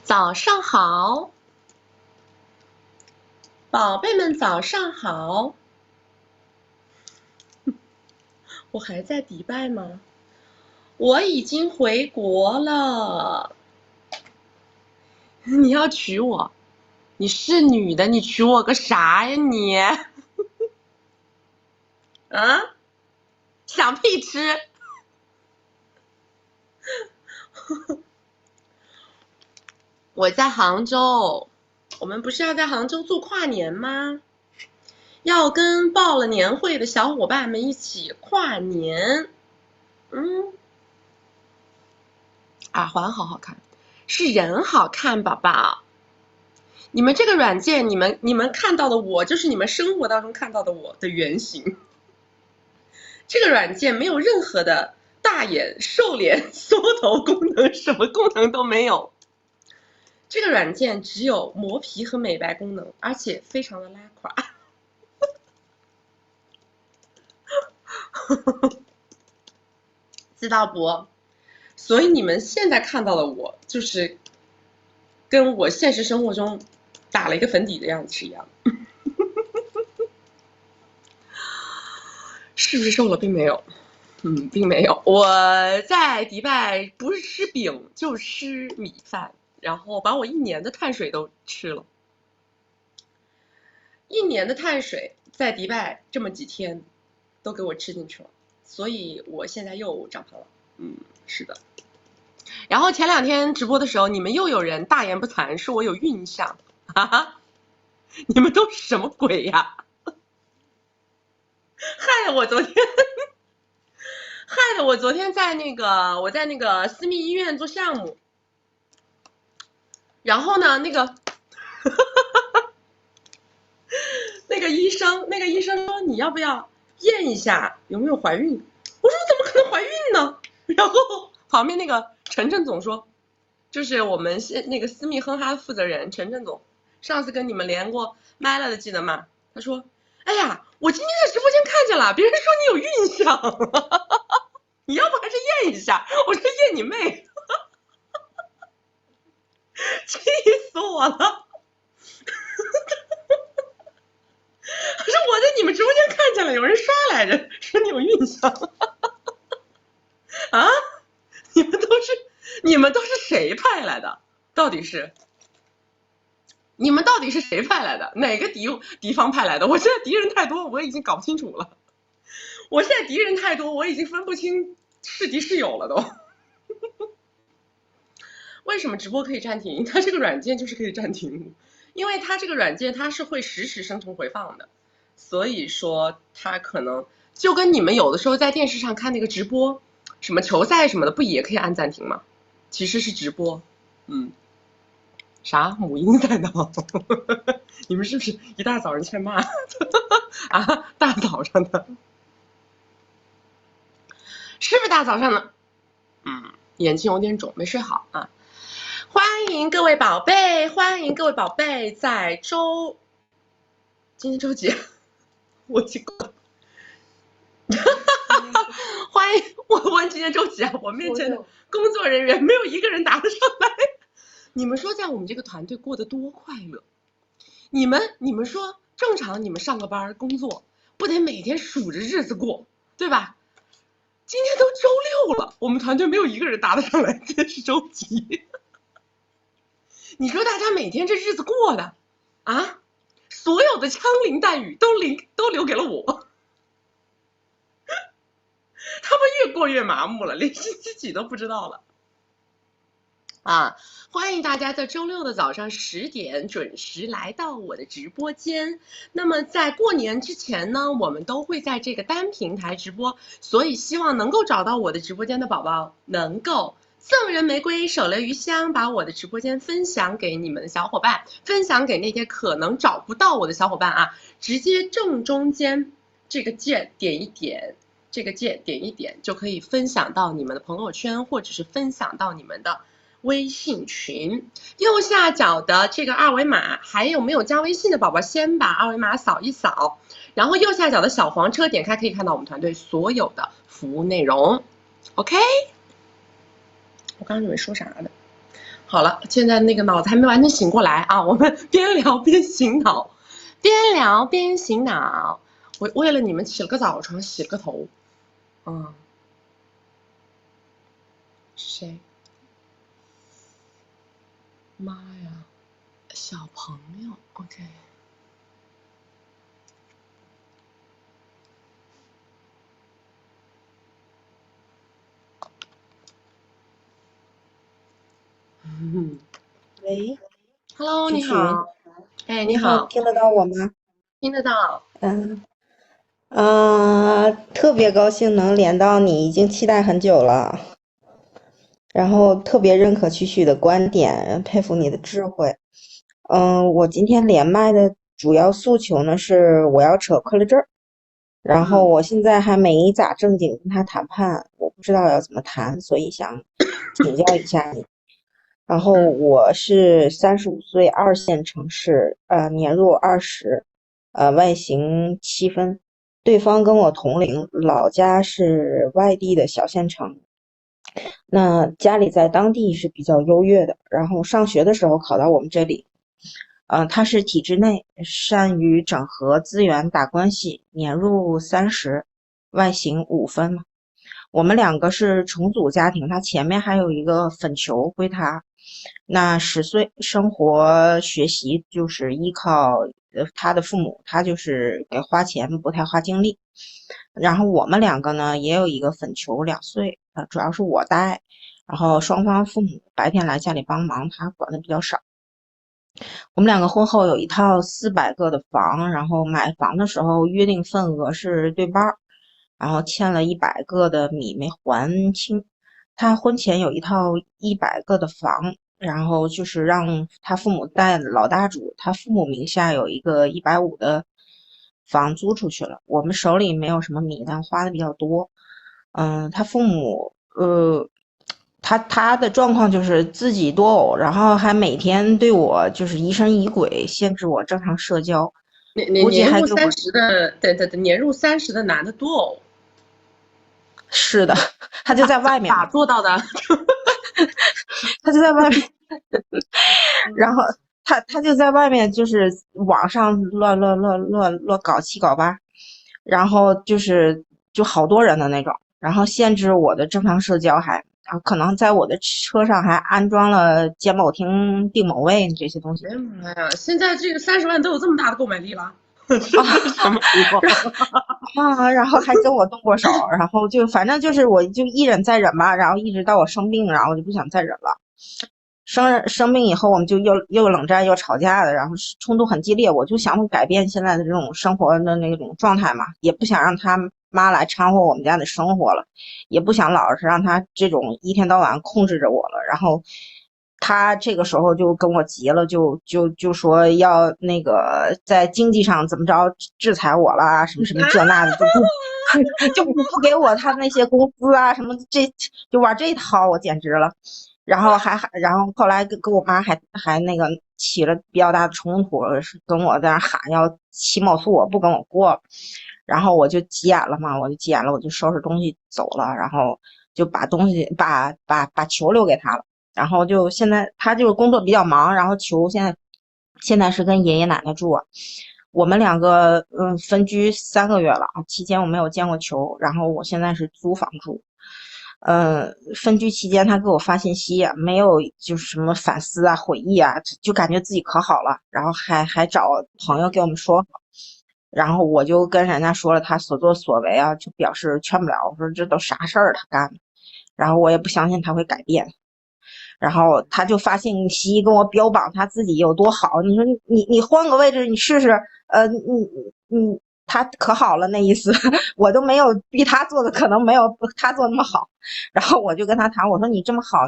早上好，宝贝们早上好。我还在迪拜吗？我已经回国了。你要娶我？你是女的，你娶我个啥呀你？啊？想屁吃？我在杭州，我们不是要在杭州做跨年吗？要跟报了年会的小伙伴们一起跨年。耳环好好看，是人好看，宝宝。你们这个软件，你们看到的我，就是你们生活当中看到的我的原型。这个软件没有任何的大眼、瘦脸、缩头功能，什么功能都没有。这个软件只有磨皮和美白功能，而且非常的拉垮。知道不？所以你们现在看到的我，就是跟我现实生活中打了一个粉底的样子是一样的。是不是瘦了？并没有，并没有。我在迪拜不是吃饼就吃米饭，然后把我1年的碳水都吃了。1年的碳水在迪拜这么几天都给我吃进去了，所以我现在又长胖了。是的。然后前2天直播的时候，你们又有人大言不惭说我有孕相，哈哈，你们都是什么鬼呀？害得我昨天在我在那个私密医院做项目，然后呢，那个医生说你要不要验一下有没有怀孕？我说怎么可能怀孕呢？然后旁边那个陈总说，就是我们那个私密哼哈的负责人陈总，上次跟你们连过麦了的，记得吗？他说，哎呀，我今天在直播间看见了，别人说你有孕相，你要不还是验一下？我说验你妹！气死我了！可是我在你们直播间看见了，有人刷来着，说你有孕相。啊？你们都是谁派来的？到底是？你们到底是谁派来的？哪个敌方派来的？我现在敌人太多，我已经搞不清楚了。我现在敌人太多，我已经分不清是敌是友了都。为什么直播可以暂停？它这个软件就是可以暂停，因为它这个软件它是会实时生成回放的，所以说它可能就跟你们有的时候在电视上看那个直播，什么球赛什么的，不也可以按暂停吗？其实是直播。啥母婴在呢？你们是不是一大早上欠骂啊？大早上的，是不是大早上的？眼睛有点肿，没睡好啊。欢迎各位宝贝，欢迎各位宝贝，在今天周几？我去过。欢迎我问今天周几啊？我面前的工作人员没有一个人答得上来。你们说在我们这个团队过得多快乐？你们说正常你们上个班工作不得每天数着日子过，对吧？今天都周6了，我们团队没有一个人答得上来，今天是周几？你说大家每天这日子过的啊，所有的枪林弹雨都留给了我，他们越过越麻木了，连星期几都不知道了。欢迎大家在周6的早上10点准时来到我的直播间。那么在过年之前呢，我们都会在这个单平台直播，所以希望能够找到我的直播间的宝宝，能够赠人玫瑰，手留余香，把我的直播间分享给你们的小伙伴，分享给那些可能找不到我的小伙伴啊，直接正中间这个键点一点，这个键点一点就可以分享到你们的朋友圈，或者是分享到你们的微信群。右下角的这个二维码，还有没有加微信的宝宝，先把二维码扫一扫，然后右下角的小黄车点开，可以看到我们团队所有的服务内容。OK， 我刚刚以为说啥呢？好了，现在那个脑子还没完全醒过来啊，我们边聊边醒脑，边聊边醒脑。我为了你们起了个早床，洗了个头。谁？妈呀，小朋友 ，OK。喂 Hello，你菊菊，好。哎，你你好，好，听得到我吗？听得到。嗯特别高兴能连到你，已经期待很久了。然后特别认可曲的观点，佩服你的智慧。我今天连麦的主要诉求呢是我要扯快乐证儿，然后我现在还没咋正经跟他谈判，我不知道要怎么谈，所以想请教一下你。然后我是35岁，2线城市，年入20，外形7分，对方跟我同龄，老家是外地的小县城，那家里在当地是比较优越的，然后上学的时候考到我们这里，他是体制内，善于整合资源打关系，年入30，外形5分嘛。我们两个是重组家庭，他前面还有一个粉球归他。那10岁生活学习就是依靠他的父母，他就是给花钱不太花精力。然后我们两个呢也有一个粉球2岁，主要是我带，然后双方父母白天来家里帮忙，他管的比较少。我们两个婚后有一套400个的房，然后买房的时候约定份额是对半儿，然后欠了100个的米没还清。他婚前有一套100个的房，然后就是让他父母带老大住，他父母名下有一个150的房租出去了。我们手里没有什么米，但花的比较多。他父母他的状况就是自己多偶，然后还每天对我就是疑神疑鬼，限制我正常社交，估计年入还给我30的，等年入30的男的多偶。是的，他就在外面咋嘛，做到的？他就在外面，然后他就在外面，就是网上乱搞七搞八，然后就好多人的那种，然后限制我的正常社交还，可能在我的车上还安装了简某厅定某位这些东西。哎呀妈呀！现在这个30万都有这么大的购买力了，这是什么情况？然后还跟我动过手，然后就反正就是我就一忍再忍吧，然后一直到我生病，然后我就不想再忍了。生病以后，我们就又冷战又吵架的，然后冲突很激烈。我就想改变现在的这种生活的那种状态嘛，也不想让他妈来掺和我们家的生活了，也不想老是让他这种一天到晚控制着我了。然后他这个时候就跟我急了，就说要那个在经济上怎么着制裁我啦，什么什么这那的，就不给我他那些工资啊什么，就玩这一套，我简直了。然后后来跟我妈还那个起了比较大的冲突，是跟我在那喊要期末诉我不跟我过了，然后我就急眼了嘛，我就收拾东西走了，然后就把东西把球留给他了，然后就现在他就是工作比较忙，然后球现在是跟爷爷奶奶住啊。我们两个分居3个月了啊，期间我没有见过球，然后我现在是租房住。分居期间他给我发信息啊，没有就是什么反思啊、悔意啊，就感觉自己可好了，然后还找朋友给我们说好，然后我就跟人家说了他所作所为啊，就表示劝不了，我说这都啥事儿他干的，然后我也不相信他会改变，然后他就发信息跟我标榜他自己有多好，你说你换个位置你试试，他可好了那意思，我都没有比他做的可能没有他做那么好，然后我就跟他谈，我说你这么好，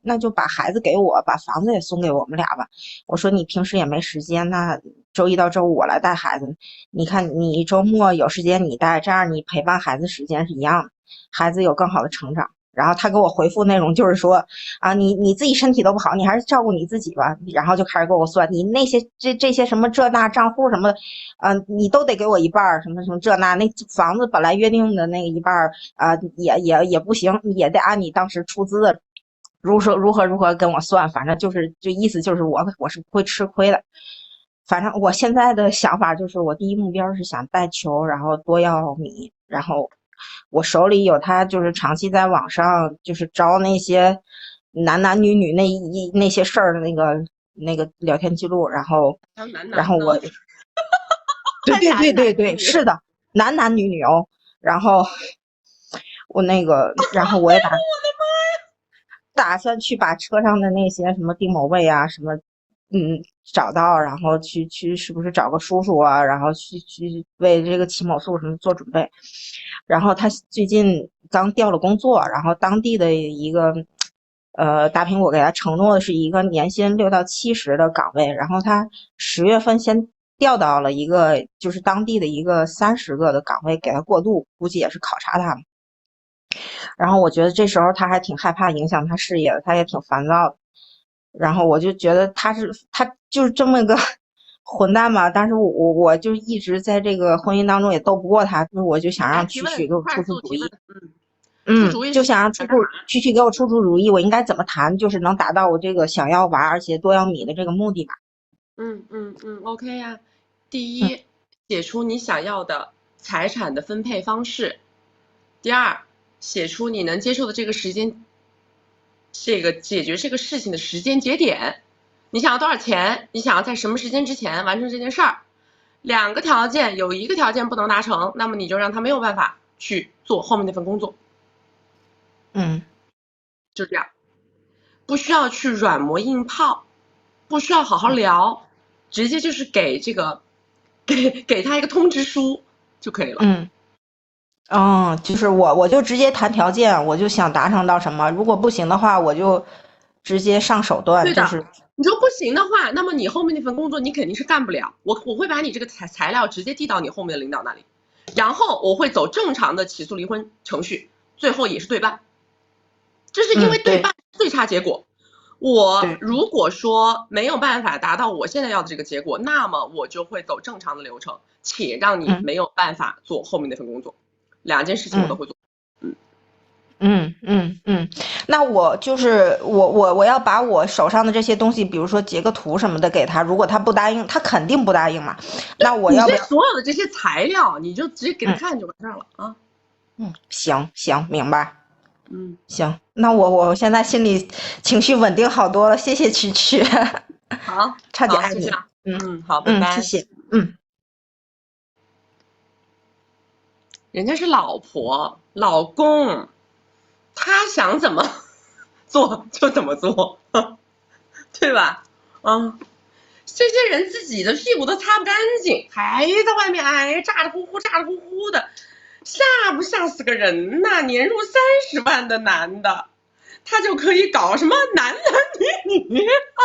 那就把孩子给我，把房子也送给我们俩吧。我说你平时也没时间，那周一到周五我来带孩子，你看你周末有时间你带，这样你陪伴孩子时间是一样的，孩子有更好的成长。然后他给我回复内容就是说啊，你自己身体都不好，你还是照顾你自己吧。然后就开始给我算，你那些这些什么这那账户什么，你都得给我一半儿，什么什么这那，那房子本来约定的那个一半儿也不行，也得按你当时出资的如何跟我算，反正就意思就是我是不会吃亏的。反正我现在的想法就是，我第一目标是想带球，然后多要米，然后我手里有他就是长期在网上就是招那些男女那些事儿的那个聊天记录，然后我对，是的，男女哦，然后然后我也打算去把车上的那些什么定某位啊什么找到，然后去是不是找个叔叔啊，然后去为这个骑某素什么做准备。然后他最近刚调了工作，然后当地的一个大苹果给他承诺的是一个年薪6到70的岗位，然后他10月份先调到了一个就是当地的一个30个的岗位给他过渡，估计也是考察他。然后我觉得这时候他还挺害怕影响他事业的，他也挺烦躁的。然后我就觉得他就是这么个混蛋嘛，但是我就一直在这个婚姻当中也斗不过他，就是我就想让曲曲给我出主意，就想让曲曲给我出主意，我应该怎么谈，就是能达到我这个想要娃而且多要米的这个目的吧。OK 呀。第一，写出你想要的财产的分配方式。第二，写出你能接受的这个时间，这个解决这个事情的时间节点。你想要多少钱？你想要在什么时间之前完成这件事儿？2个条件，有一个条件不能达成，那么你就让他没有办法去做后面那份工作。就这样，不需要去软磨硬泡，不需要好好聊，直接就是给他一个通知书就可以了。就是我就直接谈条件，我就想达成到什么，如果不行的话，我就直接上手段。对的，就是你说不行的话，那么你后面那份工作你肯定是干不了。我会把你这个材料直接递到你后面的领导那里，然后我会走正常的起诉离婚程序，最后也是对半。这是因为对半最差结果。我如果说没有办法达到我现在要的这个结果，那么我就会走正常的流程，且让你没有办法做后面那份工作。2件事情我都会做。那我就是我要把我手上的这些东西，比如说截个图什么的给他，如果他不答应，他肯定不答应嘛。那我要你这所有的这些材料，你就直接给他看就完事了啊。行，明白。行，那我现在心里情绪稳定好多了，谢谢曲曲。好，超级爱你。好，拜拜。谢谢。人家是老婆老公，他想怎么做就怎么做，对吧？这些人自己的屁股都擦不干净，还在外面咋的呼呼的，吓不吓死个人呐？年入30万的男的，他就可以搞什么男女啊？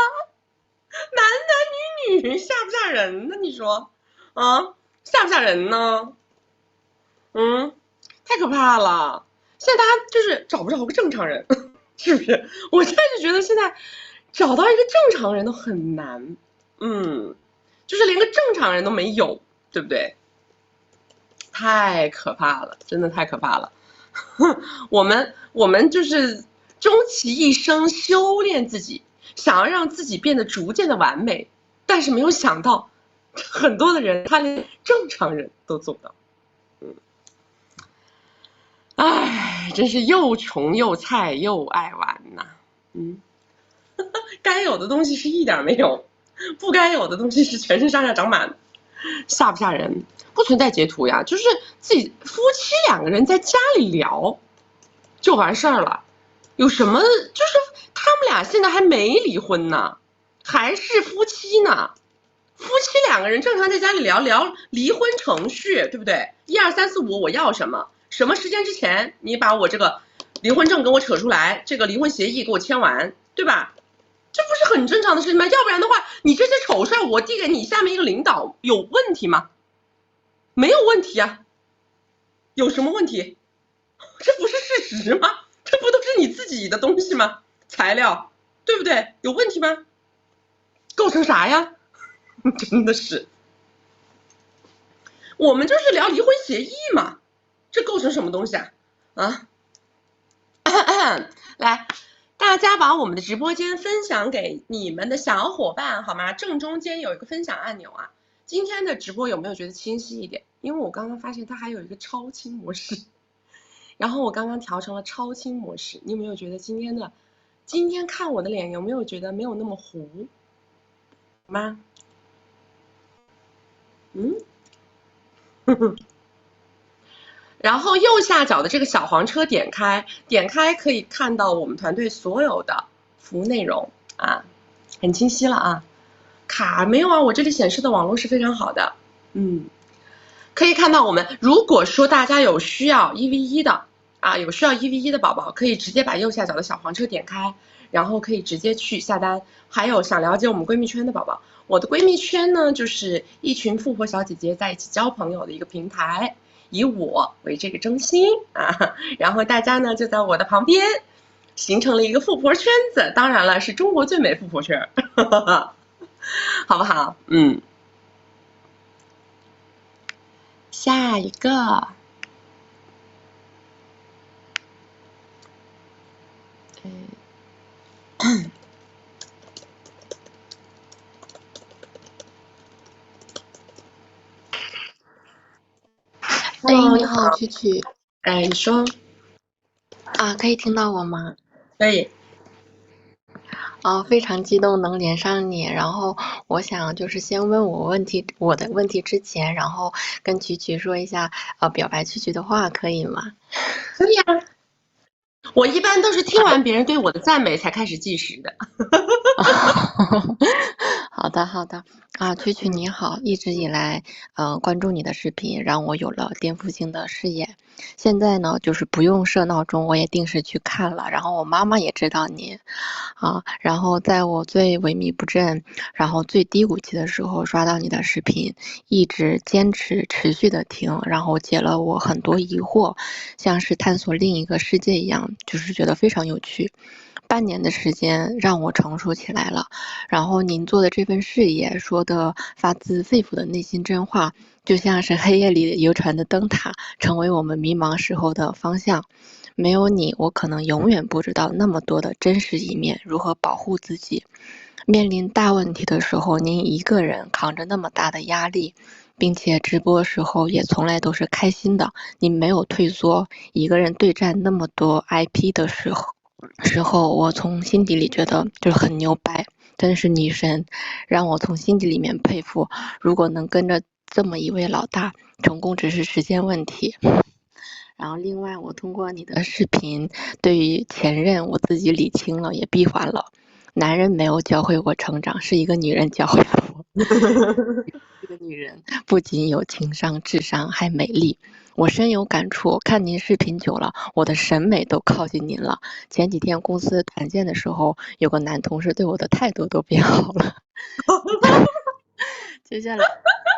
男女吓不吓人呢？你说吓不吓人呢？太可怕了！现在大家就是找不着个正常人，是不是？我现在就觉得现在找到一个正常人都很难，就是连个正常人都没有，对不对？太可怕了，真的太可怕了。我们就是终其一生修炼自己，想要让自己变得逐渐的完美，但是没有想到，很多的人他连正常人都做不到。真是又穷又菜又爱玩呐。该有的东西是一点没有，不该有的东西是全身上下长满，吓不吓人？不存在截图呀，就是自己夫妻2个人在家里聊就完事儿了。有什么？就是他们俩现在还没离婚呢，还是夫妻呢。夫妻2个人正常在家里聊离婚程序，对不对？1、2、3、4、5，我要什么？什么时间之前你把我这个离婚证给我扯出来，这个离婚协议给我签完，对吧？这不是很正常的事情吗？要不然的话，你这些丑事我递给你下面一个领导有问题吗？没有问题啊，有什么问题？这不是事实吗？这不都是你自己的东西吗？材料，对不对？有问题吗？构成啥呀？真的是，我们就是聊离婚协议嘛，这构成什么东西啊？啊，来，大家把我们的直播间分享给你们的小伙伴好吗？正中间有一个分享按钮啊。今天的直播有没有觉得清晰一点？因为我刚刚发现它还有一个超清模式，然后我刚刚调成了超清模式，你有没有觉得今天看我的脸有没有觉得没有那么糊吗？嗯，然后右下角的这个小黄车点开可以看到我们团队所有的服务内容啊，很清晰了啊。卡没有啊，我这里显示的网络是非常好的。可以看到我们，如果说大家有需要1v1的啊，有需要1v1的宝宝，可以直接把右下角的小黄车点开，然后可以直接去下单。还有想了解我们闺蜜圈的宝宝，我的闺蜜圈呢，就是一群富婆小姐姐在一起交朋友的一个平台，以我为这个中心啊，然后大家呢就在我的旁边，形成了一个富婆圈子。当然了，是中国最美富婆圈，好不好？下一个，你好，曲曲。你说啊，可以听到我吗？可以。非常激动能连上你，然后我想就是先问我的问题之前，然后跟曲曲说一下表白曲曲的话，可以吗？可以啊，我一般都是听完别人对我的赞美才开始计时的。好的，好的。曲曲你好，一直以来，关注你的视频，让我有了颠覆性的视野。现在呢，就是不用设闹钟，我也定时去看了。然后我妈妈也知道你，然后在我最萎靡不振，然后最低谷期的时候，刷到你的视频，一直坚持持续的听，然后解了我很多疑惑，像是探索另一个世界一样，就是觉得非常有趣。半年的时间让我成熟起来了，然后您做的这份事业，说的发自肺腑的内心真话，就像是黑夜里游船的灯塔，成为我们迷茫时候的方向。没有你，我可能永远不知道那么多的真实一面，如何保护自己。面临大问题的时候，您一个人扛着那么大的压力，并且直播时候也从来都是开心的，您没有退缩，一个人对战那么多 IP 的时候，我从心底里觉得就是很牛掰，真是女神，让我从心底里面佩服。如果能跟着这么一位老大，成功只是时间问题。然后另外，我通过你的视频，对于前任我自己理清了，也闭环了。男人没有教会我成长，是一个女人教会了我。这个女人不仅有情商、智商，还美丽。我深有感触，看您视频久了，我的审美都靠近您了。前几天公司团建的时候，有个男同事对我的态度都变好了。接下来，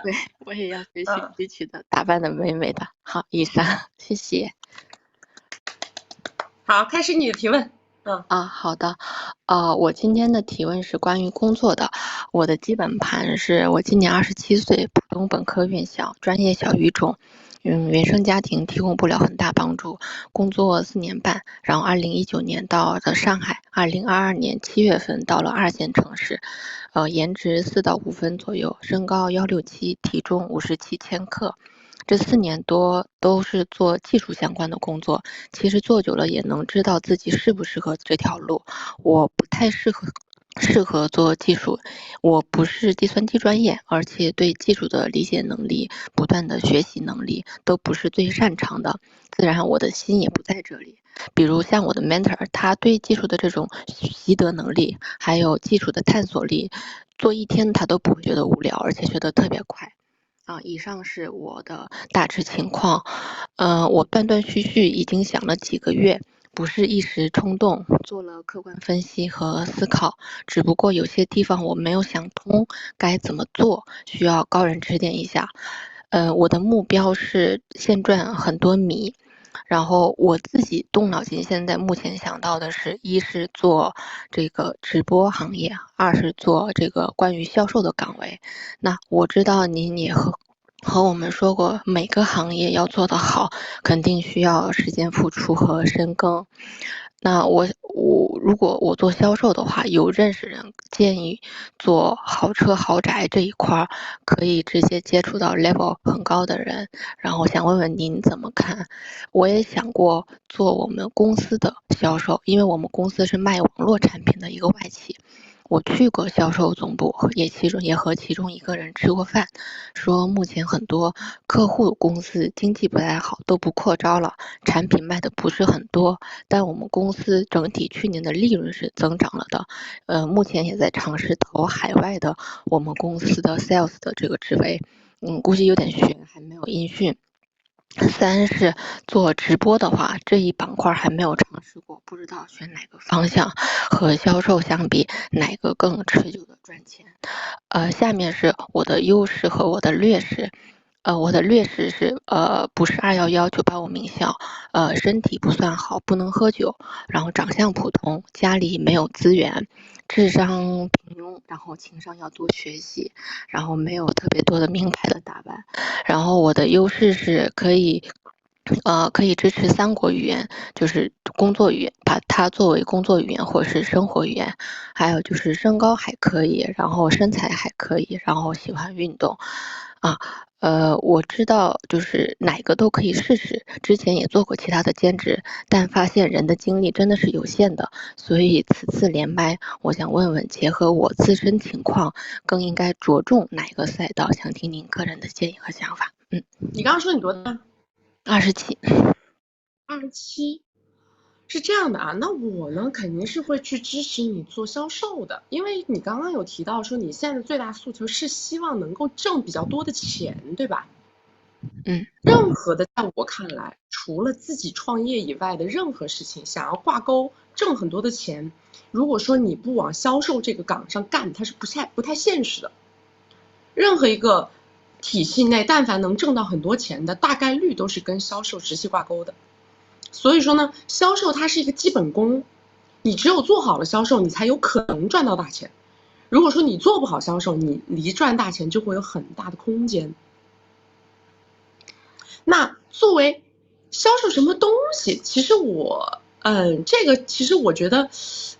对我也要学习曲曲的，打扮的美美的。好，以上，谢谢。好，开始你的提问。好的，我今天的提问是关于工作的。我的基本盘是我今年27岁，普通本科院校，专业小语种。原生家庭提供不了很大帮助，工作4年半，然后2019年到了上海，2022年7月份到了2线城市，颜值4到5分左右，身高167，体重57千克。这4年多都是做技术相关的工作，其实做久了也能知道自己适不适合这条路。我不太适合做技术，我不是计算机专业，而且对技术的理解能力、不断的学习能力都不是最擅长的，自然我的心也不在这里。比如像我的 mentor， 他对技术的这种习得能力，还有技术的探索力，做1天他都不会觉得无聊，而且学得特别快。以上是我的大致情况。我断断续续已经想了几个月，不是一时冲动，做了客观分析和思考，只不过有些地方我没有想通该怎么做，需要高人指点一下。我的目标是现赚很多米，然后我自己动脑筋，现在目前想到的是，一是做这个直播行业，二是做这个关于销售的岗位。那我知道您也和我们说过，每个行业要做得好，肯定需要时间付出和深耕。那如果我做销售的话，有认识人建议做豪车豪宅这一块，可以直接接触到 level 很高的人，然后想问问您怎么看？我也想过做我们公司的销售，因为我们公司是卖网络产品的一个外企。我去过销售总部，也和其中一个人吃过饭，说目前很多客户公司经济不太好，都不扩招了，产品卖的不是很多，但我们公司整体去年的利润是增长了的。目前也在尝试投海外的我们公司的 sales 的这个职位，估计有点悬，还没有音讯。三是做直播的话，这一板块还没有尝试过，不知道选哪个方向，和销售相比，哪个更持久的赚钱。下面是我的优势和我的劣势。我的劣势是不是211-985名校，身体不算好，不能喝酒，然后长相普通，家里没有资源，智商平庸，然后情商要多学习，然后没有特别多的名牌的打扮。然后我的优势是可以支持3国语言，就是工作语言，把它作为工作语言或是生活语言。还有就是身高还可以，然后身材还可以，然后喜欢运动。我知道就是哪个都可以试试，之前也做过其他的兼职，但发现人的精力真的是有限的，所以此次连麦，我想问问，结合我自身情况，更应该着重哪个赛道？想听您个人的建议和想法。你刚刚说你多大？27。27。是这样的啊，那我呢肯定是会去支持你做销售的，因为你刚刚有提到说你现在的最大诉求是希望能够挣比较多的钱，对吧？任何的在我看来，除了自己创业以外的任何事情，想要挂钩挣很多的钱，如果说你不往销售这个岗上干，它是不太现实的。任何一个体系内，但凡能挣到很多钱的，大概率都是跟销售直系挂钩的。所以说呢，销售它是一个基本功，你只有做好了销售，你才有可能赚到大钱。如果说你做不好销售，你离赚大钱就会有很大的空间。那作为销售什么东西，其实其实我觉得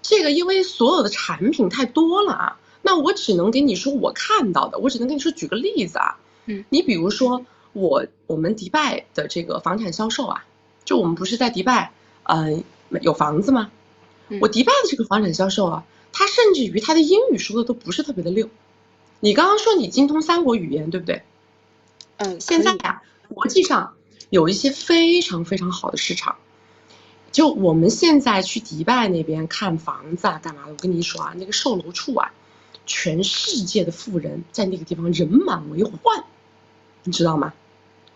这个因为所有的产品太多了啊，那我只能给你说我看到的，我只能跟你说举个例子啊。你比如说我们迪拜的这个房产销售啊，就我们不是在迪拜有房子吗？我迪拜的这个房产销售啊，他甚至于他的英语说的都不是特别的溜。你刚刚说你精通3国语言，对不对？现在呀，国际上有一些非常非常好的市场。就我们现在去迪拜那边看房子啊，干嘛的？我跟你说啊，那个售楼处啊，全世界的富人在那个地方人满为患，你知道吗？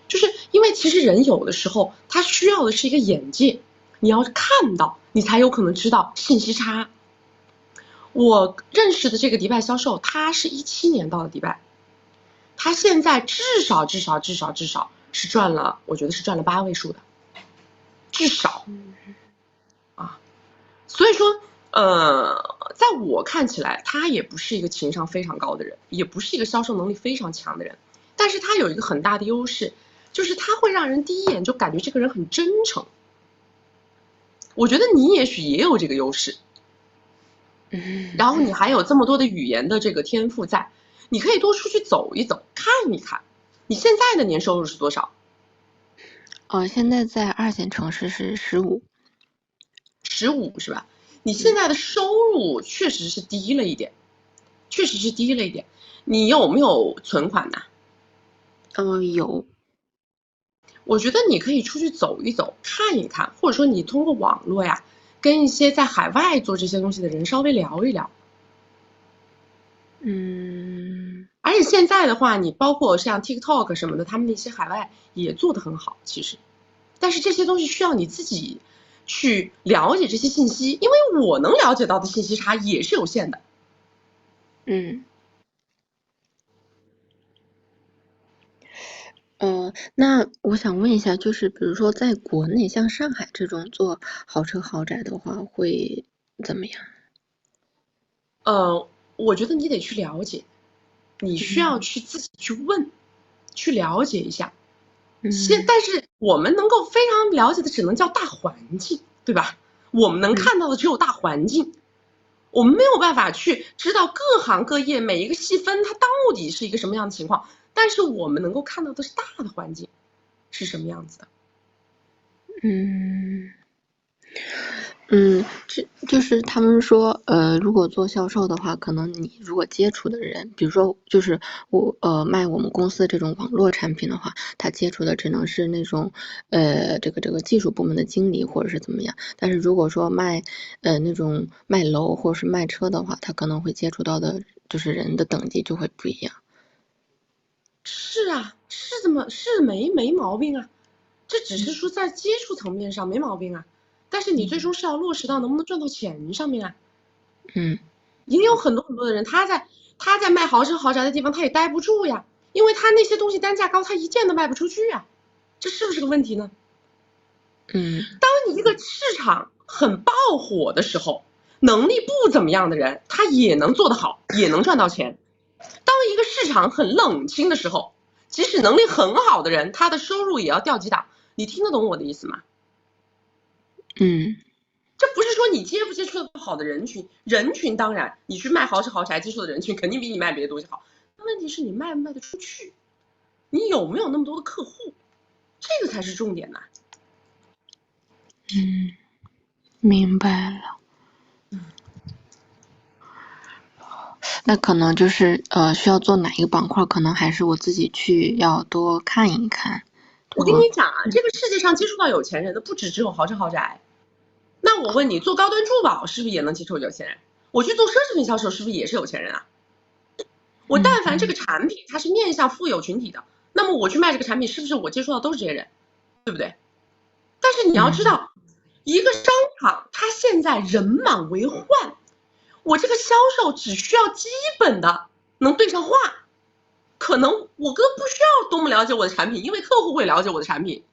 就是因为其实人有的时候他需要的是一个眼界，你要看到，你才有可能知道信息差。我认识的这个迪拜销售，他是17年到的迪拜，他现在至少是赚了，我觉得是赚了8位数的，至少啊。所以说，在我看起来，他也不是一个情商非常高的人，也不是一个销售能力非常强的人，但是他有一个很大的优势，就是他会让人第一眼就感觉这个人很真诚。我觉得你也许也有这个优势，然后你还有这么多的语言的这个天赋在，你可以多出去走一走，看一看。你现在的年收入是多少现在在2线城市是？15是吧？你现在的收入确实是低了一点，你有没有存款呢？有。我觉得你可以出去走一走，看一看，或者说你通过网络呀，跟一些在海外做这些东西的人稍微聊一聊。而且现在的话，你包括像 TikTok 什么的，他们那些海外也做得很好，其实。但是这些东西需要你自己去了解这些信息，因为我能了解到的信息差也是有限的。那我想问一下，就是比如说在国内，像上海这种做豪车豪宅的话，会怎么样？我觉得你得去了解，你需要去自己去问，去了解一下。但是我们能够非常了解的只能叫大环境，对吧？我们能看到的只有大环境，我们没有办法去知道各行各业每一个细分它到底是一个什么样的情况，但是我们能够看到的是大的环境是什么样子的。这就是他们说，如果做销售的话，可能你如果接触的人，比如说就是卖我们公司这种网络产品的话，他接触的只能是那种这个技术部门的经理或者是怎么样。但是如果说那种卖楼或者是卖车的话，他可能会接触到的就是人的等级就会不一样。是啊，是没毛病啊，这只是说在接触层面上没毛病啊，但是你最终是要落实到能不能赚到钱上面啊。也有很多的人，他在卖豪车豪宅的地方，他也待不住呀，因为他那些东西单价高，他一件都卖不出去呀，这是不是个问题呢？当你一个市场很爆火的时候，能力不怎么样的人，他也能做得好，也能赚到钱。当一个市场很冷清的时候，即使能力很好的人，他的收入也要掉几档。你听得懂我的意思吗？这不是说你接不接触到好的人群，人群当然你去卖豪车豪宅接触的人群肯定比你卖别的东西好，问题是你卖不卖得出去，你有没有那么多的客户，这个才是重点呢。明白了。那可能就是需要做哪一个板块，可能还是我自己去要多看一看。我跟你讲啊，这个世界上接触到有钱人的不只有豪车豪宅。那我问你，做高端珠宝是不是也能接触有钱人？我去做奢侈品销售是不是也是有钱人啊？我但凡这个产品它是面向富有群体的，那么我去卖这个产品，是不是我接触到都是这些人，对不对？但是你要知道，一个商场它现在人满为患，我这个销售只需要基本的能对上话，可能我哥不需要多么了解我的产品，因为客户会了解我的产品，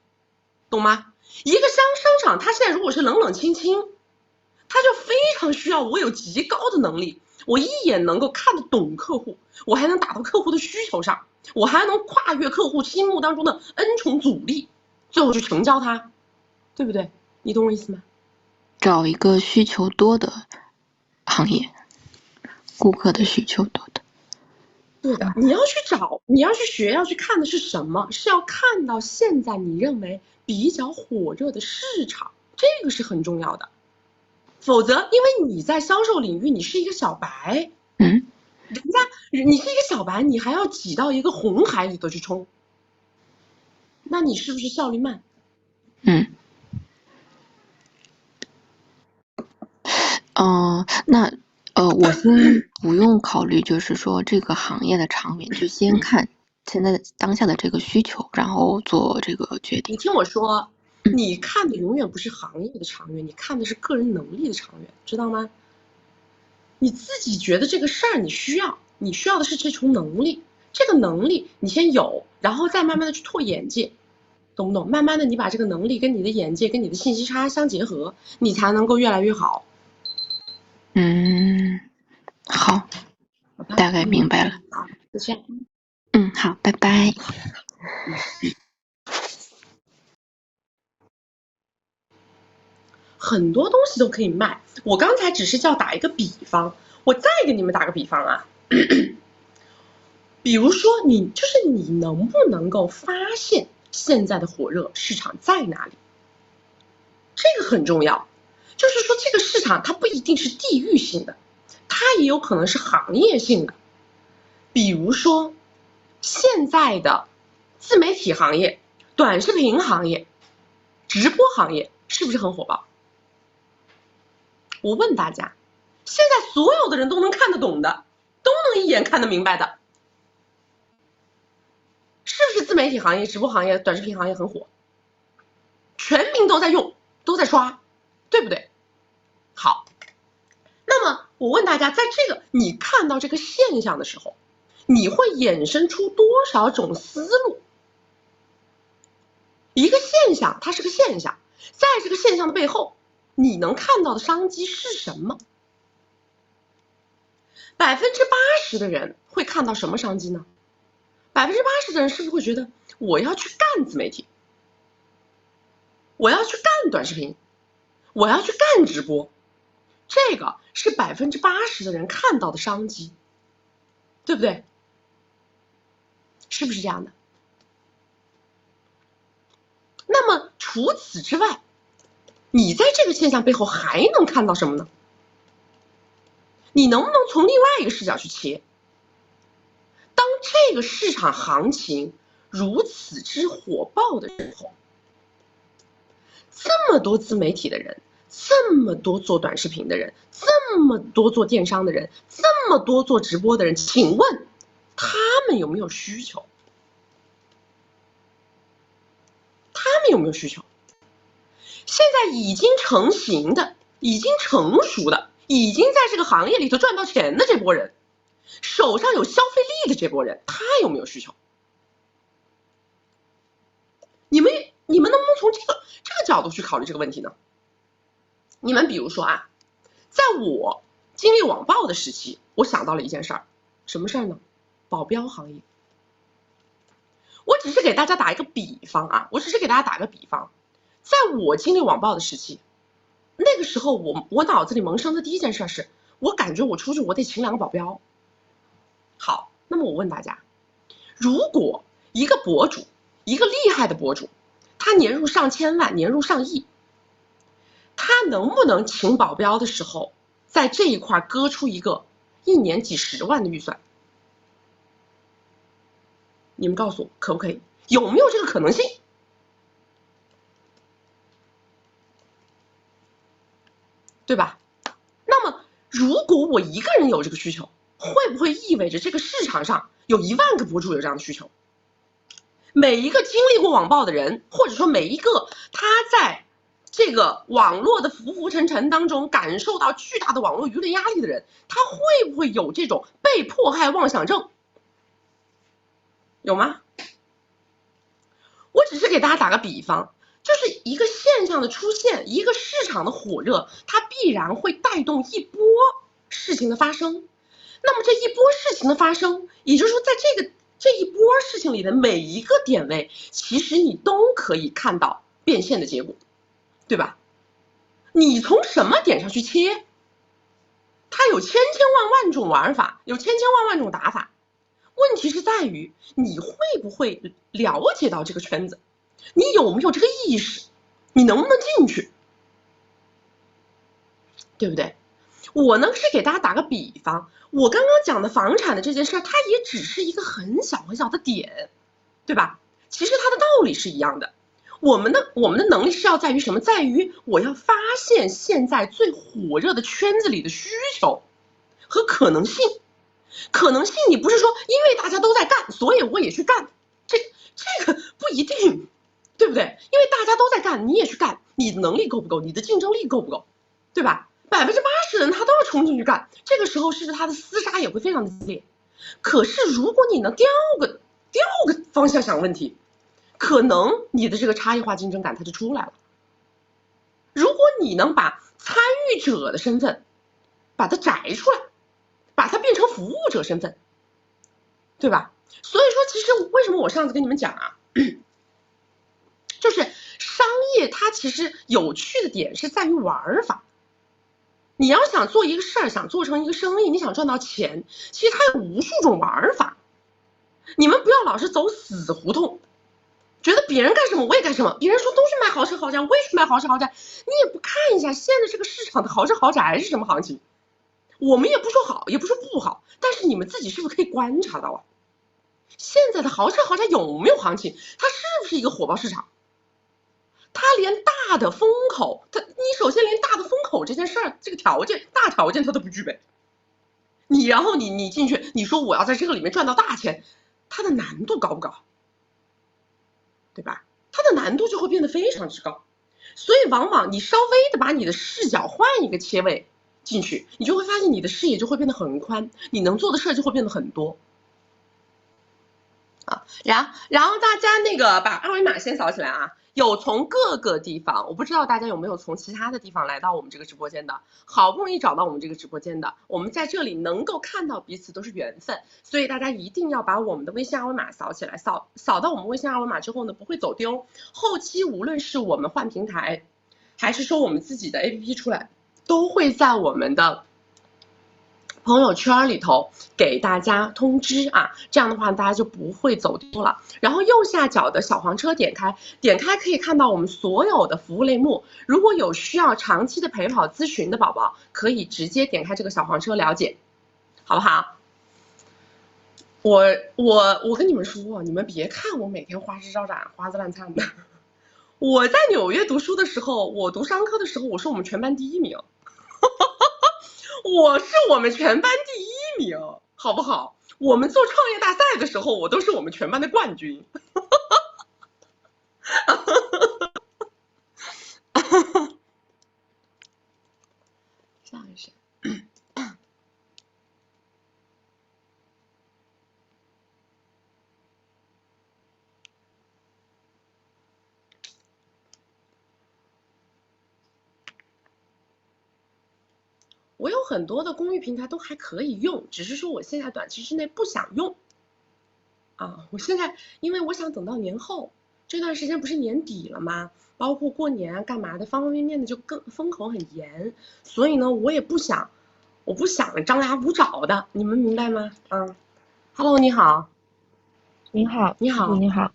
懂吗？一个商场它现在如果是冷冷清清，它就非常需要我有极高的能力，我一眼能够看得懂客户，我还能打到客户的需求上，我还能跨越客户心目当中的 N 重阻力，最后去成交他，对不对？你懂我意思吗？找一个需求多的行业，顾客的需求多的。对的，你要去找，你要去学，要去看的是什么？是要看到现在你认为比较火热的市场，这个是很重要的。否则，因为你在销售领域你是一个小白，你是一个小白，你还要挤到一个红海里头去冲，那你是不是效率慢？那我先不用考虑，就是说这个行业的长远，就先看现在当下的这个需求，然后做这个决定。你听我说，你看的永远不是行业的长远，你看的是个人能力的长远，知道吗？你自己觉得这个事儿你需要的是这重能力，这个能力你先有，然后再慢慢的去拓眼界，懂不懂？慢慢的你把这个能力跟你的眼界跟你的信息差相结合，你才能够越来越好。好，大概明白了。好，就这样。好，拜拜。很多东西都可以卖，我刚才只是叫打一个比方，我再给你们打个比方啊。比如说你能不能够发现现在的火热市场在哪里，这个很重要。就是说这个市场它不一定是地域性的，它也有可能是行业性的。比如说现在的自媒体行业、短视频行业、直播行业是不是很火爆？我问大家，现在所有的人都能看得懂的，都能一眼看得明白的，是不是自媒体行业、直播行业、短视频行业很火？全民都在用，都在刷，对不对？好，那么我问大家，在这个你看到这个现象的时候，你会衍生出多少种思路？一个现象它是个现象，在这个现象的背后，你能看到的商机是什么？80%的人会看到什么商机呢？80%的人是不是会觉得我要去干自媒体，我要去干短视频，我要去干直播？这个是80%的人看到的商机，对不对？是不是这样的？那么除此之外，你在这个现象背后还能看到什么呢？你能不能从另外一个视角去切？当这个市场行情如此之火爆的时候，这么多自媒体的人，这么多做短视频的人，这么多做电商的人，这么多做直播的人，请问他们有没有需求？他们有没有需求？现在已经成型的、已经成熟的、已经在这个行业里头赚到钱的这波人，手上有消费力的这波人，他有没有需求？你们能不能从这个角度去考虑这个问题呢？你们比如说啊，在我经历网暴的时期，我想到了一件事儿，什么事儿呢？保镖行业。我只是给大家打一个比方啊，在我经历网暴的时期，那个时候我脑子里萌生的第一件事是，我感觉我出去我得请2个保镖。好，那么我问大家，如果一个博主，一个厉害的博主，他年入上千万，年入上亿，他能不能请保镖的时候，在这一块割出一个1年几10万的预算？你们告诉我可不可以？有没有这个可能性？对吧？那么如果我一个人有这个需求，会不会意味着这个市场上有1万个博主有这样的需求？每一个经历过网暴的人，或者说每一个他在这个网络的浮浮沉沉当中感受到巨大的网络舆论压力的人，他会不会有这种被迫害妄想症？有吗？我只是给大家打个比方，就是一个现象的出现，一个市场的火热，它必然会带动一波事情的发生。那么这一波事情的发生，也就是说在这一波事情里的每一个点位，其实你都可以看到变现的结果，对吧？你从什么点上去切，它有千万种玩法，有千万种打法。问题是在于你会不会了解到这个圈子，你有没有这个意识，你能不能进去，对不对？我呢是给大家打个比方，我刚刚讲的房产的这件事，它也只是一个很小的点，对吧？其实它的道理是一样的。我们的能力是要在于什么？在于我要发现现在最火热的圈子里的需求和可能性。可能性你不是说因为大家都在干，所以我也去干，这个不一定，对不对？因为大家都在干，你也去干，你的能力够不够？你的竞争力够不够？对吧？80%的人他都要冲进去干，这个时候是不是他的厮杀也会非常的激烈？可是如果你能调个方向想问题，可能你的这个差异化竞争感它就出来了。如果你能把参与者的身份把它摘出来，把它变成服务者身份，对吧？所以说其实为什么我上次跟你们讲啊，就是商业它其实有趣的点是在于玩法。你要想做一个事儿，想做成一个生意，你想赚到钱，其实它有无数种玩法。你们不要老是走死胡同，觉得别人干什么我也干什么，别人说都是买豪车豪宅，我也去买豪车豪宅，你也不看一下现在这个市场的豪车豪宅是什么行情。我们也不说好，也不说不好，但是你们自己是不是可以观察到啊？现在的豪车豪宅有没有行情？它是不是一个火爆市场？它连大的风口，你首先连大的风口这件事儿，这个大条件它都不具备。然后你进去，你说我要在这个里面赚到大钱，它的难度高不高？对吧？它的难度就会变得非常之高。所以往往你稍微的把你的视角换一个切位进去，你就会发现你的视野就会变得很宽，你能做的事就会变得很多。然后大家那个把二维码先扫起来啊，有从各个地方，我不知道大家有没有从其他的地方来到我们这个直播间的，好不容易找到我们这个直播间的，我们在这里能够看到彼此都是缘分，所以大家一定要把我们的微信二维码扫起来，扫到我们微信二维码之后呢，不会走丢。后期无论是我们换平台，还是说我们自己的 APP 出来，都会在我们的朋友圈里头给大家通知啊，这样的话大家就不会走丢了。然后右下角的小黄车点开可以看到我们所有的服务类目。如果有需要长期的陪跑咨询的宝宝，可以直接点开这个小黄车了解，好不好？我跟你们说，你们别看我每天花枝招展、花枝乱颤的。我在纽约读书的时候，我读商科的时候，我是我们全班第1名。我是我们全班第1名，好不好？我们做创业大赛的时候，我都是我们全班的冠军。下一个谁？我有很多的公寓平台都还可以用，只是说我现在短期之内不想用啊。我现在因为我想等到年后这段时间，不是年底了吗？包括过年啊干嘛的，方方面面的就更风口很严，所以呢，我不想张牙舞爪的，你们明白吗？嗯 ，Hello， 你好，您好，你好，你好，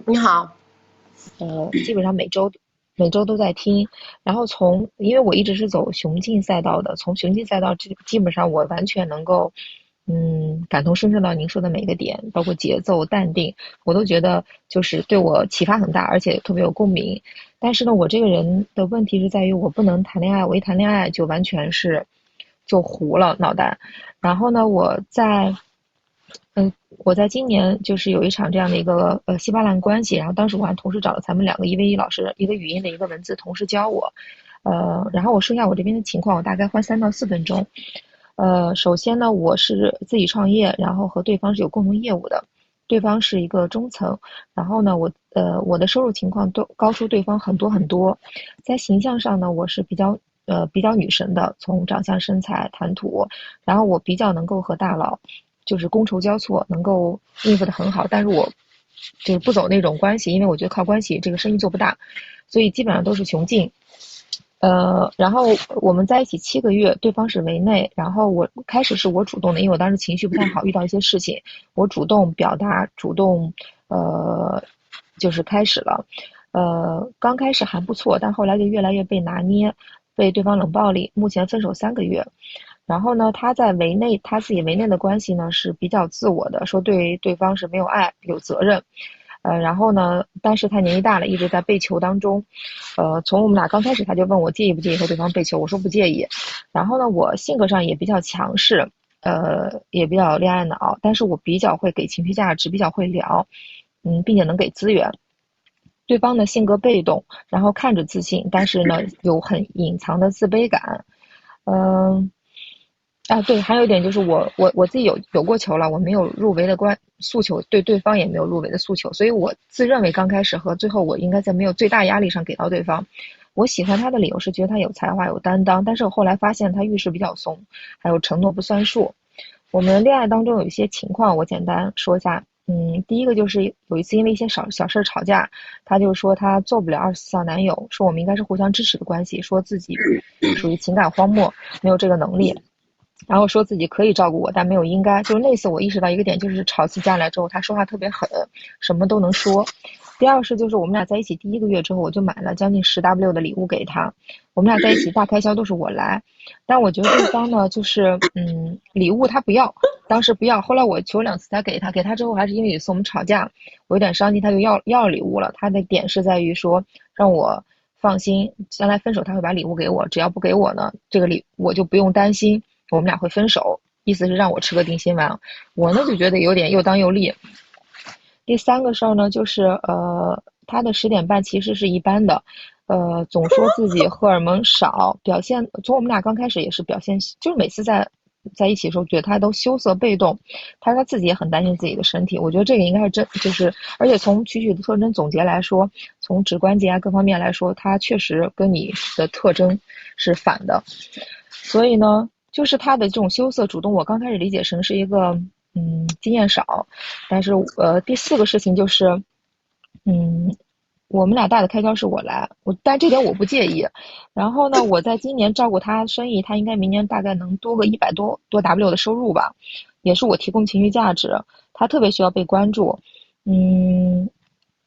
你好，基本上每周都在听，然后因为我一直是走雄竞赛道的，从雄竞赛道基本上我完全能够，感同身受到您说的每个点，包括节奏、淡定，我都觉得就是对我启发很大，而且特别有共鸣。但是呢，我这个人的问题是在于我不能谈恋爱，我一谈恋爱就完全是就糊了脑袋。然后呢，我在今年就是有一场这样的一个稀巴烂关系，然后当时我还同时找了咱们2个1v1老师，一个语音的一个文字同时教我，然后我说一下我这边的情况，我大概花3到4分钟。首先呢，我是自己创业，然后和对方是有共同业务的，对方是一个中层，然后呢，我的收入情况都高出对方很多很多，在形象上呢，我是比较女神的，从长相、身材、谈吐，然后我比较能够和大佬就是觥筹交错，能够应付得很好，但是我就是不走那种关系，因为我觉得靠关系这个生意做不大，所以基本上都是雄竞。然后我们在一起7个月，对方是围内，然后开始是我主动的，因为我当时情绪不太好，遇到一些事情，我主动表达，主动就是开始了。刚开始还不错，但后来就越来越被拿捏，被对方冷暴力，目前分手3个月。然后呢，他自己围内的关系呢是比较自我的，说对对方是没有爱，有责任。然后呢，但是他年纪大了，一直在被求当中。从我们俩刚开始，他就问我介意不介意和对方被求，我说不介意。然后呢，我性格上也比较强势，也比较恋爱脑，但是我比较会给情绪价值，比较会聊，并且能给资源。对方的性格被动，然后看着自信，但是呢，有很隐藏的自卑感。对，还有一点就是我自己有过球了，我没有入围的诉求，对方也没有入围的诉求，所以我自认为刚开始和最后我应该在没有最大压力上给到对方。我喜欢他的理由是觉得他有才华有担当，但是我后来发现他遇事比较怂，还有承诺不算数。我们恋爱当中有一些情况，我简单说一下。第一个就是有一次因为一些小事吵架，他就说他做不了24小男友，说我们应该是互相支持的关系，说自己属于情感荒漠，没有这个能力。然后说自己可以照顾我，但没有应该。就是那次我意识到一个点，就是吵起架来之后，他说话特别狠，什么都能说。第二是就是我们俩在一起第1个月之后，我就买了将近10W 的礼物给他。我们俩在一起大开销都是我来，但我觉得对方呢，就是礼物他不要，当时不要，后来我求2次才给他，给他之后还是因为有一次我们吵架，我有点伤心，他就要礼物了。他的点是在于说让我放心，将来分手他会把礼物给我，只要不给我呢，这个我就不用担心我们俩会分手，意思是让我吃个定心丸。我呢就觉得有点又当又立。第3个事儿呢，就是他的10点半其实是一般的，总说自己荷尔蒙少，表现从我们俩刚开始也是表现，就是每次在在一起的时候，觉得他都羞涩被动，他说他自己也很担心自己的身体。我觉得这个应该是而且从曲曲的特征总结来说，从指关节啊各方面来说，他确实跟你的特征是反的。所以呢，就是他的这种羞涩主动，我刚开始理解成是一个经验少，但是第4个事情就是我们俩大的开销是我来，但这点我不介意。然后呢，我在今年照顾他生意，他应该明年大概能多个100多 W 的收入吧，也是我提供情绪价值，他特别需要被关注，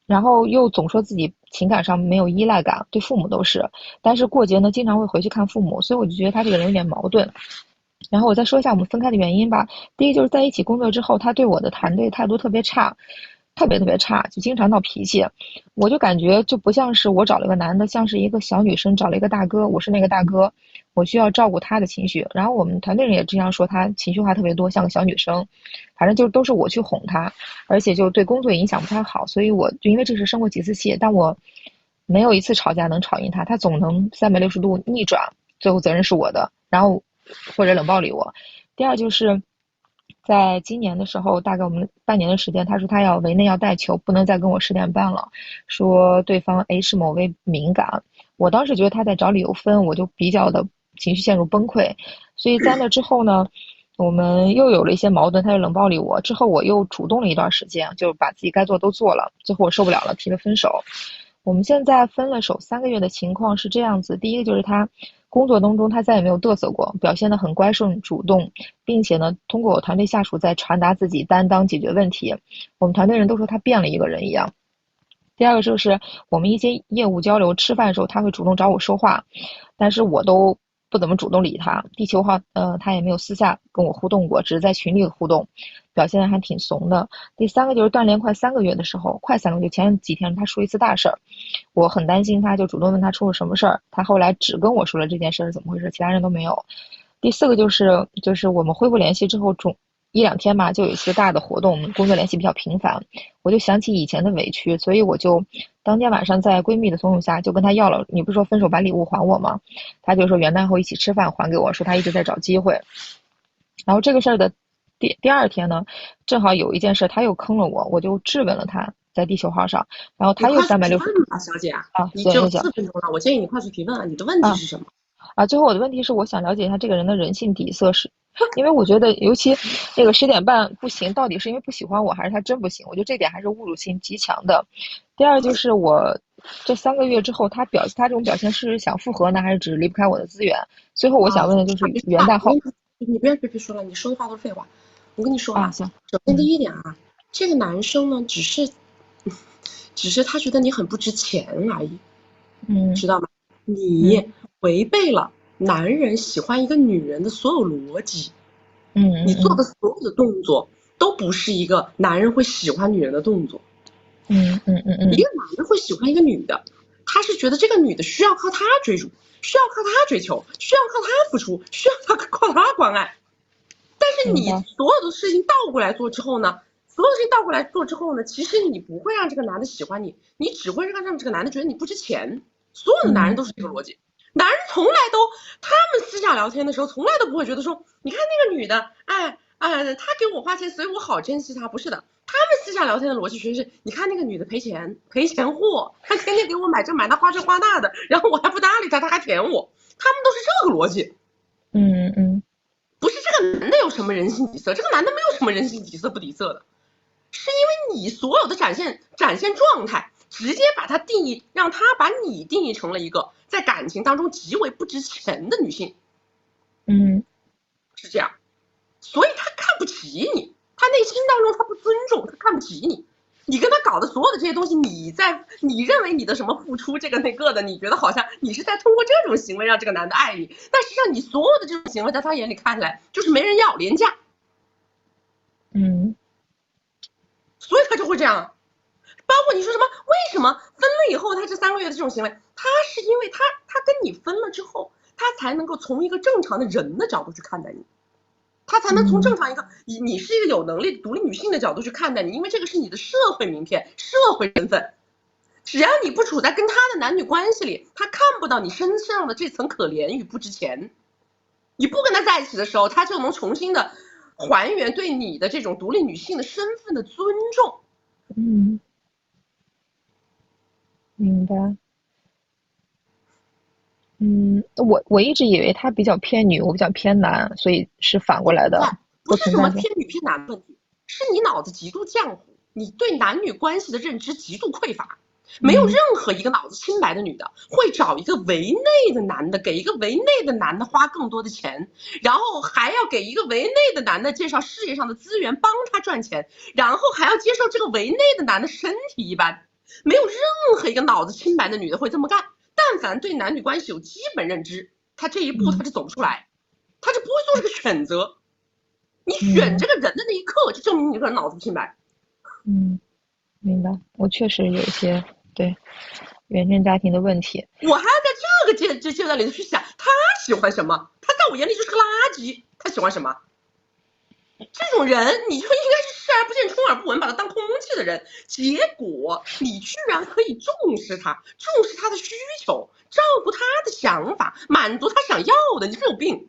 然后又总说自己情感上没有依赖感，对父母都是，但是过节呢经常会回去看父母，所以我就觉得他这个人有点矛盾。然后我再说一下我们分开的原因吧。第一就是在一起工作之后，他对我的团队态度特别差，特别差，就经常闹脾气。我就感觉就不像是我找了个男的，像是一个小女生找了一个大哥，我是那个大哥，我需要照顾他的情绪。然后我们团队人也这样说，他情绪化特别多，像个小女生。反正就都是我去哄他，而且就对工作影响不太好。所以我就因为这事生过几次气，但我没有一次吵架能吵赢他，他总能360度逆转，最后责任是我的。然后或者冷暴力我。第二就是在今年的时候，大概我们半年的时间，他说他要围内要带球，不能再跟我10点半了，说对方 H 某微敏感。我当时觉得他在找理由分，我就比较的情绪陷入崩溃。所以在那之后呢，我们又有了一些矛盾，他就冷暴力我。之后我又主动了一段时间，就把自己该做都做了。最后我受不了了，提了分手。我们现在分了手3个月的情况是这样子：第一个就是他工作当中他再也没有嘚瑟过，表现得很乖顺主动，并且呢，通过我团队下属在传达自己担当解决问题。我们团队人都说他变了一个人一样。第二个就是我们一些业务交流，吃饭的时候他会主动找我说话，但是我都不怎么主动理他。地球话，他也没有私下跟我互动过，只是在群里互动，表现得还挺怂的。第3个就是断联快3个月的时候，快3个月，前几天他出一次大事儿，我很担心他，就主动问他出了什么事儿，他后来只跟我说了这件事是怎么回事，其他人都没有。第4个就是我们恢复联系之后1-2天吧，就有一次大的活动，我们工作联系比较频繁，我就想起以前的委屈，所以我就当天晚上在闺蜜的怂恿下就跟她要了，你不是说分手把礼物还我吗？她就说元旦后一起吃饭还给我，说她一直在找机会。然后这个事儿的第2天呢，正好有一件事他又坑了我，我就质问了他在地球号上，然后他又360啊，小姐啊，你行只有4分钟了，我建议你快速提问啊，你的问题是什么？最后我的问题是我想了解一下这个人的人性底色是，因为我觉得尤其那个10点半不行，到底是因为不喜欢我还是他真不行？我觉得这点还是侮辱性极强的。第二就是我这3个月之后，他这种表现是想复合呢，还是只是离不开我的资源？最后我想问的就是元旦后，你别说了，你说的话都是废话。我跟你说啊，行，首先第一点啊，这个男生呢，只是他觉得你很不值钱而已，知道吗？你违背了男人喜欢一个女人的所有逻辑，你做的所有的动作都不是一个男人会喜欢女人的动作，一个男人会喜欢一个女的，他是觉得这个女的需要靠他追逐，需要靠他追求，需要靠他付出，需要靠他关爱。但是你所有的事情倒过来做之后呢，其实你不会让这个男的喜欢你，你只会让这个男的觉得你不值钱。所有的男人都是这个逻辑，男人从来都，他们私下聊天的时候从来都不会觉得说，你看那个女的，她给我花钱，所以我好珍惜她。不是的，他们私下聊天的逻辑全是，你看那个女的赔钱货，她天天给我买这买那花这花那的，然后我还不搭理她，她还舔我，他们都是这个逻辑。不是这个男的有什么人性底色，这个男的没有什么人性底色不底色的，是因为你所有的展现状态，直接把他定义，让他把你定义成了一个在感情当中极为不值钱的女性，是这样，所以他看不起你，他内心当中他不尊重，他看不起你，你跟他搞的所有的这些东西，你认为你的什么付出这个那个的，你觉得好像你是在通过这种行为让这个男的爱你，但实际上你所有的这种行为在他眼里看起来就是没人要，廉价，所以他就会这样。包括你说什么为什么分了以后他这3个月的这种行为，他是因为他跟你分了之后，他才能够从一个正常的人的角度去看待你，他才能从正常一个你是一个有能力的独立女性的角度去看待你，因为这个是你的社会名片、社会身份。只要你不处在跟他的男女关系里，他看不到你身上的这层可怜与不值钱。你不跟他在一起的时候，他就能重新的还原对你的这种独立女性的身份的尊重。嗯，明白。我一直以为他比较偏女，我比较偏男，所以是反过来的，不是什么存在着。偏女偏男的问题，是你脑子极度浆糊，你对男女关系的认知极度匮乏。没有任何一个脑子清白的女的会找一个围内的男的，给一个围内的男的花更多的钱，然后还要给一个围内的男的介绍事业上的资源帮他赚钱，然后还要接受这个围内的男的身体一般。没有任何一个脑子清白的女的会这么干。但凡对男女关系有基本认知，他这一步他就走不出来，他就不会做这个选择。你选这个人的那一刻，就证明你这个人脑子不清白。明白。我确实有一些对原生家庭的问题。我还要在这个阶段里去想他喜欢什么，他在我眼里就是个垃圾，他喜欢什么？这种人你就应该是视而不见、充耳不闻，把他当空气的人。结果你居然可以重视他，重视他的需求，照顾他的想法，满足他想要的，你是有病。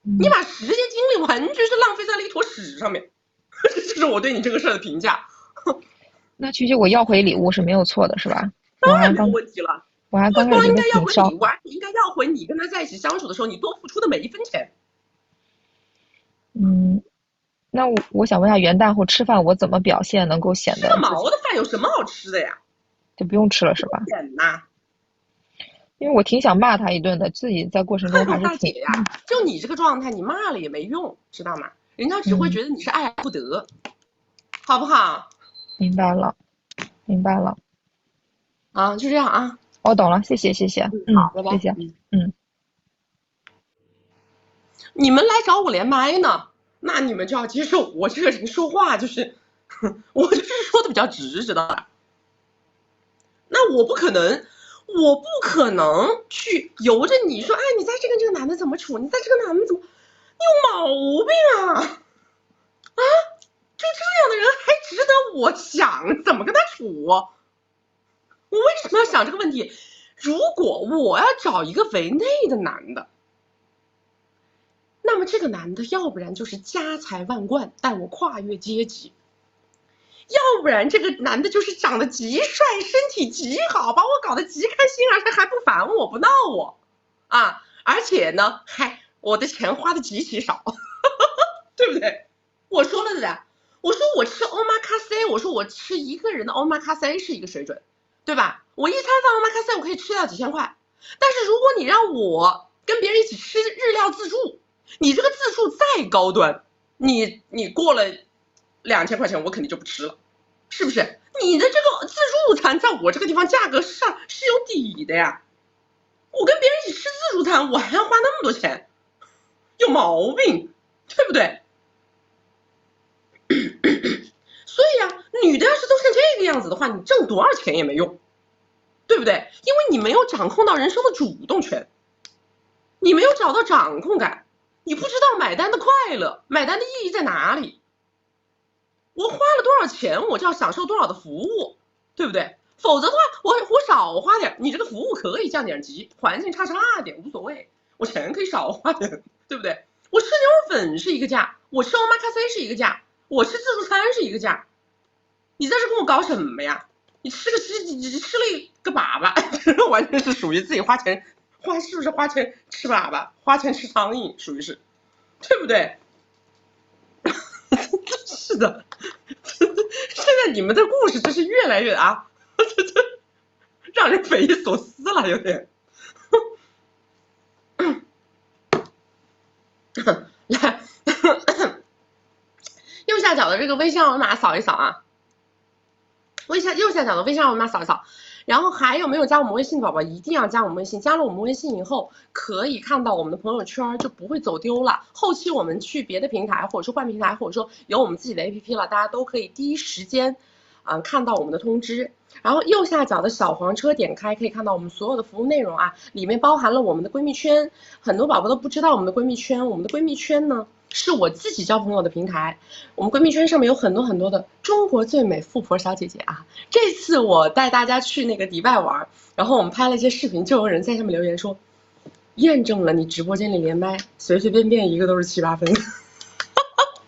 你把时间精力完全是浪费在了一坨屎上面，这是我对你这个事儿的评价。那其实我要回礼物是没有错的，是吧？当然没有问题了。我还刚开始应该要回挺烧。应该要回你跟他在一起相处的时候，你多付出的每一分钱。那我想问一下，元旦后吃饭我怎么表现能够显得吃个毛的饭有什么好吃的呀？就不用吃了是吧？因为我挺想骂他一顿的，自己在过程中还是大姐呀，就你这个状态，你骂了也没用，知道吗？人家只会觉得你是爱而不得，好不好？明白了，明白了。啊，就这样啊。我懂了，谢谢。好，拜拜。谢谢。你们来找我连麦呢，那你们就要接受我这个人说话就是，我就是说的比较直，知道吧？那我不可能去由着你说，哎，你在这个男的怎么处？你在这个男的怎么？你有毛病啊！啊，就这样的人还值得我想怎么跟他处？我为什么要想这个问题？如果我要找一个围内的男的，那么这个男的要不然就是家财万贯，带我跨越阶级，要不然这个男的就是长得极帅，身体极好，把我搞得极开心，而且还不烦我，不闹我啊！而且呢，我的钱花的极其少，对不对？我说了的，我说我吃omakase，我说我吃一个人的 omakase 是一个水准，对吧？我一餐饭 omakase 我可以吃掉几千块，但是如果你让我跟别人一起吃日料自助，你这个自助再高端，你过了2000块钱，我肯定就不吃了，是不是？你的这个自助餐在我这个地方价格上是有底的呀，我跟别人一起吃自助餐，我还要花那么多钱，有毛病，对不对？所以啊，女的要是都像这个样子的话，你挣多少钱也没用，对不对？因为你没有掌控到人生的主动权，你没有找到掌控感，你不知道买单的快乐，买单的意义在哪里。我花了多少钱，我就要享受多少的服务，对不对？否则的话，我少花点，你这个服务可以降点级，环境差点无所谓，我钱可以少花点，对不对？我吃牛肉粉是一个价，我吃omakase是一个价，我吃自助餐是一个价，你在这跟我搞什么呀？你吃了一个粑粑，完全是属于自己花钱是不是花钱吃粑粑，花钱吃苍蝇，属于是，对不对？是的，现在你们的故事真是越来越让人匪夷所思了，有点。来，右下角的这个微信二维码扫一扫啊，右下角的微信二维码扫一扫。然后还有没有加我们微信的宝宝，一定要加我们微信。加了我们微信以后，可以看到我们的朋友圈，就不会走丢了。后期我们去别的平台，或者说换平台，或者说有我们自己的 APP 了，大家都可以第一时间看到我们的通知。然后右下角的小黄车点开，可以看到我们所有的服务内容啊，里面包含了我们的闺蜜圈。很多宝宝都不知道我们的闺蜜圈，我们的闺蜜圈呢是我自己交朋友的平台。我们闺蜜圈上面有很多的中国最美富婆小姐姐啊。这次我带大家去那个迪拜玩，然后我们拍了一些视频，就有人在上面留言说，验证了你直播间里连麦随随便便一个都是7、8分，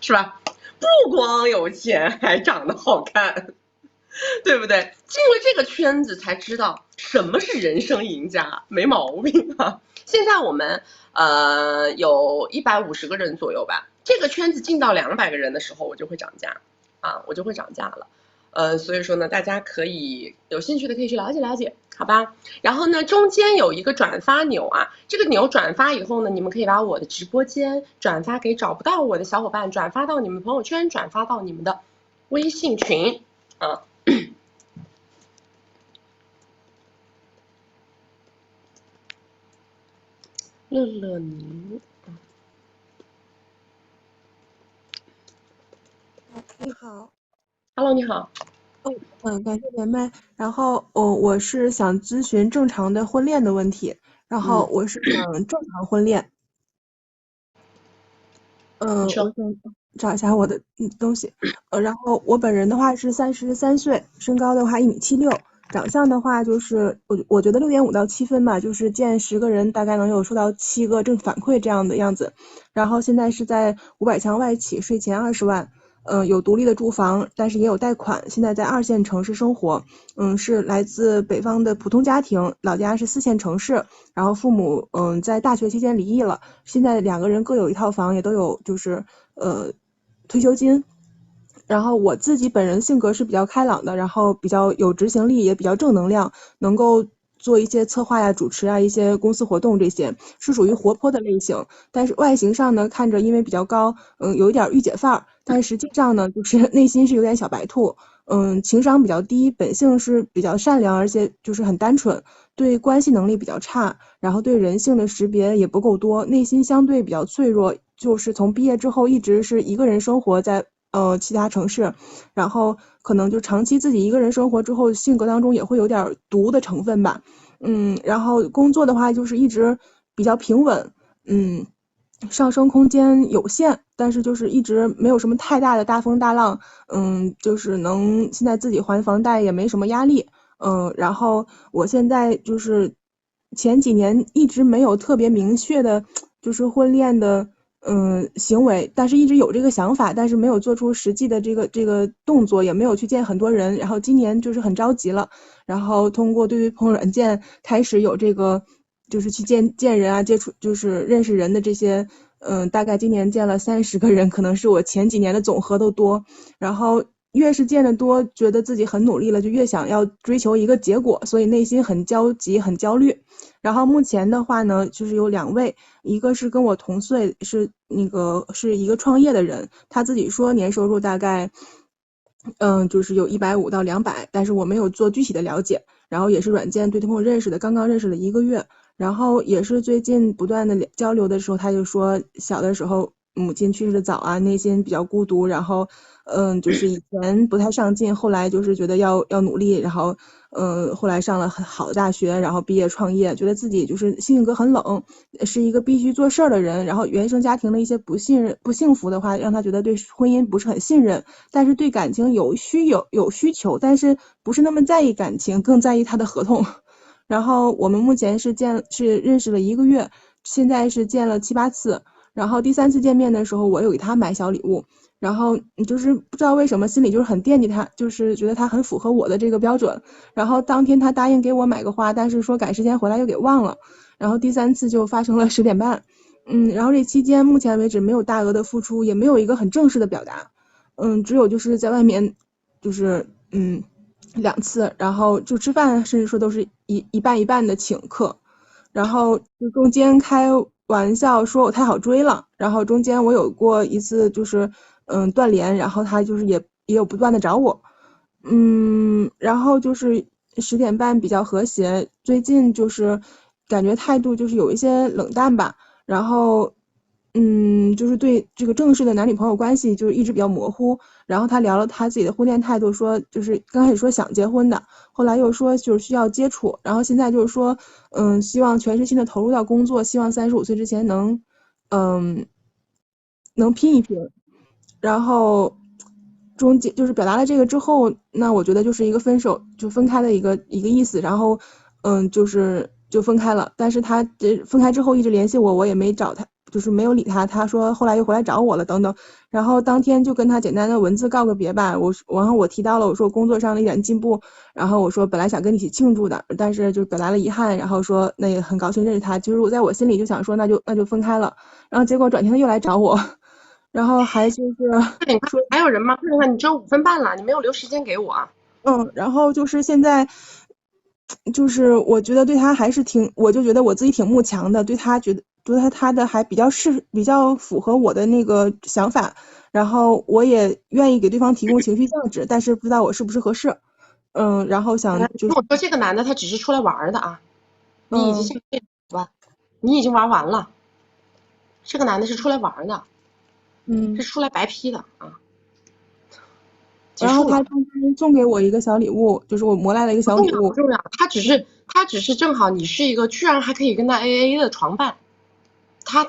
是吧？不光有钱，还长得好看，对不对？进了这个圈子才知道什么是人生赢家，没毛病啊。现在我们有150个人左右吧，这个圈子进到200个人的时候，我就会涨价啊，我就会涨价了。所以说呢，大家可以有兴趣的可以去了解了解，好吧？然后呢，中间有一个转发钮啊，这个钮转发以后呢，你们可以把我的直播间转发给找不到我的小伙伴，转发到你们朋友圈，转发到你们的微信群啊。乐乐宁，你好， Hello，你好。感谢连麦。然后，我是想咨询正常的婚恋的问题。然后我是想正常婚恋。我想找一下我的东西。然后我本人的话是33岁，身高的话1.76米，长相的话就是我觉得6.5到7分吧，就是见10个人大概能有收到7个正反馈这样的样子。然后现在是在500强外企，税前20万。有独立的住房，但是也有贷款。现在在2线城市生活，是来自北方的普通家庭，老家是4线城市。然后父母在大学期间离异了，现在2个人各有一套房，也都有就是退休金。然后我自己本人性格是比较开朗的，然后比较有执行力，也比较正能量，能够做一些策划呀、主持啊、一些公司活动，这些是属于活泼的类型。但是外形上呢，看着因为比较高，有一点御姐范儿，但实际上呢，就是内心是有点小白兔。情商比较低，本性是比较善良，而且就是很单纯，对关系能力比较差，然后对人性的识别也不够多，内心相对比较脆弱。就是从毕业之后一直是一个人生活在其他城市，然后可能就长期自己一个人生活之后，性格当中也会有点毒的成分吧。然后工作的话就是一直比较平稳，上升空间有限，但是就是一直没有什么太大的大风大浪，就是能现在自己还房贷也没什么压力，然后我现在就是前几年一直没有特别明确的，就是婚恋的行为，但是一直有这个想法，但是没有做出实际的这个动作，也没有去见很多人，然后今年就是很着急了，然后通过对朋友软件开始有这个。就是去见人啊，接触就是认识人的这些，大概今年见了30个人，可能是我前几年的总和都多。然后越是见得多，觉得自己很努力了，就越想要追求一个结果，所以内心很焦急、很焦虑。然后目前的话呢，就是有2位，一个是跟我同岁，是一个创业的人，他自己说年收入大概，就是有150到200，但是我没有做具体的了解。然后也是软件对朋友认识的，刚刚认识了1个月。然后也是最近不断的交流的时候，他就说小的时候母亲去世的早啊，内心比较孤独，然后就是以前不太上进，后来就是觉得要努力，然后后来上了很好的大学，然后毕业创业，觉得自己就是性格很冷，是一个必须做事儿的人，然后原生家庭的一些不幸福的话，让他觉得对婚姻不是很信任，但是对感情有需求，但是不是那么在意感情，更在意他的合同。然后我们目前是认识了1个月，现在是见了7、8次。然后第3次见面的时候，我有给他买小礼物，然后就是不知道为什么心里就是很惦记他，就是觉得他很符合我的这个标准。然后当天他答应给我买个花，但是说赶时间回来又给忘了。然后第3次就发生了10点半，然后这期间目前为止没有大额的付出，也没有一个很正式的表达，只有就是在外面，就是2次，然后就吃饭，甚至说都是一半一半的请客，然后就中间开玩笑说我太好追了，然后中间我有过一次就是断联，然后他就是也有不断的找我，然后就是10点半比较和谐，最近就是感觉态度就是有一些冷淡吧，然后就是对这个正式的男女朋友关系就是一直比较模糊。然后他聊了他自己的婚恋态度，说就是刚开始说想结婚的，后来又说就是需要接触，然后现在就是说，希望全身心的投入到工作，希望35岁之前能拼一拼。然后中间就是表达了这个之后，那我觉得就是一个分手就分开的一个意思。然后就是就分开了。但是他分开之后一直联系我，我也没找他，就是没有理他。他说后来又回来找我了等等。然后当天就跟他简单的文字告个别吧。然后我提到了我说工作上的一点进步，然后我说本来想跟你一起庆祝的，但是就表达了遗憾，然后说那也很高兴认识他。就是我在我心里就想说那就分开了。然后结果转天他又来找我，然后还就是快点看，还有人吗？快点看，你只有5分半了，你没有留时间给我啊。然后就是现在，就是我觉得对他还是我就觉得我自己挺慕强的，对他他的还比较符合我的那个想法，然后我也愿意给对方提供情绪价值，但是不知道我是不是合适，然后想就是我说这个男的他只是出来玩的啊，你已经先吧，你已经玩完了，这个男的是出来玩的，是出来白批的啊。然后他中间送给我一个小礼物，就是我磨来了一个小礼物。不重要，他只是正好你是一个居然还可以跟他 AA 的床伴，他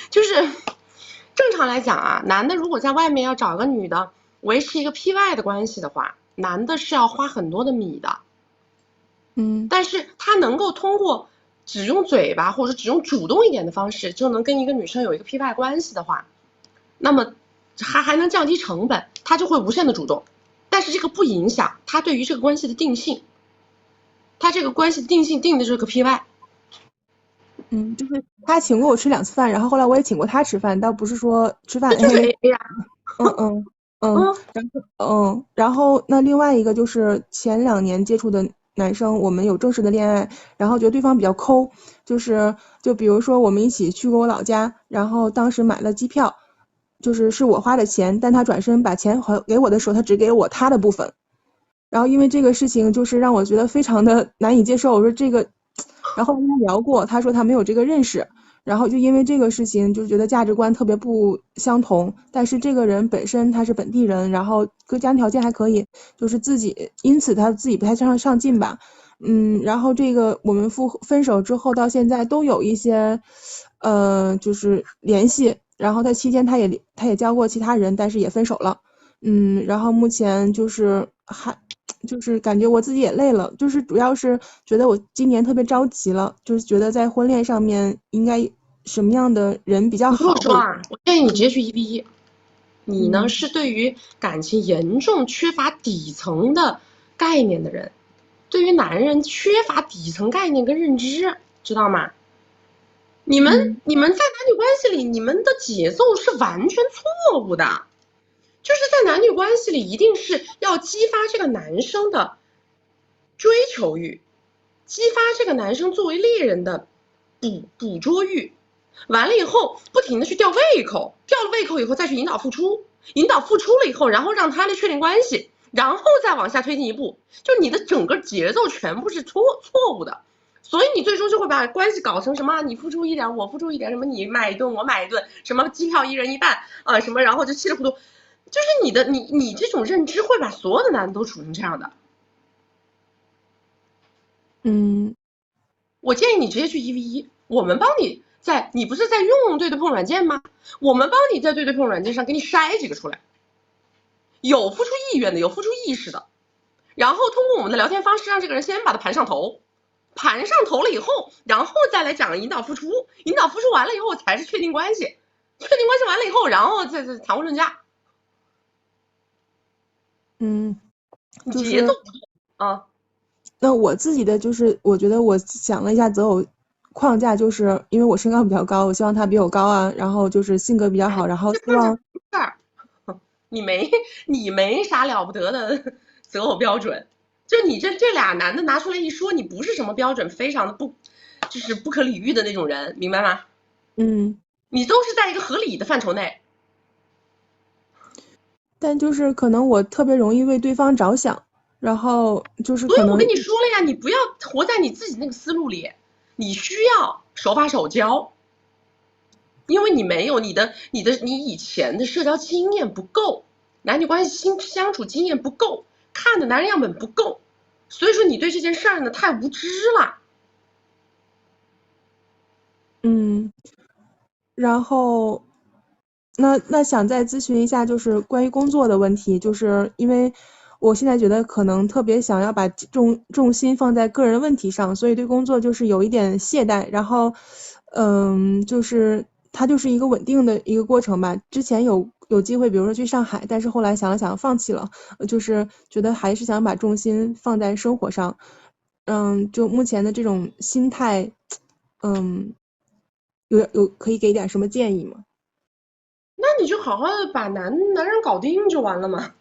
就是正常来讲啊，男的如果在外面要找个女的维持一个 PY 的关系的话，男的是要花很多的米的。但是他能够通过只用嘴巴或者只用主动一点的方式就能跟一个女生有一个 PY 关系的话，那么还能降低成本，他就会无限的主动。但是这个不影响他对于这个关系的定性，他这个关系的定性定的就是个 PY。就是他请过我吃2次饭，然后后来我也请过他吃饭，倒不是说吃饭就是 AA 啊。然后那另外一个就是前2年接触的男生，我们有正式的恋爱，然后觉得对方比较抠，就比如说我们一起去过我老家，然后当时买了机票，是我花的钱，但他转身把钱还给我的时候，他只给我他的部分，然后因为这个事情就是让我觉得非常的难以接受，我说这个，然后跟他聊过，他说他没有这个认识。然后就因为这个事情，就觉得价值观特别不相同。但是这个人本身他是本地人，然后各家条件还可以，就是因此他自己不太上进吧。然后这个我们分手之后到现在都有一些，就是联系。然后在期间他也交过其他人，但是也分手了。然后目前就是感觉我自己也累了，就是主要是觉得我今年特别着急了，就是觉得在婚恋上面应该什么样的人比较好。我说啊，我建议你直接去1v1。你呢是对于感情严重缺乏底层的概念的人，对于男人缺乏底层概念跟认知，知道吗？你们在男女关系里，你们的节奏是完全错误的。就是在男女关系里，一定是要激发这个男生的追求欲，激发这个男生作为猎人的捕捉欲，完了以后不停的去吊胃口，吊了胃口以后再去引导付出，引导付出了以后，然后让他来确定关系，然后再往下推进一步，就你的整个节奏全部是错误的。所以你最终就会把关系搞成什么？你付出一点，我付出一点，什么你买一顿，我买一顿，什么机票1人1半啊，什么然后就稀里糊涂，就是你这种认知会把所有的男的都处成这样的。我建议你直接去1v1，我们帮你你不是在用对对碰软件吗？我们帮你在对对碰软件上给你筛几个出来，有付出意愿的，有付出意识的，然后通过我们的聊天方式让这个人先把他盘上头，盘上头了以后，然后再来讲引导付出，引导付出完了以后才是确定关系，确定关系完了以后，然后再谈婚论嫁。节奏啊。那我自己的我觉得我想了一下择偶框架，就是因为我身高比较高，我希望他比我高啊，然后就是性格比较好，然后希望你没啥了不得的择偶标准，就你这俩男的拿出来一说，你不是什么标准非常的就是不可理喻的那种人，明白吗？你都是在一个合理的范畴内。但就是可能我特别容易为对方着想，然后就是可能。所以我跟你说了呀，你不要活在你自己那个思路里，你需要手把手教，因为你没有你以前的社交经验不够，男女关系相处经验不够，看的男人样本不够，所以说你对这件事儿呢太无知了。然后那想再咨询一下，就是关于工作的问题，就是因为我现在觉得可能特别想要把重心放在个人问题上，所以对工作就是有一点懈怠，然后，就是它就是一个稳定的一个过程吧。之前有机会，比如说去上海，但是后来想了想放弃了，就是觉得还是想把重心放在生活上。就目前的这种心态，有可以给点什么建议吗？那你就好好的把男人搞定就完了嘛，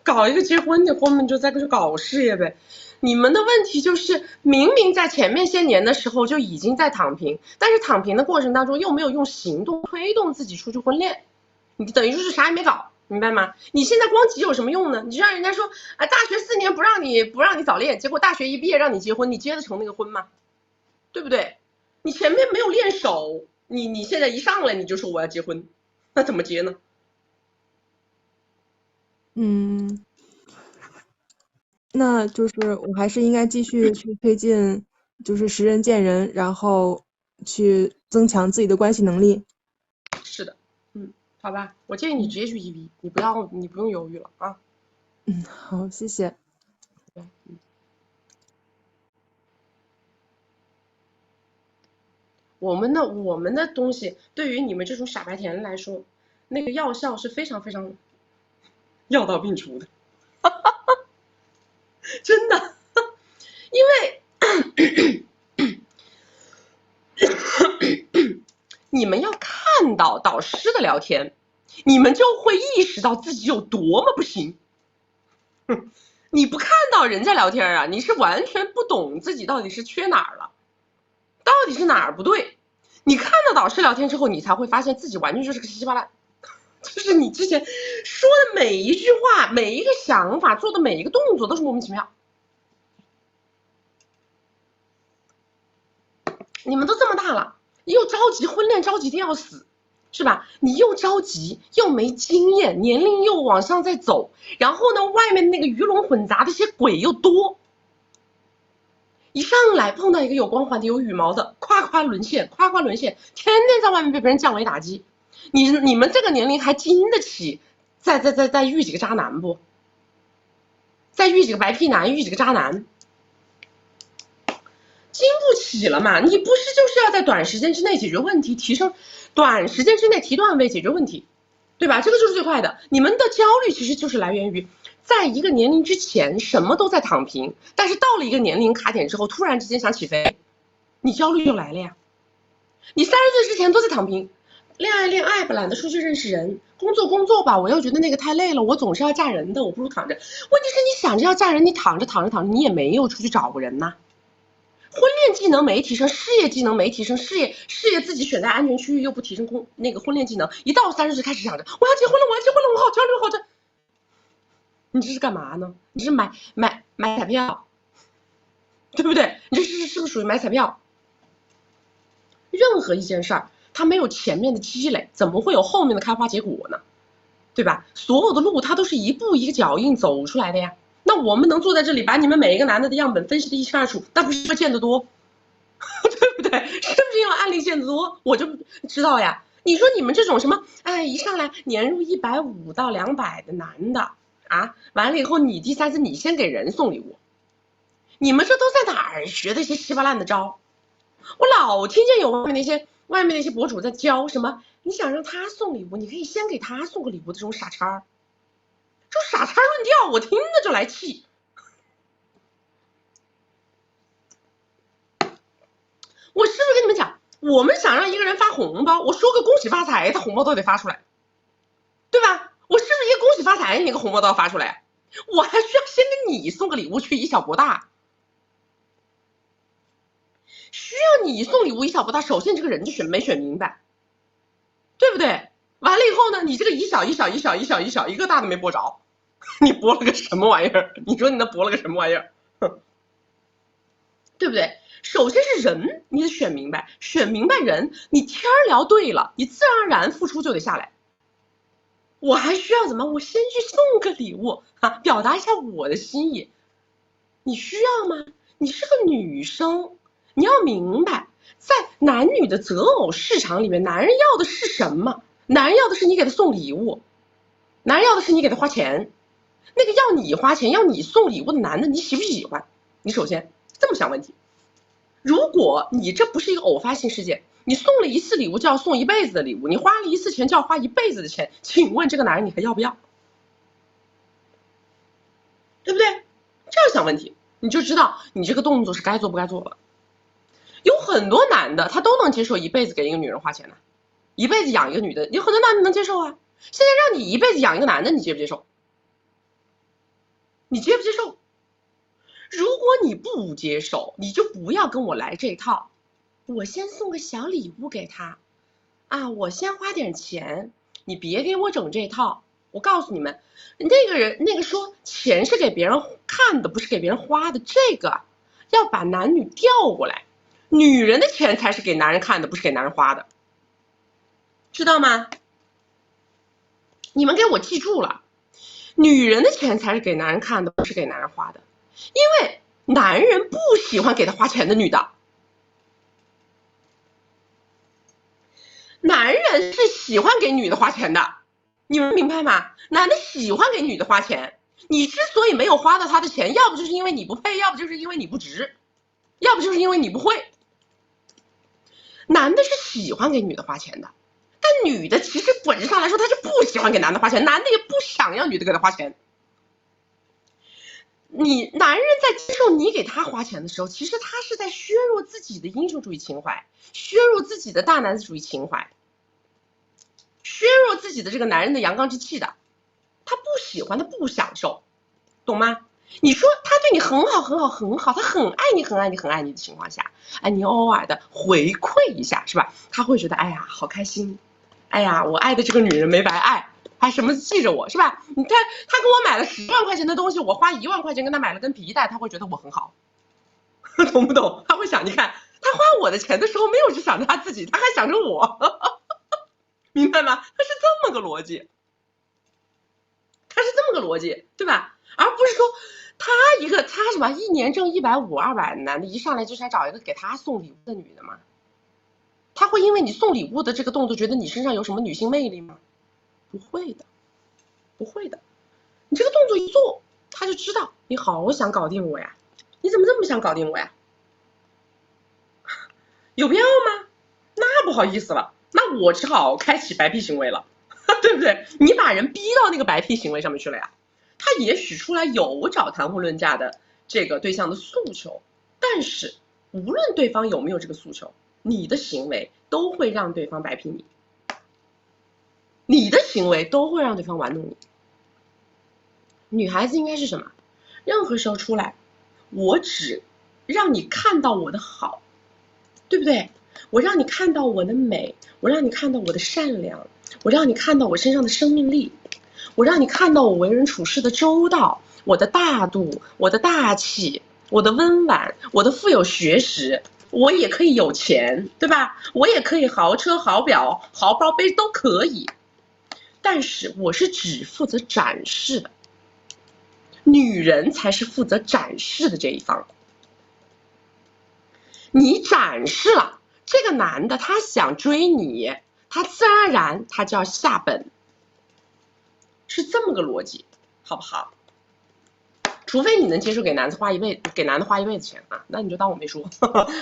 搞一个结婚嘛，就再去搞事业呗。你们的问题就是明明在前面些年的时候就已经在躺平，但是躺平的过程当中又没有用行动推动自己出去婚恋，你等于就是啥也没搞，明白吗？你现在光急有什么用呢？你就让人家说啊，大学4年不让你早恋，结果大学一毕业让你结婚，你结得成那个婚吗？对不对？你前面没有练手，你现在一上来你就说我要结婚，那怎么结呢？那就是我还是应该继续去推进，就是识人见人，然后去增强自己的关系能力。是的，好吧，我建议你直接去EV，你不用犹豫了啊。好，谢谢。我们的东西对于你们这种傻白甜来说，那个药效是非常非常药到病除的，真的，因为你们要看到导师的聊天，你们就会意识到自己有多么不行。你不看到人家聊天啊，你是完全不懂自己到底是缺哪儿了，到底是哪儿不对。你看到导师聊天之后，你才会发现自己完全就是个稀稀巴烂，就是你之前说的每一句话、每一个想法、做的每一个动作都是莫名其妙。你们都这么大了，又着急婚恋，着急的要死，是吧？你又着急，又没经验，年龄又往上在走，然后呢，外面那个鱼龙混杂的些鬼又多。一上来碰到一个有光环的、有羽毛的，夸夸沦陷，夸夸沦陷，天天在外面被别人降维打击。你们这个年龄还经得起再遇几个渣男不？再遇几个白屁男，遇几个渣男，经不起了嘛？你不是就是要在短时间之内解决问题，短时间之内提段位解决问题，对吧？这个就是最快的。你们的焦虑其实就是来源于在一个年龄之前什么都在躺平，但是到了一个年龄卡点之后，突然之间想起飞，你焦虑就来了呀。你30岁之前都在躺平，恋爱吧，懒得出去认识人，工作吧，我又觉得那个太累了，我总是要嫁人的，我不如躺着。问题是你想着要嫁人，你躺着，你也没有出去找过人呐。婚恋技能没提升，事业技能没提升，事业自己选在安全区域又不提升那个婚恋技能，一到30岁开始想着我要结婚了，我好焦虑，好焦。你这是干嘛呢？你是买彩票，对不对？你这是不是属于买彩票？任何一件事儿，它没有前面的积累，怎么会有后面的开花结果呢？对吧？所有的路它都是一步一个脚印走出来的呀。那我们能坐在这里把你们每一个男的样本分析的一清二楚，那不是见得多，对不对？是不是因为案例见得多，我就知道呀？你说你们这种什么，一上来年入150到200的男的啊，完了以后你第3次你先给人送礼物，你们这都在哪儿学的一些稀巴烂的招？我老听见有外面那些博主在教什么，你想让他送礼物，你可以先给他送个礼物的这种傻叉，这种傻叉论调，我听着就来气。我是不是跟你们讲，我们想让一个人发红包，我说个恭喜发财，他红包都得发出来，对吧？我是不是一个恭喜发财，你个红包都要发出来？我还需要先给你送个礼物去以小博大？需要你送礼物以小博大，首先这个人就没选明白，对不对？完了以后呢，你这个一小一个大都没博着，你博了个什么玩意儿？你说你那博了个什么玩意儿？对不对？首先是人，你得选明白，选明白人，你天聊对了，你自然而然付出就得下来。我还需要怎么？我先去送个礼物啊，表达一下我的心意。你需要吗？你是个女生，你要明白，在男女的择偶市场里面，男人要的是什么？男人要的是你给他送礼物，男人要的是你给他花钱，那个要你花钱要你送礼物的男的，你喜不喜欢？你首先这么想问题。如果你这不是一个偶发性事件，你送了一次礼物就要送一辈子的礼物，你花了一次钱就要花一辈子的钱，请问这个男人你还要不要？对不对？这样想问题，你就知道你这个动作是该做不该做了。有很多男的他都能接受一辈子给一个女人花钱的，一辈子养一个女的，有很多男的能接受啊。现在让你一辈子养一个男的，你接不接受？你接不接受？如果你不接受，你就不要跟我来这套。我先送个小礼物给他，啊，我先花点钱，你别给我整这套。我告诉你们，那个人那个说钱是给别人看的，不是给别人花的，这个要把男女调过来，女人的钱才是给男人看的，不是给男人花的，知道吗？你们给我记住了，女人的钱才是给男人看的，不是给男人花的，因为男人不喜欢给他花钱的女的。男人是喜欢给女的花钱的，你们明白吗？男的喜欢给女的花钱，你之所以没有花到他的钱，要不就是因为你不配，要不就是因为你不值，要不就是因为你不会。男的是喜欢给女的花钱的，但女的其实本质上来说，她是不喜欢给男的花钱，男的也不想要女的给他花钱。男人在接受你给他花钱的时候，其实他是在削弱自己的英雄主义情怀，削弱自己的大男子主义情怀，削弱自己的这个男人的阳刚之气的。他不喜欢，他不享受，懂吗？你说他对你很好很好很好，他很爱你很爱你很爱你的情况下，哎，你偶尔的回馈一下，是吧？他会觉得哎呀好开心，哎呀我爱的这个女人没白爱，还什么记着我，是吧？你看他给我买了10万块钱的东西，我花1万块钱跟他买了根皮带，他会觉得我很好，懂不懂？他会想，你看他花我的钱的时候没有只想着他自己，他还想着我，明白吗？他是这么个逻辑，他是这么个逻辑，对吧？而不是说他什么1年挣150、200的男的，一上来就想找一个给他送礼物的女的吗？他会因为你送礼物的这个动作，觉得你身上有什么女性魅力吗？不会的，不会的。你这个动作一做，他就知道你好想搞定我呀，你怎么这么想搞定我呀？有必要吗？那不好意思了，那我只好开启白皮行为了，对不对？你把人逼到那个白皮行为上面去了呀。他也许出来有找谈婚论嫁的这个对象的诉求，但是无论对方有没有这个诉求，你的行为都会让对方白皮你，你的行为都会让对方玩弄你。女孩子应该是什么？任何时候出来，我只让你看到我的好，对不对？我让你看到我的美，我让你看到我的善良，我让你看到我身上的生命力，我让你看到我为人处事的周到，我的大度，我的大气，我的温婉，我的富有学识，我也可以有钱，对吧？我也可以豪车豪表豪包背都可以，但是我是只负责展示的，女人才是负责展示的这一方。你展示了，这个男的他想追你，他自然而然他就要下本，是这么个逻辑，好不好？除非你能接受给男的花一辈子钱啊，那你就当我没说，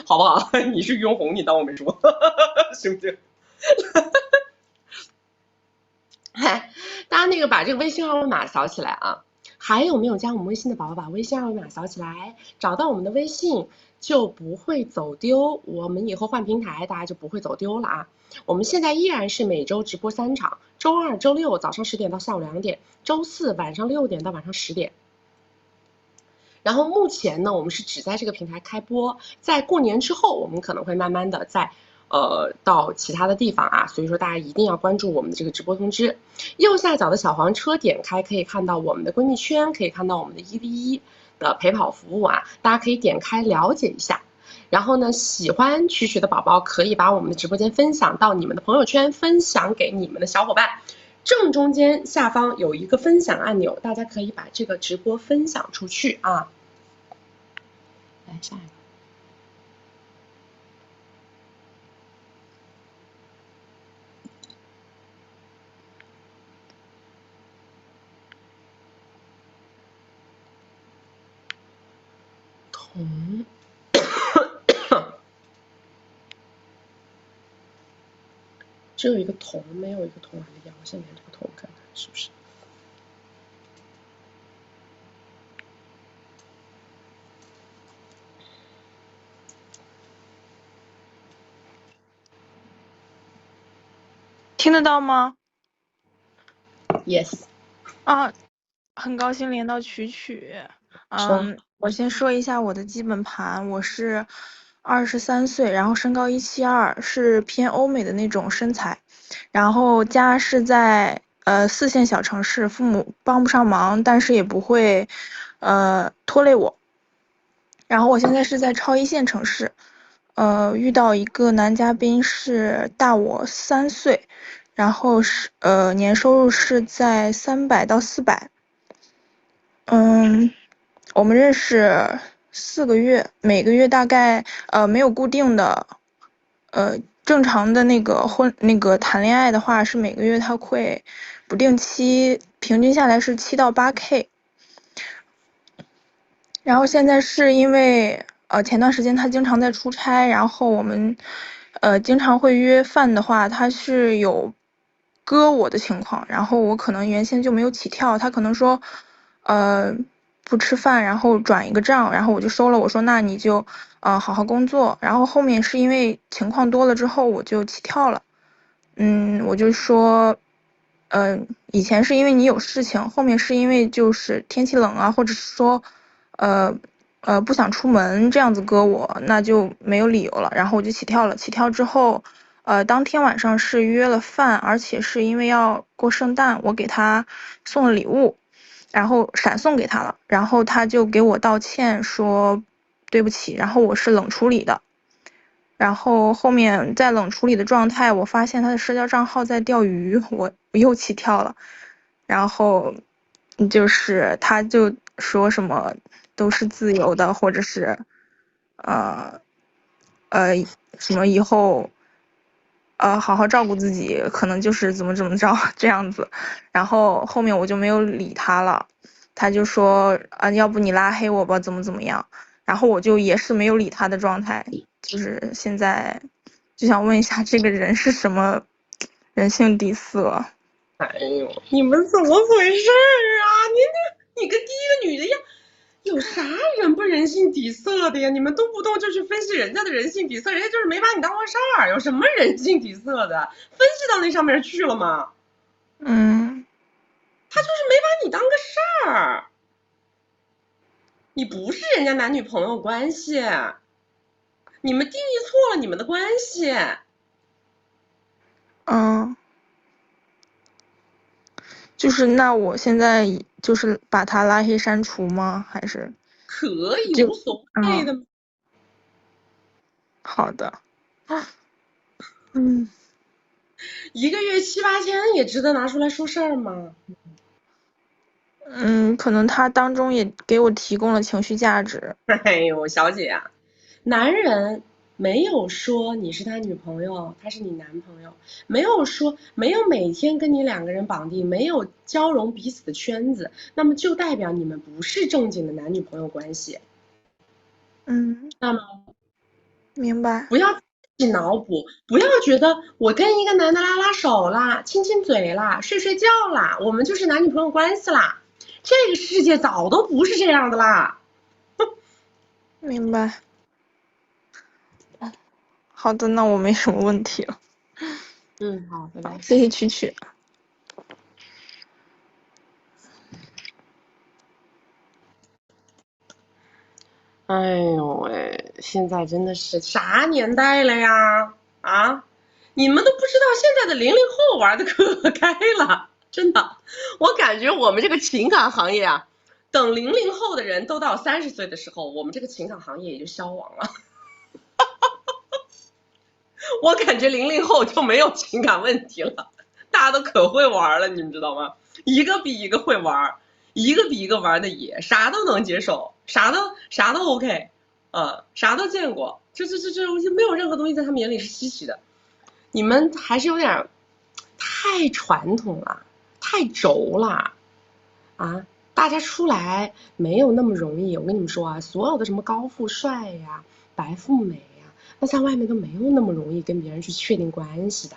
好不好？你是于永红，你当我没说，行不行？嗨，大家那个把这个微信二维码扫起来啊！还有没有加我们微信的宝宝，把微信二维码扫起来，找到我们的微信就不会走丢。我们以后换平台，大家就不会走丢了啊！我们现在依然是每周直播3场，周2、周6早上10点到下午2点，周4晚上6点到晚上10点。然后目前呢，我们是只在这个平台开播，在过年之后，我们可能会慢慢的到其他的地方啊，所以说大家一定要关注我们的这个直播通知。右下角的小黄车点开可以看到我们的闺蜜圈，可以看到我们的1v1的陪跑服务啊，大家可以点开了解一下。然后呢，喜欢曲曲的宝宝可以把我们的直播间分享到你们的朋友圈，分享给你们的小伙伴。正中间下方有一个分享按钮，大家可以把这个直播分享出去啊。来下一个。铜，只有一个铜，没有一个铜完的阳，先连这个铜看看是不是？听得到吗？ Yes，啊，很高兴连到曲曲。我先说一下我的基本盘，我是23岁，然后身高172，是偏欧美的那种身材，然后家是在4线小城市，父母帮不上忙，但是也不会拖累我。然后我现在是在超一线城市，遇到一个男嘉宾是大我3岁，然后是年收入是在300到400。我们认识4个月，每个月大概没有固定的，正常的那个谈恋爱的话是每个月他会不定期，平均下来是7到8K。然后现在是因为前段时间他经常在出差，然后我们经常会约饭的话，他是有割我的情况，然后我可能原先就没有起跳，他可能说不吃饭，然后转一个账，然后我就收了，我说那你就好好工作，然后后面是因为情况多了之后我就起跳了，我就说以前是因为你有事情，后面是因为就是天气冷啊，或者是说不想出门这样子割我，那就没有理由了，然后我就起跳了。起跳之后，当天晚上是约了饭，而且是因为要过圣诞，我给他送了礼物，然后闪送给他了，然后他就给我道歉说对不起，然后我是冷处理的。然后后面在冷处理的状态，我发现他的社交账号在钓鱼，我又起跳了，然后就是他就说什么都是自由的，或者是什么以后好好照顾自己，可能就是怎么着这样子，然后后面我就没有理他了，他就说要不你拉黑我吧，怎么样，然后我就也是没有理他的状态，就是现在就想问一下这个人是什么人性底色？哎呦，你们怎么回事啊？你跟第一个女的一样，有啥人不人性底色的呀？你们动不动就去分析人家的人性底色，人家就是没把你当回事儿，有什么人性底色的？分析到那上面去了吗？他就是没把你当个事儿，你不是人家男女朋友关系，你们定义错了你们的关系。就是那我现在就是把他拉黑删除吗？还是可以无所谓的。好的。一个月7、8千也值得拿出来说事儿吗？可能他当中也给我提供了情绪价值。哎呦，小姐啊，男人没有说你是他女朋友，他是你男朋友，没有每天跟你2个人绑定，没有交融彼此的圈子，那么就代表你们不是正经的男女朋友关系。那么明白。不要自己脑补，不要觉得我跟一个男的拉拉手啦，亲亲嘴啦，睡睡觉啦，我们就是男女朋友关系啦。这个世界早都不是这样的啦。明白。好的，那我没什么问题了。好，拜拜。谢谢曲曲。哎呦喂，现在真的是啥年代了呀？啊，你们都不知道现在的00后玩的可开了，真的。我感觉我们这个情感行业啊，等00后的人都到30岁的时候，我们这个情感行业也就消亡了。我感觉00后就没有情感问题了，大家都可会玩了，你们知道吗？一个比一个会玩，一个比一个玩的野，啥都能接受，啥都 OK，啥都见过，这没有任何东西在他们眼里是稀奇的。你们还是有点太传统了，太轴了，啊！大家出来没有那么容易。我跟你们说啊，所有的什么高富帅呀、白富美呀，那在外面都没有那么容易跟别人去确定关系的，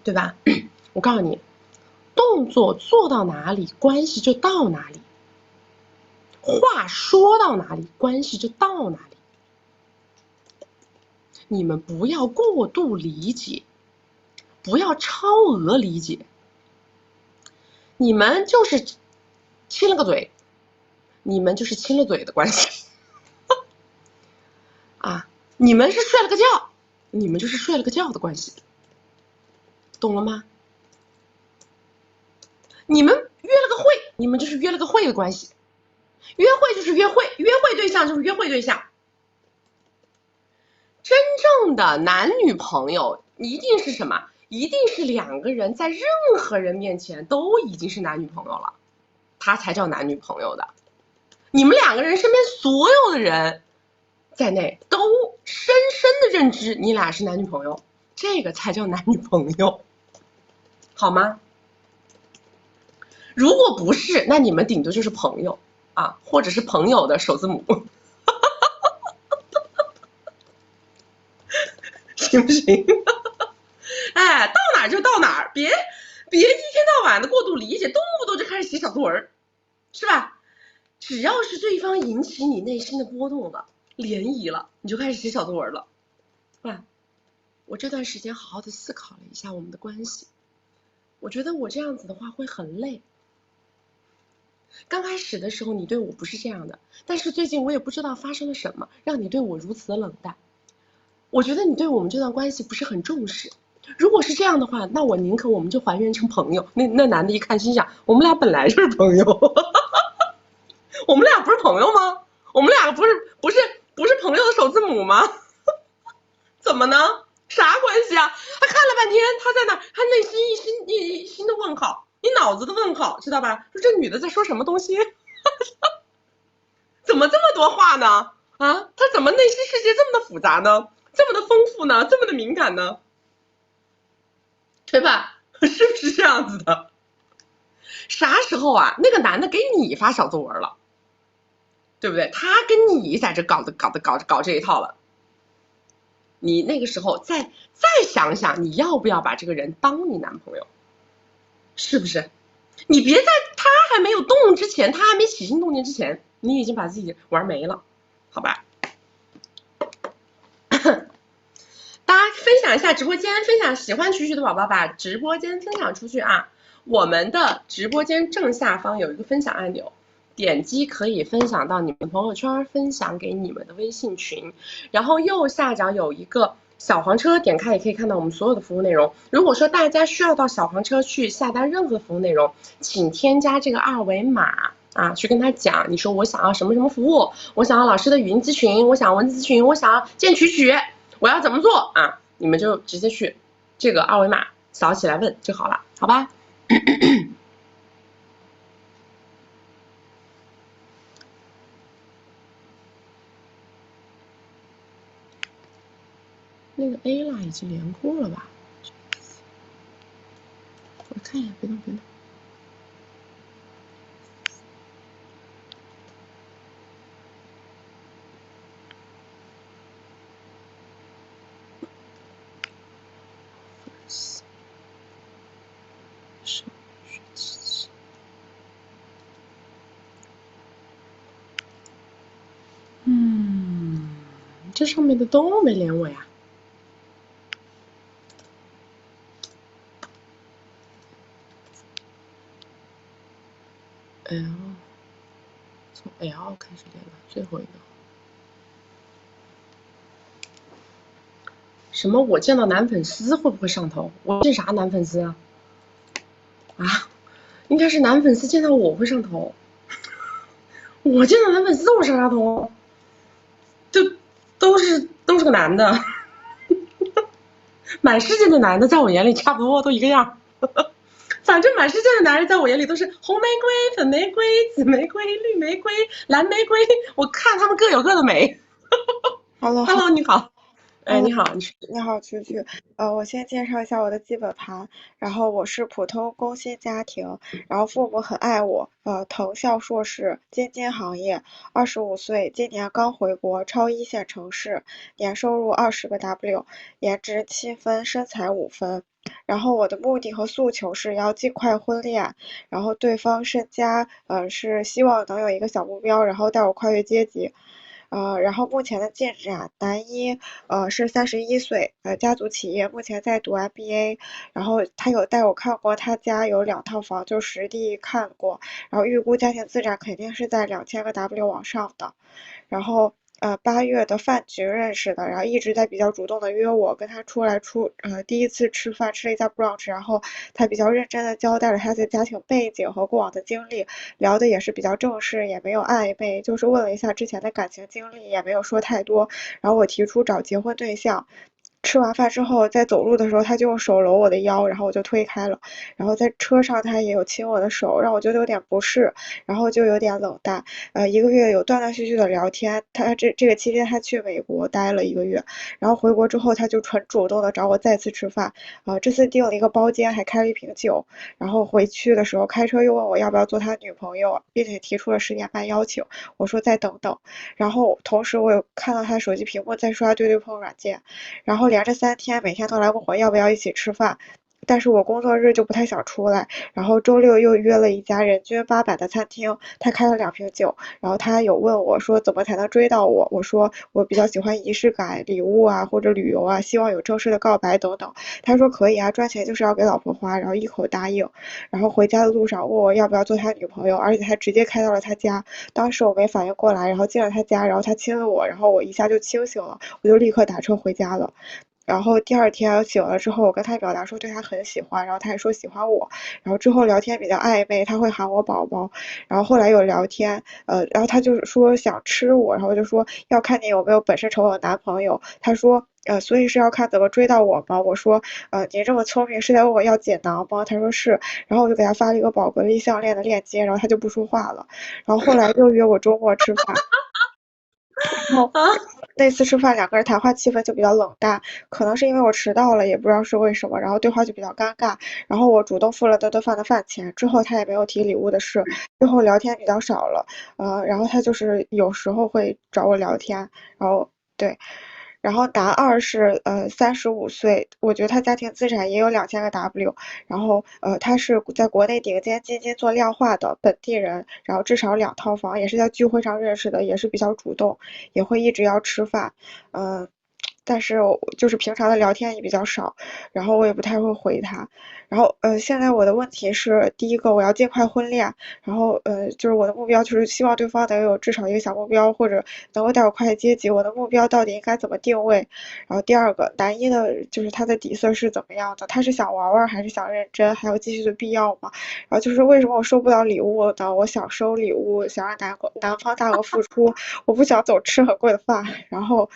对吧？我告诉你，动作做到哪里，关系就到哪里；话说到哪里，关系就到哪里。你们不要过度理解，不要超额理解。你们就是亲了个嘴，你们就是亲了嘴的关系啊！你们是睡了个觉，你们就是睡了个觉的关系，懂了吗？你们约了个会，你们就是约了个会的关系。约会就是约会，约会对象就是约会对象。真正的男女朋友一定是什么？一定是两个人在任何人面前都已经是男女朋友了，他才叫男女朋友的。你们两个人身边所有的人在内都深深的认知你俩是男女朋友，这个才叫男女朋友，好吗？如果不是，那你们顶多就是朋友啊，或者是朋友的首字母行不行？哎，到哪儿就到哪儿，别一天到晚的过度理解，动不动就开始写小作文，是吧？只要是对方引起你内心的波动了、涟漪了，你就开始写小作文了，是吧？我这段时间好好的思考了一下我们的关系，我觉得我这样子的话会很累。刚开始的时候你对我不是这样的，但是最近我也不知道发生了什么，让你对我如此的冷淡。我觉得你对我们这段关系不是很重视。如果是这样的话，那我宁可我们就还原成朋友。那男的一看心想，我们俩本来就是朋友，我们俩不是朋友吗？我们俩不是朋友的首字母吗？怎么呢？啥关系啊？他看了半天，他在哪？他内心一心的问号，你脑子的问号，知道吧？说这女的在说什么东西？怎么这么多话呢？啊，他怎么内心世界这么的复杂呢？这么的丰富呢？这么的敏感呢？对吧？是不是这样子的？啥时候啊？那个男的给你发小作文了，对不对？他跟你在这搞这一套了。你那个时候再想想，你要不要把这个人当你男朋友？是不是？你别在他还没有动之前，他还没起心动念之前，你已经把自己玩没了，好吧？大家分享一下直播间，分享喜欢曲曲的宝宝把直播间分享出去啊！我们的直播间正下方有一个分享按钮，点击可以分享到你们朋友圈，分享给你们的微信群，然后右下角有一个小黄车，点开也可以看到我们所有的服务内容。如果说大家需要到小黄车去下单任何服务内容，请添加这个二维码啊，去跟他讲，你说我想要什么什么服务，我想要老师的语音咨询，我想要文字咨询，我想要见曲曲，我要怎么做啊？你们就直接去这个二维码扫起来问就好了，好吧？那个 A 啦已经连哭了吧？我看一下，别动。这上面的都没连我呀。L 从 L 开始连的最后一个。什么？我见到男粉丝会不会上头？我见啥男粉丝啊？啊，应该是男粉丝见到我会上头。我见到男粉丝我上啥头？都是个男的，满世界的男的在我眼里差不多都一个样。反正满世界的男人在我眼里都是红玫瑰、粉玫瑰、紫玫瑰、绿玫瑰、蓝玫瑰，我看他们各有各的美。Hello， 你好，哎，你好，你说。你好，蛐蛐。我先介绍一下我的基本盘。然后我是普通工薪家庭，然后父母很爱我。藤校硕士，基金行业，25岁，今年刚回国，超一线城市，年收入20个 W，颜值7分，身材5分。然后我的目的和诉求是要尽快婚恋，然后对方身家，是希望能有一个小目标，然后带我跨越阶级。然后目前的进展，男一是31岁，家族企业，目前在读 MBA，然后他有带我看过他家有2套房，就实地看过，然后预估家庭资产肯定是在2000个 W 往上的。然后8月的饭局认识的，然后一直在比较主动的约我跟他出来第一次吃饭吃了一家 brunch， 然后他比较认真的交代了他的家庭背景和过往的经历，聊的也是比较正式，也没有暧昧，就是问了一下之前的感情经历，也没有说太多。然后我提出找结婚对象。吃完饭之后，在走路的时候，他就用手搂我的腰，然后我就推开了。然后在车上，他也有亲我的手，让我觉得有点不适，然后就有点冷淡。1个月有断断续续的聊天。他这个期间，他去美国待了1个月，然后回国之后，他就很主动的找我再次吃饭。这次订了一个包间，还开了一瓶酒。然后回去的时候，开车又问我要不要做他女朋友，并且提出了10点半邀请。我说再等等。然后同时我有看到他手机屏幕在刷对对碰软件。然后连着3天，每天都来问我要不要一起吃饭，但是我工作日就不太想出来。然后周六又约了一家人均800的餐厅，他开了2瓶酒。然后他有问我说怎么才能追到我，我说我比较喜欢仪式感，礼物啊或者旅游啊，希望有正式的告白等等。他说可以啊，赚钱就是要给老婆花，然后一口答应。然后回家的路上问我要不要做他女朋友，而且他直接开到了他家。当时我没反应过来，然后进了他家，然后他亲了我，然后我一下就清醒了，我就立刻打车回家了。然后第2天醒了之后，我跟他表达说对他很喜欢，然后他也说喜欢我。然后之后聊天比较暧昧，他会喊我宝宝。然后后来有聊天，然后他就是说想吃我，然后我就说要看你有没有本事成我男朋友。他说所以是要看怎么追到我吗？我说你这么聪明是在问我要解囊吗？他说是。然后我就给他发了一个宝格丽项链的链接，然后他就不说话了。然后后来又约我周末吃饭。然后那次吃饭，2个人谈话气氛就比较冷淡，可能是因为我迟到了，也不知道是为什么，然后对话就比较尴尬。然后我主动付了顿饭的饭钱，之后他也没有提礼物的事，最后聊天比较少了。然后他就是有时候会找我聊天，然后对。然后男二是35岁，我觉得他家庭资产也有2000个 W，然后他是在国内顶尖基金做量化的本地人，然后至少2套房，也是在聚会上认识的，也是比较主动，也会一直要吃饭。但是就是平常的聊天也比较少，然后我也不太会回他。然后现在我的问题是，第一个我要尽快婚恋，然后就是我的目标就是希望对方能有至少一个小目标，或者能够带我跨越阶级。我的目标到底应该怎么定位？然后第2个，男一的就是他的底色是怎么样的？他是想玩玩还是想认真？还有继续的必要吗？然后就是为什么我收不到礼物呢？我想收礼物，想让男方大额付出，我不想走吃很贵的饭。然后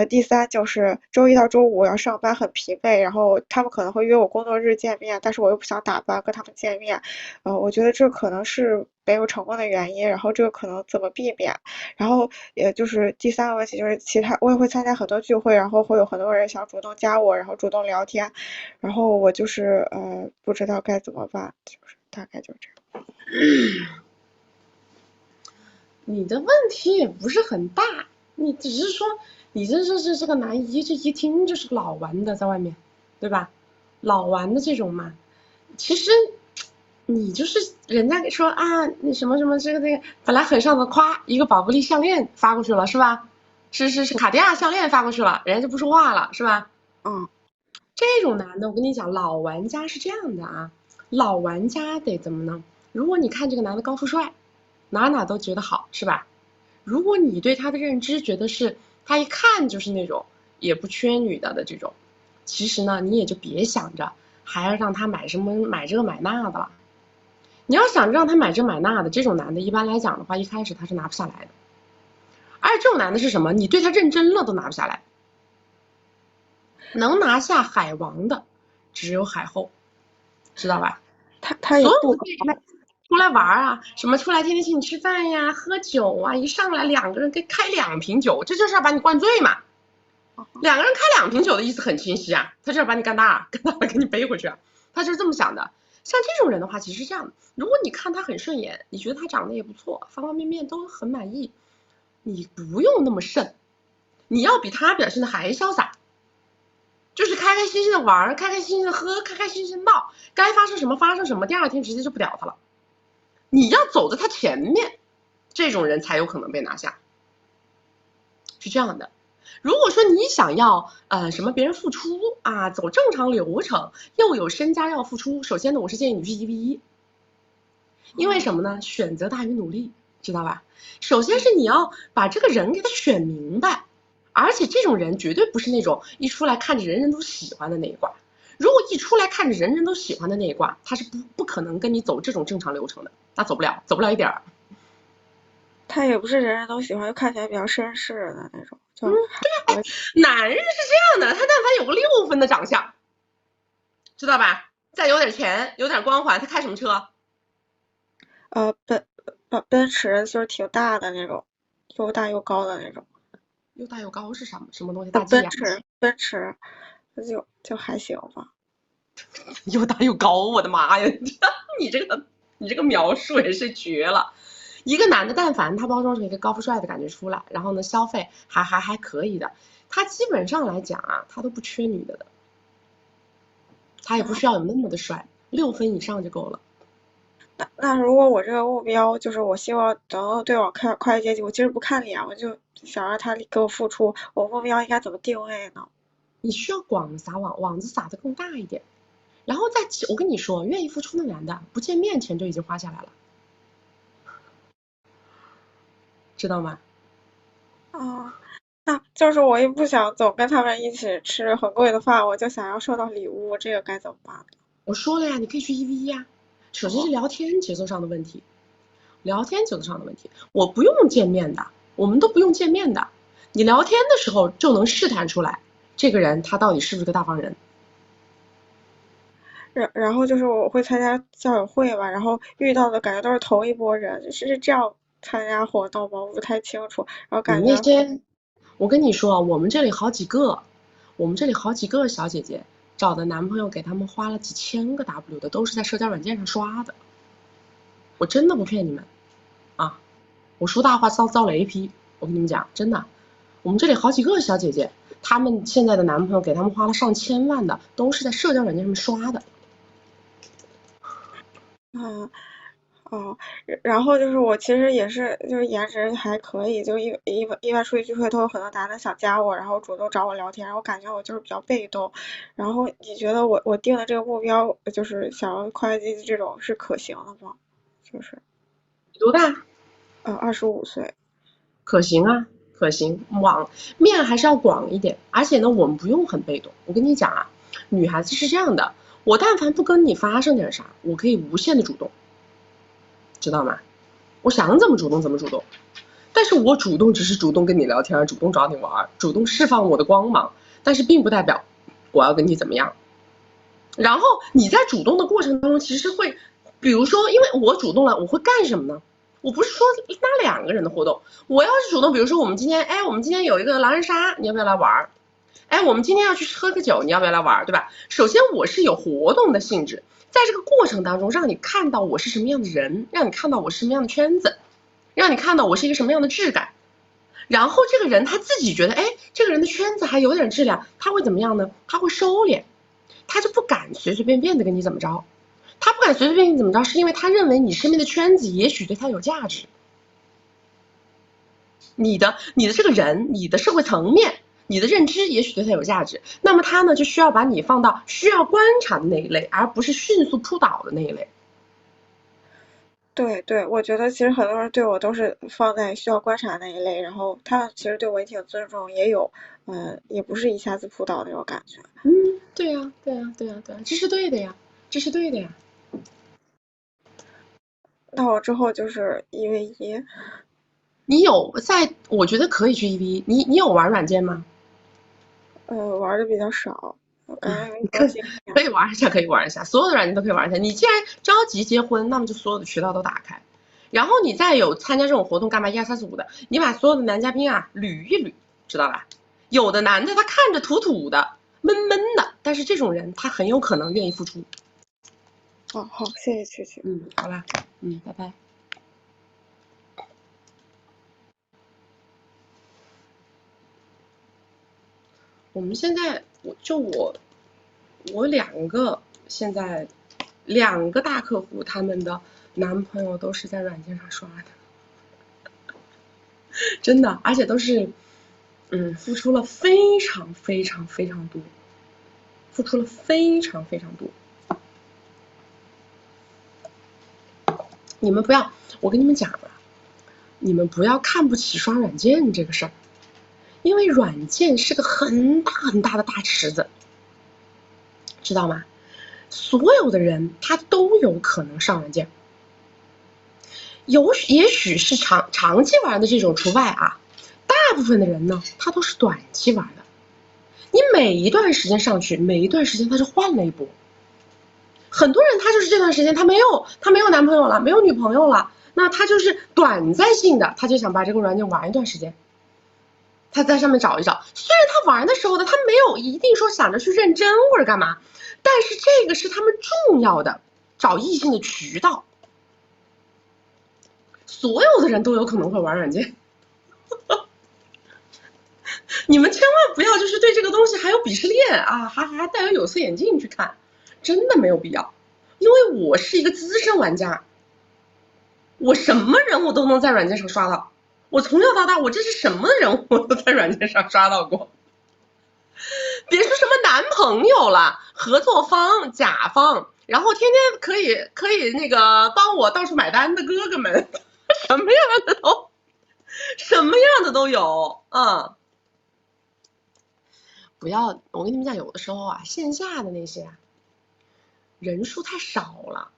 第3就是周一到周五我要上班，很疲惫，然后他们可能会约我工作日见面，但是我又不想打扮跟他们见面。我觉得这可能是没有成功的原因，然后这个可能怎么避免？然后也就是第3个问题就是我也会参加很多聚会，然后会有很多人想主动加我，然后主动聊天，然后我就是不知道该怎么办，就是大概就这样。你的问题也不是很大，你只是说你这个男一，这一听就是老玩的，在外面，对吧？老玩的这种嘛，其实你就是人家说啊，你什么什么这个，本来很上的夸一个宝格丽项链发过去了，是吧？是卡地亚项链发过去了，人家就不说话了，是吧？这种男的，我跟你讲，老玩家是这样的啊，老玩家得怎么呢？如果你看这个男的高富帅，哪都觉得好，是吧？如果你对他的认知觉得是他一看就是那种也不缺女的这种，其实呢，你也就别想着还要让他买什么买这个买那的了。你要想让他买这买那的，这种男的一般来讲的话，一开始他是拿不下来的。而且这种男的是什么？你对他认真了都拿不下来。能拿下海王的只有海后，知道吧？他也不出来玩啊，什么出来天天请你吃饭呀、喝酒啊，一上来2个人给开2瓶酒，这就是要把你灌醉嘛。2个人开2瓶酒的意思很清晰啊，他就是把你干大了给你背回去啊，他就是这么想的。像这种人的话，其实是这样的，如果你看他很顺眼，你觉得他长得也不错，方方面面都很满意，你不用那么慎，你要比他表现的还潇洒，就是开开心心的玩，开开心心的喝，开开心心闹，该发生什么发生什么，第2天直接就不屌他了。你要走在他前面，这种人才有可能被拿下，是这样的。如果说你想要什么别人付出啊，走正常流程，又有身家要付出，首先呢，我是建议你去1v1，因为什么呢？选择大于努力，知道吧？首先是你要把这个人给他选明白，而且这种人绝对不是那种一出来看着人人都喜欢的那一挂。如果一出来看着人人都喜欢的那一挂，他是不可能跟你走这种正常流程的，他走不了一点儿。他也不是人人都喜欢，就看起来比较绅士的那种。就对啊，男人是这样的，他但凡有个6分的长相，知道吧？再有点钱，有点光环，他开什么车？奔驰就是挺大的那种，又大又高的那种。又大又高是什么东西？大 G 啊？奔驰，就还行吧。又大又高，我的妈呀！你这个描述也是绝了。一个男的，但凡他包装成一个高富帅的感觉出来，然后呢，消费还可以的，他基本上来讲啊，他都不缺女的，他也不需要有那么的帅，6分以上就够了。那如果我这个目标就是我希望能对我跨越阶级，我其实不看脸，我就想让他给我付出，我目标应该怎么定位呢？你需要广撒网子撒得更大一点，然后我跟你说，愿意付出的男的，不见面钱就已经花下来了。知道吗？那就是我也不想总跟他们一起吃很贵的饭，我就想要收到礼物，这个该怎么办呢？我说了呀，你可以去1v1呀。首先是聊天节奏上的问题，我不用见面的，我们都不用见面的，你聊天的时候就能试探出来，这个人他到底是不是个大方人。然后就是我会参加校友会吧，然后遇到的感觉都是同一波人，是这样参加活动吗？我不太清楚。然后感觉那些，我跟你说，我们这里好几个小姐姐找的男朋友给他们花了几千个 W 的，都是在社交软件上刷的。我真的不骗你们啊，我说大话遭雷劈。我跟你们讲，真的，我们这里好几个小姐姐，她们现在的男朋友给他们花了上千万的，都是在社交软件上面刷的。然后就是我其实也是，就是颜值还可以，就一般出去聚会都有很多男的想加我，然后主动找我聊天，然后我感觉我就是比较被动。然后你觉得我定的这个目标，就是想要跨越阶级这种是可行的吗？就是多大？25岁。可行啊，可行，面还是要广一点，而且呢，我们不用很被动。我跟你讲啊，女孩子是这样的，我但凡不跟你发生点啥，我可以无限的主动。知道吗？我想怎么主动怎么主动，但是我主动只是主动跟你聊天，主动找你玩，主动释放我的光芒，但是并不代表我要跟你怎么样。然后你在主动的过程当中，其实会，比如说，因为我主动了，我会干什么呢？我不是说拉2个人的活动，我要是主动，比如说我们今天有一个狼人杀，你要不要来玩？我们今天要去喝个酒，你要不要来玩？对吧？首先我是有活动的性质。在这个过程当中，让你看到我是什么样的人，让你看到我是什么样的圈子，让你看到我是一个什么样的质感。然后这个人他自己觉得，这个人的圈子还有点质量，他会怎么样呢？他会收敛，他就不敢随随便便的跟你怎么着。他不敢随随便便怎么着，是因为他认为你身边的圈子也许对他有价值。你的这个人，你的社会层面，你的认知也许对他有价值，那么他呢就需要把你放到需要观察的那一类，而不是迅速扑倒的那一类。对，我觉得其实很多人对我都是放在需要观察那一类，然后他们其实对我也挺尊重，也有也不是一下子扑倒那种感觉。对呀，这是对的呀，那我之后就是1v1。我觉得可以去1v1，你有玩软件吗？玩的比较少，我感觉可以玩一下，所有的软件都可以玩一下。你既然着急结婚，那么就所有的渠道都打开，然后你再有参加这种活动干嘛1、2、3、4、5的，你把所有的男嘉宾啊捋一捋，知道吧？有的男的他看着土土的、闷闷的，但是这种人他很有可能愿意付出。哦，好，谢谢曲曲。好啦，拜拜。我们现在我现在2个大客户，他们的男朋友都是在软件上刷的，真的，而且都是付出了非常非常非常多，付出了非常非常多。你们不要，我跟你们讲了，你们不要看不起刷软件这个事儿，因为软件是个很大很大的大池子，知道吗？所有的人他都有可能上软件，也许是长期玩的这种除外啊，大部分的人呢，他都是短期玩的。你每一段时间上去，每一段时间他是换了一波。很多人他就是这段时间他没有男朋友了，没有女朋友了，那他就是短暂性的，他就想把这个软件玩一段时间，他在上面找一找。虽然他玩的时候呢，他没有一定说想着去认真或者干嘛，但是这个是他们重要的找异性的渠道。所有的人都有可能会玩软件，你们千万不要就是对这个东西还有鄙视链啊，还戴有色眼镜去看，真的没有必要。因为我是一个资深玩家，我什么人我都能在软件上刷到，我从小到大我这是什么人我都在软件上刷到过。别说什么男朋友了，合作方、甲方，然后天天可以那个帮我到处买单的哥哥们，什么样的都有啊。不要，我跟你们讲，有的时候啊，线下的那些人数太少了，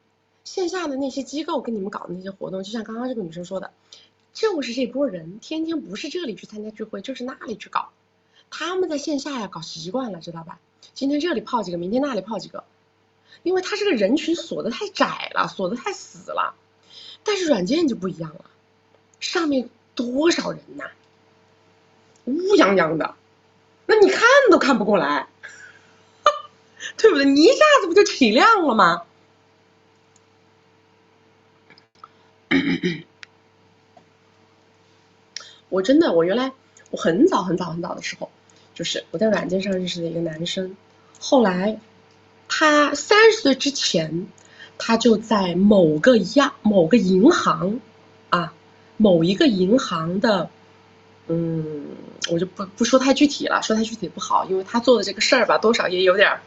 线下的那些机构跟你们搞的那些活动，就像刚刚这个女生说的，就是这波人天天不是这里去参加聚会，就是那里去搞。他们在线下呀搞习惯了，知道吧？今天这里泡几个，明天那里泡几个，因为他这个人群锁得太窄了，锁得太死了。但是软件就不一样了，上面多少人呐，乌泱泱的，那你看都看不过来，对不对？你一下子不就起量了吗？我原来我很早的时候，就是我在软件上认识的一个男生，后来他30岁之前，他就在某个银行啊，某一个银行的，我就不说太具体了，说太具体不好，因为他做的这个事儿吧，多少也有点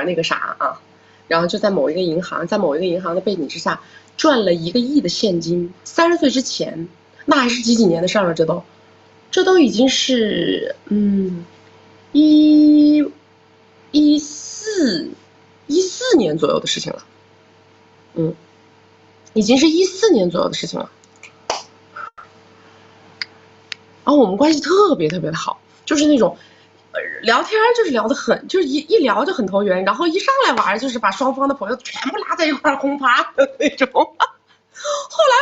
那个啥啊。然后就在某一个银行的背景之下，赚了1个亿的现金。30岁之前，那还是几年的事儿了，这都已经是14年左右的事情了，已经是14年左右的事情了。然后我们关系特别的好，就是那种聊天就是聊得很，就是一聊就很投缘，然后一上来玩就是把双方的朋友全部拉在一块轰趴的那种。后来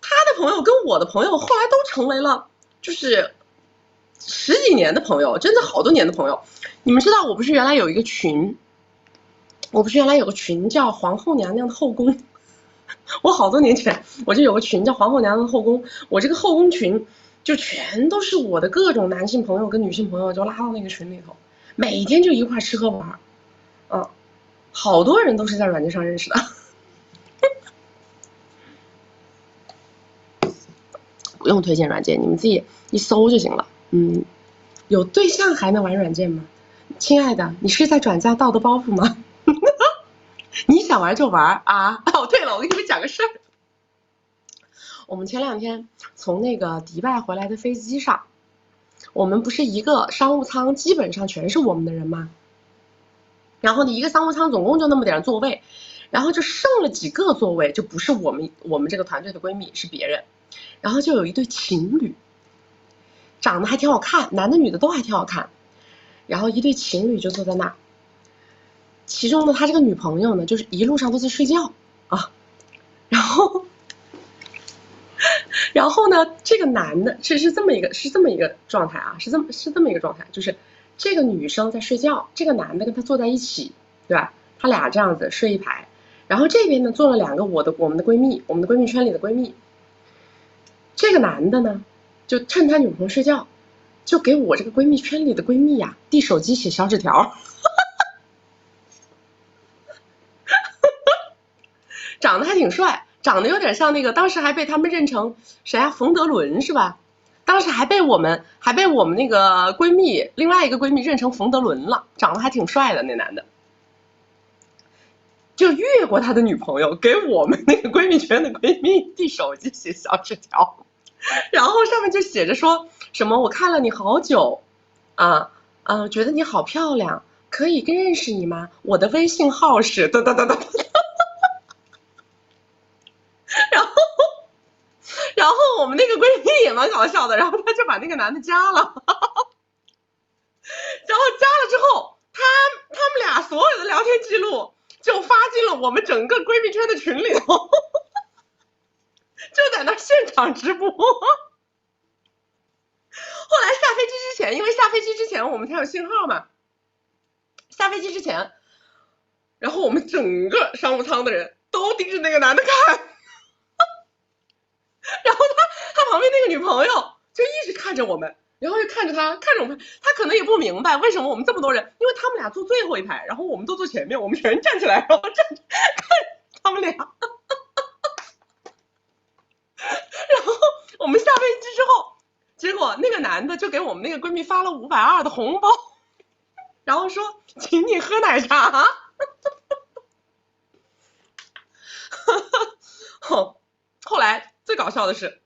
他的朋友跟我的朋友后来都成为了就是10几年的朋友，真的好多年的朋友。你们知道我不是原来有个群叫皇后娘娘的后宫，我好多年前我就有个群叫皇后娘娘的后宫，我这个后宫群就全都是我的各种男性朋友跟女性朋友，就拉到那个群里头，每天就一块吃喝玩，好多人都是在软件上认识的。不用推荐软件，你们自己一搜就行了。有对象还能玩软件吗？亲爱的，你是在转嫁道德包袱吗？你想玩就玩啊！哦，对了，我跟你们讲个事儿。我们前2天从那个迪拜回来的飞机上，我们不是一个商务舱基本上全是我们的人吗？然后呢，一个商务舱总共就那么点座位，然后就剩了几个座位，就不是我们这个团队的闺蜜，是别人。然后就有一对情侣，长得还挺好看，男的女的都还挺好看。然后一对情侣就坐在那儿，其中呢，他这个女朋友呢，就是一路上都在睡觉啊。然后然后呢，这个男的是这么一个状态啊，是这么一个状态，就是这个女生在睡觉，这个男的跟她坐在一起，对吧？他俩这样子睡一排，然后这边呢坐了2个我们的闺蜜，我们的闺蜜圈里的闺蜜。这个男的呢，就趁他女朋友睡觉，就给我这个闺蜜圈里的闺蜜呀递手机写小纸条，长得还挺帅，长得有点像那个，当时还被他们认成谁啊？冯德伦是吧？当时还被我们那个闺蜜另外一个闺蜜认成冯德伦了，长得还挺帅的那男的。就越过他的女朋友，给我们那个闺蜜圈的闺蜜递手机写小纸条，然后上面就写着说什么我看了你好久，觉得你好漂亮，可以跟认识你吗？我的微信号是哒哒哒哒，然后我们那个闺蜜也蛮搞笑的，然后她就把那个男的加了，然后加了之后，他们俩所有的聊天记录就发进了我们整个闺蜜圈的群里头，就在那现场直播。后来下飞机之前，因为下飞机之前我们才有信号嘛，下飞机之前，然后我们整个商务舱的人都盯着那个男的看，然后他旁边那个女朋友就一直看着我们，然后就看着我们，他可能也不明白为什么我们这么多人，因为他们俩坐最后一排，然后我们都坐前面，我们全站起来，然后站着看他们俩。然后我们下飞机之后，结果那个男的就给我们那个闺蜜发了520的红包，然后说请你喝奶茶。后来最搞笑的是，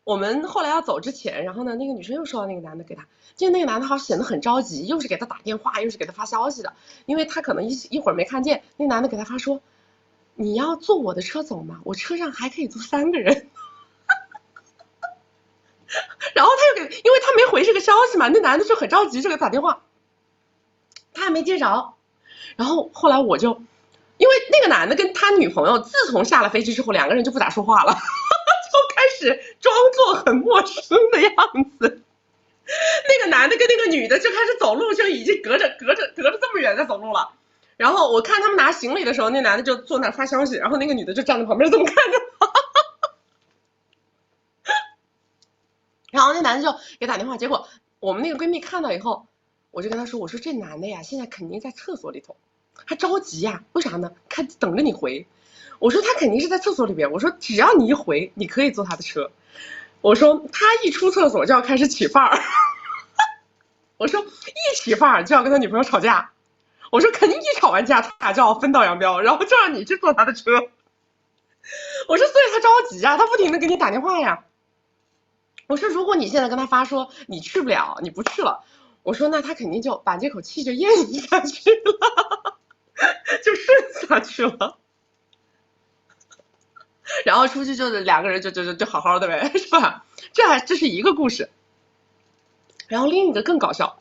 我们后来要走之前，然后呢，那个女生又说到那个男的给她，就那个男的好像显得很着急，又是给她打电话，又是给她发消息的，因为他可能一会儿没看见，那男的给她发说，你要坐我的车走吗？我车上还可以坐3个人。然后他又给，因为他没回这个消息嘛，那男的就很着急，就给他打电话，他还没接着。然后后来我就，因为那个男的跟他女朋友自从下了飞机之后，2个人就不咋说话了，就开始装作很陌生的样子。那个男的跟那个女的就开始走路，就已经隔着这么远在走路了。然后我看他们拿行李的时候，那男的就坐那发消息，然后那个女的就站在旁边这么看着。然后那男的就给打电话，结果我们那个闺蜜看到以后，我就跟她说，我说这男的呀，现在肯定在厕所里头，还着急呀，为啥呢？看等着你回。我说他肯定是在厕所里边，我说只要你一回，你可以坐他的车。我说他一出厕所就要开始起范儿，我说一起范儿就要跟他女朋友吵架，我说肯定一吵完架，他俩就要分道扬镳，然后就让你去坐他的车。我说所以他着急呀，他不停的给你打电话呀。我说如果你现在跟他发说你去不了，你不去了，我说那他肯定就把这口气就咽下去了，就顺下去了。然后出去就是2个人就好好的呗，是吧？这是一个故事。然后另一个更搞笑，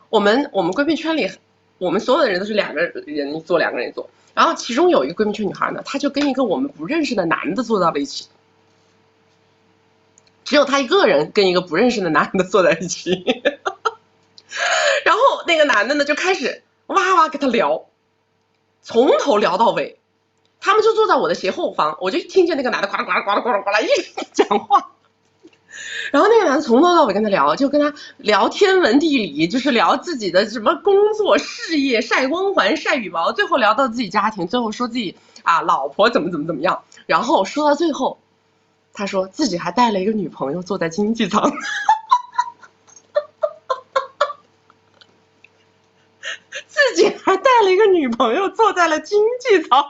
我们闺蜜圈里，我们所有的人都是2个人坐2个人坐，然后其中有一个闺蜜圈女孩呢，她就跟一个我们不认识的男的坐到了一起。只有他一个人跟一个不认识的男的坐在一起，然后那个男的呢就开始哇哇跟他聊，从头聊到尾，他们就坐在我的斜后方，我就听见那个男的呱啦呱啦呱啦呱啦呱啦一直讲话，然后那个男的从头到尾跟他聊，就跟他聊天文地理，就是聊自己的什么工作事业，晒光环晒羽毛，最后聊到自己家庭，最后说自己老婆怎么样，然后说到最后他说自己还带了一个女朋友坐在经济舱，自己还带了一个女朋友坐在了经济舱。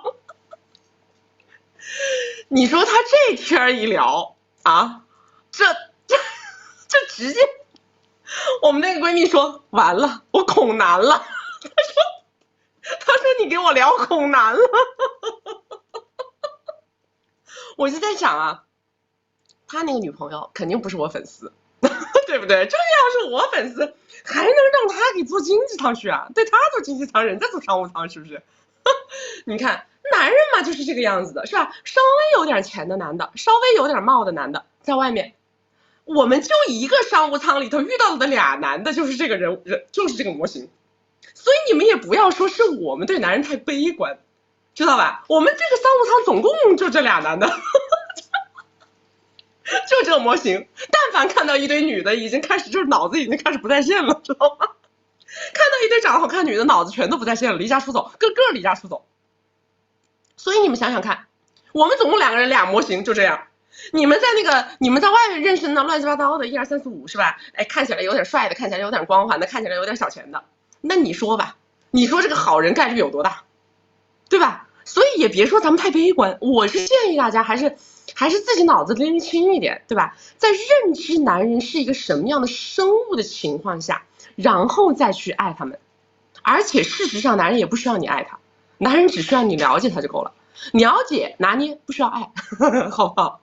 你说他这天一聊这直接，我们那个闺蜜说完了，我恐男了。她说你给我聊恐男了。我就在想他那个女朋友肯定不是我粉丝，对不对？这要是我粉丝，还能让他给坐经济舱去啊？对，他坐经济舱，人家坐商务舱，是不是？你看，男人嘛就是这个样子的，是吧？稍微有点钱的男的，稍微有点貌的男的，在外面，我们就一个商务舱里头遇到的俩男的，就是这个人就是这个模型。所以你们也不要说是我们对男人太悲观，知道吧？我们这个商务舱总共就这俩男的。就这个模型，但凡看到一堆女的，已经开始就是脑子已经开始不在线了，知道吗？看到一堆长得好看女的，脑子全都不在线了，离家出走，个个离家出走。所以你们想想看，我们总共2个人俩模型就这样。你们在外面认识的那乱七八糟的1、2、3、4、5是吧？哎，看起来有点帅的，看起来有点光环的，看起来有点小钱的，那你说吧，你说这个好人概率有多大，对吧？所以也别说咱们太悲观，我是建议大家还是自己脑子拎清一点，对吧？在认知男人是一个什么样的生物的情况下，然后再去爱他们。而且事实上，男人也不需要你爱他，男人只需要你了解他就够了，了解拿捏，不需要爱，好不好？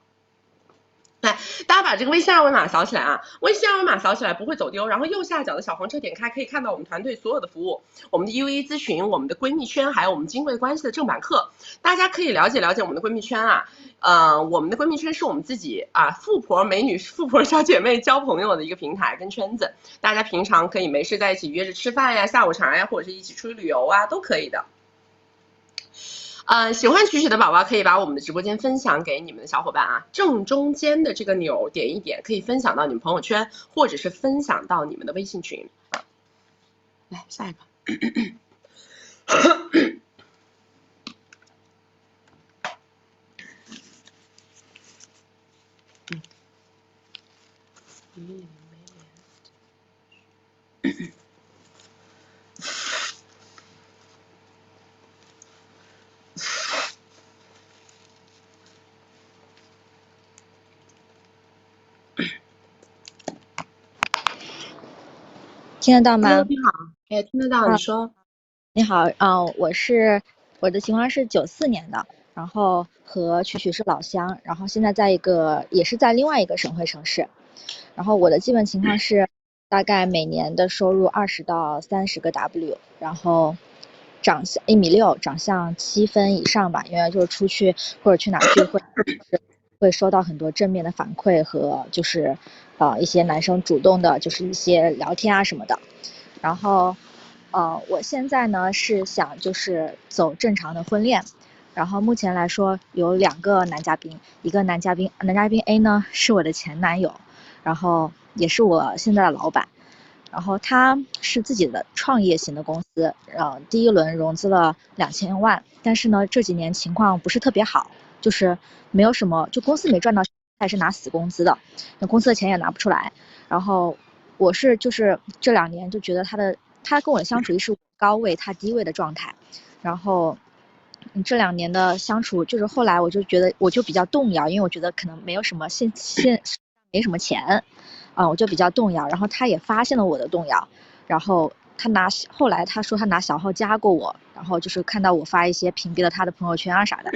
来，大家把这个微信二维码扫起来啊！微信二维码扫起来不会走丢，然后右下角的小黄车点开，可以看到我们团队所有的服务，我们的 UA 咨询，我们的闺蜜圈，还有我们金贵关系的正版课，大家可以了解了解我们的闺蜜圈啊。我们的闺蜜圈是我们自己啊富婆美女、富婆小姐妹交朋友的一个平台跟圈子，大家平常可以没事在一起约着吃饭呀、下午茶呀，或者是一起出去旅游啊，都可以的。喜欢曲曲的宝宝可以把我们的直播间分享给你们的小伙伴啊，正中间的这个钮点一点，可以分享到你们朋友圈，或者是分享到你们的微信群。来下一个。听得到吗？你好，哎，听得到，你说。你好，我的情况是94年的，然后和曲曲是老乡，然后现在也是在另外一个省会城市，然后我的基本情况是大概每年的收入20到30个 W， 然后长相1.6米，长相7分以上吧，因为就是出去或者去哪聚会会收到很多正面的反馈和就是一些男生主动的就是一些聊天啊什么的，然后我现在呢是想就是走正常的婚恋，然后目前来说有2个男嘉宾，一个男嘉宾 A 呢是我的前男友，然后也是我现在的老板，然后他是自己的创业型的公司，第一轮融资了2000万，但是呢这几年情况不是特别好，就是没有什么，就公司没赚到，他也是拿死工资的，那公司的钱也拿不出来，然后我是就是这2年就觉得他跟我的相处是高位他低位的状态，然后这2年的相处就是后来我就觉得我就比较动摇，因为我觉得可能没有什么没什么钱我就比较动摇，然后他也发现了我的动摇，然后后来他说他拿小号加过我，然后就是看到我发一些屏蔽了他的朋友圈啊啥的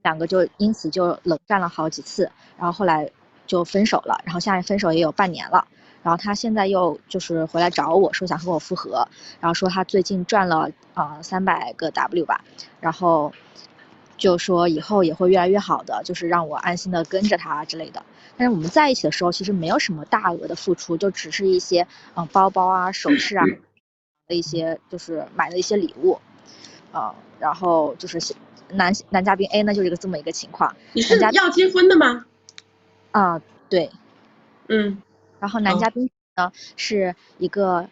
，2个就因此就冷战了好几次，然后后来就分手了，然后现在分手也有半年了，然后他现在又就是回来找我说想和我复合，然后说他最近赚了300个 W 吧，然后就说以后也会越来越好的，就是让我安心的跟着他之类的。但是我们在一起的时候其实没有什么大额的付出，就只是一些包包啊、首饰啊的一些就是买的一些礼物，然后就是男嘉宾 A 呢就是这么一个情况。你是要结婚的吗？对。然后男嘉宾呢是一个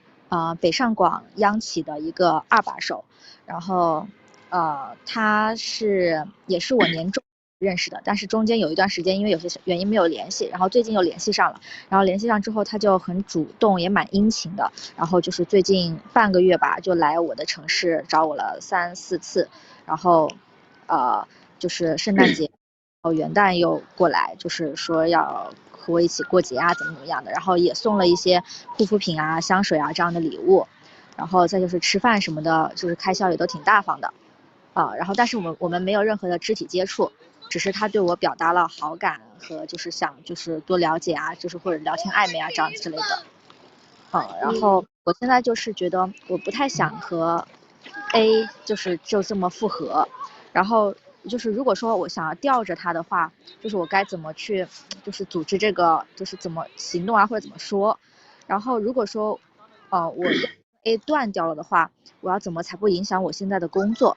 北上广央企的一个2把手，然后他也是我年终认识的，但是中间有一段时间因为有些原因没有联系，然后最近又联系上了，然后联系上之后他就很主动也蛮殷勤的，然后就是最近半个月吧就来我的城市找我了3、4次，然后就是圣诞节元旦又过来，就是说要和我一起过节啊怎么样的，然后也送了一些护肤品啊、香水啊这样的礼物，然后再就是吃饭什么的，就是开销也都挺大方的然后但是我们没有任何的肢体接触，只是他对我表达了好感和就是想就是多了解啊，就是或者聊天暧昧啊这样之类的然后我现在就是觉得我不太想和 A 就这么复合，然后就是如果说我想要吊着他的话，就是我该怎么去，就是组织这个，就是怎么行动啊，或者怎么说。然后如果说，我要 A 断掉了的话，我要怎么才不影响我现在的工作？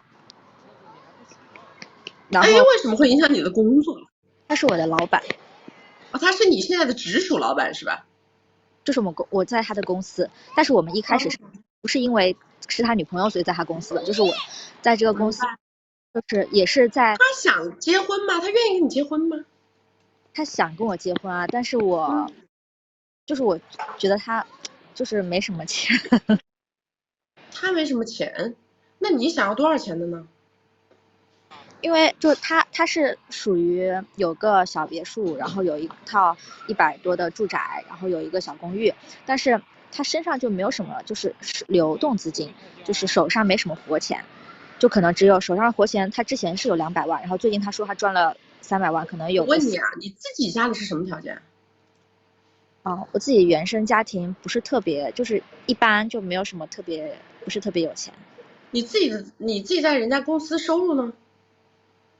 然 A 后为什么会影响你的工作？他是我的老板，他是你现在的直属老板是吧？就是我在他的公司，但是我们一开始不是因为是他女朋友所以在他公司的，就是我在这个公司，就是也是在他想结婚吗？他愿意跟你结婚吗？他想跟我结婚啊，但是我觉得他就是没什么钱。他没什么钱，那你想要多少钱的呢？因为就他是属于有个小别墅，然后有一套100多的住宅，然后有一个小公寓，但是他身上就没有什么就是流动资金，就是手上没什么活钱，就可能只有手上活钱，他之前是有200万，然后最近他说他赚了300万，可能有。我问你啊，你自己家里是什么条件？我自己原生家庭不是特别，就是一般，就没有什么特别，不是特别有钱。你自己在人家公司收入呢？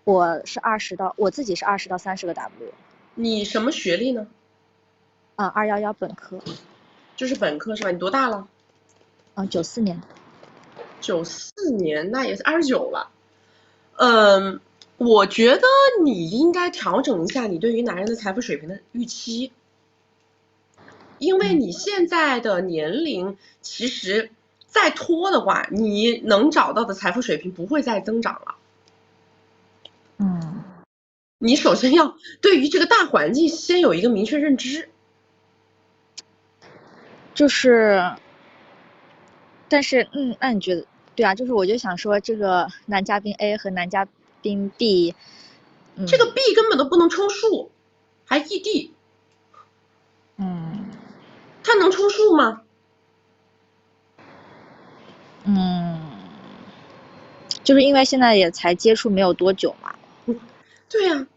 我自己是20到30个 W。你什么学历呢？211本科。就是本科是吧？你多大了？94年。94年，那也是29了。我觉得你应该调整一下你对于男人的财富水平的预期，因为你现在的年龄其实再拖的话，你能找到的财富水平不会再增长了。你首先要对于这个大环境先有一个明确认知。就是，但是那你觉得对啊？就是我就想说，这个男嘉宾 A 和男嘉宾 B，这个 B 根本都不能充数，还异地。他能充数吗？就是因为现在也才接触没有多久嘛。对呀，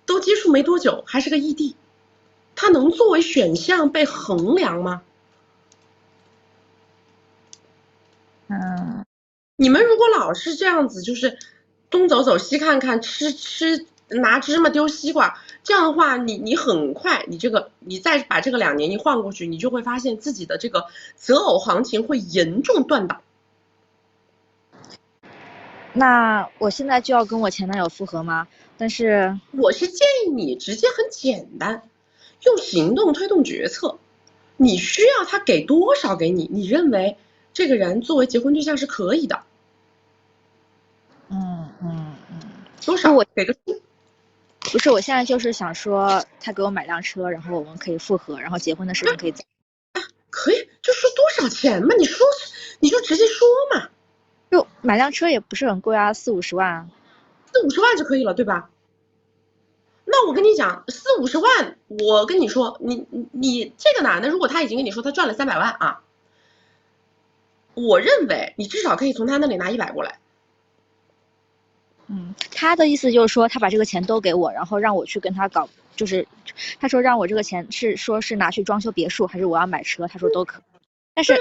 都接触没多久，还是个异地，他能作为选项被衡量吗？你们如果老是这样子，就是东走走西看看，吃拿芝麻丢西瓜，这样的话，你很快，你再把这个2年一换过去，你就会发现自己的这个择偶行情会严重断档。那我现在就要跟我前男友复合吗？但是我是建议你直接很简单，用行动推动决策。你需要他给多少给你？你认为这个人作为结婚对象是可以的。多少？给个数。不是，我现在就是想说，他给我买辆车，然后我们可以复合，然后结婚的事情可以再。可以，就说多少钱嘛？你就直接说嘛。就买辆车也不是很贵啊，40-50万。40-50万就可以了，对吧？那我跟你讲，40-50万，我跟你说，你这个男的，如果他已经跟你说他赚了300万啊，我认为你至少可以从他那里拿100过来。他的意思就是说，他把这个钱都给我，然后让我去跟他搞，就是他说让我这个钱是拿去装修别墅，还是我要买车？他说都可以。但是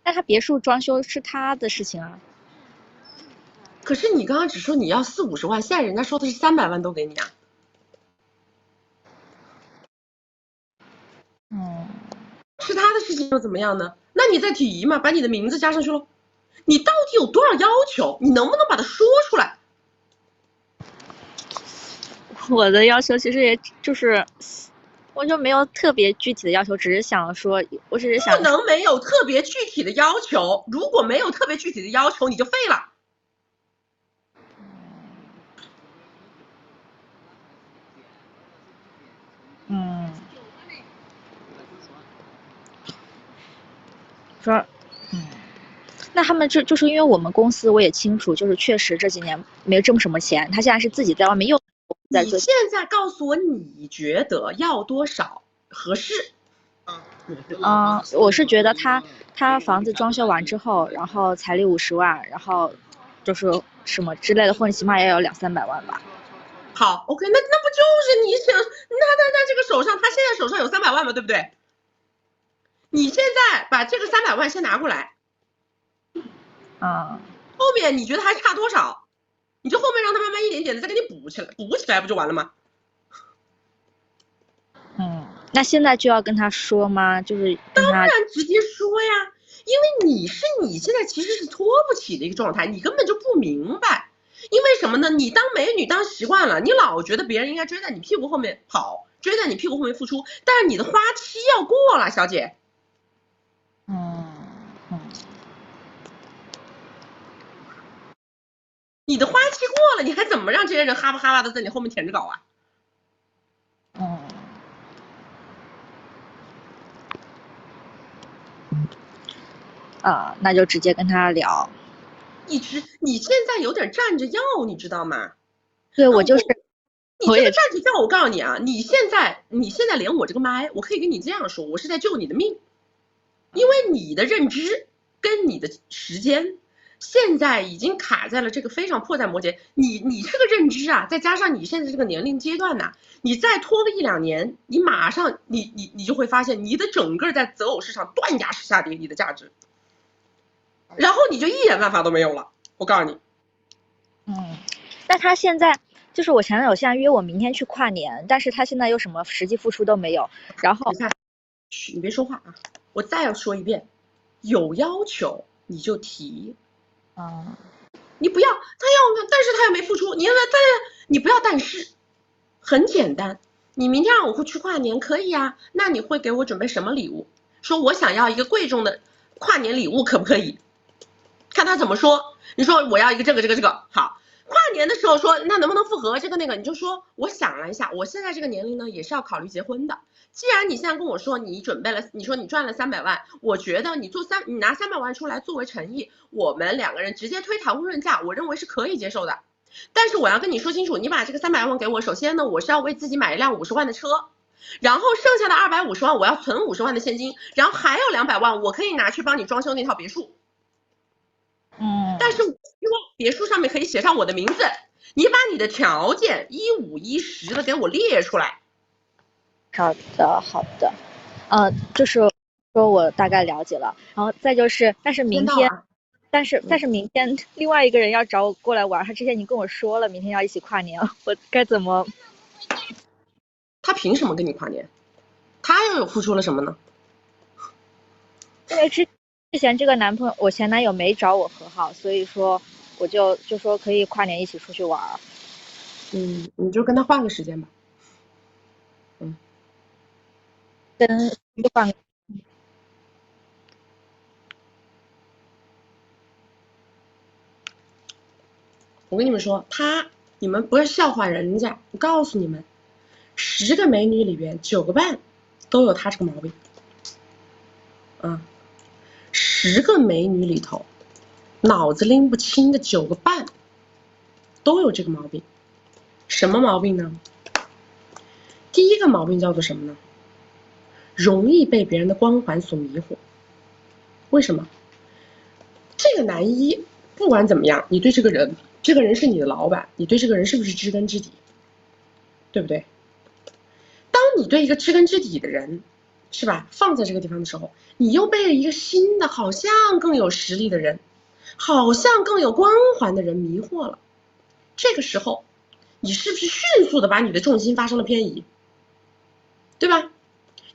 他别墅装修是他的事情啊。可是你刚刚只说你要40-50万，现在人家说的是300万都给你啊。是他的事情又怎么样呢？那你再提嘛，把你的名字加上去喽。你到底有多少要求？你能不能把它说出来？我的要求其实也就是，我就没有特别具体的要求，只是想说，我只是想不能没有特别具体的要求，如果没有特别具体的要求，你就废了。说，那他们就是因为我们公司我也清楚，就是确实这几年没挣什么钱，他现在是自己在外面又在做。你现在告诉我，你觉得要多少合适？我是觉得他房子装修完之后，然后彩礼50万，然后就是什么之类的，或者起码也有200-300万吧。好 ，OK， 那不就是你想，那这个手上，他现在手上有300万嘛，对不对？你现在把这个300万先拿过来，后面你觉得还差多少？你就后面让他慢慢一点点的再给你补起来不就完了吗？那现在就要跟他说吗？就是当然直接说呀，因为你现在其实是拖不起的一个状态，你根本就不明白。因为什么呢？你当美女当习惯了，你老觉得别人应该追在你屁股后面跑，追在你屁股后面付出，但是你的花期要过了，小姐。你的花期过了，你还怎么让这些人哈巴哈巴的在你后面舔着搞啊？那就直接跟他聊。你现在有点站着要，你知道吗？对，我就是。你这个站着要，我告诉你啊，你现在连我这个麦，我可以跟你这样说，我是在救你的命，因为你的认知跟你的时间现在已经卡在了这个非常迫在眉睫。你这个认知啊，再加上你现在这个年龄阶段呐，你再拖个1-2年，你马上你就会发现你的整个在择偶市场断崖式下跌，你的价值。然后你就一点办法都没有了，我告诉你。那他现在就是我前男友现在约我明天去跨年，但是他现在又什么实际付出都没有。然后你别说话啊！我再要说一遍，有要求你就提。你不要他要，但是他又没付出，你不要但是，很简单。你明天让我去跨年可以啊？那你会给我准备什么礼物？说我想要一个贵重的跨年礼物，可不可以？看他怎么说。你说我要一个这个好。跨年的时候说那能不能复合这个那个，你就说我想了一下，我现在这个年龄呢也是要考虑结婚的。既然你现在跟我说你准备了，你说你赚了300万，我觉得你拿300万出来作为诚意，我们2个人直接推谈婚论嫁，我认为是可以接受的。但是我要跟你说清楚，你把这个300万给我，首先呢我是要为自己买一辆50万的车，然后剩下的250万我要存50万的现金，然后还有200万我可以拿去帮你装修那套别墅。但是别墅上面可以写上我的名字，你把你的条件1、5、1、10的给我列出来。好的，就是说我大概了解了，然后再就是，但是明天，但是明天另外一个人要找我过来玩，他之前已经跟我说了，明天要一起跨年，我该怎么？他凭什么跟你跨年？他又有付出了什么呢？因为之前这个我前男友没找我和好，所以说我就说可以跨年一起出去玩。你就跟他换个时间吧。换。我跟你们说，你们不要笑话人家，我告诉你们，10个美女里边9个半都有他这个毛病。10个美女里头，脑子拎不清的9个半都有这个毛病。什么毛病呢？第一个毛病叫做什么呢？容易被别人的光环所迷惑。为什么？这个男一不管怎么样，你对这个人是你的老板，你对这个人是不是知根知底？对不对？当你对一个知根知底的人，是吧，放在这个地方的时候，你又被一个新的好像更有实力的人，好像更有光环的人迷惑了。这个时候你是不是迅速的把你的重心发生了偏移？对吧？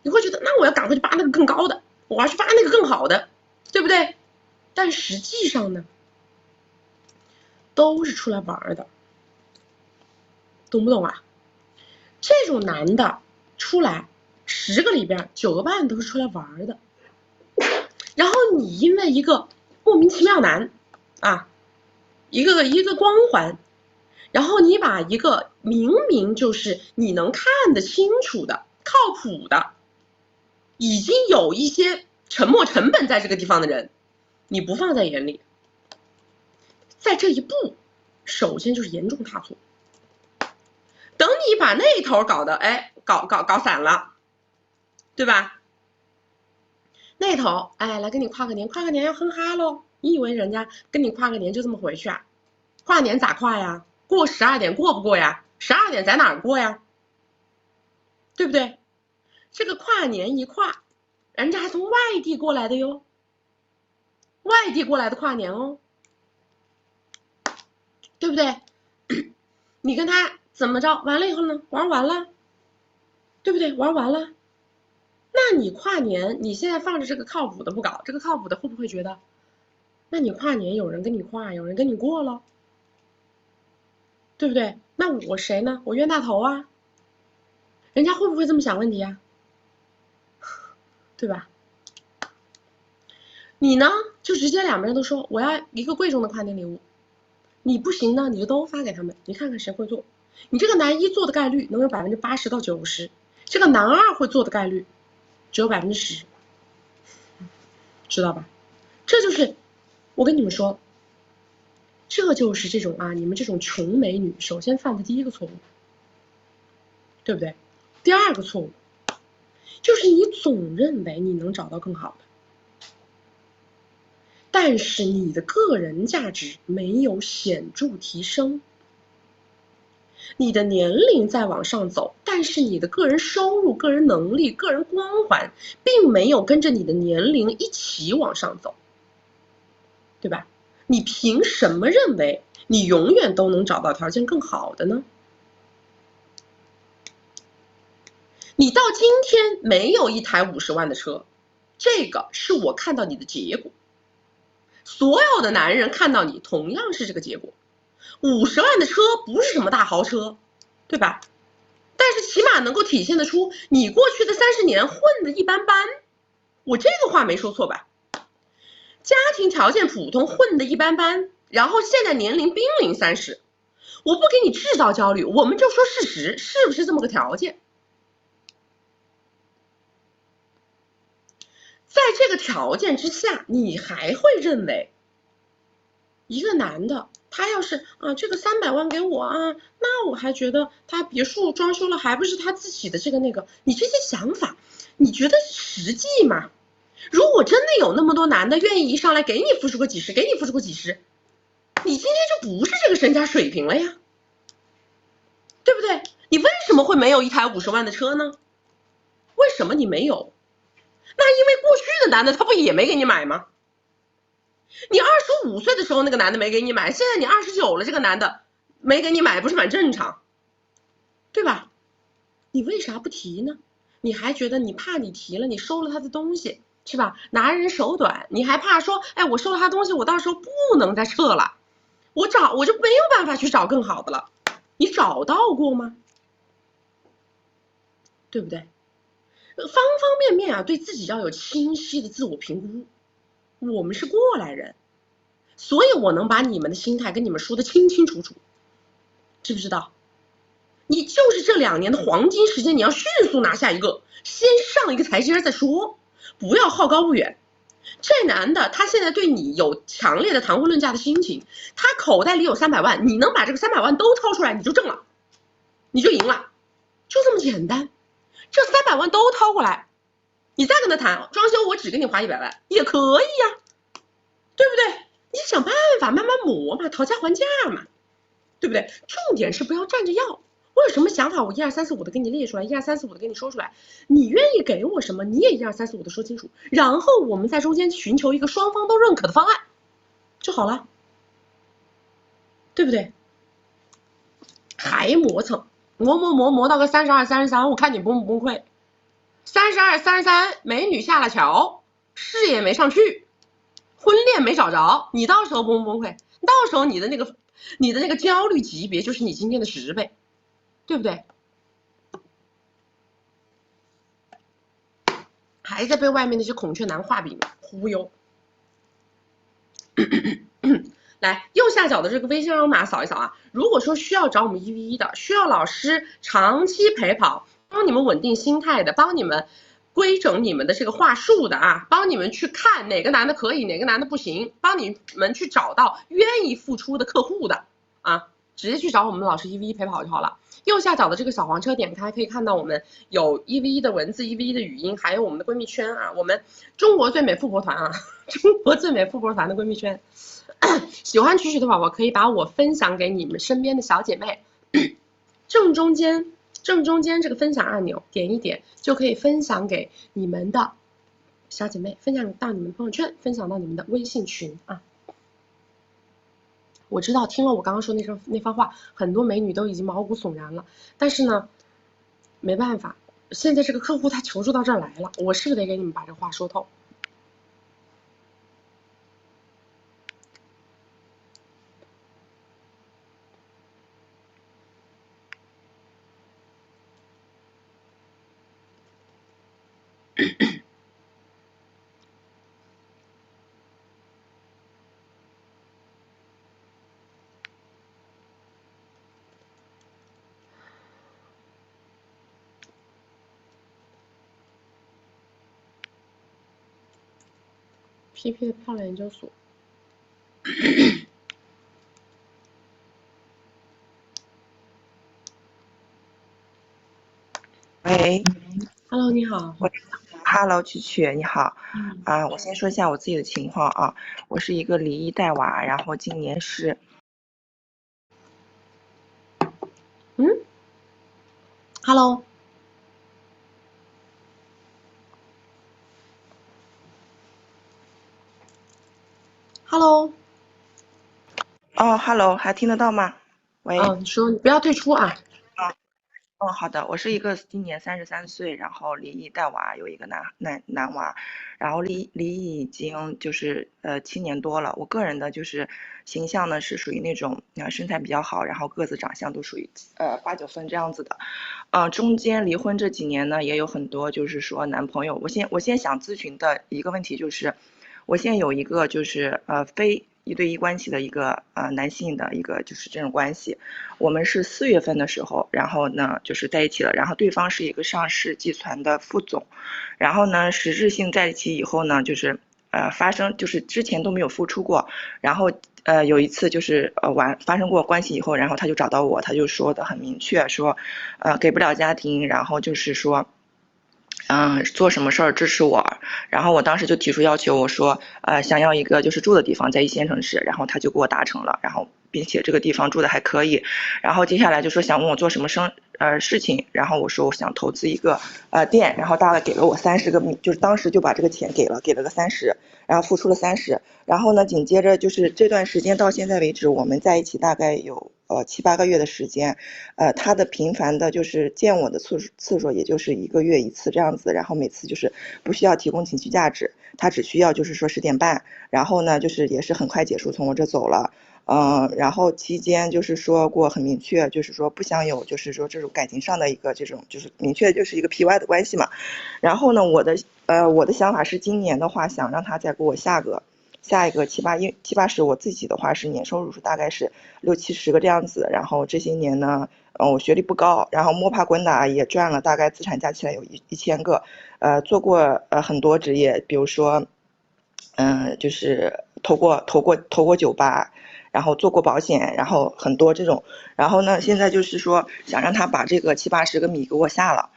你会觉得那我要赶快去扒那个更高的，我要去扒那个更好的，对不对？但实际上呢，都是出来玩的，懂不懂啊？这种男的出来10个里边9个半都是出来玩的，然后你因为一个莫名其妙男啊，一个光环，然后你把一个明明就是你能看得清楚的靠谱的，已经有一些沉没成本在这个地方的人，你不放在眼里，在这一步首先就是严重踏错。等你把那一头搞得搞散了，对吧？那头来跟你跨个年，跨个年要哼哈喽。你以为人家跟你跨个年就这么回去啊？跨年咋跨呀？过12点过不过呀？12点在哪儿过呀？对不对？这个跨年一跨，人家还从外地过来的哟，外地过来的跨年哦，对不对？你跟他怎么着？完了以后呢？玩完了，对不对？玩完了，那你跨年你现在放着这个靠谱的不搞，这个靠谱的会不会觉得，那你跨年有人跟你跨，有人跟你过了，对不对？那我谁呢？我冤大头啊，人家会不会这么想问题啊？对吧？你呢，就直接两个人都说我要一个贵重的跨年礼物，你不行呢，你就都发给他们，你看看谁会做。你这个男一做的概率能有80%到90%，这个男二会做的概率只有10%，知道吧？这就是我跟你们说，这就是这种你们这种穷美女首先犯的第一个错误，对不对？第二个错误就是你总认为你能找到更好的。但是你的个人价值没有显著提升，你的年龄在往上走，但是你的个人收入、个人能力、个人光环并没有跟着你的年龄一起往上走，对吧？你凭什么认为你永远都能找到条件更好的呢？你到今天没有一台50万的车，这个是我看到你的结果。所有的男人看到你同样是这个结果，50万的车不是什么大豪车，对吧？但是起码能够体现得出你过去的30年混得一般般，我这个话没说错吧？家庭条件普通，混得一般般，然后现在年龄濒临30，我不给你制造焦虑，我们就说事实，是不是这么个条件？在这个条件之下，你还会认为一个男的他要是这个300万给我那我还觉得他别墅装修了还不是他自己的这个那个，你这些想法你觉得实际吗？如果真的有那么多男的愿意一上来给你付出个几十，给你付出个几十，你今天就不是这个身家水平了呀，对不对？你为什么会没有一台50万的车呢？为什么你没有？那因为过去的男的他不也没给你买吗？你25岁的时候那个男的没给你买，现在你29了，这个男的没给你买，不是蛮正常，对吧？你为啥不提呢？你还觉得你怕你提了，你收了他的东西，是吧？拿人手短，你还怕说，我收了他东西，我到时候不能再撤了，我就没有办法去找更好的了。你找到过吗？对不对？方方面面对自己要有清晰的自我评估。我们是过来人，所以我能把你们的心态跟你们说的清清楚楚，知不知道？你就是这2年的黄金时间，你要迅速拿下一个，先上一个台阶再说，不要好高骛远。这男的他现在对你有强烈的谈婚论嫁的心情，他口袋里有300万，你能把这个300万都掏出来，你就挣了，你就赢了，就这么简单。这300万都掏过来，你再跟他谈装修，我只给你花100万也可以呀，对不对？你想办法慢慢磨嘛，讨价还价嘛，对不对？重点是不要站着要。我有什么想法，我1、2、3、4、5的给你列出来，1、2、3、4、5的给你说出来，你愿意给我什么，你也1、2、3、4、5的说清楚，然后我们在中间寻求一个双方都认可的方案就好了，对不对？还磨蹭，磨到个32、33，我看你崩不崩溃？32、33，美女下了桥，事业没上去，婚恋没找着，你到时候崩不崩溃？到时候你的那个焦虑级别就是你今天的10倍，对不对？还在被外面那些孔雀男画饼忽悠。来，右下角的这个微信二维码扫一扫啊。如果说需要找我们1v1的，需要老师长期陪跑，帮你们稳定心态的，帮你们规整你们的这个话术的帮你们去看哪个男的可以，哪个男的不行，帮你们去找到愿意付出的客户的直接去找我们老师1v1陪跑就好了。右下角的这个小黄车点开，可以看到我们有1v1的文字、1v1的语音，还有我们的闺蜜圈我们中国最美富婆团中国最美富婆团的闺蜜圈。喜欢曲曲的宝宝可以把我分享给你们身边的小姐妹，正中间这个分享按钮点一点，就可以分享给你们的小姐妹，分享到你们的朋友圈，分享到你们的微信群我知道听了我刚刚说那番话，很多美女都已经毛骨悚然了，但是呢，没办法，现在这个客户他求助到这儿来了，我是不是得给你们把这话说透？PP 的漂亮研究所。喂 Hello， 你好。喂 ，Hello， 曲曲，你好。我先说一下我自己的情况啊，我是一个离异带娃，然后今年是，Hello。Hello。哦 ，Hello， 还听得到吗？喂。你说，你不要退出啊。好的，我是一个今年33岁，然后离异带娃，有一个男娃，然后离异已经就是7年多了。我个人的就是形象呢是属于那种身材比较好，然后个子长相都属于8、9分这样子的。中间离婚这几年呢也有很多就是说男朋友。我现在想咨询的一个问题就是，我现在有一个就是非1对1关系的一个男性的一个就是这种关系，我们是4月份的时候，然后呢就是在一起了，然后对方是一个上市集团的副总，然后呢实质性在一起以后呢就是发生就是之前都没有付出过，然后有一次就是发生过关系以后，然后他就找到我，他就说的很明确，说给不了家庭，然后就是说做什么事儿支持我，然后我当时就提出要求，我说想要一个就是住的地方在1线城市，然后他就给我达成了，然后并且这个地方住的还可以，然后接下来就说想问我做什么事情，然后我说我想投资一个店，然后大概给了我30个，就是当时就把这个钱给了个30，然后付出了30，然后呢紧接着就是这段时间到现在为止，我们在一起大概有7、8个月的时间，他的频繁的就是见我的次数也就是1个月1次这样子，然后每次就是不需要提供情绪价值，他只需要就是说10点半，然后呢就是也是很快结束从我这走了。然后期间就是说过很明确，就是说不想有就是说这种感情上的一个这种就是明确就是一个 PY 的关系嘛。然后呢我的想法是今年的话想让他再给我下一个7、80，我自己的话是年收入是大概是60、70个这样子，然后这些年呢我学历不高，然后摸爬滚打也赚了大概资产加起来有1000个，做过很多职业，比如说就是投过酒吧，然后做过保险，然后很多这种，然后呢现在就是说想让他把这个7、80个米给我下了，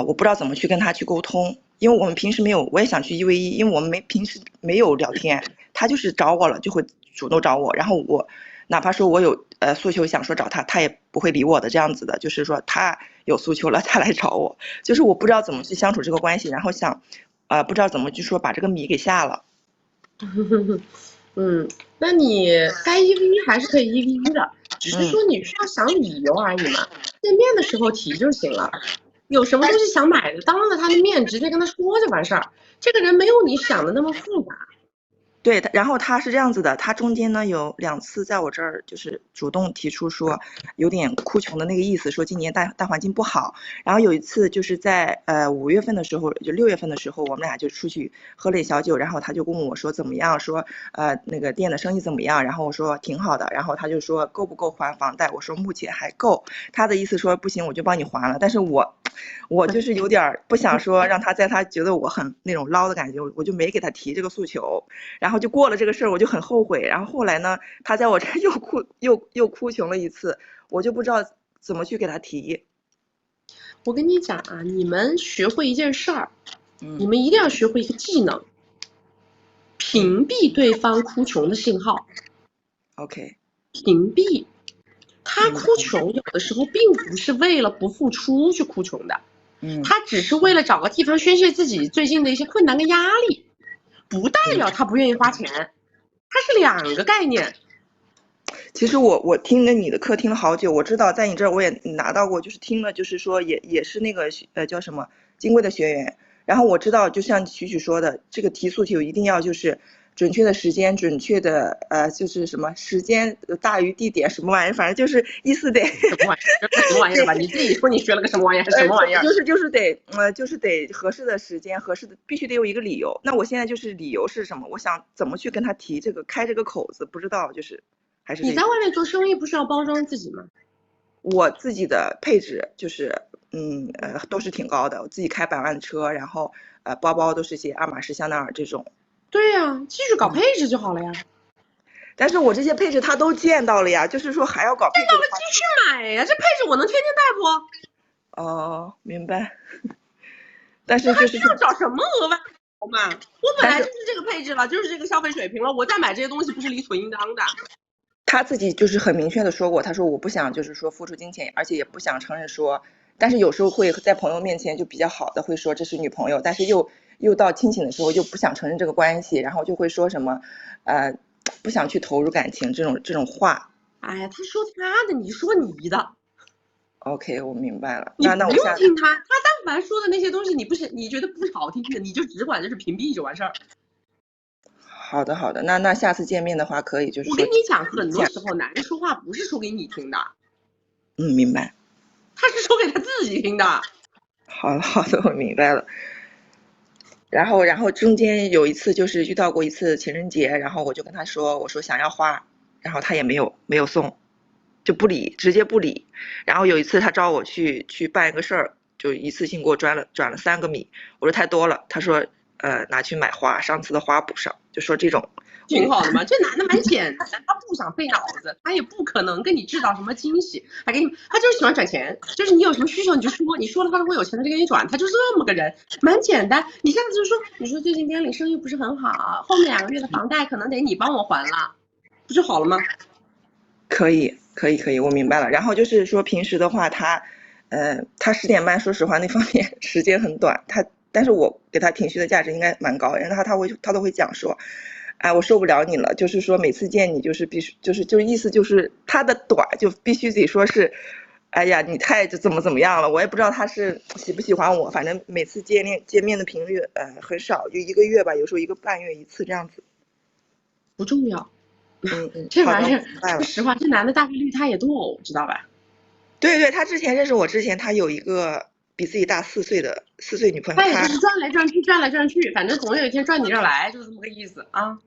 我不知道怎么去跟他去沟通，因为我们平时没有，我也想去1对1，因为我们平时没有聊天，他就是找我了就会主动找我，然后我哪怕说我有诉求想说找他，他也不会理我的这样子的，就是说他有诉求了他来找我，就是我不知道怎么去相处这个关系，然后想不知道怎么去说把这个米给下了。那你该1对1还是可以1对1的，只是说你需要想理由而已嘛，见面的时候提就行了。有什么东西想买的，当着他的面直接跟他说就完事儿。这个人没有你想的那么复杂。对，然后他是这样子的，他中间呢有2次在我这儿就是主动提出说有点哭穷的那个意思，说今年大环境不好。然后有一次就是在5月份的时候，就6月份的时候，我们俩就出去喝了一小酒，然后他就问我说怎么样，说那个店的生意怎么样，然后我说挺好的，然后他就说够不够还房贷，我说目前还够，他的意思说不行我就帮你还了，但是我就是有点不想说让他在他觉得我很那种捞的感觉，我就没给他提这个诉求，然后就过了这个事儿，我就很后悔。然后后来呢，他在我这又哭穷了一次，我就不知道怎么去给他提。我跟你讲啊，你们学会一件事儿，你们一定要学会一个技能，屏蔽对方哭穷的信号。OK。屏蔽。他哭穷有的时候并不是为了不付出去哭穷的，他只是为了找个地方宣泄自己最近的一些困难跟压力，不代表他不愿意花钱，它是2个概念。其实我听了你的课听了好久，我知道在你这儿我也拿到过，就是听了，就是说也是那个叫什么金贵的学员，然后我知道就像曲曲说的，这个提速题我一定要就是准确的时间，准确的就是什么时间大于地点什么玩意儿，反正就是意思得什么玩意儿？什么玩意儿吧？你自己说你学了个什么玩意儿？什么玩意儿？就是得合适的时间，合适的必须得有一个理由。那我现在就是理由是什么？我想怎么去跟他提这个开这个口子，不知道就是还是你在外面做生意不是要包装自己吗？我自己的配置就是都是挺高的，我自己开100万的车，然后包包都是些爱马仕、香奈儿这种。对呀，继续搞配置就好了呀。但是我这些配置他都见到了呀，就是说还要搞配置的话，见到了继续买呀，这配置我能天天带不？哦，明白。但是就是要找什么额外嘛？我本来就是这个配置了，就是这个消费水平了，我再买这些东西不是理所应当的。他自己就是很明确的说过，他说我不想就是说付出金钱，而且也不想承认说，但是有时候会在朋友面前就比较好的会说这是女朋友，但是又到亲情的时候又不想承认这个关系，然后就会说什么不想去投入感情这种话。哎呀，他说他的，你说你的。OK， 我明白了。你那我不用听他但凡说的那些东西，你觉得不好听的，你就只管就是屏蔽就完事儿。好的，那下次见面的话可以就是我跟你讲，很多时候男人说话不是说给你听的。明白。他是说给他自己听的。好的，我明白了。然后中间有一次就是遇到过一次情人节，然后我就跟他说，我说想要花，然后他也没有送，就不理，直接不理。然后有一次他找我去办一个事儿，就一次性给我转了3个米，我说太多了，他说拿去买花，上次的花补上，就说这种。挺好的嘛，这男的蛮简单，他不想费脑子，他也不可能跟你制造什么惊喜，还给你，他就是喜欢赚钱，就是你有什么需求你就说，你说了他如果有钱他就给你转，他就是这么个人，蛮简单。你下次就说，你说最近店里生意不是很好，后面2个月的房贷可能得你帮我还了，不就好了吗？可以，我明白了。然后就是说平时的话，他10点半，说实话那方面时间很短，但是我给他情绪的价值应该蛮高，然后他都会讲说。哎，我受不了你了，就是说每次见你就是必须就是意思就是他的短就必须得说是，哎呀你太怎么样了，我也不知道他是喜不喜欢我，反正每次见面的频率很少，就1个月吧，有时候1个半月1次这样子。不重要。这玩意儿说实话，这男的大概率他也斗殴，知道吧？对，他之前认识我之前，他有一个比自己大4岁的4岁女朋友，他也就是转来转去，反正总有一天转你这儿来，就是这么个意思啊。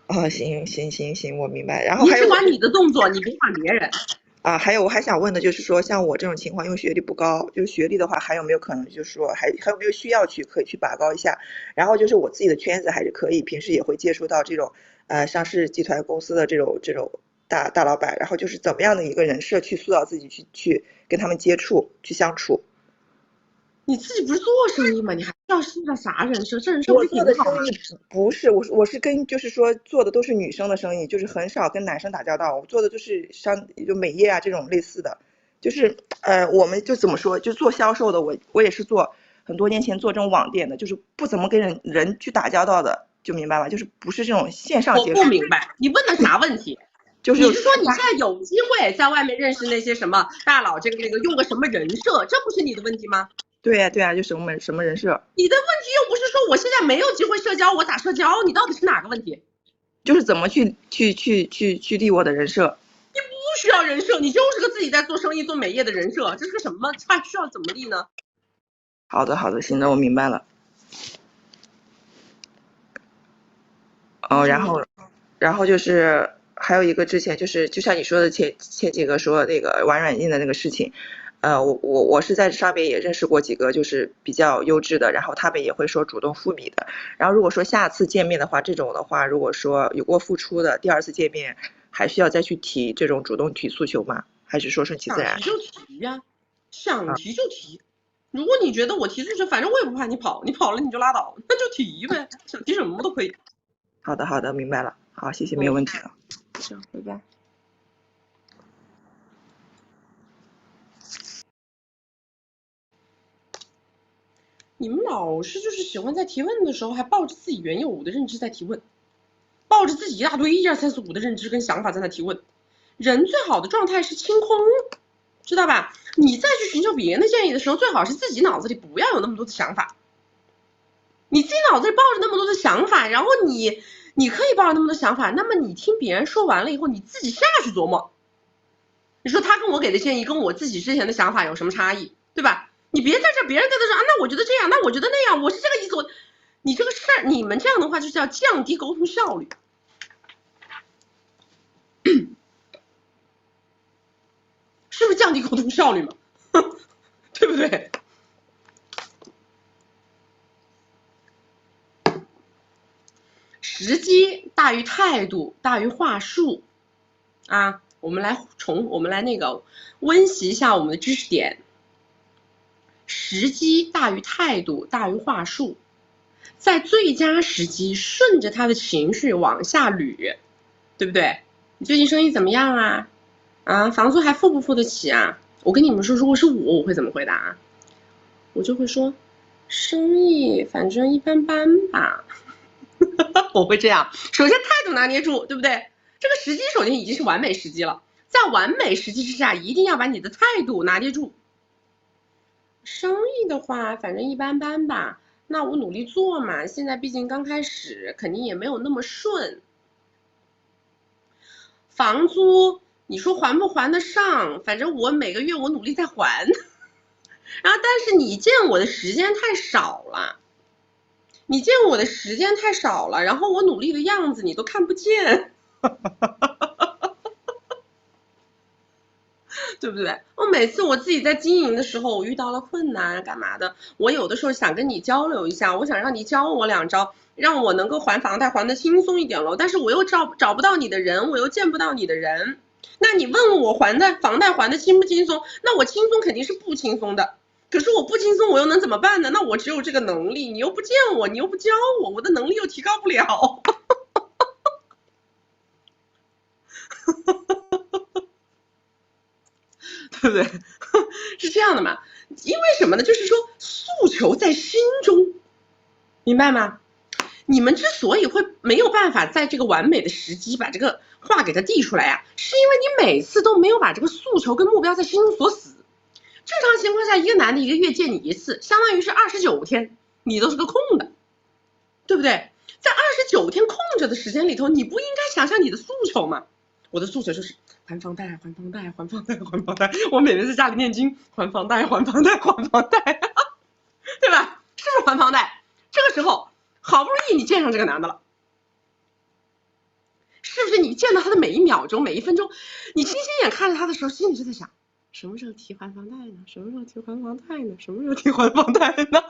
哦，行，我明白。然后还有你只管你的动作，你别管别人。还有我还想问的就是说，像我这种情况，因为学历不高，就是学历的话，还有没有可能就是说还有没有需要可以去拔高一下？然后就是我自己的圈子还是可以，平时也会接触到这种上市集团公司的这种大老板，然后就是怎么样的一个人设去塑造自己，去跟他们接触去相处。你自己不是做生意吗？你还要塑造啥人设？这人设不是挺好吗？不是，我是跟就是说做的都是女生的生意，就是很少跟男生打交道。我做的都是就美业啊这种类似的，就是我们就怎么说，就做销售的，我也是做很多年前做这种网店的，就是不怎么跟人去打交道的，就明白吧？就是不是这种线上接触。我不明白，你问的啥问题？就是你是说你现在有机会在外面认识那些什么大佬，这个那个用个什么人设，这不是你的问题吗？对呀，就什么人设？你的问题又不是说我现在没有机会社交，我咋社交？你到底是哪个问题？就是怎么去立我的人设？你不需要人设，你就是个自己在做生意做美业的人设，这是个什么？还需要怎么立呢？好的，行的，我明白了。哦，然后就是还有一个之前就像你说的前几个说那个玩软件的那个事情。我是在上面也认识过几个就是比较优质的，然后他们也会说主动付米的。然后如果说下次见面的话，这种的话，如果说有过付出的，第2次见面还需要再去提这种主动提诉求吗？还是说顺其自然？想提就提呀，想提就提。如果你觉得我提诉求，反正我也不怕你跑，你跑了你就拉倒，那就提呗，想提什么都可以。好的，明白了。好，谢谢，没有问题了。行，拜拜。你们老是就是喜欢在提问的时候还抱着自己原有的认知在提问，抱着自己一大堆1、2、3、4、5的认知跟想法在那提问，人最好的状态是清空，知道吧？你再去寻求别人的建议的时候，最好是自己脑子里不要有那么多的想法。你自己脑子里抱着那么多的想法，然后你可以抱着那么多想法，那么你听别人说完了以后，你自己下去琢磨。你说他跟我给的建议跟我自己之前的想法有什么差异，对吧？你别在这别人在这说啊，那我觉得这样，那我觉得那样，我是这个意思，你这个事儿，你们这样的话就是要降低沟通效率。是不是降低沟通效率嘛？对不对？时机大于态度大于话术啊！我们来那个温习一下我们的知识点。时机大于态度大于话术，在最佳时机顺着他的情绪往下捋，对不对？你最近生意怎么样啊？啊，房租还付不付得起啊？我跟你们说，如果是我会怎么回答啊？我就会说，生意反正一般般吧。我会这样，首先态度拿捏住，对不对？这个时机首先已经是完美时机了，在完美时机之下，一定要把你的态度拿捏住。生意的话，反正一般般吧。那我努力做嘛，现在毕竟刚开始，肯定也没有那么顺。房租，你说还不还得上？反正我每个月我努力在还。然后，但是你见我的时间太少了。你见我的时间太少了，然后我努力的样子你都看不见，对不对？我每次我自己在经营的时候，我遇到了困难干嘛的，我有的时候想跟你交流一下，我想让你教我2招，让我能够还房贷还得轻松一点了，但是我又找不到你的人，我又见不到你的人，那你问我房贷还得轻不轻松？那我轻松肯定是不轻松的。可是我不轻松，我又能怎么办呢？那我只有这个能力，你又不见我，你又不教我，我的能力又提高不了，对不对？是这样的嘛？因为什么呢？就是说诉求在心中，明白吗？你们之所以会没有办法在这个完美的时机把这个话给它递出来呀，是因为你每次都没有把这个诉求跟目标在心中锁死。正常情况下，一个男的1个月见你1次，相当于是29天，你都是个空的，对不对？在29天空着的时间里头，你不应该想想你的诉求吗？我的诉求就是还房贷，还房贷，还房贷，还房贷。我每天在家里念经，还房贷，还房贷，还房贷，对吧？是不是还房贷？这个时候好不容易你见上这个男的了，是不是你见到他的每1秒钟、每1分钟，你清醒眼看着他的时候，心里就在想，什么时候提还房贷呢？什么时候提还房贷呢？什么时候提还房贷呢？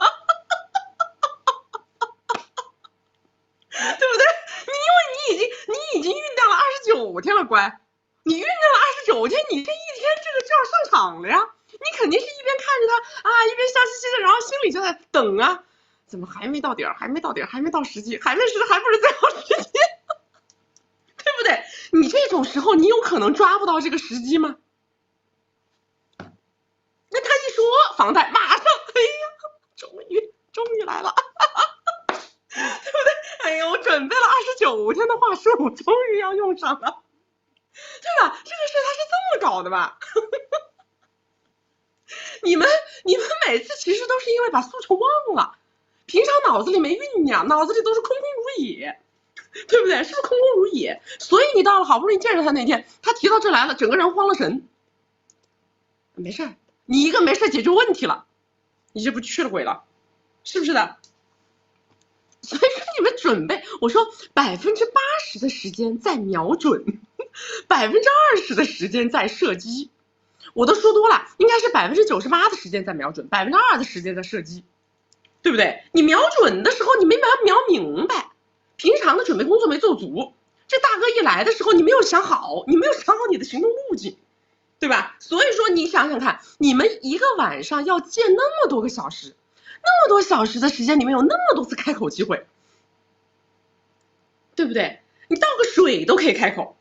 对不对？因为你已经酝酿了29天了，乖，你酝酿了29天，你这1天这个就要上场了呀。你肯定是一边看着他啊，一边笑嘻嘻的，然后心里就在等啊，怎么还没到点儿？还没到点儿？还没到时机？还不是最好时机，对不对？你这种时候，你有可能抓不到这个时机吗？那他一说房贷，马上，哎呀，终于来了，对不对？哎呀，我准备了29天的话术，我终于要用上了，对吧？这个事他是这么搞的吧？你们每次其实都是因为把诉求忘了，平常脑子里没酝酿，脑子里都是空空如也，对不对？是不是空空如也？所以你到了好不容易见着他那天，他提到这来了，整个人慌了神。没事儿，你一个没事解决问题了，你这不去了鬼了，是不是的？所以说你们准备，我说80%的时间在瞄准，20%的时间在射击。我都说多了，应该是98%的时间在瞄准，2%的时间在射击，对不对？你瞄准的时候你没瞄明白，平常的准备工作没做足，这大哥一来的时候你没有想好，你没有想好你的行动路径，对吧？所以说你想想看，你们1个晚上要见那么多个小时，那么多小时的时间里面有那么多次开口机会，对不对？你倒个水都可以开口，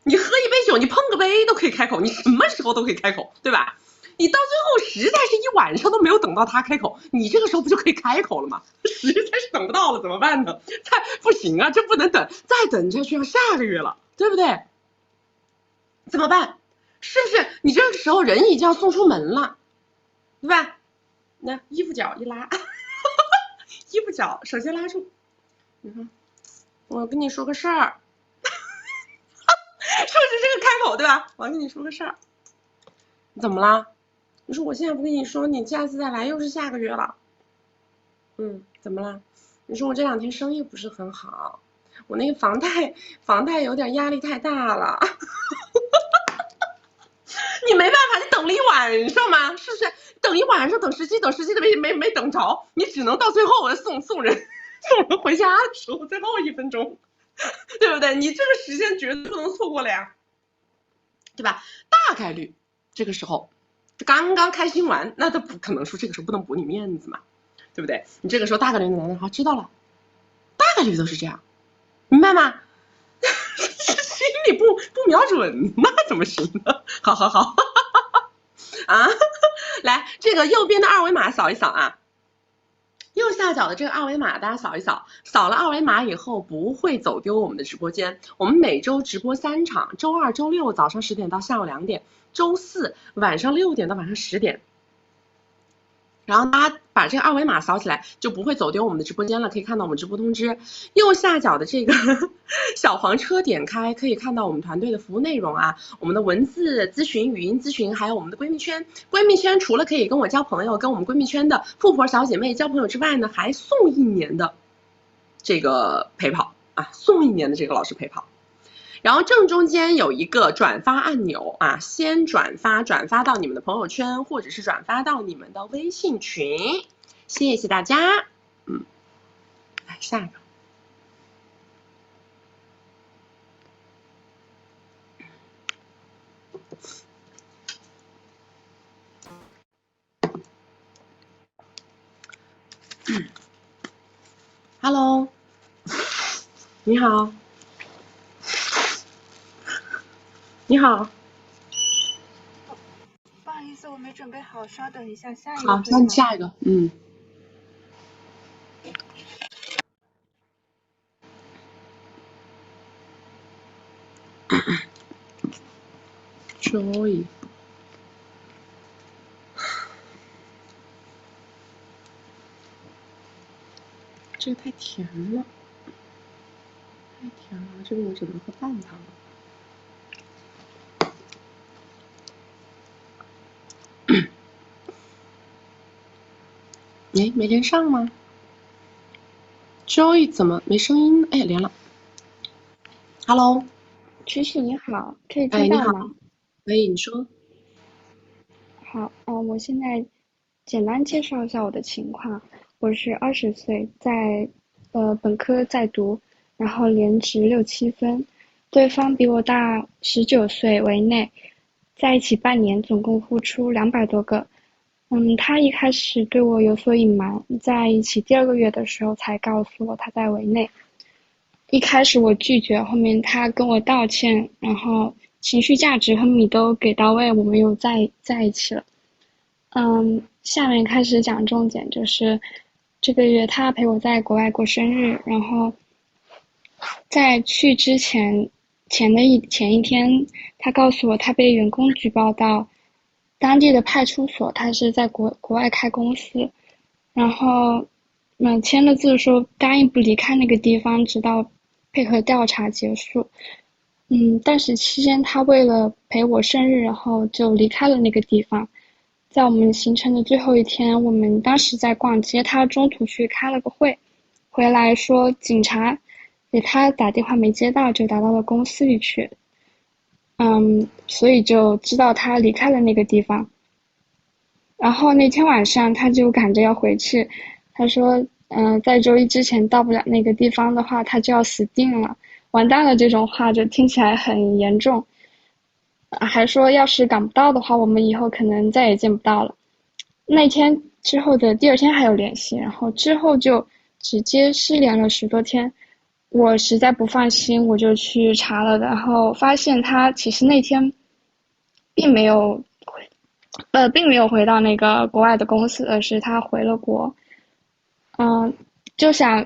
你喝一杯酒，你碰个杯都可以开口，你什么时候都可以开口，对吧？你到最后实在是一晚上都没有等到他开口，你这个时候不就可以开口了吗？实在是等不到了怎么办呢？不行啊，这不能等，再等下去要下个月了，对不对？怎么办？是不是你这个时候人已经要送出门了，对吧？那衣服角一拉，衣服角首先拉住，你说我跟你说个事儿，是不是这个开口对吧？我要跟你说个事儿，怎么了？你说我现在不跟你说，你下次再来又是下个月了。怎么了？你说我这2天生意不是很好，我那个房贷有点压力太大了。你没办法，你等了一晚上嘛，是不是？等一晚上，等时机的没等着，你只能到最后送人回家的时候最后1分钟，对不对？你这个时间绝对不能错过了呀，对吧？大概率这个时候刚刚开心完，那他不可能说这个时候不能驳你面子嘛，对不对？你这个时候大概率能好知道了，大概率都是这样，明白吗？心里不瞄准，那怎么行呢？好啊，来，这个右边的2维码扫一扫啊，右下角的这个2维码大家扫一扫，扫了2维码以后不会走丢我们的直播间。我们每周直播3场，周2、周6早上10点到下午2点，周4晚上6点到晚上10点。然后大家把这个2维码扫起来，就不会走丢我们的直播间了。可以看到我们直播通知，右下角的这个小黄车点开，可以看到我们团队的服务内容啊，我们的文字咨询、语音咨询，还有我们的闺蜜圈。闺蜜圈除了可以跟我交朋友，跟我们闺蜜圈的富婆小姐妹交朋友之外呢，还送1年的这个陪跑啊，送1年的这个老师陪跑。然后正中间有一个转发按钮啊，先转发到你们的朋友圈，或者是转发到你们的微信群，谢谢大家。来下一个。Hello， 你好。你好，不好意思，我没准备好，稍等一下，下一个。好，那你下一个，Joy， 这个太甜了，这个我只能喝半糖。哎，没连上吗 ？Joy 怎么没声音？哎，连了。Hello， 曲曲你好，可以听到吗？可以，你说。好，我现在简单介绍一下我的情况。我是20岁，在本科在读，然后连值6、7分，对方比我大19岁为内，在一起半年，总共付出200多个。他一开始对我有所隐瞒，在一起第2个月的时候才告诉我他在围内。一开始我拒绝，后面他跟我道歉，然后情绪价值和米都给到位，我们又在一起了。下面开始讲重点，就是这个月他陪我在国外过生日，然后在去之前一天，他告诉我他被员工举报到当地的派出所，他是在国外开公司，然后签了字说答应不离开那个地方，直到配合调查结束。但是期间他为了陪我生日，然后就离开了那个地方。在我们行程的最后一天，我们当时在逛街，他中途去开了个会，回来说警察给他打电话没接到，就打到了公司里去。所以就知道他离开了那个地方。然后那天晚上他就赶着要回去，他说在周一之前到不了那个地方的话，他就要死定了，完蛋了，这种话就听起来很严重。还说要是赶不到的话，我们以后可能再也见不到了。那天之后的第2天还有联系，然后之后就直接失联了10多天。我实在不放心，我就去查了，然后发现他其实那天并没有回到那个国外的公司，而是他回了国。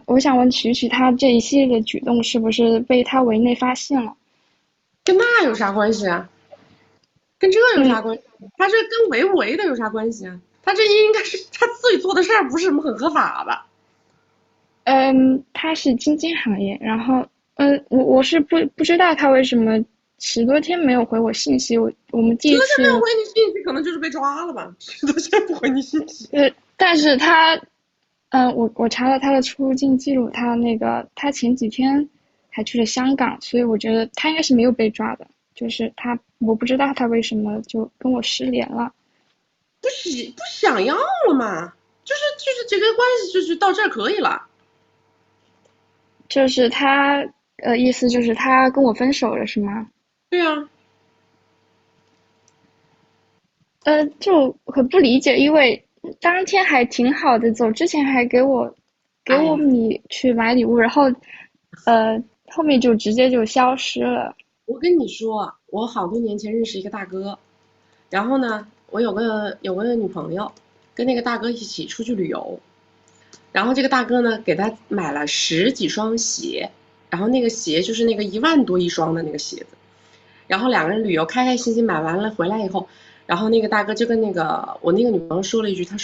我想问曲曲，他这一系列的举动是不是被他围内发现了？跟那有啥关系啊？跟这有啥关系？他这跟维不维的有啥关系啊？他这应该是他自己做的事儿，不是什么很合法吧？他是基金行业，然后我是不知道他为什么10多天没有回我信息，我们第一次10多天没有回你信息，可能就是被抓了吧？10多天不回你信息。但是他，我查了他的出入境记录，他前几天还去了香港，所以我觉得他应该是没有被抓的，就是我不知道他为什么就跟我失联了。不想要了嘛？就是这个关系就是到这儿可以了。就是他意思就是他跟我分手了是吗？对啊。就很不理解，因为当天还挺好的，走之前还给我米去买礼物，然后后面就直接就消失了。我跟你说，我好多年前认识一个大哥，然后呢，我有个女朋友，跟那个大哥一起出去旅游，然后这个大哥呢给他买了10几双鞋，然后那个鞋就是那个1万多一双的那个鞋子，然后2个人旅游开开心心买完了回来以后，然后那个大哥就跟我那个女朋友说了一句，他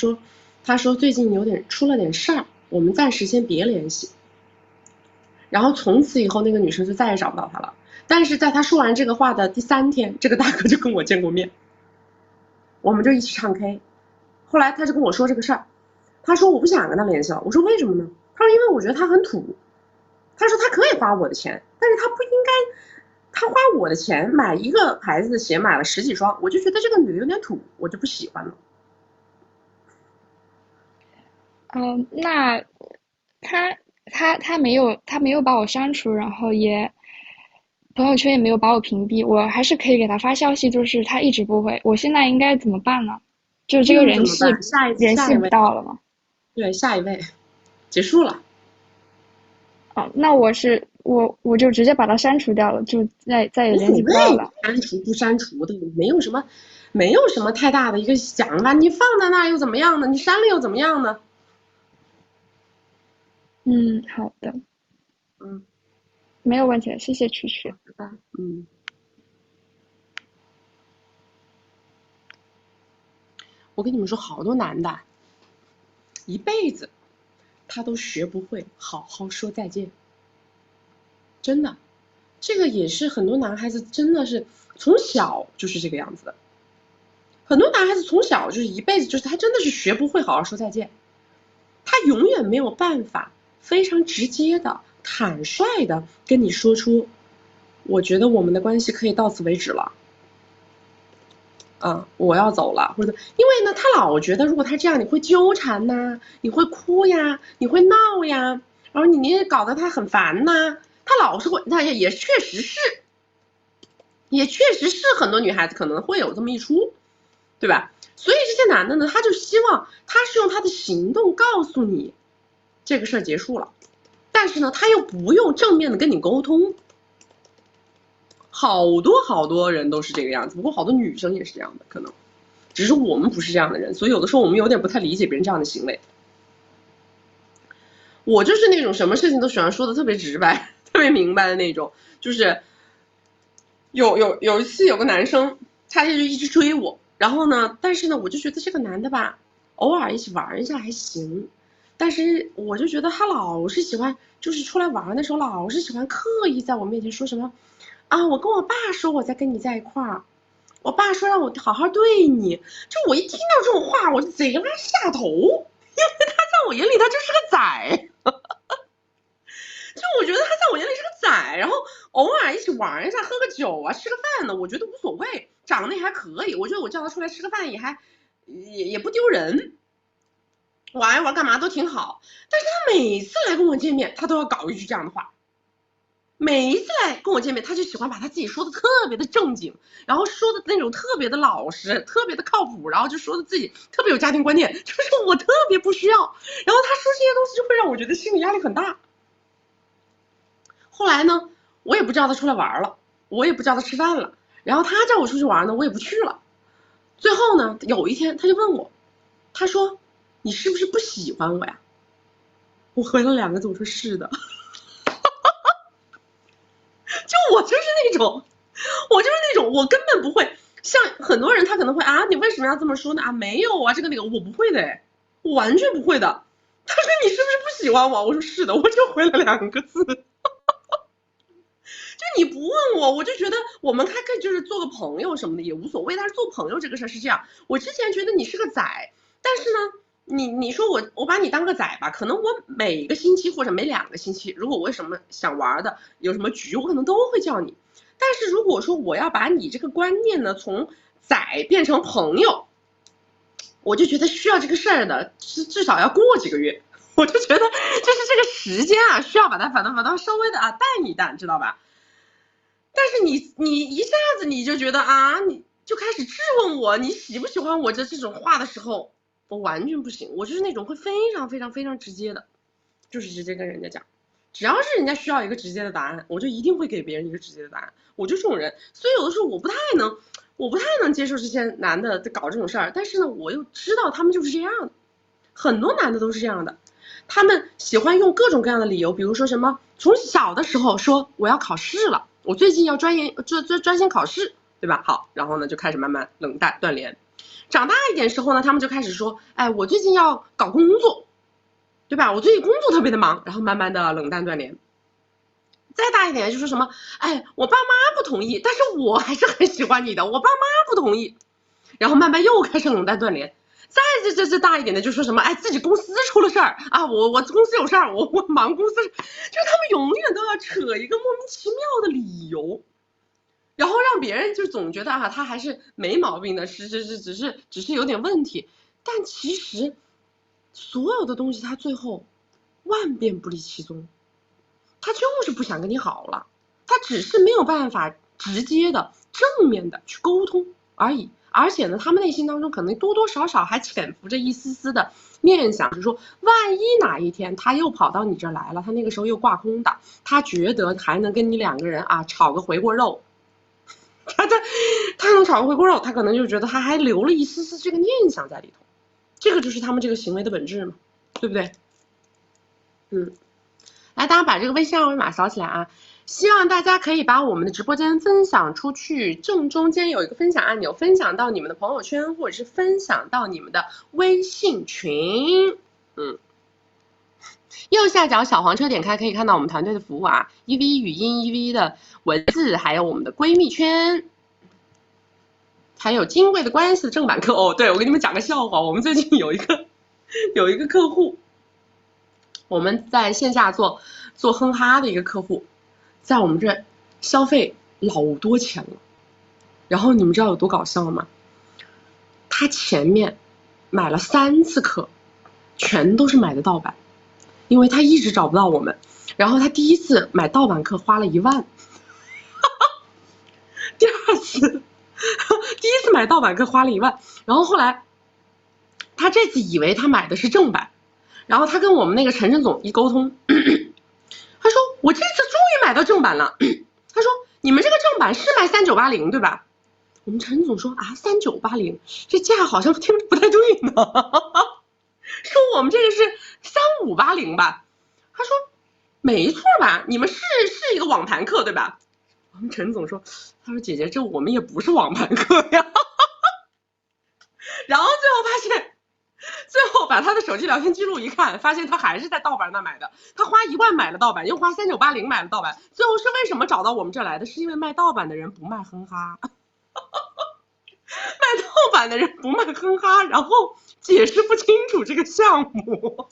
说最近出了点事儿，我们暂时先别联系。然后从此以后那个女生就再也找不到他了。但是在他说完这个话的第3天，这个大哥就跟我见过面，我们就一起唱 K。后来他就跟我说这个事儿，他说我不想跟他联系了。我说为什么呢？他说因为我觉得他很土。他说他可以花我的钱，但是他不应该，他花我的钱买一个牌子的鞋买了10几双，我就觉得这个女的有点土，我就不喜欢了。那他没有把我删除，然后朋友圈也没有把我屏蔽，我还是可以给他发消息，就是他一直不回。我现在应该怎么办呢？就是这个人是联系不到了吗？对，下一位，结束了。那我就直接把他删除掉了，就再也联系不到了。删除不删除的，没有什么太大的一个想法，你放在那又怎么样呢？你删了又怎么样呢？好的。没有问题了，谢谢曲曲。我跟你们说，好多男的一辈子他都学不会好好说再见，真的，这个也是很多男孩子真的是从小就是这个样子的。很多男孩子从小就是一辈子就是他真的是学不会好好说再见，他永远没有办法非常直接的坦率的跟你说出我觉得我们的关系可以到此为止了，我要走了，或者因为呢他老觉得如果他这样你会纠缠呐，你会哭呀，你会闹呀，然后你搞得他很烦呐，他老是会，那也确实是很多女孩子可能会有这么一出，对吧？所以这些男的呢，他就希望他是用他的行动告诉你这个事儿结束了，但是呢他又不用正面的跟你沟通。好多人都是这个样子，不过好多女生也是这样的，可能只是我们不是这样的人，所以有的时候我们有点不太理解别人这样的行为。我就是那种什么事情都喜欢说的特别直白特别明白的那种，就是有一次有个男生他就一直追我，然后呢但是呢我就觉得这个男的吧偶尔一起玩一下还行，但是我就觉得他老是喜欢就是出来玩的时候老是喜欢刻意在我面前说什么我跟我爸说我在跟你在一块儿，我爸说让我好好对你，就我一听到这种话我就贼拉下头，因为他在我眼里他就是个崽就我觉得他在我眼里是个崽，然后偶尔一起玩一下喝个酒啊吃个饭呢我觉得无所谓，长得也还可以，我觉得我叫他出来吃个饭也不丢人，玩一玩干嘛都挺好，但是他每次来跟我见面他都要搞一句这样的话，每一次来跟我见面他就喜欢把他自己说的特别的正经，然后说的那种特别的老实特别的靠谱，然后就说的自己特别有家庭观念，就是我特别不需要，然后他说这些东西就会让我觉得心理压力很大。后来呢我也不叫他出来玩了，我也不叫他吃饭了，然后他叫我出去玩呢我也不去了，最后呢有一天他就问我，他说你是不是不喜欢我呀？我回了2个字，我说是的就我就是那种我根本不会像很多人他可能会啊，你为什么要这么说呢？啊，没有啊，这个那个，我不会的哎，我完全不会的。他说你是不是不喜欢我？我说是的，我就回了2个字。就你不问我，我就觉得我们还可以就是做个朋友什么的也无所谓。但是做朋友这个事儿是这样，我之前觉得你是个仔，但是呢，你说我把你当个仔吧，可能我每个星期或者每2个星期，如果我有什么想玩的，有什么局，我可能都会叫你。但是如果说我要把你这个观念呢，从仔变成朋友，我就觉得需要这个事儿的至少要过几个月，我就觉得就是这个时间啊，需要把它稍微的淡一淡，知道吧？但是你一下子你就觉得啊，你就开始质问我你喜不喜欢我这种话的时候，我完全不行，我就是那种会非常非常非常直接的，就是直接跟人家讲，只要是人家需要一个直接的答案，我就一定会给别人一个直接的答案，我就这种人。所以有的时候我不太能接受这些男的搞这种事儿，但是呢，我又知道他们就是这样的，很多男的都是这样的，他们喜欢用各种各样的理由，比如说什么从小的时候说我要考试了，我最近要专心考试，对吧？好，然后呢就开始慢慢冷淡断联。长大一点时候呢，他们就开始说，哎，我最近要搞工作，对吧？我最近工作特别的忙，然后慢慢的冷淡断联。再大一点就说什么，哎，我爸妈不同意，但是我还是很喜欢你的，我爸妈不同意，然后慢慢又开始冷淡断联。再这大一点的就说什么，哎，自己公司出了事儿啊，我公司有事儿，我忙公司，就是他们永远都要扯一个莫名其妙的理由，然后让别人就总觉得啊，他还是没毛病的，只是有点问题，但其实所有的东西他最后万变不离其宗，他就是不想跟你好了，他只是没有办法直接的正面的去沟通而已。而且呢，他们内心当中可能多多少少还潜伏着一丝丝的念想，就是说，万一哪一天他又跑到你这儿来了，他那个时候又挂空的，他觉得还能跟你2个人炒个回锅肉，他能炒个回锅肉，他可能就觉得他还留了一丝丝这个念想在里头，这个就是他们这个行为的本质嘛，对不对？来，大家把这个微信二维码扫起来啊！希望大家可以把我们的直播间分享出去，正中间有一个分享按钮，分享到你们的朋友圈，或者是分享到你们的微信群。右下角小黄车点开可以看到我们团队的服务啊，EV 语音、EV 的文字，还有我们的闺蜜圈，还有金贵的关系的正版课哦。对，我给你们讲个笑话，我们最近有一个客户。我们在线下做哼哈的一个客户，在我们这消费老多钱了，然后你们知道有多搞笑吗？他前面买了3次课，全都是买的盗版，因为他一直找不到我们，然后他第1次买盗版课花了1万，第1次买盗版课花了1万，然后后来他这次以为他买的是正版，然后他跟我们那个陈总一沟通，他说我这次终于买到正版了，他说你们这个正版是卖3980对吧？我们陈总说啊3980，这价好像听着不太对呢，说我们这个是3580吧？他说没错吧，你们是一个网盘课对吧？我们陈总说，他说姐姐这我们也不是网盘课呀，然后最后把他的手机聊天记录一看，发现他还是在盗版那买的，他花1万买了盗版，又花3980买了盗版，最后是为什么找到我们这来的？是因为卖盗版的人不卖哼哈，卖盗版的人不卖哼哈，然后解释不清楚这个项目，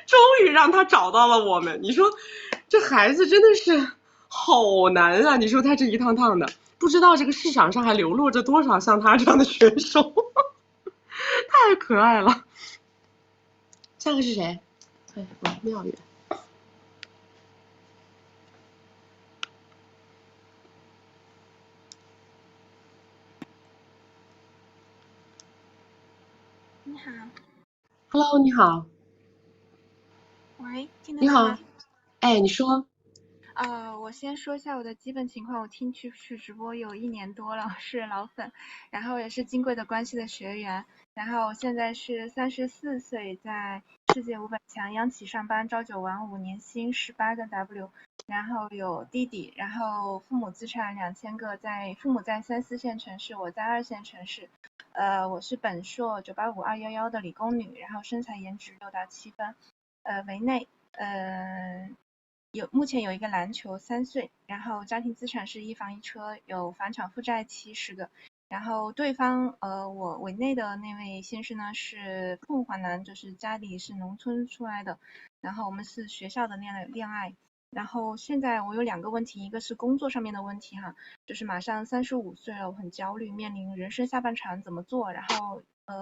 终于让他找到了我们。你说这孩子真的是好难啊！你说他这一趟趟的，不知道这个市场上还流落着多少像他这样的选手。太可爱了。下个是谁？哎，妙远。你好。Hello， 你好。喂，听得你好到吗？哎，你说。我先说一下我的基本情况。我听曲曲直播有1年多了，是老粉，然后也是金贵的关系的学员。然后现在是34岁，在世界500强央企上班，朝9晚5，年薪18个 W，然后有弟弟，然后父母资产2000个，父母在3、4线城市，我在2线城市。我是本硕985、211的理工女，然后身材颜值6到7分，为内，目前有一个篮球，3岁，然后家庭资产是1房1车，有房产负债70个。然后对方我委内的那位先生呢是凤凰男，就是家里是农村出来的，然后我们是学校的恋爱。然后现在我有2个问题，一个是工作上面的问题哈，就是马上35岁了，我很焦虑，面临人生下半场怎么做，然后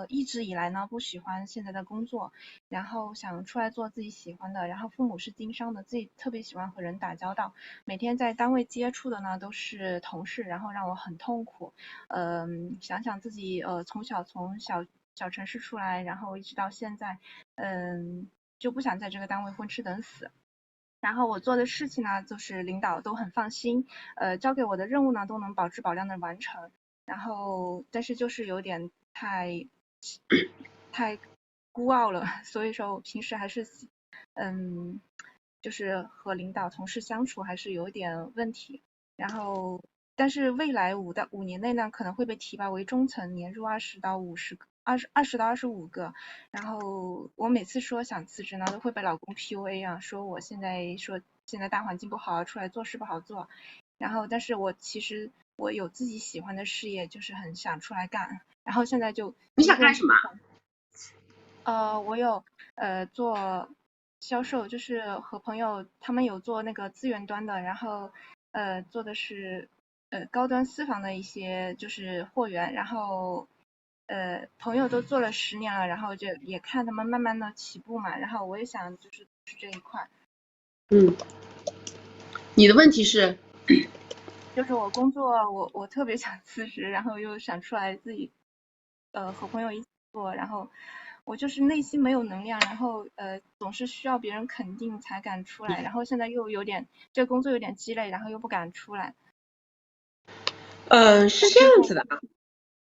一直以来呢不喜欢现在的工作，然后想出来做自己喜欢的，然后父母是经商的，自己特别喜欢和人打交道，每天在单位接触的呢都是同事，然后让我很痛苦。想想自己从小城市出来，然后一直到现在，就不想在这个单位混吃等死。然后我做的事情呢，就是领导都很放心，交给我的任务呢都能保质保量的完成。然后但是就是有点太孤傲了，所以说我平时还是就是和领导同事相处还是有点问题。然后但是未来5年内呢可能会被提拔为中层，年入20到25个。然后我每次说想辞职呢都会被老公 PUA 啊，说现在大环境不好，出来做事不好做。然后但是其实我有自己喜欢的事业，就是很想出来干。然后现在就你想干什么？我有做销售，就是和朋友他们有做那个资源端的，然后做的是高端私房的一些就是货源，然后朋友都做了10年了，然后就也看他们慢慢的起步嘛，然后我也想就是这一块。你的问题是？就是我工作我特别想辞职，然后又想出来自己和朋友一起做，然后我就是内心没有能量，然后总是需要别人肯定才敢出来，然后现在又有点这个工作有点积累，然后又不敢出来。是这样子的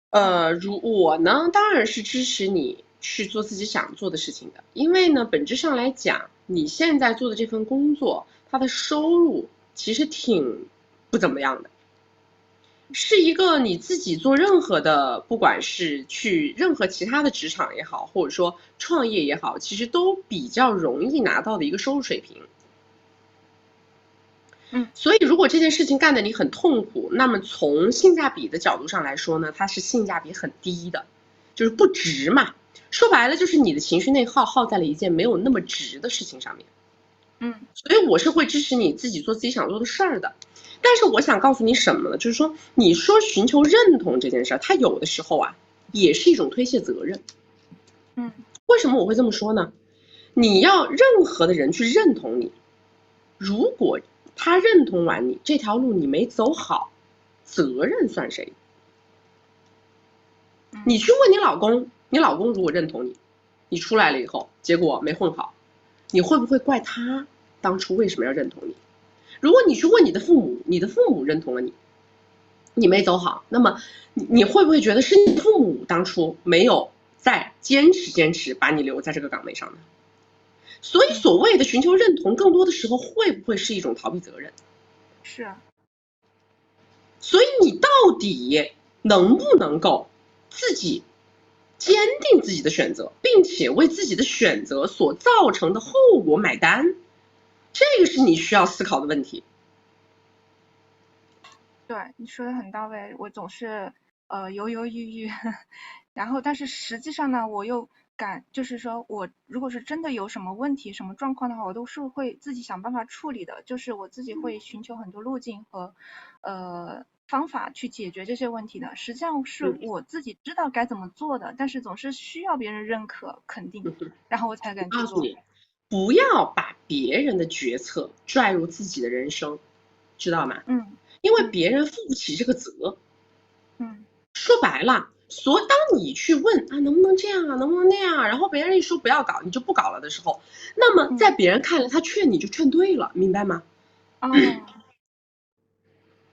啊，我呢当然是支持你去做自己想做的事情的，因为呢本质上来讲，你现在做的这份工作，它的收入其实挺不怎么样的，是一个你自己做任何的，不管是去任何其他的职场也好，或者说创业也好，其实都比较容易拿到的一个收入水平。所以如果这件事情干得你很痛苦，那么从性价比的角度上来说呢，它是性价比很低的，就是不值嘛。说白了就是你的情绪内耗在了一件没有那么值的事情上面。所以我是会支持你自己做自己想做的事儿的。但是我想告诉你什么呢？就是说，你说寻求认同这件事儿，它有的时候啊，也是一种推卸责任。为什么我会这么说呢？你要任何的人去认同你，如果他认同完你这条路你没走好，责任算谁？你去问你老公，你老公如果认同你，你出来了以后结果没混好，你会不会怪他当初为什么要认同你？如果你去问你的父母，你的父母认同了你，你没走好，那么你会不会觉得是你父母当初没有再坚持把你留在这个岗位上呢？所以所谓的寻求认同，更多的时候会不会是一种逃避责任？是啊。所以你到底能不能够自己坚定自己的选择，并且为自己的选择所造成的后果买单，这个是你需要思考的问题。对，你说的很到位，我总是犹犹豫豫，然后但是实际上呢，我又就是说我如果是真的有什么问题、什么状况的话，我都是会自己想办法处理的，就是我自己会寻求很多路径和方法去解决这些问题的。实际上是我自己知道该怎么做的，但是总是需要别人认可、肯定，然后我才敢去做。不要把别人的决策拽入自己的人生，知道吗？因为别人负不起这个责。说白了，当你去问啊能不能这样啊，能不能那样啊，然后别人一说不要搞，你就不搞了的时候，那么在别人看来，他劝你就劝对了，明白吗？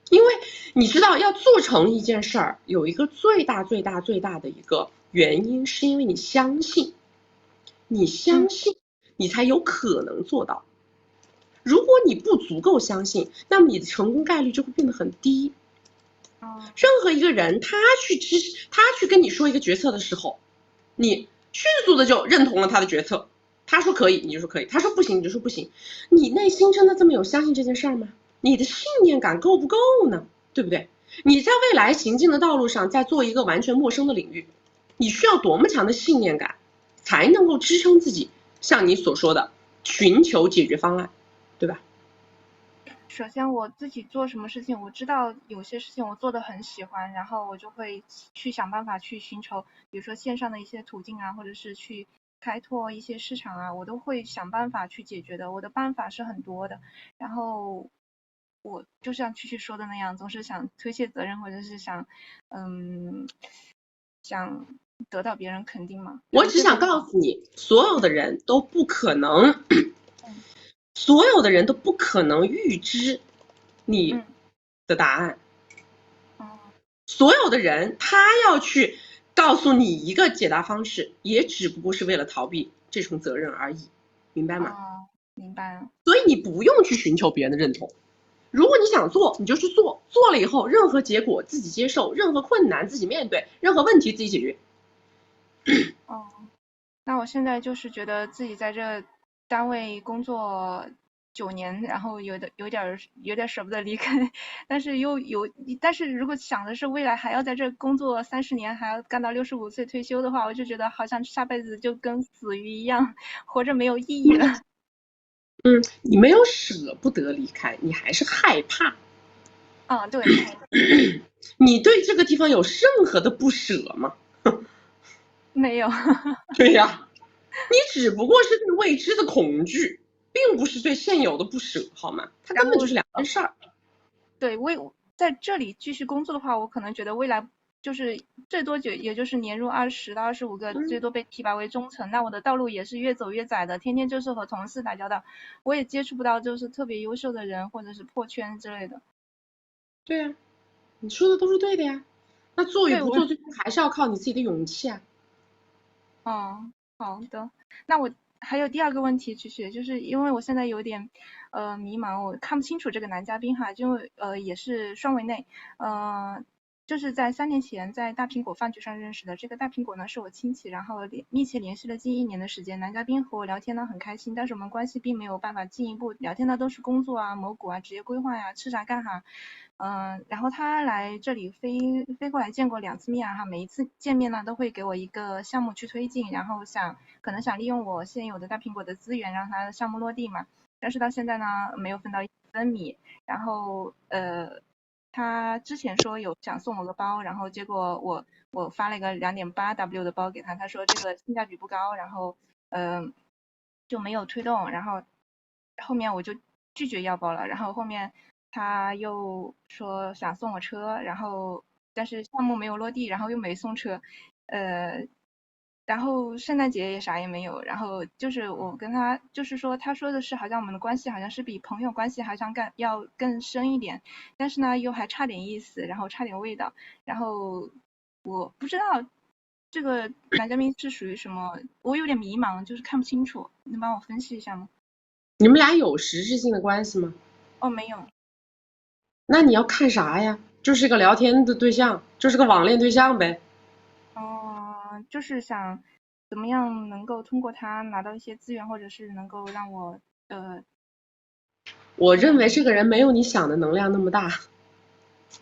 因为你知道要做成一件事儿，有一个最大的一个原因是因为你相信，你相信，你才有可能做到。如果你不足够相信，那么你的成功概率就会变得很低。任何一个人他去跟你说一个决策的时候，你迅速的就认同了他的决策。他说可以，你就说可以；他说不行，你就说不行。你内心真的这么有相信这件事儿吗？你的信念感够不够呢？对不对？你在未来行进的道路上，在做一个完全陌生的领域，你需要多么强的信念感，才能够支撑自己像你所说的寻求解决方案，对吧？首先我自己做什么事情，我知道有些事情我做的很喜欢，然后我就会去想办法去寻求，比如说线上的一些途径啊，或者是去开拓一些市场啊，我都会想办法去解决的。我的办法是很多的，然后我就像曲曲说的那样，总是想推卸责任，或者是想得到别人肯定嘛。我只想告诉你，所有的人都不可能所有的人都不可能预知你的答案。所有的人他要去告诉你一个解答方式，也只不过是为了逃避这种责任而已，明白吗？明白了。所以你不用去寻求别人的认同，如果你想做，你就去做，做了以后任何结果自己接受，任何困难自己面对，任何问题自己解决。那我现在就是觉得自己在这单位工作9年，然后有点舍不得离开，但是如果想的是未来还要在这工作30年，还要干到65岁退休的话，我就觉得好像下辈子就跟死鱼一样，活着没有意义了。你没有舍不得离开，你还是害怕。对。你对这个地方有任何的不舍吗？没有。对呀，你只不过是对未知的恐惧，并不是对现有的不舍，好吗？它根本就是两件事儿。对，在这里继续工作的话，我可能觉得未来就是最多也就是年入20到25个，最多被提拔为中层。那我的道路也是越走越窄的，天天就是和同事打交道，我也接触不到就是特别优秀的人或者是破圈之类的。对呀，你说的都是对的呀。那做与不做，最终还是要靠你自己的勇气啊。好的。那我还有第二个问题，就是因为我现在有点迷茫，我看不清楚这个男嘉宾哈，因为也是双维内，就是在3年前在大苹果饭局上认识的。这个大苹果呢是我亲戚，然后密切联系了近1年的时间。男嘉宾和我聊天呢很开心，但是我们关系并没有办法进一步聊天的，都是工作啊、谋股啊、职业规划呀、吃啥干啥。然后他来这里飞过来见过2次面哈，每一次见面呢都会给我一个项目去推进，然后可能想利用我现有的大苹果的资源让他的项目落地嘛。但是到现在呢没有分到1分米。然后他之前说有想送我个包，然后结果我发了一个2.8W 的包给他，他说这个性价比不高，然后就没有推动，然后后面我就拒绝要包了。然后后面他又说想送我车，然后但是项目没有落地，然后又没送车，然后圣诞节也啥也没有。然后就是我跟他就是说，他说的是好像我们的关系好像是比朋友关系好像要更深一点，但是呢又还差点意思，然后差点味道。然后我不知道这个男嘉宾是属于什么，我有点迷茫，就是看不清楚，能帮我分析一下吗？你们俩有实质性的关系吗？没有。那你要看啥呀？就是个聊天的对象，就是个网恋对象呗。就是想怎么样能够通过他拿到一些资源，或者是能够让我我认为这个人没有你想的能量那么大。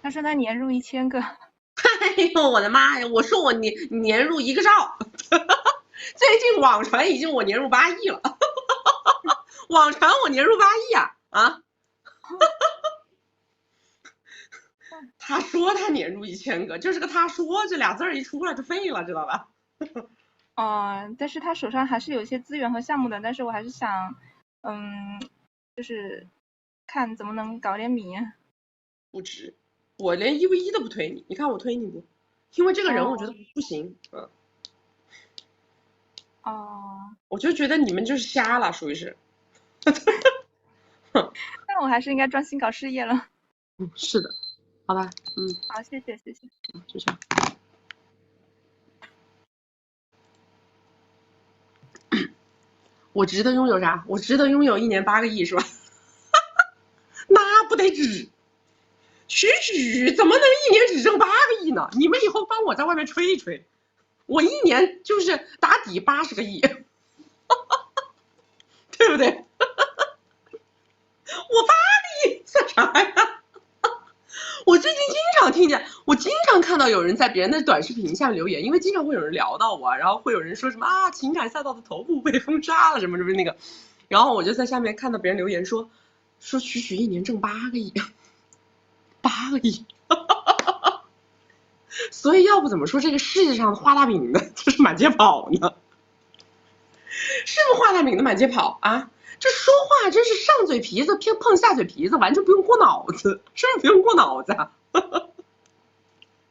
他说他年入1000个。哎呦我的妈呀！我说我年入1个兆，最近网传已经我年入8亿了，网传我年入8亿啊！他说他年入1000个，就是个他说，这俩字一出来就废了，知道吧？但是他手上还是有一些资源和项目的，但是我还是想，就是看怎么能搞点米。不值，我连1v1都不推你，你看我推你不？因为这个人我觉得不行，我就觉得你们就是瞎了，属于是。那我还是应该专心搞事业了。是的，好吧，好，谢谢。就这样。我值得拥有啥？我值得拥有1年8个亿是吧？那不得止。许怎么能1年只挣8个亿呢？你们以后帮我在外面吹一吹，我1年就是打底80个亿，对不对？我8个亿算啥呀？我最近经常听见，我经常看到有人在别人的短视频下面留言，因为经常会有人聊到我，然后会有人说什么啊，情感赛道的头部被封杀了什么什么那个，然后我就在下面看到别人留言说许1年挣8个亿，8个亿，所以要不怎么说这个世界上的画大饼的就是满街跑呢？是不是画大饼的满街跑啊？这说话真是上嘴皮子偏碰下嘴皮子，完全不用过脑子，是不是不用过脑子啊？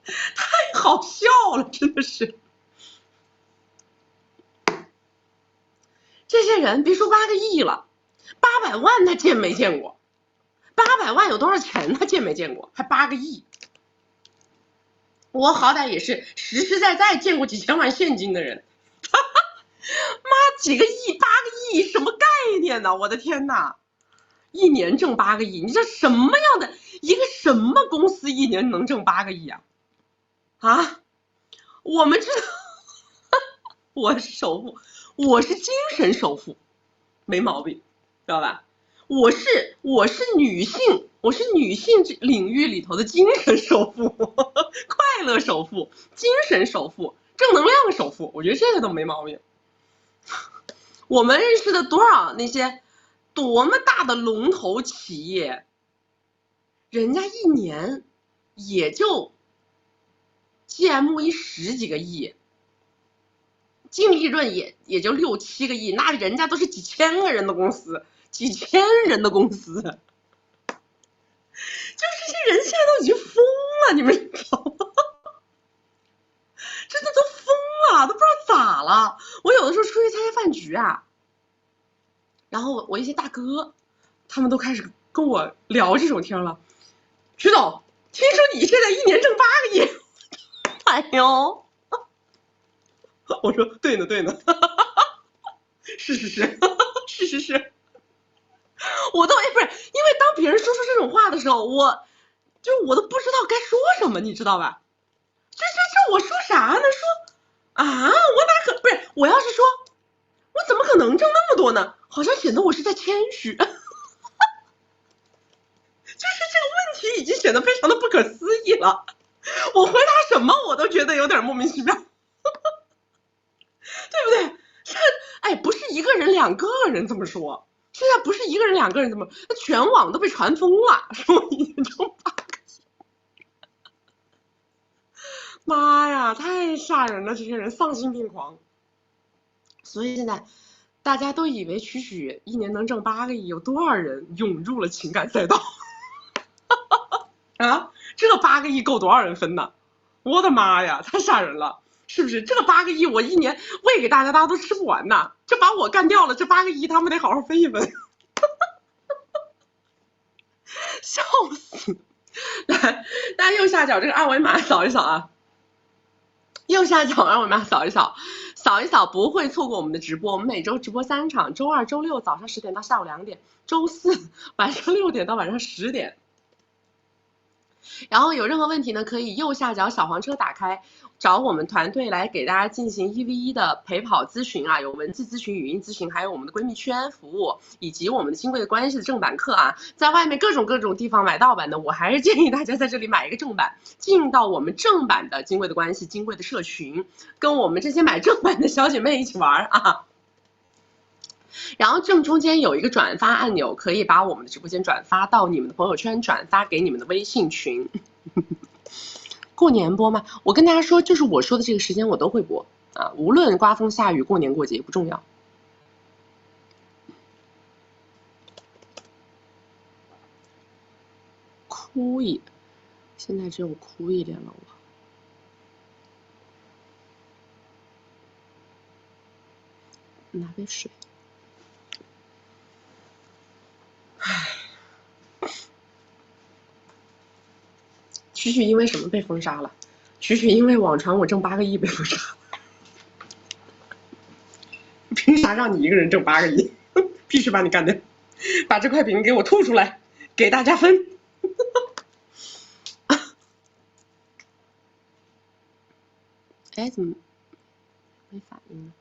太好笑了，真的是。这些人别说8个亿了，800万他见没见过？800万有多少钱他见没见过？还8个亿？我好歹也是实实在在见过几千万现金的人。妈，几个亿，8个亿，什么概念呢？我的天哪！1年挣8个亿，你这什么样的一个什么公司1年能挣8个亿啊？啊，我们知道，我是首富，我是精神首富，没毛病，知道吧？我是女性，我是女性领域里头的精神首富，快乐首富，精神首富，正能量首富，我觉得这个都没毛病。我们认识的多少那些多么大的龙头企业，人家1年也就 GMV 10几个亿，净利润也就6、7个亿，那人家都是几千个人的公司，几千人的公司，就这些人现在都已经疯了，你们知道吗？真的都疯了，都不知道咋了。我有的时候出去参加饭局啊，然后我一些大哥，他们都开始跟我聊这种天了。徐总，听说你现在1年挣8个亿，哎呦，我说对呢对呢，是，我都不是，因为当别人说出这种话的时候，我都不知道该说什么，你知道吧？这我说啥呢？说啊，我哪可不是？我要是说，我怎么可能挣那么多呢？好像显得我是在谦虚，就是这个问题已经显得非常的不可思议了。我回答什么我都觉得有点莫名其妙，对不对？不是1个人2个人这么说，现在不是1个人2个人这么，那全网都被传疯了，说1年挣8个亿。妈呀，太吓人了！这些人丧心病狂。所以现在大家都以为曲1年能挣8个亿，有多少人涌入了情感赛道？啊，这8个亿够多少人分呢？我的妈呀，太吓人了，是不是？这8个亿我1年喂给大家，大家都吃不完呐。这把我干掉了，这8个亿他们得好好分一分。笑死！来，大家右下角这个二维码扫一扫啊。右下角二维码扫一扫，扫一扫不会错过我们的直播。我们每周直播3场，周2、周6早上10点到下午2点，周4晚上6点到晚上10点。然后有任何问题呢，可以右下角小黄车打开，找我们团队来给大家进行1v1的陪跑咨询啊，有文字咨询、语音咨询，还有我们的闺蜜圈服务，以及我们的金贵的关系的正版课啊。在外面各种地方买盗版的，我还是建议大家在这里买一个正版，进到我们正版的金贵的关系、金贵的社群，跟我们这些买正版的小姐妹一起玩啊。然后正中间有一个转发按钮，可以把我们的直播间转发到你们的朋友圈，转发给你们的微信群。过年播吗？我跟大家说，就是我说的这个时间我都会播啊，无论刮风下雨、过年过节不重要。哭一，现在只有哭一点了我。拿杯水。曲因为什么被封杀了？曲因为网传我挣8个亿被封杀了。凭啥让你一个人挣8个亿？必须把你干掉，把这块饼给我吐出来，给大家分。哎，怎么没反应呢？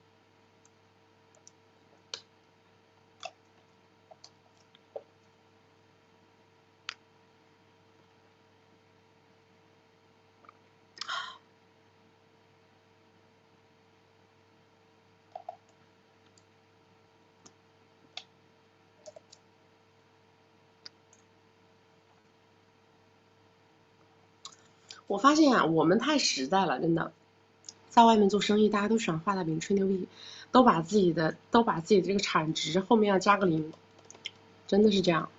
我发现啊，我们太实在了，真的，在外面做生意，大家都喜欢画大饼、吹牛逼，都把自己的这个产值后面要加个0，真的是这样，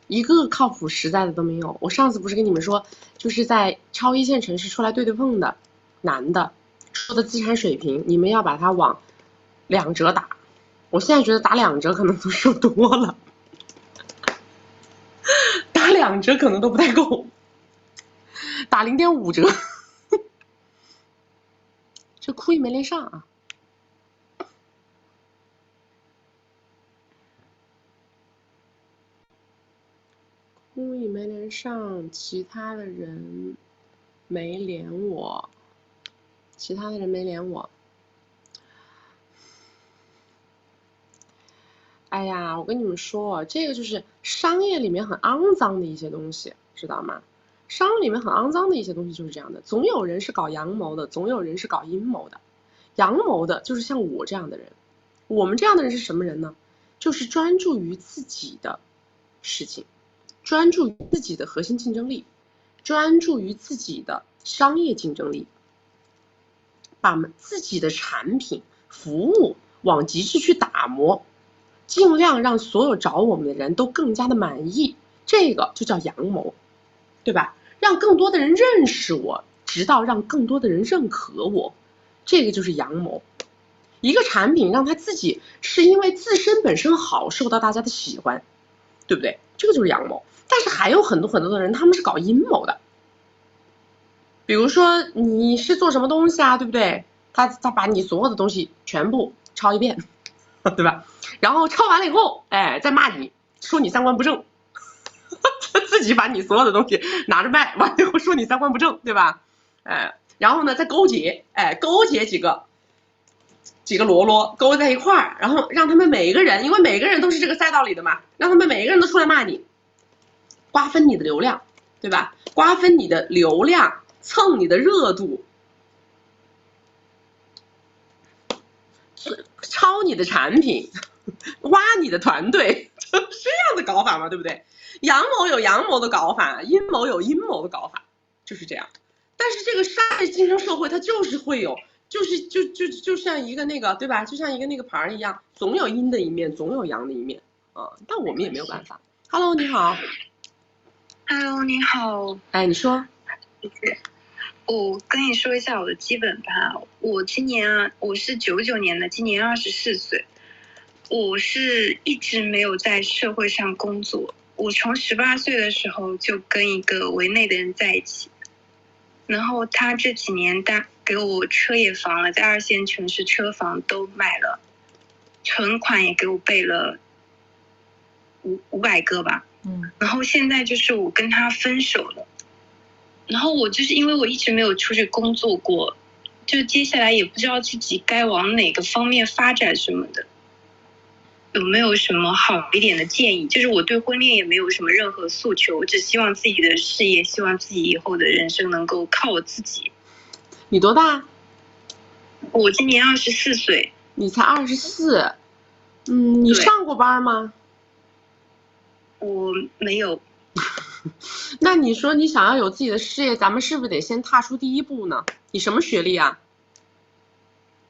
一个靠谱实在的都没有。我上次不是跟你们说，就是在超1线城市出来对碰的男的说的资产水平，你们要把它往2折打。我现在觉得打2折可能都说多了，打2折可能都不太够。打0.5折，这哭也没连上啊！哭也没连上，其他的人没连我，哎呀，我跟你们说，这个就是商业里面很肮脏的一些东西，知道吗？商里面很肮脏的一些东西就是这样的，总有人是搞阳谋的，总有人是搞阴谋的。阳谋的就是像我这样的人，我们这样的人是什么人呢？就是专注于自己的事情，专注于自己的核心竞争力，专注于自己的商业竞争力，把自己的产品服务往极致去打磨，尽量让所有找我们的人都更加的满意，这个就叫阳谋，对吧？让更多的人认识我，直到让更多的人认可我，这个就是阳谋。一个产品让他自己是因为自身本身好，受到大家的喜欢，对不对？这个就是阳谋。但是还有很多很多的人，他们是搞阴谋的。比如说你是做什么东西啊，对不对？他把你所有的东西全部抄一遍，对吧？然后抄完了以后，哎，再骂你，说你三观不正。自己把你所有的东西拿着卖，完了以后说你三观不正，对吧？然后呢再勾结几个罗罗勾在一块儿，然后让他们每一个人，因为每个人都是这个赛道里的嘛，让他们每一个人都出来骂你，瓜分你的流量，对吧？瓜分你的流量，蹭你的热度，抄你的产品，挖你的团队，就是这样的搞法嘛，对不对？阳谋有阳谋的搞法，阴谋有阴谋的搞法，就是这样。但是这个商业竞争社会，它就是会有，就像一个那个，对吧？就像一个那个盘一样，总有阴的一面，总有阳的一面啊。但我们也没有办法。Hello， 你好。Hello， 你好。哎，你说。我跟你说一下我的基本盘。我今年啊，我是99年的，今年24岁。我是一直没有在社会上工作。我从18岁的时候就跟一个围内的人在一起，然后他这几年给我车也房了，在2线城市车房都买了，存款也给我备了500个吧。然后现在就是我跟他分手了，然后我就是因为我一直没有出去工作过，就接下来也不知道自己该往哪个方面发展什么的。有没有什么好一点的建议？就是我对婚恋也没有什么任何诉求，我只希望自己的事业，希望自己以后的人生能够靠我自己。你多大？我今年24岁。你才24？你上过班吗？我没有。那你说你想要有自己的事业，咱们是不是得先踏出第一步呢？你什么学历啊？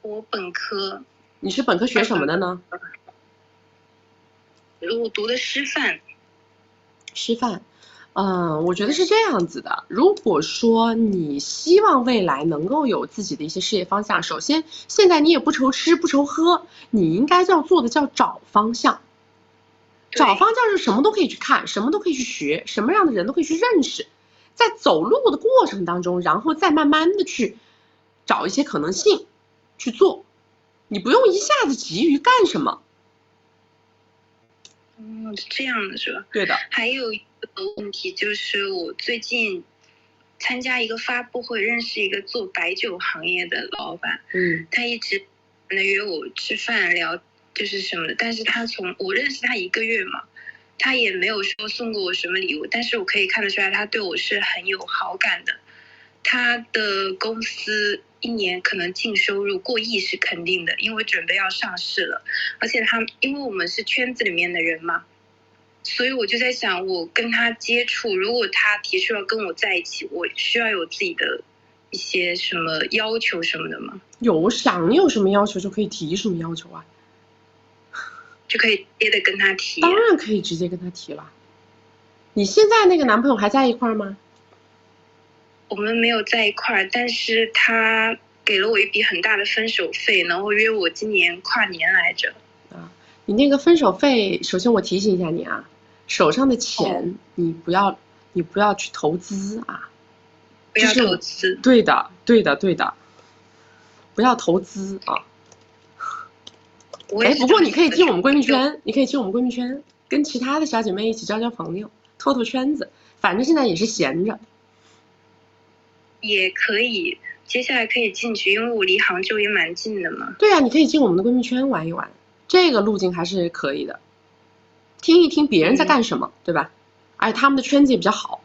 我本科。你是本科学什么的呢？我读的师范。师范，我觉得是这样子的。如果说你希望未来能够有自己的一些事业方向，首先现在你也不愁吃不愁喝，你应该要做的叫找方向。找方向是什么都可以去看，什么都可以去学，什么样的人都可以去认识，在走路的过程当中，然后再慢慢的去找一些可能性去做。你不用一下子急于干什么。这样的是吧？对的。还有一个问题就是我最近参加一个发布会，认识一个做白酒行业的老板，他一直约我吃饭聊就是什么的，但是他从我认识他1个月嘛，他也没有说送过我什么礼物，但是我可以看得出来他对我是很有好感的。他的公司1年可能净收入过亿是肯定的，因为准备要上市了，而且因为我们是圈子里面的人嘛，所以我就在想，我跟他接触，如果他提出要跟我在一起，我需要有自己的一些什么要求什么的吗？想有什么要求就可以提什么要求啊，就可以直接的跟他提。当然可以直接跟他提了。你现在那个男朋友还在一块儿吗？我们没有在一块儿，但是他给了我一笔很大的分手费，然后约我今年跨年来着。你那个分手费，首先我提醒一下你啊，手上的钱你不要去投资啊，不要投资。对的，不要投资啊。不过你可以进我们闺蜜圈，跟其他的小姐妹一起交朋友，透圈子，反正现在也是闲着。也可以，接下来可以进去，因为我离杭州也蛮近的嘛。对啊，你可以进我们的闺蜜圈玩一玩，这个路径还是可以的。听一听别人在干什么，对吧？而且他们的圈子也比较好。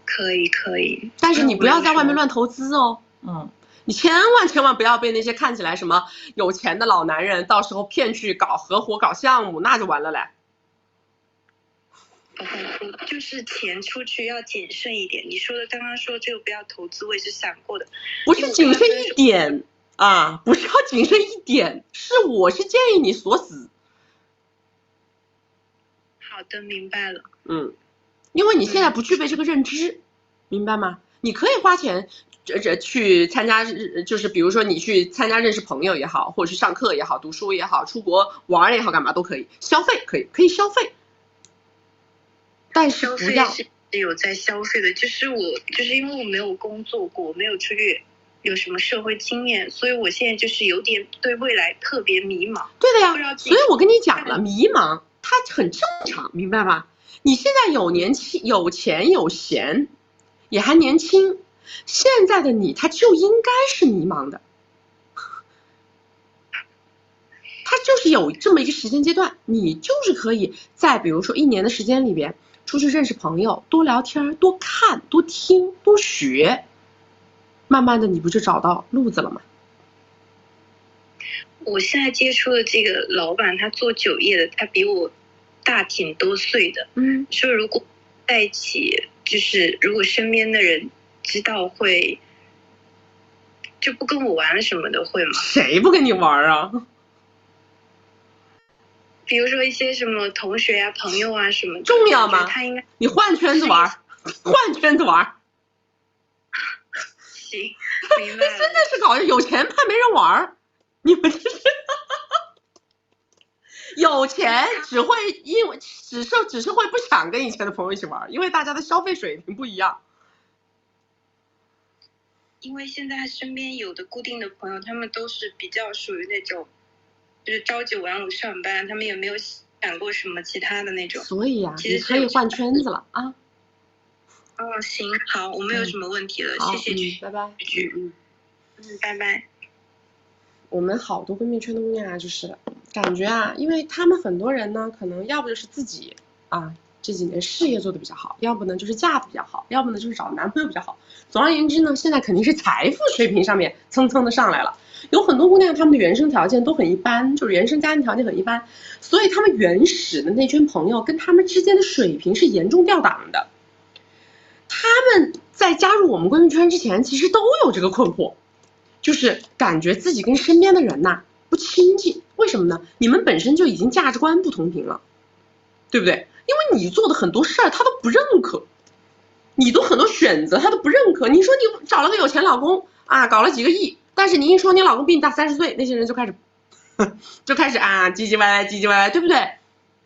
可以。但是你不要在外面乱投资哦。你千万不要被那些看起来什么有钱的老男人到时候骗去搞合伙搞项目，那就完了嘞。就是钱出去要谨慎一点。你刚刚说这个不要投资，我也是想过的。不是谨慎一点啊，不是要谨慎一点，我是建议你锁死。好的，明白了。因为你现在不具备这个认知，明白吗？你可以花钱去参加，就是比如说你去参加认识朋友也好，或者去上课也好，读书也好，出国玩也好，干嘛都可以，消费可以消费。但是不要是有在消费的，就是因为我没有工作过，没有出去有什么社会经验，所以我现在就是有点对未来特别迷茫。对的呀，所以我跟你讲了，迷茫它很正常，明白吗？你现在有钱有闲，也还年轻，现在的你他就应该是迷茫的，他就是有这么一个时间阶段，你就是可以在比如说1年的时间里边出去认识朋友，多聊天，多看，多听，多学，慢慢的你不就找到路子了吗？我现在接触的这个老板，他做酒业的，他比我大挺多岁的。说如果在一起，就是如果身边的人知道会就不跟我玩什么的，会吗？谁不跟你玩啊？比如说一些什么同学啊、朋友啊什么的，重要吗？他应该你换圈子玩，换圈子玩。行，明白了。真的是搞有钱怕没人玩，你们这是有钱只是会不想跟以前的朋友一起玩，因为大家的消费水平不一样。因为现在身边有的固定的朋友，他们都是比较属于那种。就是朝9晚5上班，他们也没有想过什么其他的那种。所以你可以换圈子了啊。行，好，我没有什么问题了，谢谢你，拜拜。拜拜。我们好多闺蜜圈的姑娘啊，就是感觉啊，因为他们很多人呢，可能要不就是自己啊这几年事业做得比较好，要不呢就是嫁得比较好，要不呢就是找男朋友比较好。总而言之呢，现在肯定是财富水平上面蹭蹭的上来了。有很多姑娘她们的原生条件都很一般，就是原生家庭条件很一般，所以她们原始的那群朋友跟她们之间的水平是严重掉档的。她们在加入我们闺蜜圈之前，其实都有这个困惑，就是感觉自己跟身边的人呐不亲近。为什么呢？你们本身就已经价值观不同频了，对不对？因为你做的很多事儿他都不认可，你都很多选择他都不认可。你说你找了个有钱老公啊，搞了几个亿，但是你一说你老公比你大30岁，那些人就开始啊唧唧歪歪，对不对？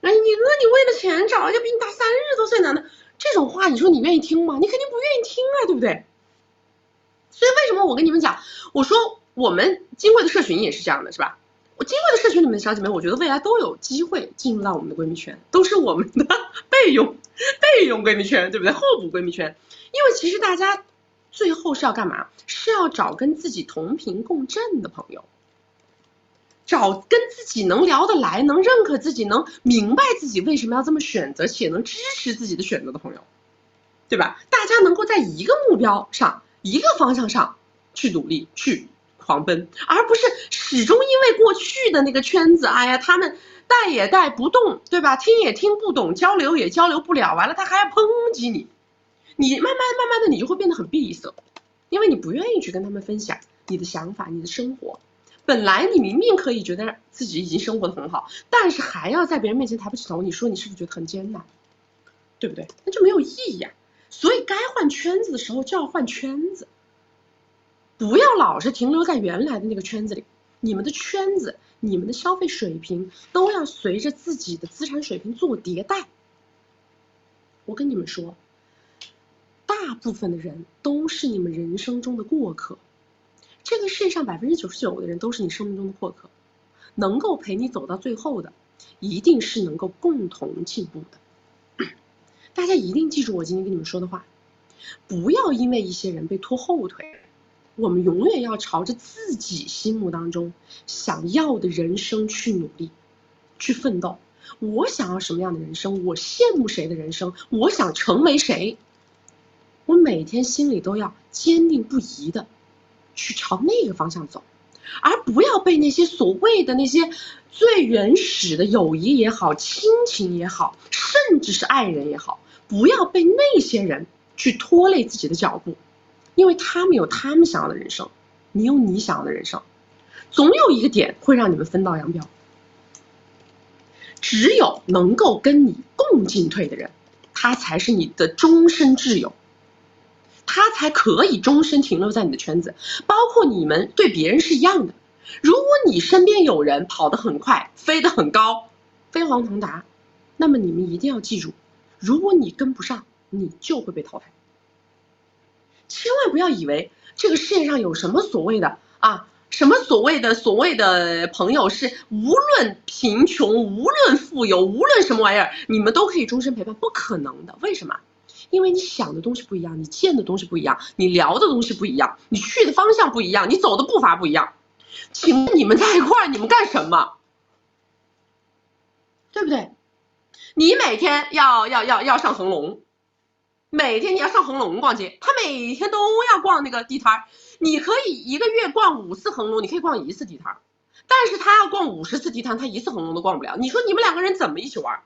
你为了钱找一个比你大30多岁男的，这种话你说你愿意听吗？你肯定不愿意听啊，对不对？所以为什么我跟你们讲，我说我们金贵的社群也是这样的，是吧？我金贵的社群里面的小姐妹，我觉得未来都有机会进入到我们的闺蜜圈，都是我们的备用闺蜜圈，对不对？候补闺蜜圈，因为其实大家最后是要干嘛？是要找跟自己同频共振的朋友。找跟自己能聊得来，能认可自己，能明白自己为什么要这么选择，且能支持自己的选择的朋友，对吧？大家能够在一个目标上、一个方向上去努力、去狂奔，而不是始终因为过去的那个圈子，哎呀，他们带也带不动，对吧？听也听不懂，交流也交流不了，完了他还要抨击你，你慢慢的你就会变得很闭塞，因为你不愿意去跟他们分享你的想法、你的生活。本来你明明可以觉得自己已经生活得很好，但是还要在别人面前抬不起头，你说你是不是觉得很艰难？对不对？那就没有意义呀。所以该换圈子的时候就要换圈子，不要老是停留在原来的那个圈子里。你们的圈子、你们的消费水平都要随着自己的资产水平做迭代。我跟你们说，大部分的人都是你们人生中的过客。这个世界上99%的人都是你生命中的过客，能够陪你走到最后的，一定是能够共同进步的。大家一定记住我今天跟你们说的话，不要因为一些人被拖后腿，我们永远要朝着自己心目当中想要的人生去努力，去奋斗。我想要什么样的人生？我羡慕谁的人生？我想成为谁？我每天心里都要坚定不移的去朝那个方向走，而不要被那些所谓的那些最原始的友谊也好、亲情也好，甚至是爱人也好，不要被那些人去拖累自己的脚步，因为他们有他们想要的人生，你有你想要的人生，总有一个点会让你们分道扬镳。只有能够跟你共进退的人，他才是你的终身挚友，他才可以终身停留在你的圈子。包括你们对别人是一样的，如果你身边有人跑得很快，飞得很高，飞黄腾达，那么你们一定要记住，如果你跟不上，你就会被淘汰。千万不要以为这个世界上有什么所谓的什么所谓的朋友是无论贫穷、无论富有、无论什么玩意儿，你们都可以终身陪伴，不可能的。为什么？因为你想的东西不一样，你见的东西不一样，你聊的东西不一样，你去的方向不一样，你走的步伐不一样。请问你们在一块儿，你们干什么？对不对？你每天要上恒隆，每天你要上恒隆逛街，他每天都要逛那个地摊，你可以一个月逛5次恒隆，你可以逛1次地摊，但是他要逛50次地摊，他1次恒隆都逛不了。你说你们两个人怎么一起玩？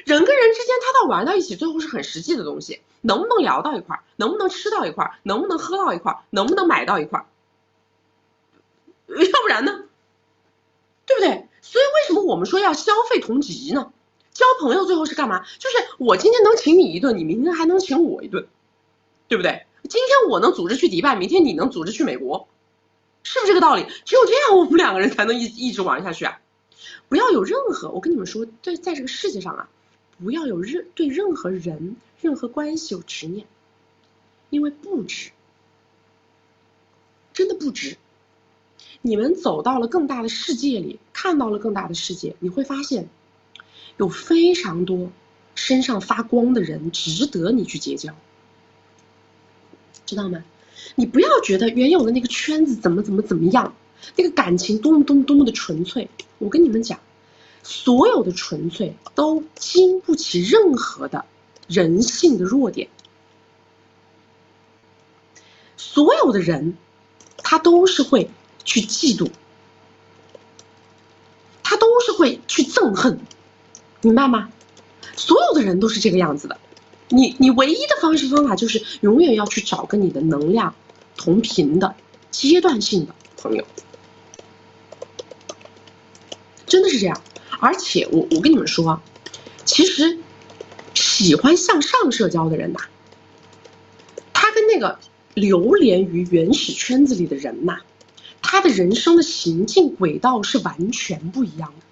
人跟人之间他到玩到一起，最后是很实际的东西，能不能聊到一块儿，能不能吃到一块儿，能不能喝到一块儿，能不能买到一块儿，要不然呢？对不对？所以为什么我们说要消费同级呢？交朋友最后是干嘛？就是我今天能请你一顿，你明天还能请我一顿，对不对？今天我能组织去迪拜，明天你能组织去美国，是不是这个道理？只有这样我们两个人才能一直玩下去啊！不要有任何，我跟你们说，在这个世界上不要有对任何人、任何关系有执念，因为不值，真的不值。你们走到了更大的世界里，看到了更大的世界，你会发现有非常多身上发光的人值得你去结交，知道吗？你不要觉得原有的那个圈子怎么样，那个感情多么的纯粹。我跟你们讲，所有的纯粹都经不起任何的人性的弱点。所有的人他都是会去嫉妒，他都是会去憎恨，明白吗？所有的人都是这个样子的。你唯一的方法就是永远要去找跟你的能量同频的阶段性的朋友，真的是这样。而且我跟你们说，其实喜欢向上社交的人他跟那个流连于原始圈子里的人他的人生的行进轨道是完全不一样的。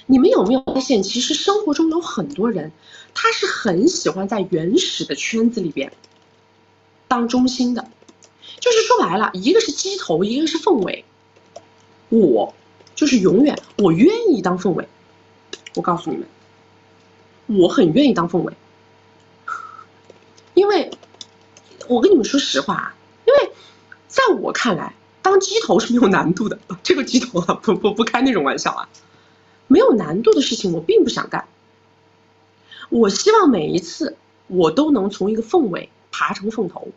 你们有没有发现，其实生活中有很多人，他是很喜欢在原始的圈子里边当中心的，就是说白了，一个是鸡头，一个是凤尾。我就是永远，我愿意当凤尾。我告诉你们，我很愿意当凤尾，因为我跟你们说实话啊，因为在我看来，当鸡头是没有难度的。这个鸡头啊，不开那种玩笑啊，没有难度的事情我并不想干。我希望每一次我都能从一个凤尾爬成凤头，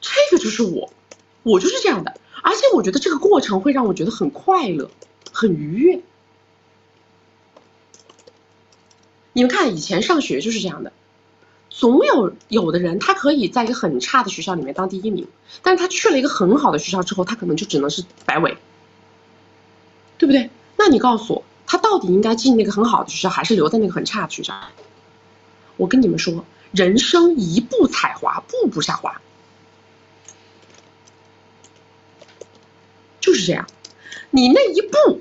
这个就是我就是这样的。而且我觉得这个过程会让我觉得很快乐，很愉悦。你们看，以前上学就是这样的，总有的人他可以在一个很差的学校里面当第1名，但是他去了一个很好的学校之后，他可能就只能是摆尾，对不对？那你告诉我，他到底应该进那个很好的学校，还是留在那个很差的学校？我跟你们说，人生一步踩滑，步步下滑，就是这样。你那一步，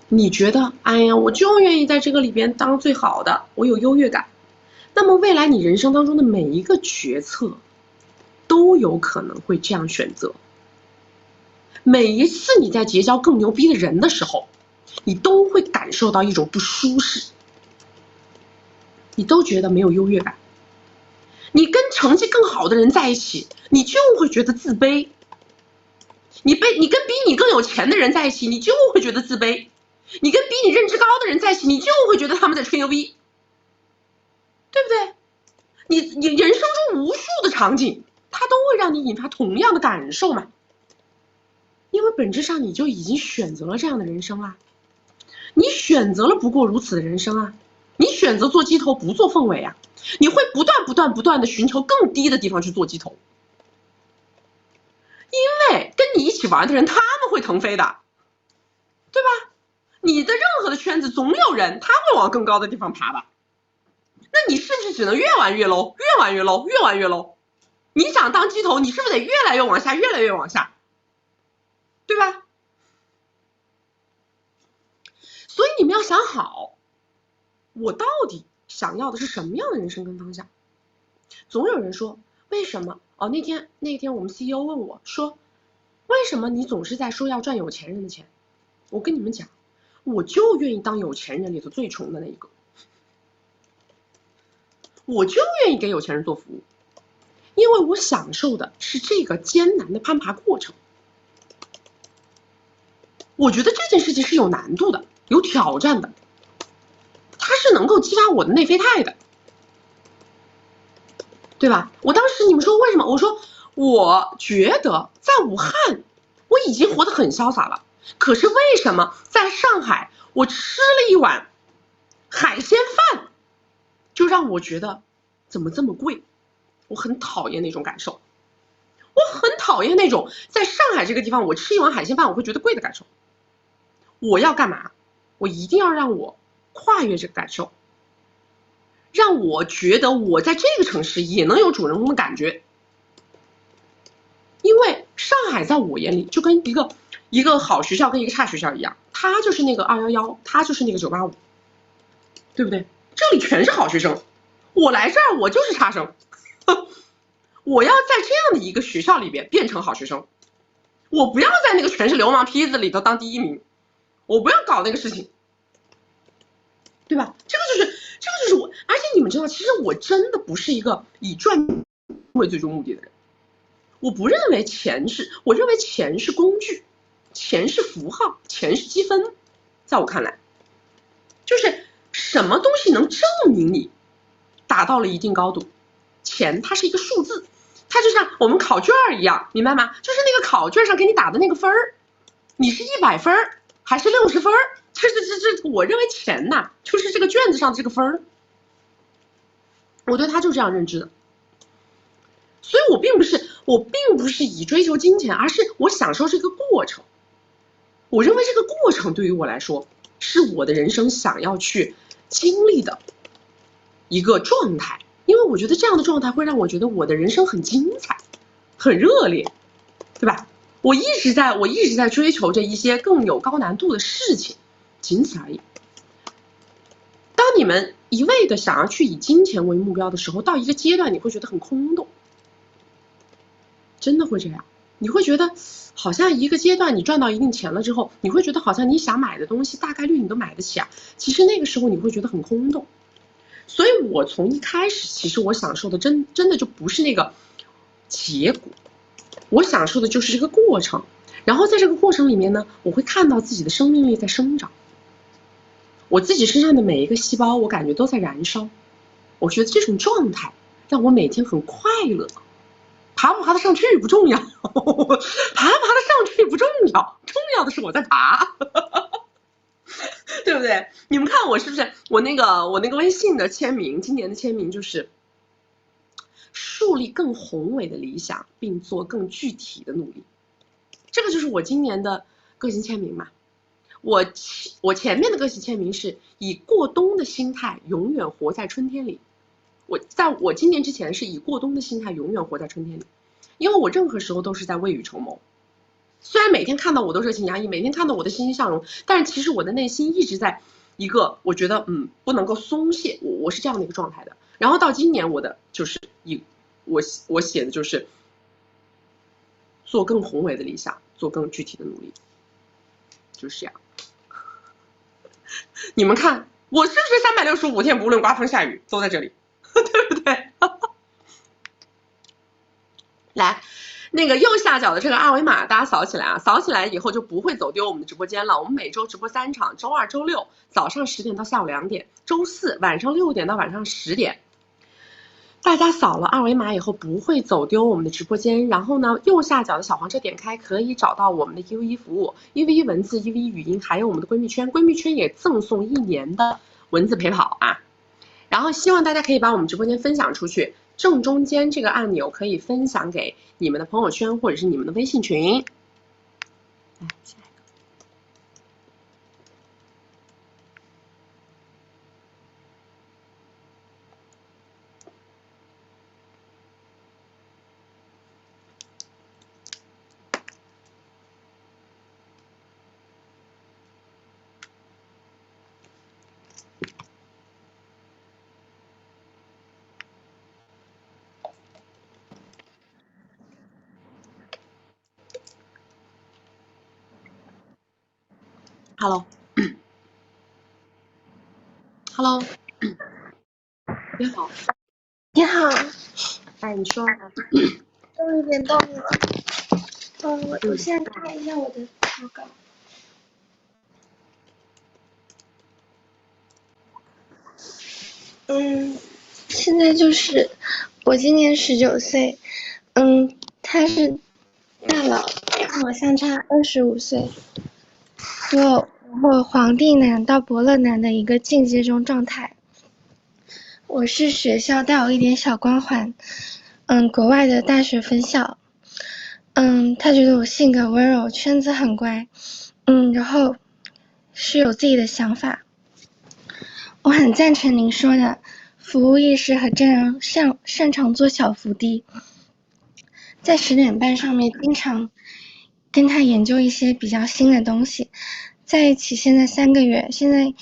你觉得，哎呀，我就愿意在这个里边当最好的，我有优越感。那么未来你人生当中的每一个决策，都有可能会这样选择。每一次你在结交更牛逼的人的时候，你都会感受到一种不舒适，你都觉得没有优越感。你跟成绩更好的人在一起，你就会觉得自卑。你跟比你更有钱的人在一起，你就会觉得自卑。你跟比你认知高的人在一起，你就会觉得他们在吹牛逼，对不对？你人生中无数的场景，它都会让你引发同样的感受嘛。因为本质上你就已经选择了这样的人生啦，你选择了不过如此的人生啊，你选择做鸡头不做凤尾啊，你会不断的寻求更低的地方去做鸡头，因为跟你一起玩的人他们会腾飞的，对吧？你的任何的圈子总有人他会往更高的地方爬的，那你是不是只能越玩越 low， 越玩越 low， 越玩越 low？ 你想当鸡头，你是不是得越来越往下，越来越往下，对吧？所以你们要想好，我到底想要的是什么样的人生跟方向？总有人说，为什么？哦，那天我们 CEO 问我说，为什么你总是在说要赚有钱人的钱？我跟你们讲，我就愿意当有钱人里头最穷的那一个，我就愿意给有钱人做服务，因为我享受的是这个艰难的攀爬过程。我觉得这件事情是有难度的，有挑战的，它是能够激发我的内啡肽的，对吧？我当时你们说为什么？我说我觉得在武汉我已经活得很潇洒了，可是为什么在上海我吃了一碗海鲜饭就让我觉得怎么这么贵？我很讨厌那种感受，我很讨厌那种在上海这个地方我吃一碗海鲜饭我会觉得贵的感受。我要干嘛？我一定要让我跨越这个感受，让我觉得我在这个城市也能有主人公的感觉。因为上海在我眼里就跟一个好学校跟一个差学校一样，它就是那个211，它就是那个985，对不对？这里全是好学生，我来这儿我就是差生，我要在这样的一个学校里边变成好学生，我不要在那个全是流氓坯子里头当第1名，我不要搞那个事情，对吧？这个就是我。而且你们知道，其实我真的不是一个以赚为最终目的的人，我不认为钱是，我认为钱是工具，钱是符号，钱是积分。在我看来，就是什么东西能证明你达到了一定高度，钱它是一个数字，它就像我们考卷一样，明白吗？就是那个考卷上给你打的那个分儿，你是100分还是60分？这我认为钱呐，就是这个卷子上的这个分儿，我对它就这样认知的。所以我并不是以追求金钱，而是我享受这个过程。我认为这个过程对于我来说，是我的人生想要去经历的一个状态，因为我觉得这样的状态会让我觉得我的人生很精彩，很热烈，对吧？我一直在追求着一些更有高难度的事情，仅此而已。当你们一味的想要去以金钱为目标的时候，到一个阶段你会觉得很空洞，真的会这样。你会觉得好像一个阶段你赚到一定钱了之后，你会觉得好像你想买的东西大概率你都买得起啊，其实那个时候你会觉得很空洞。所以我从一开始，其实我享受的真的就不是那个结果，我享受的就是这个过程。然后在这个过程里面呢，我会看到自己的生命力在生长，我自己身上的每一个细胞，我感觉都在燃烧。我觉得这种状态让我每天很快乐。爬不爬得上去不重要，爬不爬得上去不重要，重要的是我在爬，对不对？你们看我是不是我那个微信的签名，今年的签名就是树立更宏伟的理想，并做更具体的努力。这个就是我今年的个性签名嘛。我前面的个性签名是以过冬的心态永远活在春天里。在我今年之前是以过冬的心态永远活在春天里，因为我任何时候都是在未雨绸缪。虽然每天看到我都热情洋溢，每天看到我的欣欣向荣，但是其实我的内心一直在一个我觉得不能够松懈，我是这样的一个状态的。然后到今年我的就是我写的就是做更宏伟的理想，做更具体的努力，就是这样。你们看我是不是365天不论刮风下雨都在这里，对不对？来，那个右下角的这个二维码大家扫起来啊，扫起来以后就不会走丢我们的直播间了。我们每周直播3场，周2、周6早上10点到下午2点，周4晚上6点到晚上10点。大家扫了二维码以后不会走丢我们的直播间，然后呢，右下角的小黄车点开可以找到我们的1v1服务，1v1文字、1v1语音，还有我们的闺蜜圈，闺蜜圈也赠送1年的文字陪跑啊。然后希望大家可以把我们直播间分享出去，正中间这个按钮可以分享给你们的朋友圈或者是你们的微信群。来，下一个。Hello， 你好，你好，哎，你说，终于连到你了。我现在看一下我的草稿。现在就是我今年19岁，他是大佬，跟我相差25岁。我皇帝男到伯乐男的一个进阶中状态。我是学校带有一点小光环，国外的大学分校，他觉得我性格温柔，圈子很乖，然后是有自己的想法。我很赞成您说的服务意识和这样擅长做小伏低。在10点半上面经常跟他研究一些比较新的东西，在一起现在3个月，现在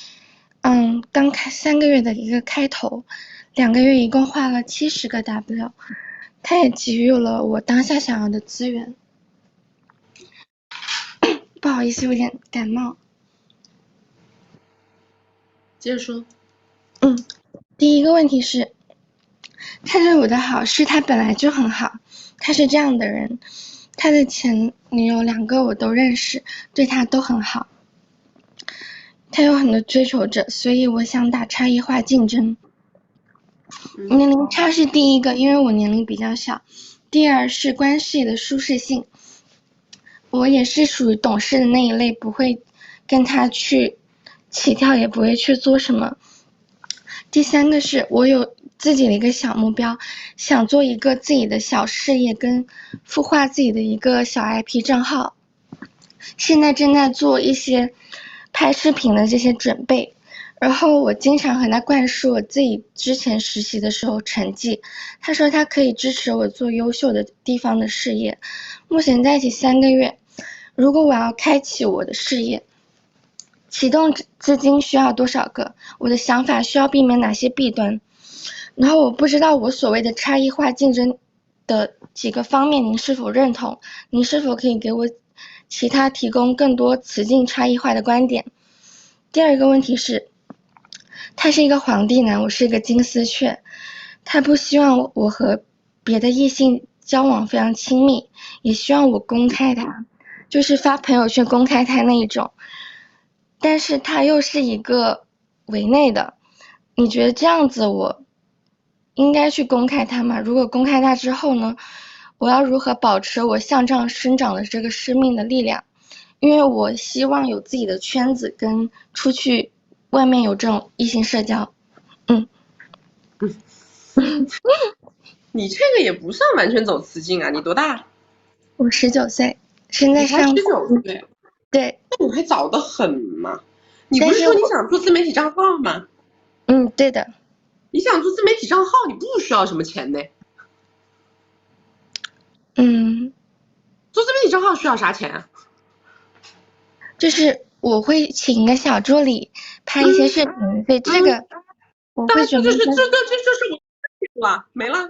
刚开3个月的一个开头，2个月一共花了70个 W， 他也给予了我当下想要的资源。不好意思，有点感冒。接着说。第一个问题是，他对我的好是他本来就很好，他是这样的人，他的前女友2个我都认识，对他都很好。他有很多追求者，所以我想打差异化竞争。年龄差是第一个，因为我年龄比较小。第二是关系的舒适性，我也是属于懂事的那一类，不会跟他去起跳，也不会去做什么。第3个是我有自己的一个小目标，想做一个自己的小事业，跟孵化自己的一个小 IP 账号，现在正在做一些拍视频的这些准备。然后我经常和他灌输我自己之前实习的时候成绩，他说他可以支持我做优秀的地方的事业。目前在一起3个月，如果我要开启我的事业，启动资金需要多少个？我的想法需要避免哪些弊端？然后我不知道我所谓的差异化竞争的几个方面您是否认同？您是否可以给我其他提供更多词境差异化的观点？第二个问题是，他是一个皇帝男，我是一个金丝雀，他不希望我和别的异性交往非常亲密，也希望我公开他，就是发朋友圈公开他那一种，但是他又是一个围内的，你觉得这样子我应该去公开他吗？如果公开他之后呢，我要如何保持我向上生长的这个生命的力量？因为我希望有自己的圈子，跟出去外面有这种异性社交。你这个也不算完全走雌竞啊，你多大？我19岁，现在你才上19岁，对，那你还早得很嘛。你不是说你想做自媒体账号吗？对的。你想做自媒体账号，你不需要什么钱的。做自媒体账号需要啥钱啊？就是我会请一个小助理拍一些视频，所以这个我会准备。这就是我了，没了。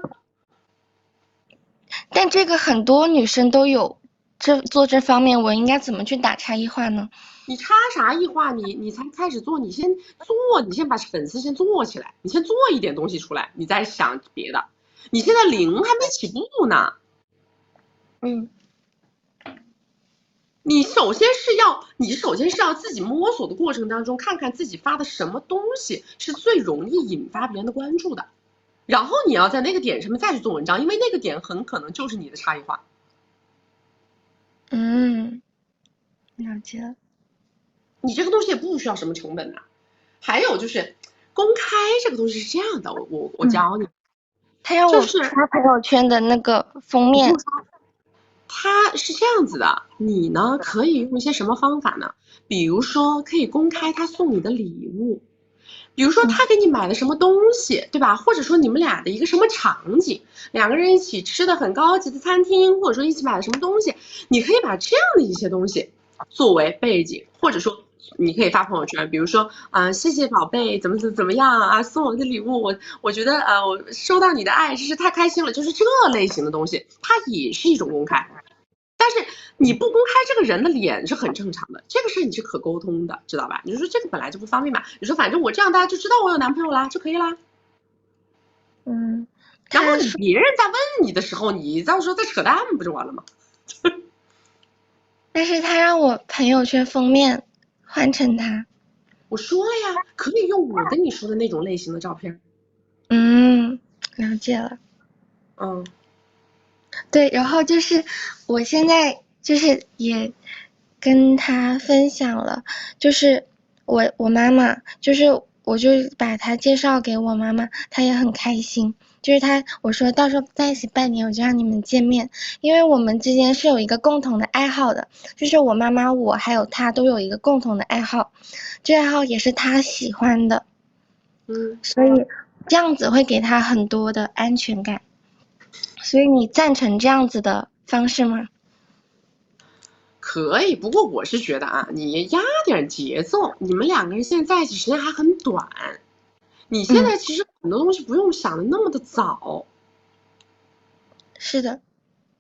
但这个很多女生都有做这方面，我应该怎么去打差异化呢？你差啥异化？你才开始做，你先做，你先把粉丝先做起来，你先做一点东西出来，你再想别的。你现在0还没起步呢。你首先是要自己摸索的过程当中，看看自己发的什么东西是最容易引发别人的关注的，然后你要在那个点上面再去做文章，因为那个点很可能就是你的差异化。了解了。你这个东西也不需要什么成本的。还有就是公开这个东西是这样的，我教你。他让我发朋友圈的那个封面。它是这样子的，你呢可以用一些什么方法呢？比如说可以公开他送你的礼物，比如说他给你买了什么东西，对吧？或者说你们俩的一个什么场景，两个人一起吃的很高级的餐厅，或者说一起买了什么东西，你可以把这样的一些东西作为背景，或者说你可以发朋友圈，比如说谢谢宝贝，怎么样啊，送我的礼物，我觉得我收到你的爱真是太开心了，就是这类型的东西，它也是一种公开。但是你不公开这个人的脸是很正常的，这个事你是可沟通的，知道吧？你说这个本来就不方便嘛，你说反正我这样大家就知道我有男朋友啦，就可以啦。然后别人在问你的时候，你到时候再扯淡不就完了吗？但是他让我朋友圈封面换成他。我说了呀，可以用我跟你说的那种类型的照片。了解了。对，然后就是我现在就是也跟他分享了，就是我妈妈，就是我就把他介绍给我妈妈，她也很开心。就是我说到时候在一起半年，我就让你们见面，因为我们之间是有一个共同的爱好的，就是我妈妈我还有他都有一个共同的爱好，这爱好也是他喜欢的，所以这样子会给他很多的安全感。所以你赞成这样子的方式吗？可以，不过我是觉得啊，你压点节奏，你们两个人现在在一起时间还很短，你现在其实很多东西不用想的那么的早。是的。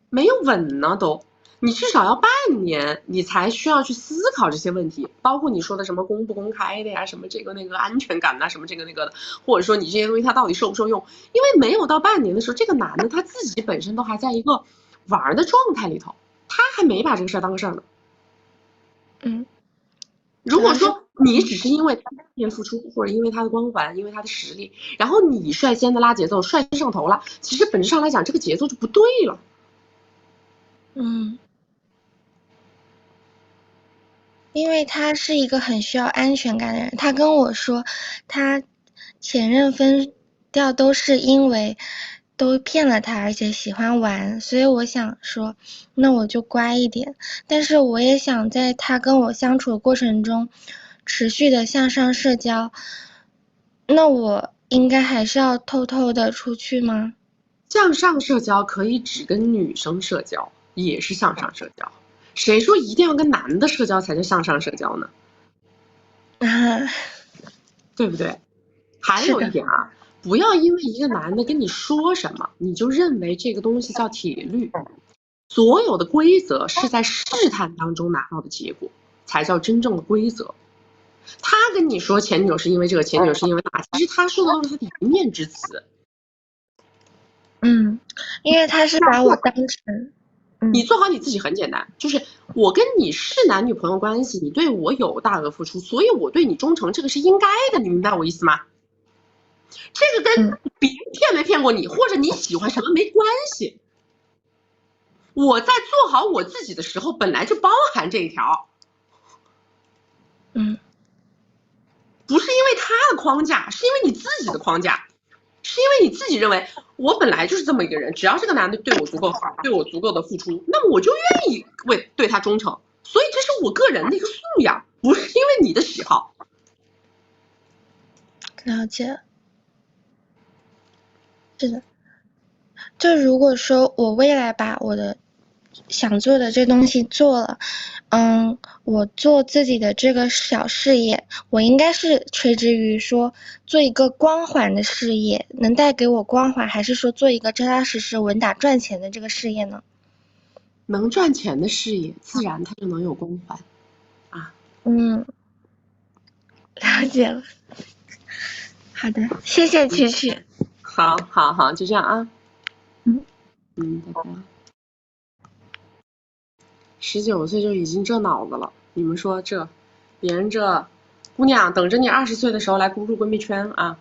没有稳呢都，你至少要半年，你才需要去思考这些问题，包括你说的什么公不公开的呀，什么这个那个安全感呐，什么这个那个的，或者说你这些东西它到底受不受用？因为没有到半年的时候，这个男的他自己本身都还在一个玩的状态里头，他还没把这个事儿当个事儿呢。如果说你只是因为他的付出，或者因为他的光环，因为他的实力，然后你率先的拉节奏，率先上头了，其实本质上来讲，这个节奏就不对了。因为他是一个很需要安全感的人，他跟我说他前任分掉都是因为都骗了他，而且喜欢玩，所以我想说那我就乖一点，但是我也想在他跟我相处的过程中持续的向上社交，那我应该还是要偷偷的出去吗？向上社交可以只跟女生社交，也是向上社交。谁说一定要跟男的社交才是向上社交呢？对不对？还有一点啊，不要因为一个男的跟你说什么，你就认为这个东西叫铁律。所有的规则是在试探当中拿到的结果，才叫真正的规则。他跟你说前女友是因为这个，前女友是因为那，其实他说的都是他的一面之词。因为他是把我当成，你做好你自己很简单，就是我跟你是男女朋友关系，你对我有大额付出，所以我对你忠诚，这个是应该的，你明白我意思吗？这个跟别人骗没骗过你，或者你喜欢什么没关系。我在做好我自己的时候，本来就包含这一条。不是因为他的框架，是因为你自己的框架，是因为你自己认为我本来就是这么一个人，只要这个男的对我足够好，对我足够的付出，那么我就愿意对他忠诚。所以这是我个人的一个素养，不是因为你的喜好。了解。是的，就如果说我未来把我的想做的这东西做了，我做自己的这个小事业，我应该是垂直于说做一个光环的事业，能带给我光环，还是说做一个扎扎实实稳打赚钱的这个事业呢？能赚钱的事业，自然它就能有光环啊。了解了。好的，谢谢曲曲。好，就这样啊。拜拜。19岁就已经这脑子了，你们说这，别人这姑娘等着你20岁的时候来入闺蜜圈啊！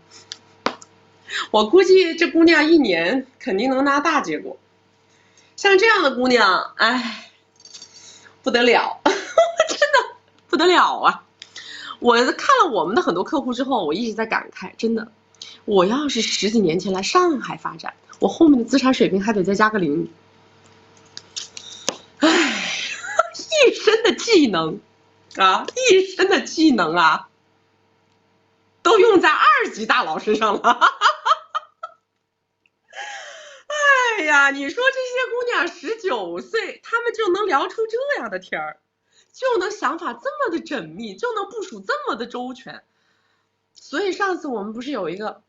我估计这姑娘1年肯定能拿大结果。像这样的姑娘，哎，不得了，真的不得了啊！我看了我们的很多客户之后，我一直在感慨，真的，我要是10几年前来上海发展，我后面的资产水平还得再加个0。一身的技能啊，都用在2级大佬身上了。哎呀，你说这些姑娘19岁，她们就能聊出这样的天儿，就能想法这么的缜密，就能部署这么的周全。所以上次我们有一个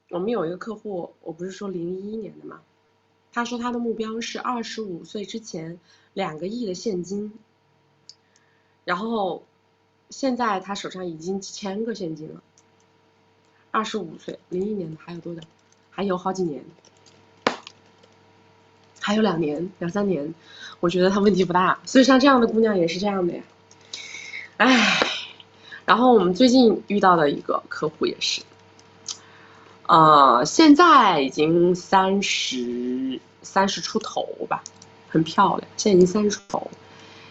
客户，我不是说01年的吗？他说他的目标是25岁之前2个亿的现金。然后现在他手上已经几千个现金了。25岁，01年的还有多久？还有好几年，还有2年、2、3年，我觉得他问题不大。所以像这样的姑娘也是这样的呀。哎，然后我们最近遇到的一个客户也是，现在已经30出头吧，很漂亮，现在已经30出头。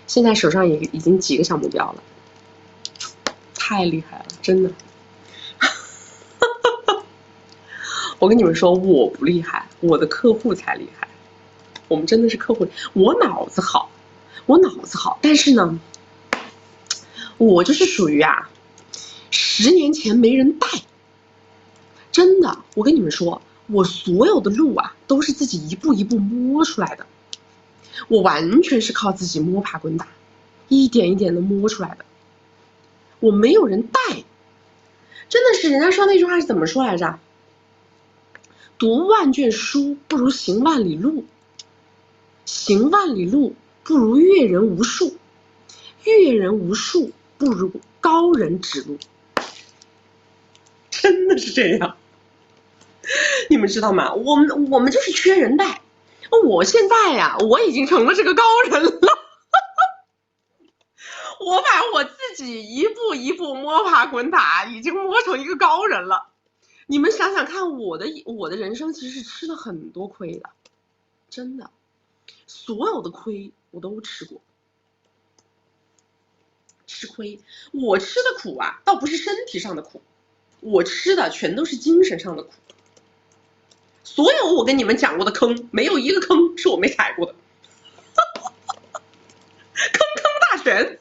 现在手上也已经几个小目标了，太厉害了，真的。我跟你们说，我不厉害，我的客户才厉害。我们真的是客户，我脑子好，但是呢，我就是属于10年前没人带。真的，我跟你们说，我所有的路都是自己一步一步摸出来的。我完全是靠自己摸爬滚打，一点一点的摸出来的。我没有人带，真的是人家说那句话是怎么说来着？读万卷书不如行万里路，行万里路不如阅人无数，阅人无数不如高人指路。真的是这样，你们知道吗？我们就是缺人带。我现在我已经成了这个高人了。我把我自己一步一步摸爬滚打，已经摸成一个高人了。你们想想看，我的人生其实是吃了很多亏的，真的，所有的亏我都吃过。吃亏，我吃的苦倒不是身体上的苦，我吃的全都是精神上的苦。所有我跟你们讲过的坑，没有一个坑是我没踩过的。坑大全，真的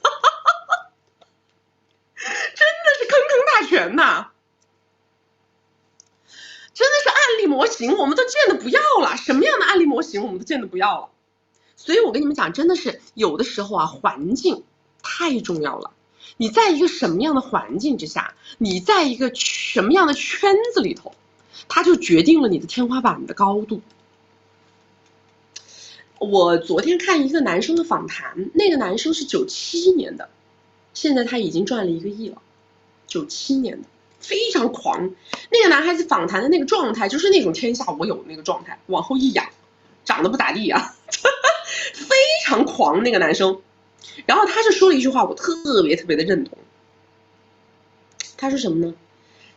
是坑大全呐！真的是案例模型，我们都见得不要了。什么样的案例模型，我们都见得不要了。所以我跟你们讲，真的是有的时候环境太重要了。你在一个什么样的环境之下，你在一个什么样的圈子里头，它就决定了你的天花板的高度。我昨天看一个男生的访谈，那个男生是97年的，现在他已经赚了1个亿了。97年的，非常狂。那个男孩子访谈的那个状态，就是那种天下我有那个状态，往后一仰，长得不咋地啊，非常狂那个男生。然后他就说了一句话，我特别的认同。他说什么呢？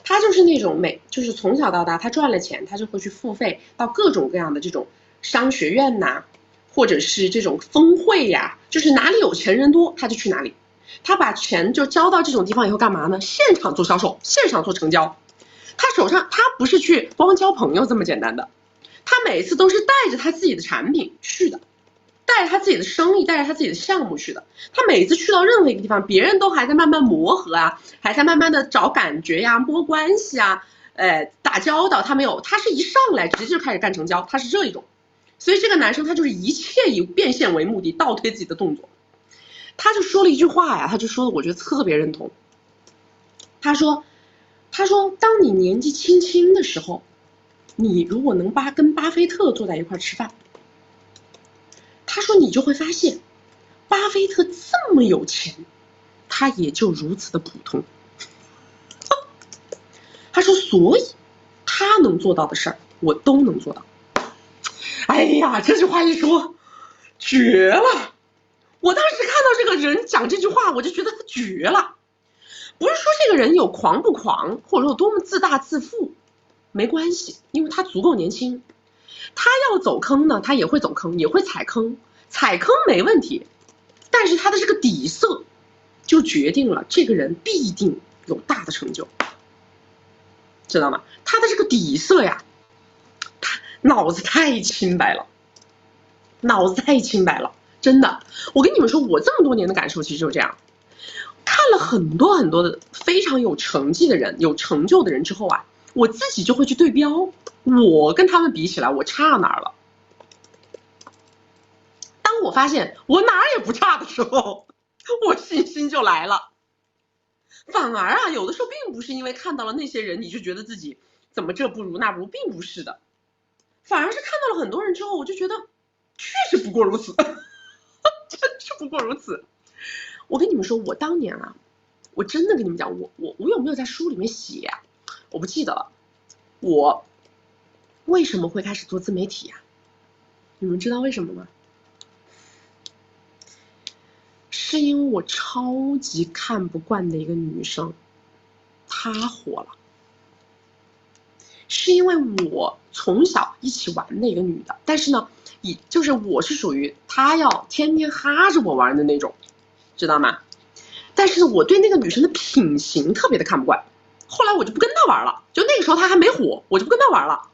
他就是那种就是从小到大，他赚了钱，他就会去付费到各种各样的这种商学院呐，或者是这种峰会呀，就是哪里有钱人多，他就去哪里。他把钱就交到这种地方以后干嘛呢？现场做销售，现场做成交。他手上他不是去光交朋友这么简单的，他每次都是带着他自己的产品去的，带着他自己的生意，带着他自己的项目去的。他每次去到任何一个地方，别人都还在慢慢磨合啊，还在慢慢的找感觉呀、摸关系啊，打交道。他没有，他是一上来直接就开始干成交，他是这一种。所以这个男生他就是一切以变现为目的，倒推自己的动作。他就说了一句话呀，他就说的我觉得特别认同。他说当你年纪轻轻的时候，你如果能跟巴菲特坐在一块吃饭，他说你就会发现巴菲特这么有钱，他也就如此的普通。他说所以他能做到的事儿我都能做到。哎呀，这句话一说绝了。我当时看到这个人讲这句话，我就觉得他绝了。不是说这个人有狂不狂，或者说有多么自大自负，没关系，因为他足够年轻。他要走坑呢，他也会走坑，也会踩坑，踩坑没问题。但是他的这个底色，就决定了这个人必定有大的成就，知道吗？他的这个底色呀，他脑子太清白了，脑子太清白了。真的，我跟你们说，我这么多年的感受其实就是这样。看了很多的非常有成绩的人、有成就的人之后啊，我自己就会去对标，我跟他们比起来，我差哪儿了？当我发现我哪儿也不差的时候，我信心就来了。反而啊，有的时候并不是因为看到了那些人，你就觉得自己怎么这不如那不如，并不是的。反而是看到了很多人之后，我就觉得确实不过如此。真是不过如此。我跟你们说，我当年啊，我真的跟你们讲，我有没有在书里面写啊？我不记得了。我为什么会开始做自媒体呀？你们知道为什么吗？是因为我超级看不惯的一个女生，她火了。是因为我从小一起玩的一个女的，但是呢，就是我是属于她要天天哈着我玩的那种，知道吗？但是我对那个女生的品行特别的看不惯，后来我就不跟她玩了。就那个时候她还没火，我就不跟她玩了。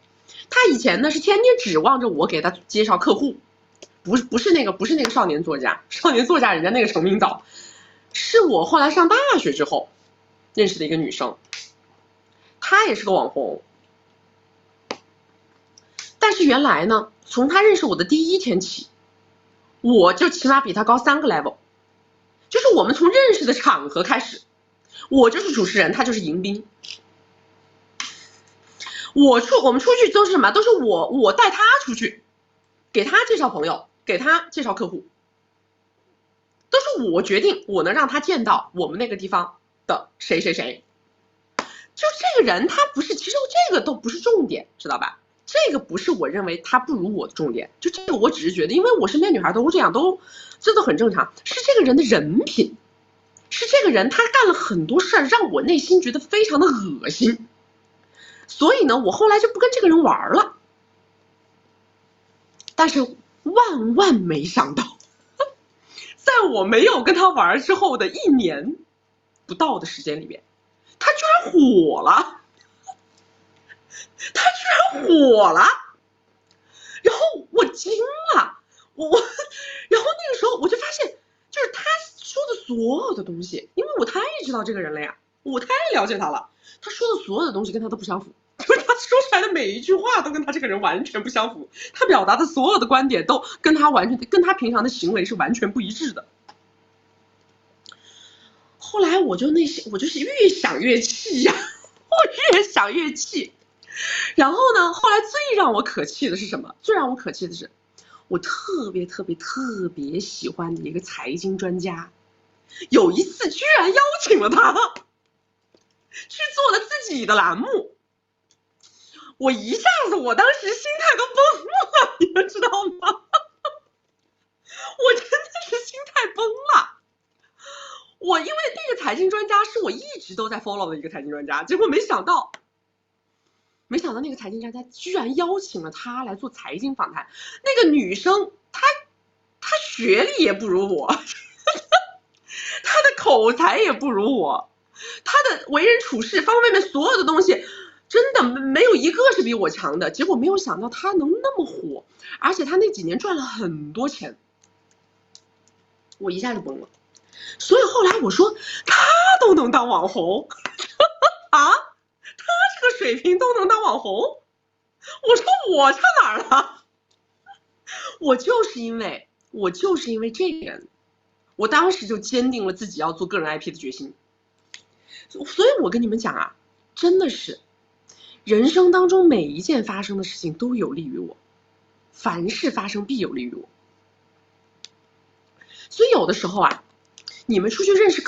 她以前呢是天天指望着我给她介绍客户，不是那个少年作家，少年作家人家那个成名早，是我后来上大学之后认识的一个女生，她也是个网红。但是原来呢，从他认识我的第一天起，我就起码比他高3个 level。就是我们从认识的场合开始，我就是主持人，他就是迎宾。我们出去都是什么？都是我带他出去，给他介绍朋友，给他介绍客户，都是我决定我能让他见到我们那个地方的谁谁谁。就这个人他不是，其实这个都不是重点，知道吧？这个不是我认为他不如我的重点，就这个我只是觉得，因为我身边女孩都这样，这都很正常。是这个人的人品，是这个人他干了很多事儿，让我内心觉得非常的恶心。所以呢，我后来就不跟这个人玩了。但是万没想到，在我没有跟他玩之后的1年不到的时间里面，他居然火了。他居然火了，然后我惊了，然后那个时候我就发现，就是他说的所有的东西，因为我太知道这个人了呀，我太了解他了，他说的所有的东西跟他都不相符，就是他说出来的每一句话都跟他这个人完全不相符，他表达的所有的观点都跟他平常的行为是完全不一致的。后来我就是越想越气呀，我越想越气。然后呢，后来最让我可气的是什么？最让我可气的是，我特别喜欢的一个财经专家，有一次居然邀请了他去做了自己的栏目。我一下子，我当时心态都崩了，你们知道吗？我真的是心态崩了。我因为那个财经专家是我一直都在 follow 的一个财经专家，结果没想到那个财经专家居然邀请了他来做财经访谈。那个女生，她学历也不如我，她的口才也不如我，她的为人处事方方面面所有的东西，真的没有一个是比我强的。结果没有想到她能那么火，而且她那几年赚了很多钱，我一下就崩了。所以后来我说，她都能当网红啊，她这个水平都能当网红，我说我差哪儿了？我就是因为这个人，我当时就坚定了自己要做个人 IP 的决心。所以我跟你们讲啊，真的是人生当中每一件发生的事情都有利于我，凡事发生必有利于我。所以有的时候啊，你们出去认识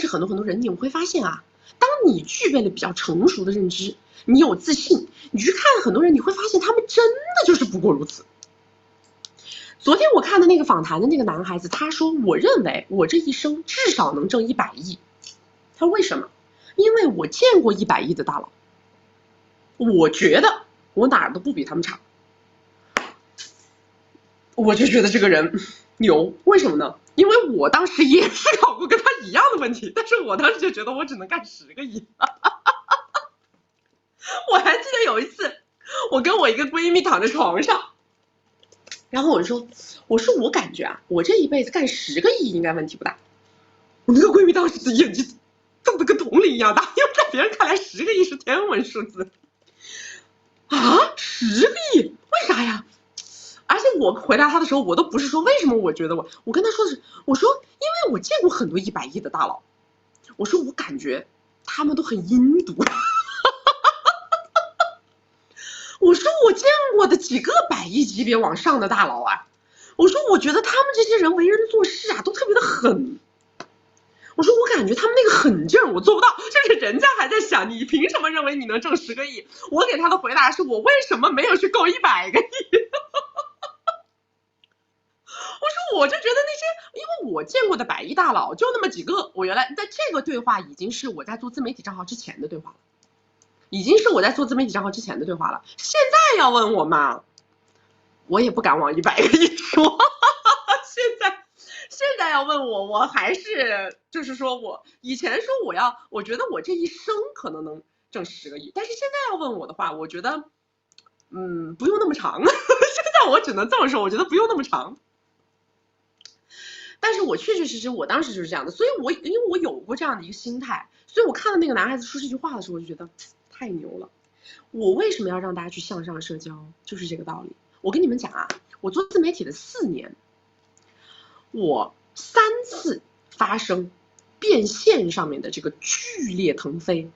很多人，你们会发现啊，当你具备了比较成熟的认知，你有自信，你去看很多人，你会发现他们真的就是不过如此。昨天我看的那个访谈的那个男孩子，他说，我认为我这一生至少能挣100亿。他说为什么？因为我见过100亿的大佬，我觉得我哪儿都不比他们差。我就觉得这个人牛，为什么呢？因为我当时也思考过跟他一样的问题，但是我当时就觉得我只能干10个亿。我还记得有一次，我跟我一个闺蜜躺在床上，然后我说我感觉啊，我这一辈子干10个亿应该问题不大。我那个闺蜜当时眼睛瞪得跟铜铃一样大，因为在别人看来10个亿是天文数字。啊，10个亿？为啥呀？而且我回答他的时候，我都不是说为什么我觉得我跟他说的是，我说因为我见过很多100亿的大佬，我说我感觉他们都很阴毒。我说我见过的几个100亿级别往上的大佬啊，我说我觉得他们这些人为人做事啊都特别的狠。我说我感觉他们那个狠劲儿我做不到，就是人家还在想你凭什么认为你能挣10个亿，我给他的回答是我为什么没有去够100个亿。我说我就觉得那些，因为我见过的100亿大佬就那么几个，我原来在这个对话已经是我在做自媒体账号之前的对话了，现在要问我嘛，我也不敢往100个亿说。现在要问我，我还是就是说我以前说我觉得我这一生可能能挣10个亿，但是现在要问我的话，我觉得不用那么长。现在我只能这么说，我觉得不用那么长。但是我确实我当时就是这样的，所以因为我有过这样的一个心态，所以我看到那个男孩子说这句话的时候，我就觉得太牛了。我为什么要让大家去向上社交，就是这个道理。我跟你们讲啊，我做自媒体的4年，我3次发生变现上面的这个剧烈腾飞，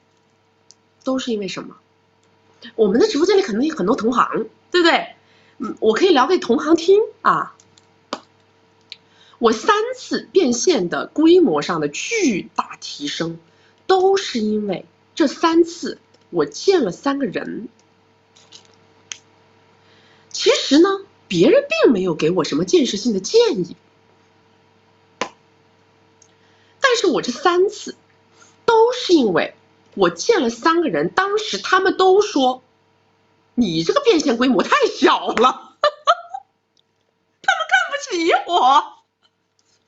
都是因为什么？我们的直播间里肯定有很多同行，对不对？我可以聊给同行听啊。我3次变现的规模上的巨大提升，都是因为这3次我见了3个人。其实呢，别人并没有给我什么建设性的建议，但是我这3次都是因为我见了3个人，当时他们都说你这个变现规模太小了，他们看不起我。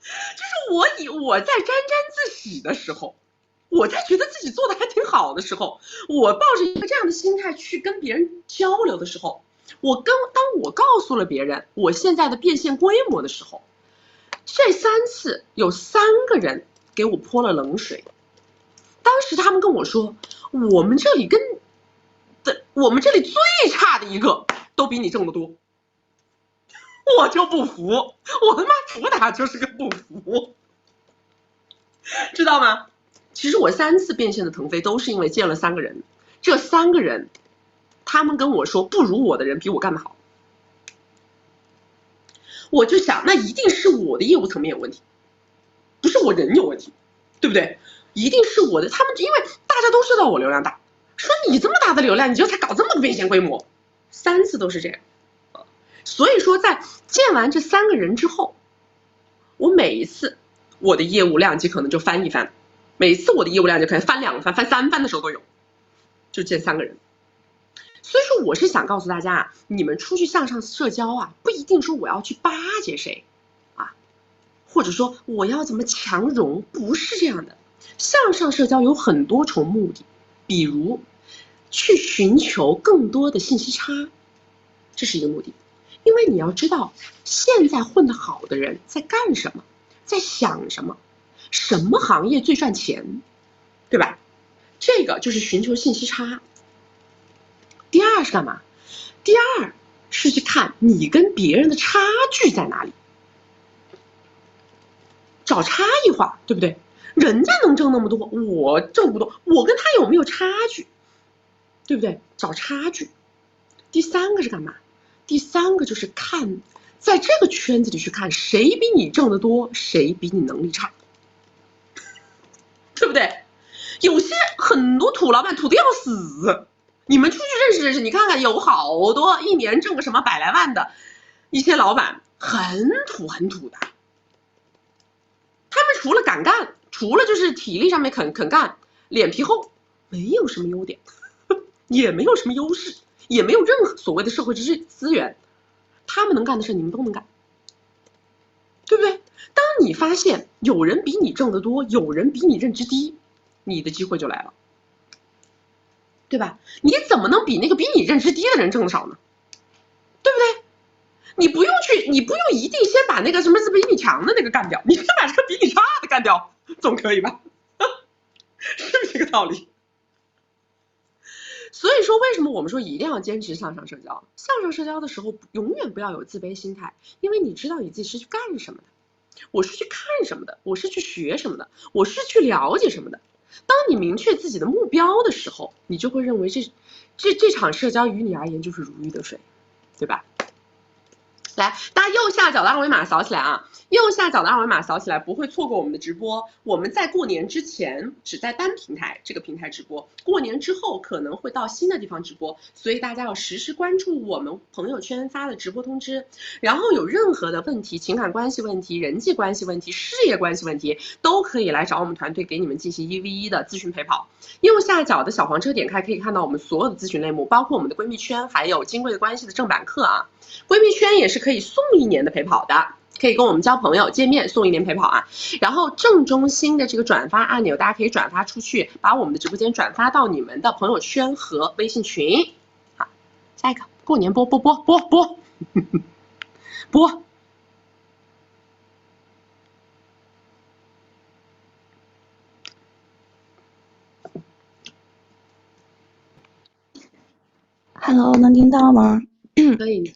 就是我在沾沾自喜的时候，我在觉得自己做的还挺好的时候，我抱着一个这样的心态去跟别人交流的时候，当我告诉了别人我现在的变现规模的时候，这3次有3个人给我泼了冷水。当时他们跟我说，我们这里最差的一个都比你挣得多。我就不服，我他妈主打就是个不服，知道吗？其实我3次变现的腾飞都是因为见了3个人，这3个人，他们跟我说不如我的人比我干得好，我就想那一定是我的业务层面有问题，不是我人有问题，对不对？一定是我的，他们因为大家都知道我流量大，说你这么大的流量，你就才搞这么个变现规模，3次都是这样。所以说在见完这3个人之后，我每一次我的业务量级可能就翻一番，每一次我的业务量级可能翻2番、翻3番的时候都有，就见3个人。所以说我是想告诉大家啊，你们出去向上社交啊，不一定说我要去巴结谁啊，或者说我要怎么强融，不是这样的。向上社交有很多重目的，比如去寻求更多的信息差，这是一个目的。因为你要知道现在混得好的人在干什么，在想什么，什么行业最赚钱，对吧？这个就是寻求信息差。第二是干嘛？第二是去看你跟别人的差距在哪里，找差异化，对不对？人家能挣那么多，我挣不多，我跟他有没有差距，对不对？找差距。第3个是干嘛？第3个就是看在这个圈子里去看谁比你挣得多，谁比你能力差，对不对？有些很多土老板土得要死，你们出去认识认识，你看看有好多一年挣个什么100来万的一些老板，很土很土的。他们除了敢干，除了就是体力上面肯干，脸皮厚，没有什么优点，也没有什么优势，也没有任何所谓的社会资源，他们能干的事你们都能干，对不对？当你发现有人比你挣得多，有人比你认知低，你的机会就来了，对吧？你怎么能比那个比你认知低的人挣得少呢？对不对？你不用一定先把那个什么比你强的那个干掉，你先把这个比你差的干掉，总可以吧？是不是这个道理？所以说为什么我们说一定要坚持向上社交？向上社交的时候永远不要有自卑心态，因为你知道你自己是去干什么的，我是去看什么的，我是去学什么的，我是去了解什么的。当你明确自己的目标的时候，你就会认为这场社交于你而言就是如鱼得水，对吧？来，大家右下角的二维码扫起来啊！右下角的二维码扫起来，不会错过我们的直播。我们在过年之前只在单平台这个平台直播，过年之后可能会到新的地方直播，所以大家要实时关注我们朋友圈发的直播通知。然后有任何的问题，情感关系问题、人际关系问题、事业关系问题，都可以来找我们团队给你们进行1v1的咨询陪跑。右下角的小黄车点开可以看到我们所有的咨询类目，包括我们的闺蜜圈，还有金贵的关系的正版课啊。闺蜜圈也是可以送1年的陪跑的，可以跟我们交朋友见面送1年陪跑啊。然后正中心的这个转发按钮，大家可以转发出去，把我们的直播间转发到你们的朋友圈和微信群。好，下一个过年播播。Hello， 能听到吗？可以。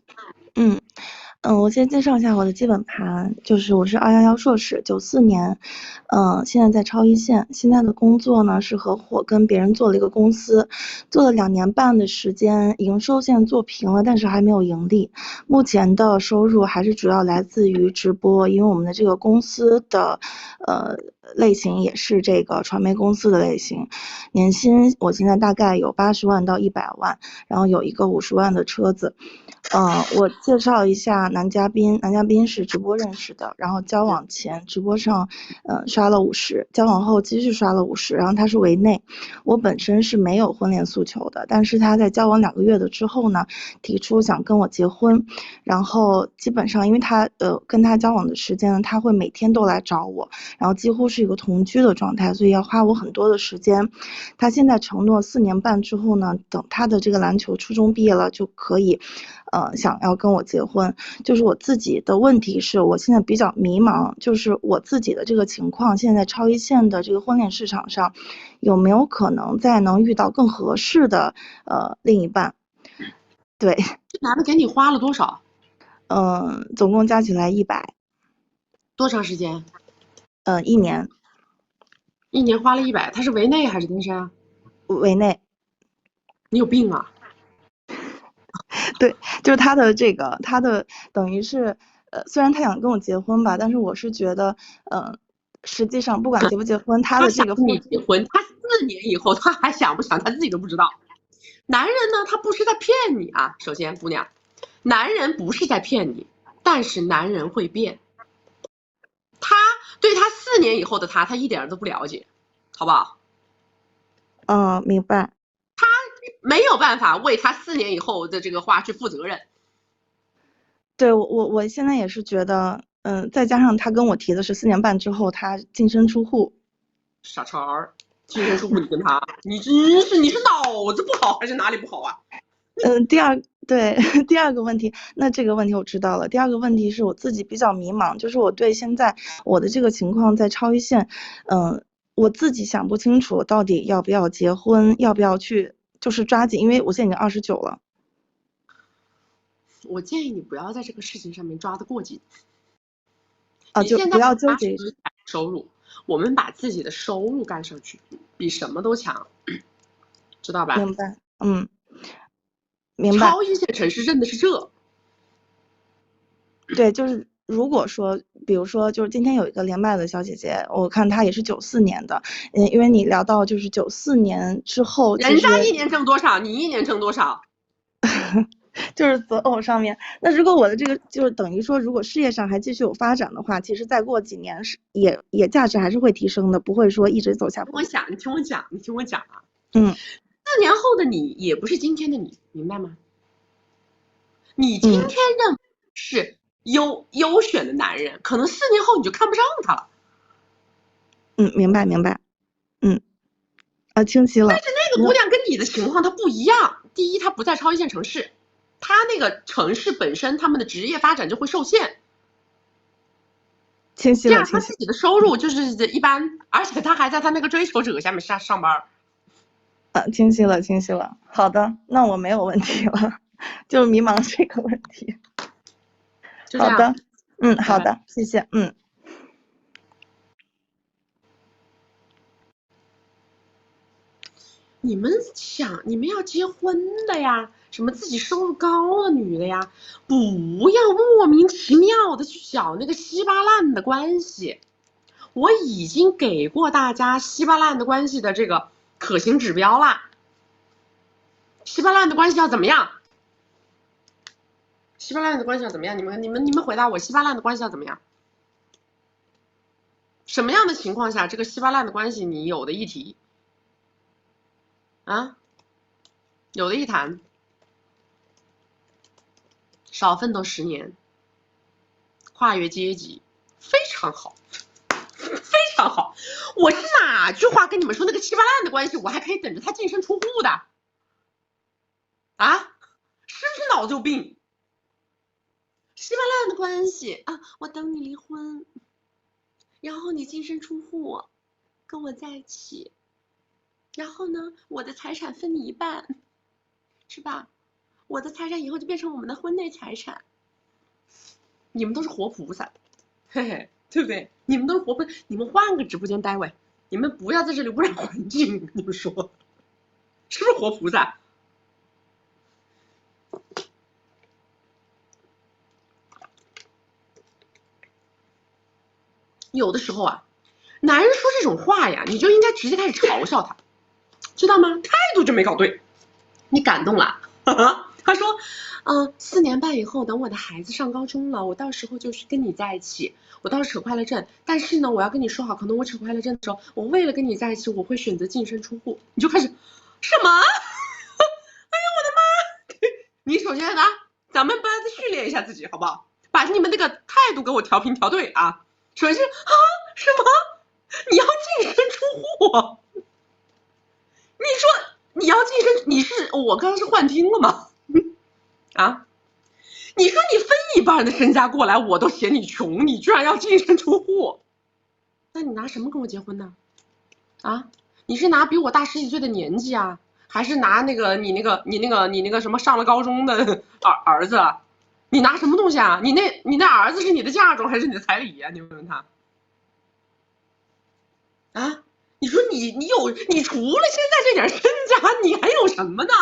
我先介绍一下我的基本盘，就是我是211硕士，94年，现在在超一线，现在的工作呢是合伙跟别人做了一个公司，做了2年半的时间，营收现在做平了，但是还没有盈利，目前的收入还是主要来自于直播，因为我们的这个公司的类型也是这个传媒公司的类型，年薪我现在大概有80万到100万，然后有一个50万的车子。我介绍一下男嘉宾是直播认识的，然后交往前直播上刷了50，交往后继续刷了50，然后他是围内，我本身是没有婚恋诉求的，但是他在交往2个月的之后呢，提出想跟我结婚，然后基本上因为他跟他交往的时间呢，他会每天都来找我，然后几乎是一个同居的状态，所以要花我很多的时间。他现在承诺4年半之后呢，等他的这个篮球初中毕业了就可以想要跟我结婚。就是我自己的问题是我现在比较迷茫，就是我自己的这个情况，现在超一线的这个婚恋市场上有没有可能再能遇到更合适的另一半。对，这男的给你花了多少？总共加起来100。多长时间？1年。1年花了100，他是围内还是单身啊？围内。你有病啊！对，就是他的等于是，虽然他想跟我结婚吧，但是我是觉得，实际上不管结不结婚，他的这个跟你结婚，他4年以后他还想不想，他自己都不知道。男人呢，他不是在骗你啊。首先，姑娘，男人不是在骗你，但是男人会变。他对他4年以后的他一点都不了解，好不好？明白。他没有办法为他4年以后的这个话去负责任。对，我现在也是觉得，再加上他跟我提的是4年半之后他净身出户。傻叉儿，净身出户你跟他，你是脑子不好还是哪里不好啊？第二个问题，那这个问题我知道了。第二个问题是我自己比较迷茫，就是我对现在我的这个情况在超一线，我自己想不清楚到底要不要结婚，要不要去就是抓紧，因为我现在已经29了。我建议你不要在这个事情上面抓得过紧。就不要纠结收入，我们把自己的收入干上去，比什么都强，知道吧？明白，明白。超一线城市认的是这。对，就是如果说，比如说，就是今天有一个连麦的小姐姐，我看她也是94年的，因为你聊到就是94年之后，人家1年挣多少，你1年挣多少？就是择偶上面，那如果我的这个就是等于说，如果事业上还继续有发展的话，其实再过几年也价值还是会提升的，不会说一直走下坡。你听我讲啊。4年后的你也不是今天的你，明白吗？你今天认为是优选的男人，可能4年后你就看不上他了。明白。清晰了。但是那个姑娘跟你的情况她不一样，第一，她不在超一线城市，她那个城市本身他们的职业发展就会受限。清晰了。第二，她自己的收入就是一般，而且她还在她那个追求者下面上班。清晰了。好的，那我没有问题了，就迷茫这个问题。好的，好的，谢谢，你们要结婚的呀，什么自己收入高的女的呀，不要莫名其妙的去找那个稀巴烂的关系。我已经给过大家稀巴烂的关系的这个可行指标啦。稀巴烂的关系要怎么样？稀巴烂的关系要怎么样？你们回答我，稀巴烂的关系要怎么样？什么样的情况下这个稀巴烂的关系你有的一提？有的一谈。少奋斗10年，跨越阶级，非常好，非常好。我是哪句话跟你们说那个稀巴烂的关系，我还可以等着他净身出户的？是不是脑子有病？稀巴烂的关系我等你离婚，然后你净身出户，跟我在一起。然后呢，我的财产分你一半，是吧？我的财产以后就变成我们的婚内财产。你们都是活菩萨，嘿嘿，对不对？你们都是活菩萨，你们换个直播间单位，你们不要在这里污染环境。你们说，是不是活菩萨？有的时候男人说这种话呀，你就应该直接开始嘲笑他。知道吗？态度就没搞对，你感动了。他说，4年半以后，等我的孩子上高中了，我到时候就是跟你在一起，我倒是扯快乐证，但是呢，我要跟你说好，可能我扯快乐证的时候，我为了跟你在一起，我会选择净身出户。你就开始什么？哎呀，我的妈！你首先咱们班子训练一下自己，好不好？把你们那个态度给我调平调对啊。首先什么？你要净身出户？你说你要净身，我刚刚是幻听了吗？你说你分一半的身家过来，我都嫌你穷，你居然要净身出户，那你拿什么跟我结婚呢？你是拿比我大10几岁的年纪还是拿那个你那个什么上了高中的儿子？你拿什么东西你那儿子是你的嫁妆还是你的彩礼呀？你问问他。你说你除了现在这点身家呀，你还有什么呢？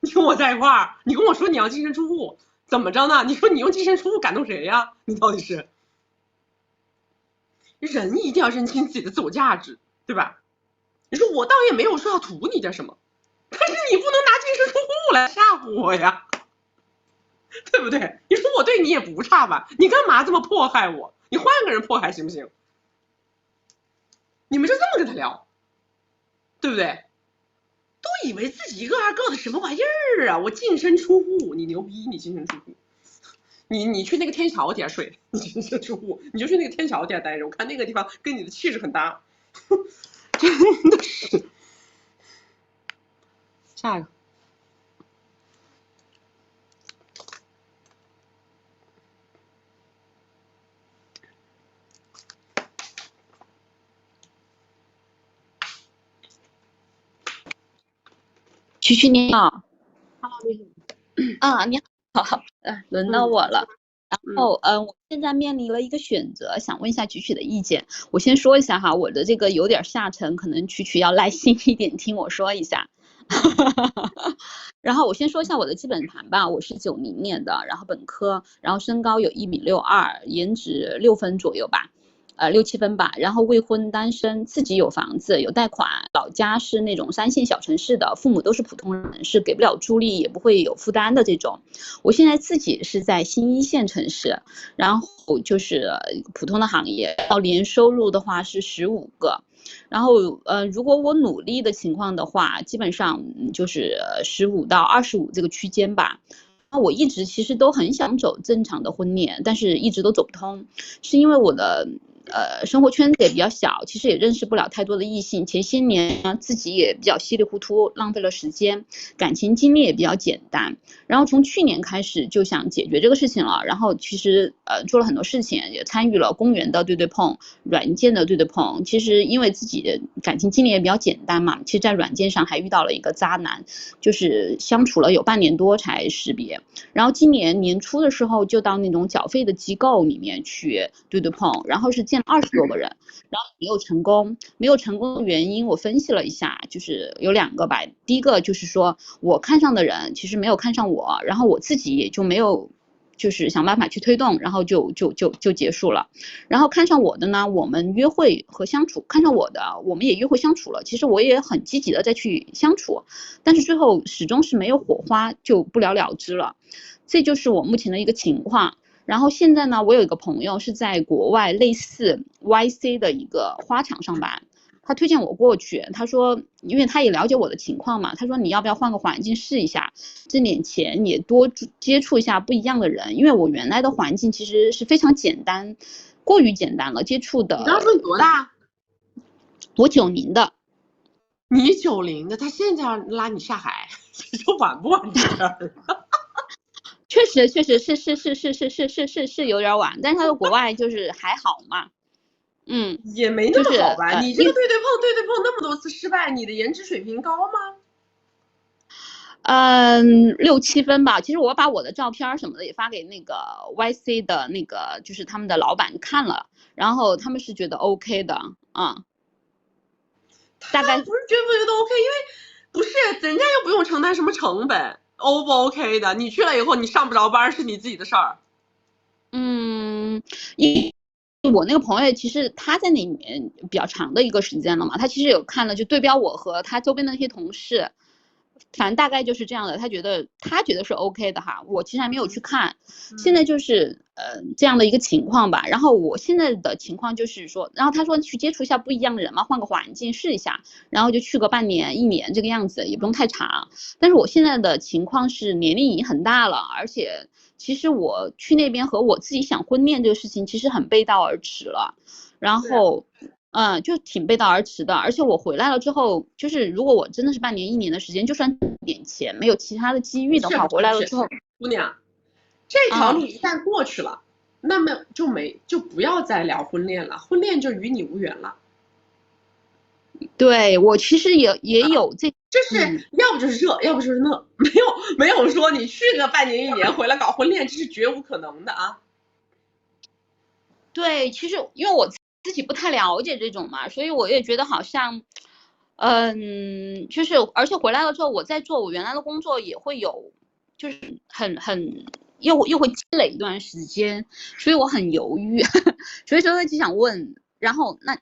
你跟我在一块儿，你跟我说你要净身出户，怎么着呢？你说你用净身出户感动谁呀？你到底是？人一定要认清自己的自我价值，对吧？你说我倒也没有说要图你点什么，但是你不能拿净身出户来吓唬我呀，对不对？你说我对你也不差吧？你干嘛这么迫害我？你换个人迫害行不行？你们就这么跟他聊，对不对？都以为自己一个二个的什么玩意儿啊！我净身出户，你牛逼，你净身出户。你去那个天桥底下睡，你净身出户，你就去那个天桥底下待着。我看那个地方跟你的气质很搭，真的是。下一个。曲曲你好。Hello， 你好。你好，轮到我了。然后，我现在面临了一个选择，想问一下曲曲的意见。我先说一下哈，我的这个有点下沉，可能曲曲要耐心一点听我说一下。然后我先说一下我的基本盘吧，我是90年的，然后本科，然后身高有1.62米，颜值6分左右吧。6、7分吧，然后未婚单身，自己有房子有贷款，老家是那种3线小城市的，父母都是普通人，是给不了助力也不会有负担的这种。我现在自己是在新1线城市，然后就是普通的行业，到年收入的话是15个。然后如果我努力的情况的话，基本上就是15到25这个区间吧。我一直其实都很想走正常的婚恋，但是一直都走不通，是因为我的生活圈子也比较小，其实也认识不了太多的异性。前些年呢，自己也比较稀里糊涂，浪费了时间，感情经历也比较简单。然后从去年开始就想解决这个事情了，然后其实做了很多事情，也参与了公园的对对碰、软件的对对碰。其实因为自己的感情经历也比较简单嘛，其实在软件上还遇到了一个渣男，就是相处了有半年多才识别。然后今年年初的时候就到那种缴费的机构里面去对对碰，然后是见了20多个人，然后没有成功。没有成功的原因我分析了一下，就是有2个吧。第一个就是说我看上的人其实没有看上我，然后我自己也就没有就是想办法去推动，然后就结束了。然后看上我的呢，我们约会和相处，看上我的我们也约会相处了，其实我也很积极的再去相处，但是最后始终是没有火花，就不了了之了。这就是我目前的一个情况。然后现在呢，我有一个朋友是在国外类似 YC 的一个花场上班，他推荐我过去，他说因为他也了解我的情况嘛，他说你要不要换个环境试一下，挣点钱也多接触一下不一样的人，因为我原来的环境其实是非常简单，过于简单了，接触的。你刚说你多大？我90的。你90的，他现在要拉你下海，你说晚不晚这事儿？确实是有点晚，但是他在国外就是还好嘛。也没那么好吧？就是你这个对对碰那么多次失败，你的颜值水平高吗？6、7分吧。其实我把我的照片什么的也发给那个 YC 的那个就是他们的老板看了，然后他们是觉得 OK 的啊。大概不是觉得 OK， 因为不是人家又不用承担什么成本。O 不 OK 的，你去了以后你上不着班是你自己的事儿。我那个朋友其实他在那里面比较长的一个时间了嘛，他其实有看了就对标我和他周边的那些同事，反正大概就是这样的，他觉得是 OK 的哈，我其实还没有去看。现在就是这样的一个情况吧。然后我现在的情况就是说，然后他说去接触一下不一样的人嘛，换个环境试一下，然后就去个半年1年这个样子，也不用太长。但是我现在的情况是年龄已经很大了，而且其实我去那边和我自己想婚恋这个事情其实很背道而驰了，然后就挺背道而驰的。而且我回来了之后，就是如果我真的是半年1年的时间，就算点钱没有其他的机遇的话，回来了之后，姑娘，这条路一旦过去了，那么就不要再聊婚恋了，婚恋就与你无缘了。对，我其实也有就是要不就是这，要不就是那，没有说你去个半年1年回来搞婚恋，这是绝无可能的啊。对，其实因为我自己不太了解这种嘛，所以我也觉得好像就是而且回来了之后，我再做我原来的工作也会有，就是又会积累一段时间，所以我很犹豫，所以说就想问，然后那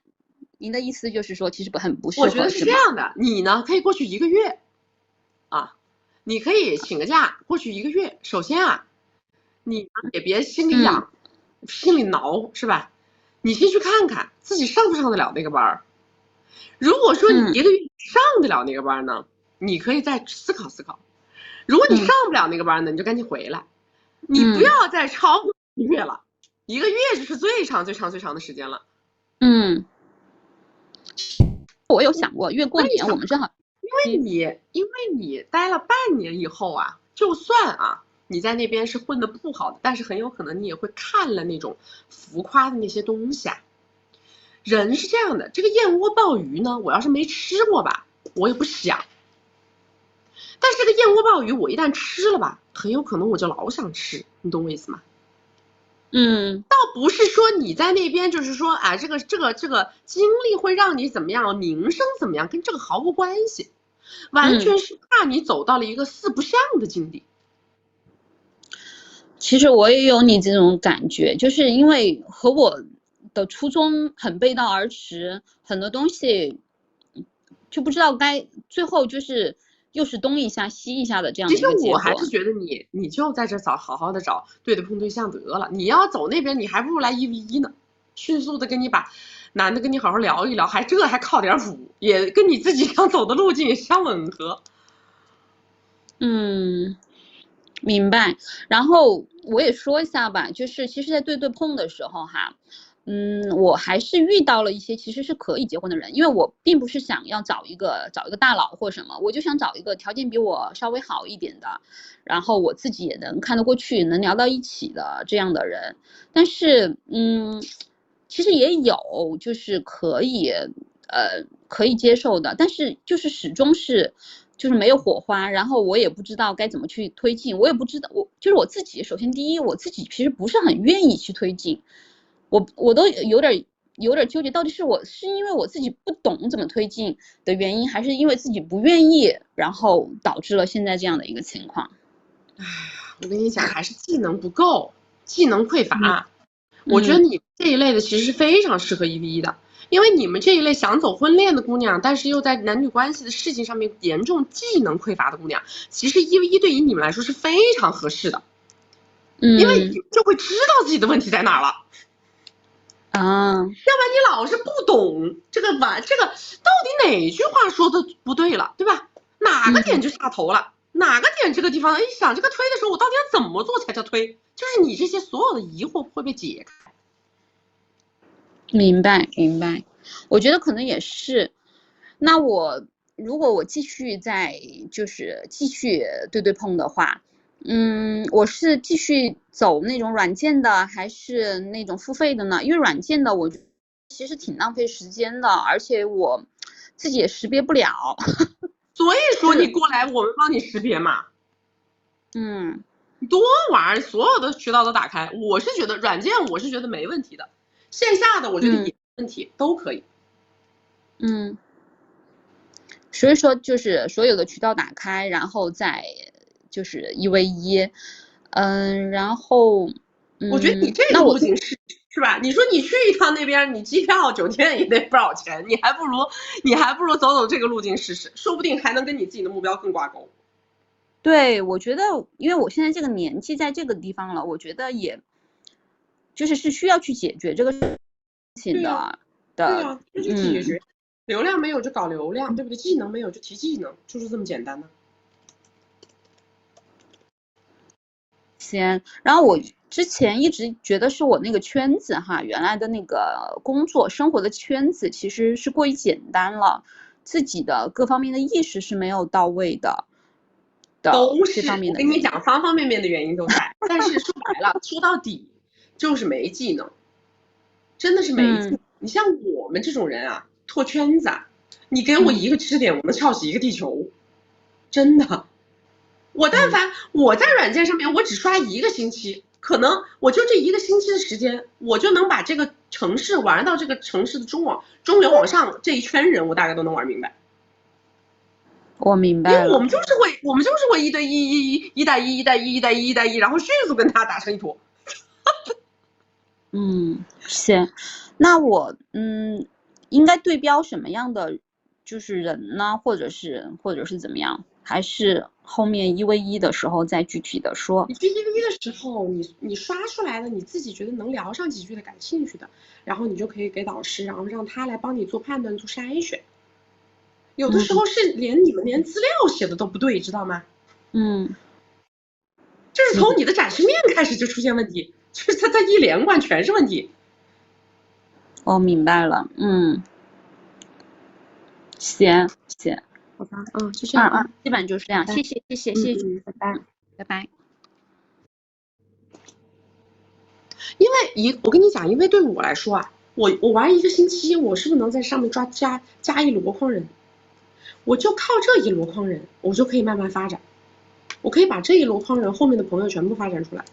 您的意思就是说，其实很不适合，我觉得是这样的，你呢可以过去1个月，啊，你可以请个假过去1个月。首先啊，你也别心里痒，心里挠，是吧？你先去看看自己上不上得了那个班儿。如果说你1个月上得了那个班呢，你可以再思考思考。如果你上不了那个班呢，你就赶紧回来，你不要再超过1个月了，1个月就是最长最长最长的时间了。我有想过，因为过年我们正好，因为你待了半年以后啊，就算啊你在那边是混得不好的，但是很有可能你也会看了那种浮夸的那些东西啊。人是这样的，这个燕窝鲍鱼呢，我要是没吃过吧，我也不想。但是这个燕窝鲍鱼，我一旦吃了吧，很有可能我就老想吃，你懂我意思吗？倒不是说你在那边就是说啊，这个经历会让你怎么样，名声怎么样，跟这个毫无关系，完全是怕你走到了一个四不像的境地。其实我也有你这种感觉，就是因为和我的初衷很背道而驰，很多东西就不知道该最后就是又是东一下西一下的这样的一个结果。其实我还是觉得你就在这好好的找对碰对象得了。你要走那边，你还不如来1v1呢，迅速的跟你把男的跟你好好聊一聊，还靠点谱，也跟你自己想走的路径也相吻合。明白。然后我也说一下吧，就是其实在对碰的时候哈，我还是遇到了一些其实是可以结婚的人，因为我并不是想要找一个大佬或什么，我就想找一个条件比我稍微好一点的，然后我自己也能看得过去，能聊到一起的这样的人。但是其实也有就是可以接受的，但是就是始终是就是没有火花，然后我也不知道该怎么去推进，我也不知道就是我自己，首先第一我自己其实不是很愿意去推进，我都有点纠结，到底是因为我自己不懂怎么推进的原因，还是因为自己不愿意，然后导致了现在这样的一个情况。哎呀，我跟你讲，还是技能不够，技能匮乏。我觉得你这一类的其实是非常适合1v1的，因为你们这一类想走婚恋的姑娘，但是又在男女关系的事情上面严重技能匮乏的姑娘，其实1v1对于你们来说是非常合适的。因为你就会知道自己的问题在哪儿了。要不然你老是不懂这个到底哪句话说的不对了，对吧？哪个点就下头了，哪个点这个地方想这个推的时候，我到底要怎么做才叫推？就是你这些所有的疑惑会被解开。明白。我觉得可能也是。那如果我继续对碰的话，我是继续走那种软件的，还是那种付费的呢？因为软件的我觉得其实挺浪费时间的，而且我自己也识别不了。所以说你过来，我们帮你识别嘛。多玩，所有的渠道都打开。我是觉得软件，我是觉得没问题的，线下的我觉得也没问题，都可以。所以说就是所有的渠道打开，然后再就是1v1，然后我觉得你这个路径是吧？你说你去一趟那边，你机票酒店也得不少钱，你还不如走这个路径试试，说不定还能跟你自己的目标更挂钩。对，我觉得因为我现在这个年纪在这个地方了，我觉得也就是需要去解决这个事情的。对啊，就去解决。流量没有就搞流量，对不对？技能没有就提技能，就是这么简单的。行，然后我之前一直觉得是我那个圈子哈，原来的那个工作生活的圈子其实是过于简单了，自己的各方面的意识是没有到位的。都是我跟你讲，方方面面的原因都在，但是说白了，说到底就是没技能，真的是没技能。你像我们这种人啊，拓圈子啊，你给我一个支点，我能撬起一个地球，真的。我但凡我在软件上面，我只刷1个星期，可能我就这1个星期的时间，我就能把这个城市玩到这个城市的中流往上这一圈人，我大概都能玩明白。我明因白了。为我们就是会1对1、1带1，然后迅速跟他打成一坨。行，那我应该对标什么样的就是人呢？或者是怎么样？还是后面1v1的时候再具体的说？你去1v1的时候，你刷出来的你自己觉得能聊上几句的、感兴趣的，然后你就可以给导师，然后让他来帮你做判断、做筛选。有的时候是你们连资料写的都不对，知道吗？就是从你的展示面开始就出现问题，就是他一连贯全是问题。我明白了，行，好吧，就这样基本就是这样，谢谢，拜拜，拜拜。因为我跟你讲，因为对我来说啊，我玩1个星期，我是不是能在上面加一箩筐人？我就靠这一箩筐人，我就可以慢慢发展。我可以把这一箩筐人后面的朋友全部发展出来。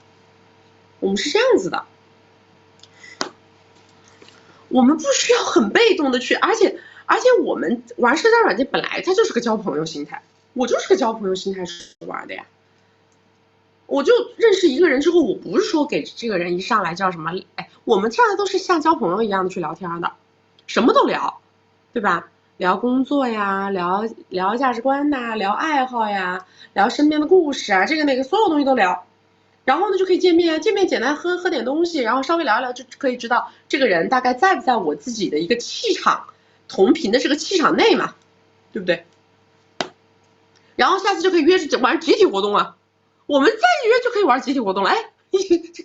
我们是这样子的，我们不需要很被动的去，而且我们玩社交软件本来它就是个交朋友心态，我就是个交朋友心态玩的呀。我就认识一个人之后，我不是说给这个人一上来叫什么，我们上来都是像交朋友一样的去聊天的，什么都聊，对吧？聊工作呀，聊价值观呐，聊爱好呀，聊身边的故事啊，这个那个所有东西都聊。然后呢就可以见面简单喝点东西，然后稍微聊一聊就可以知道这个人大概在不在我自己的一个气场同频的这个气场内嘛，对不对？然后下次就可以约玩集体活动了，我们再约就可以玩集体活动了。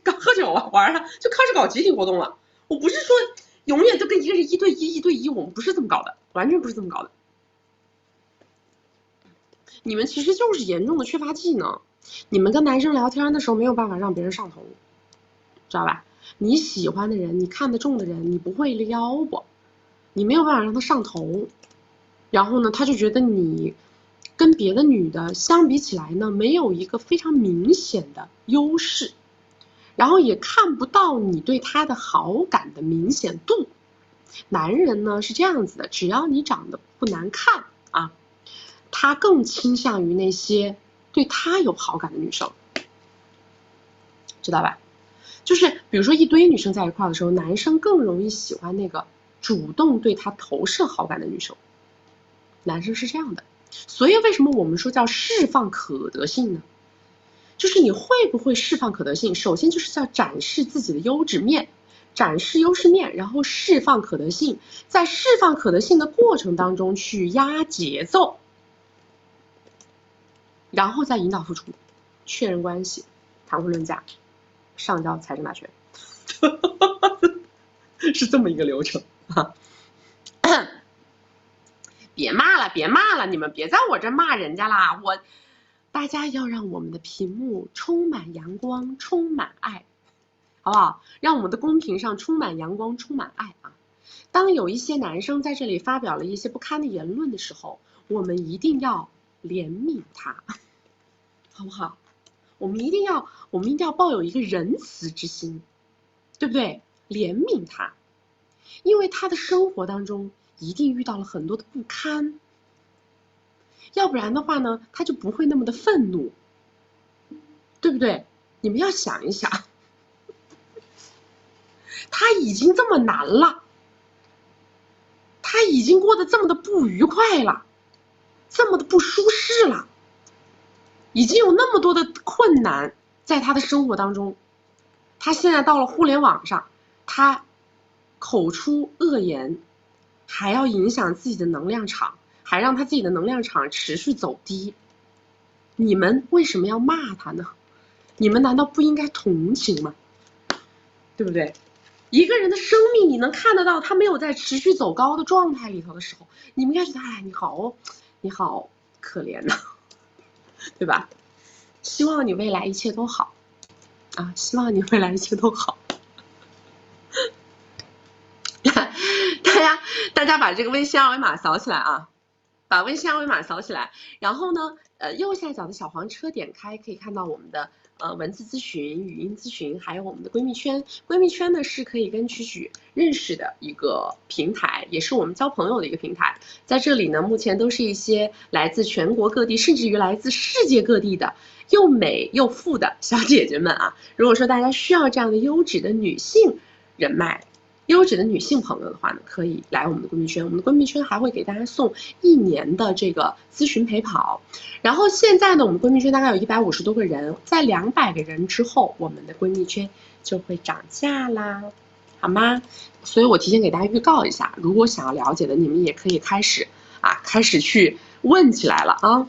刚喝酒啊，玩了就开始搞集体活动了。我不是说永远就跟一个人1对1，我们不是这么搞的，完全不是这么搞的。你们其实就是严重的缺乏技能。你们跟男生聊天的时候没有办法让别人上头，知道吧？你喜欢的人，你看得中的人，你不会撩拨，你没有办法让他上头，然后呢，他就觉得你跟别的女的相比起来呢，没有一个非常明显的优势，然后也看不到你对他的好感的明显度。男人呢是这样子的，只要你长得不难看啊，他更倾向于那些对他有好感的女生，知道吧？就是比如说一堆女生在一块的时候，男生更容易喜欢那个主动对他投射好感的女生，男生是这样的。所以为什么我们说叫释放可得性呢？就是你会不会释放可得性，首先就是要展示自己的优质面，展示优势面，然后释放可得性，在释放可得性的过程当中去压节奏，然后再引导付出，确认关系，谈婚论嫁，上交财政大权是这么一个流程啊。别骂了，你们别在我这骂人家啦！大家要让我们的屏幕充满阳光，充满爱，好不好？让我们的公屏上充满阳光，充满爱啊！当有一些男生在这里发表了一些不堪的言论的时候，我们一定要怜悯他，好不好？我们一定要抱有一个仁慈之心，对不对？怜悯他，因为他的生活当中一定遇到了很多的不堪，要不然的话呢，他就不会那么的愤怒，对不对？你们要想一想，他已经这么难了，他已经过得这么的不愉快了，这么的不舒适了，已经有那么多的困难在他的生活当中，他现在到了互联网上，他口出恶言，还要影响自己的能量场，还让他自己的能量场持续走低，你们为什么要骂他呢？你们难道不应该同情吗？对不对？一个人的生命你能看得到他没有在持续走高的状态里头的时候，你们应该觉得你好可怜呐，对吧？希望你未来一切都好啊，希望你未来一切都好。大家把这个微信二维码扫起来啊，把微信二维码扫起来，然后呢右下角的小黄车点开，可以看到我们的文字咨询、语音咨询，还有我们的闺蜜圈。闺蜜圈呢是可以跟曲曲认识的一个平台，也是我们交朋友的一个平台。在这里呢，目前都是一些来自全国各地，甚至于来自世界各地的又美又富的小姐姐们啊。如果说大家需要这样的优质的女性人脉，优质的女性朋友的话呢，可以来我们的闺蜜圈。我们的闺蜜圈还会给大家送1年的这个咨询陪跑。然后现在呢，我们闺蜜圈大概有150多个人，在200个人之后，我们的闺蜜圈就会涨价啦，好吗？所以我提前给大家预告一下，如果想要了解的，你们也可以开始去问起来了啊。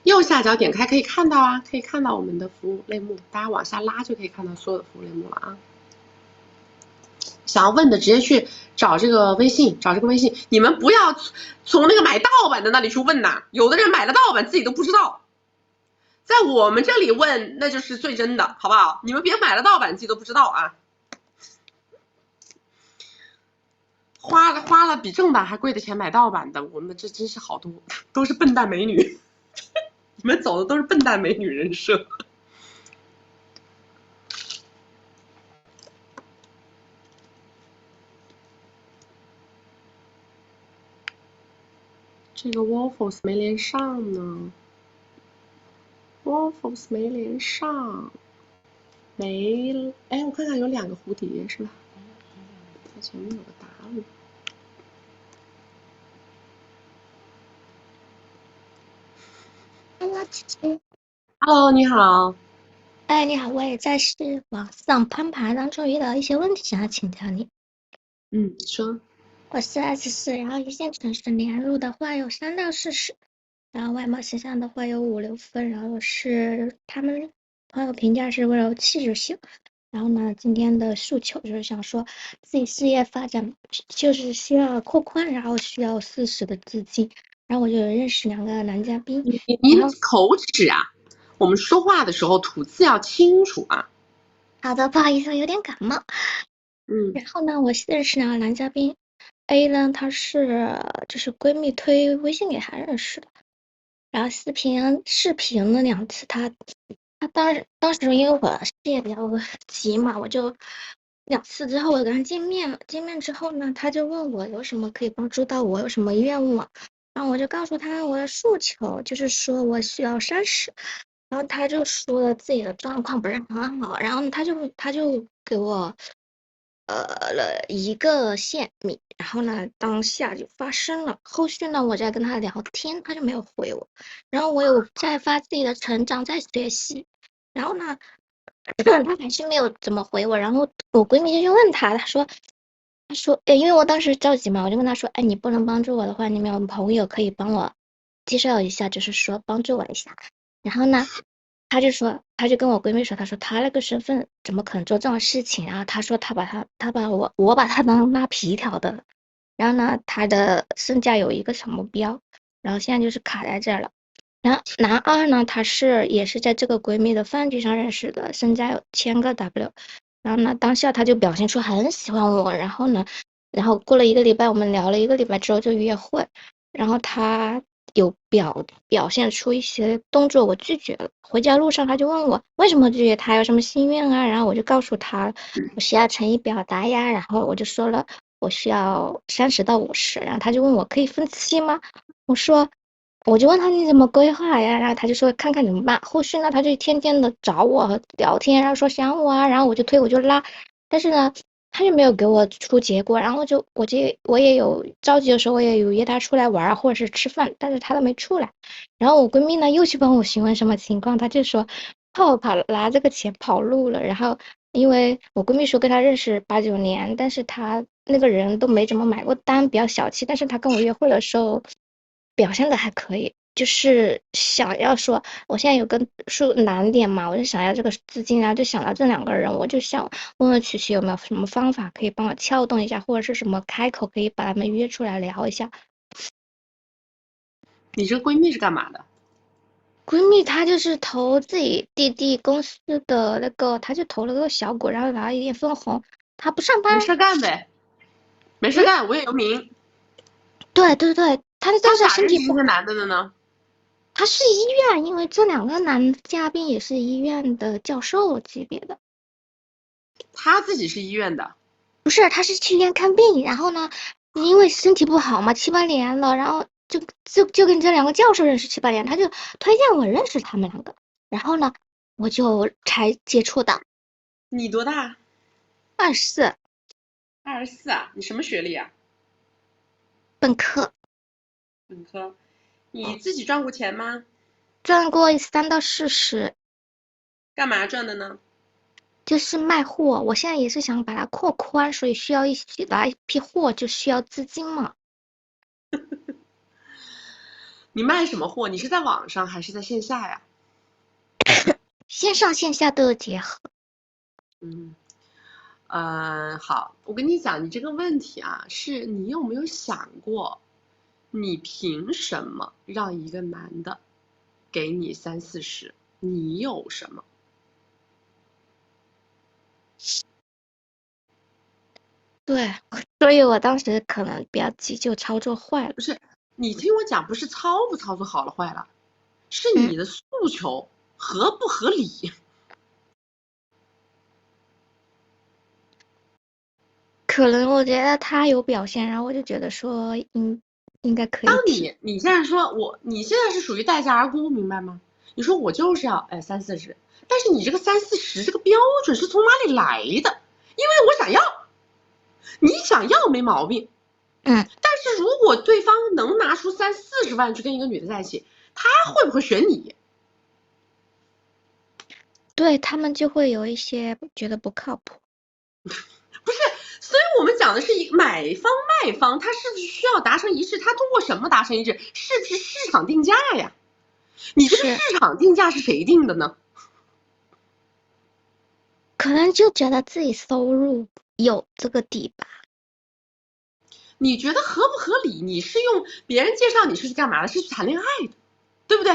右下角点开可以看到啊，可以看到我们的服务类目，大家往下拉就可以看到所有的服务类目了啊。想要问的直接去找这个微信，你们不要从那个买盗版的那里去问呐，有的人买了盗版自己都不知道，在我们这里问那就是最真的，好不好？你们别买了盗版自己都不知道啊。花了比正版还贵的钱买盗版的，我们这真是好多都是笨蛋美女。你们走的都是笨蛋美女人设。这个 Waffles 没连上呢 ，Waffles 没连上，哎，我看看有2个蝴蝶是吧？它前面有个W。Hello， 你好。哎，你好，我也在网上攀爬当中遇到一些问题，想要请教你。说。我是20岁，然后一线城市年入的话有3到40，然后外貌形象的话有5、6分，然后是他们朋友评价是温柔气质型。然后呢，今天的诉求就是想说自己事业发展就是需要扩宽，然后需要40的资金。然后我就认识2个男嘉宾。你口齿啊，我们说话的时候吐字要清楚啊。好的，不好意思，我有点感冒。然后呢，我认识2个男嘉宾。A 呢，她是就是闺蜜推微信给她认识的，然后视频了2次，她当时因为我事业比较急嘛，我就2次之后我跟她见面了，见面之后呢，她就问我有什么可以帮助到我，有什么愿望，然后我就告诉她我的诉求，就是说我需要30，然后她就说了自己的状况不是很好，然后她就给我了1个线米，然后呢，当下就发生了。后续呢，我在跟他聊天，他就没有回我。然后我有在发自己的成长，在学习。然后呢，他还是没有怎么回我。然后我闺蜜就去问他，他说，因为我当时着急嘛，我就问他说，哎，你不能帮助我的话，你们有朋友可以帮我介绍一下，就是说帮助我一下。然后呢，他就跟我闺蜜说，他说他那个身份怎么可能做这种事情？然后他说我把他当拉皮条的，然后呢，他的身价有一个什么标，然后现在就是卡在这儿了。然后男二呢，他也是在这个闺蜜的饭局上认识的，身价有1000个 W。然后呢，当下他就表现出很喜欢我，然后过了1个礼拜，我们聊了1个礼拜之后就约会，然后他有表现出一些动作，我拒绝了。回家路上他就问我为什么拒绝他，有什么心愿啊？然后我就告诉他我需要诚意表达呀，然后我就说了我需要30到50，然后他就问我可以分期吗？我就问他你怎么规划呀？然后他就说看看怎么办。后续呢，他就天天的找我聊天，然后说想我啊，然后我就推我就拉，但是呢，他就没有给我出结果。然后我也有着急的时候，我也有约他出来玩或者是吃饭，但是他都没出来。然后我闺蜜呢又去帮我询问什么情况，他就说拿这个钱跑路了。然后因为我闺蜜说跟他认识8、9年，但是他那个人都没怎么买过单，比较小气，但是他跟我约会的时候表现的还可以，就是想要说，我现在有个难点嘛，我就想要这个资金，然后就想到这两个人，我就想问问曲曲有没有什么方法可以帮我撬动一下，或者是什么开口可以把他们约出来聊一下。你这闺蜜是干嘛的？闺蜜她就是投自己弟弟公司的那个，她就投了个小股，然后拿了一点分红。她不上班，没事干呗，没事干，无业游民。对对对，她当时身体不这个男的的呢？他是医院，因为这两个男嘉宾也是医院的教授级别的。他自己是医院的？不是，他是去医院看病，然后呢，因为身体不好嘛，7、8年了，然后就跟这两个教授认识7、8年，他就推荐我认识他们两个，然后呢，我就才接触的。你多大？24。24啊？你什么学历啊？本科。本科。你自己赚过钱吗？赚过3到40。干嘛赚的呢？就是卖货，我现在也是想把它扩宽，所以需要来一批货，就需要资金嘛。你卖什么货？你是在网上还是在线下呀？线上线下都有结合。好，我跟你讲，你这个问题啊，是你有没有想过？你凭什么让一个男的给你30、40？你有什么？对，所以我当时可能比较急，就操作坏了。不是，你听我讲，不是操不操作好了坏了，是你的诉求合不合理。可能我觉得他有表现，然后我就觉得说应该可以。当你现在说你现在是属于待价而沽，明白吗？你说我就是要30、40，但是你这个30、40这个标准是从哪里来的？因为我想要，你想要没毛病，但是如果对方能拿出30、40万去跟一个女的在一起，他会不会选你？对，他们就会有一些觉得不靠谱。不是，所以我们讲的是买方卖方，他是不是需要达成一致？他通过什么达成一致？是不是市场定价呀？你这个市场定价是谁定的呢？可能就觉得自己收入有这个底吧。你觉得合不合理？你是用别人介绍你是去干嘛的？是去谈恋爱的，对不对？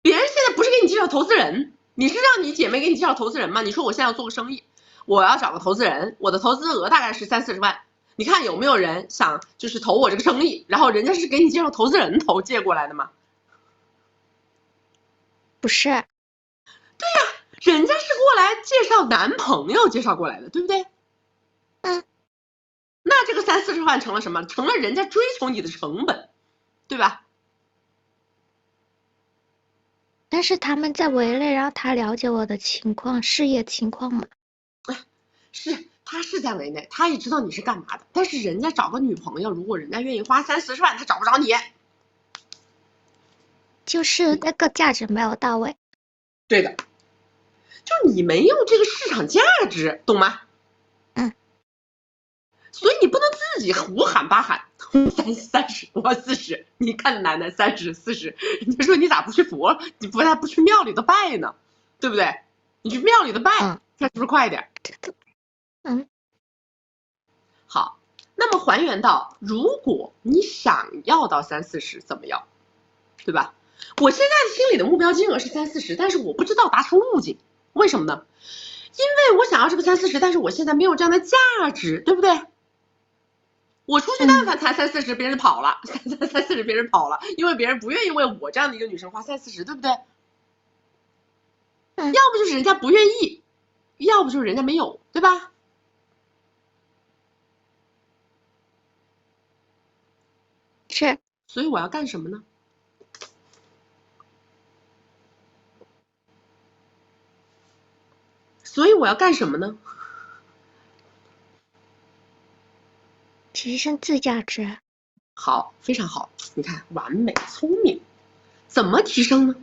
别人现在不是给你介绍投资人，你是让你姐妹给你介绍投资人吗？你说我现在要做个生意，我要找个投资人，我的投资额大概是30、40万，你看有没有人想就是投我这个生意？然后人家是给你介绍投资人借过来的吗？不是。对呀，人家是过来介绍男朋友介绍过来的，对不对？那这个30、40万成了什么？成了人家追求你的成本，对吧？但是他们在围内，让他了解我的情况，事业情况嘛。是，他是在围内，他也知道你是干嘛的。但是人家找个女朋友，如果人家愿意花30、40万，他找不着你。就是那个价值没有到位。对的，就你没有这个市场价值，懂吗？所以你不能自己胡喊八喊，30、我40，你看男的30、40，人家说你咋不去佛？你不去庙里头拜呢，对不对？你去庙里头拜，看是不是快一点？好，那么还原到，如果你想要到30、40，怎么要？对吧？我现在心里的目标金额是30、40，但是我不知道达成路径，为什么呢？因为我想要这个30、40，但是我现在没有这样的价值，对不对？我出去但凡谈30、40，别人跑了，30、40别人跑了，因为别人不愿意为我这样的一个女生花30、40，对不对？要不就是人家不愿意，要不就是人家没有，对吧？是。所以我要干什么呢？所以我要干什么呢？提升自价值。好，非常好，你看，完美，聪明。怎么提升呢？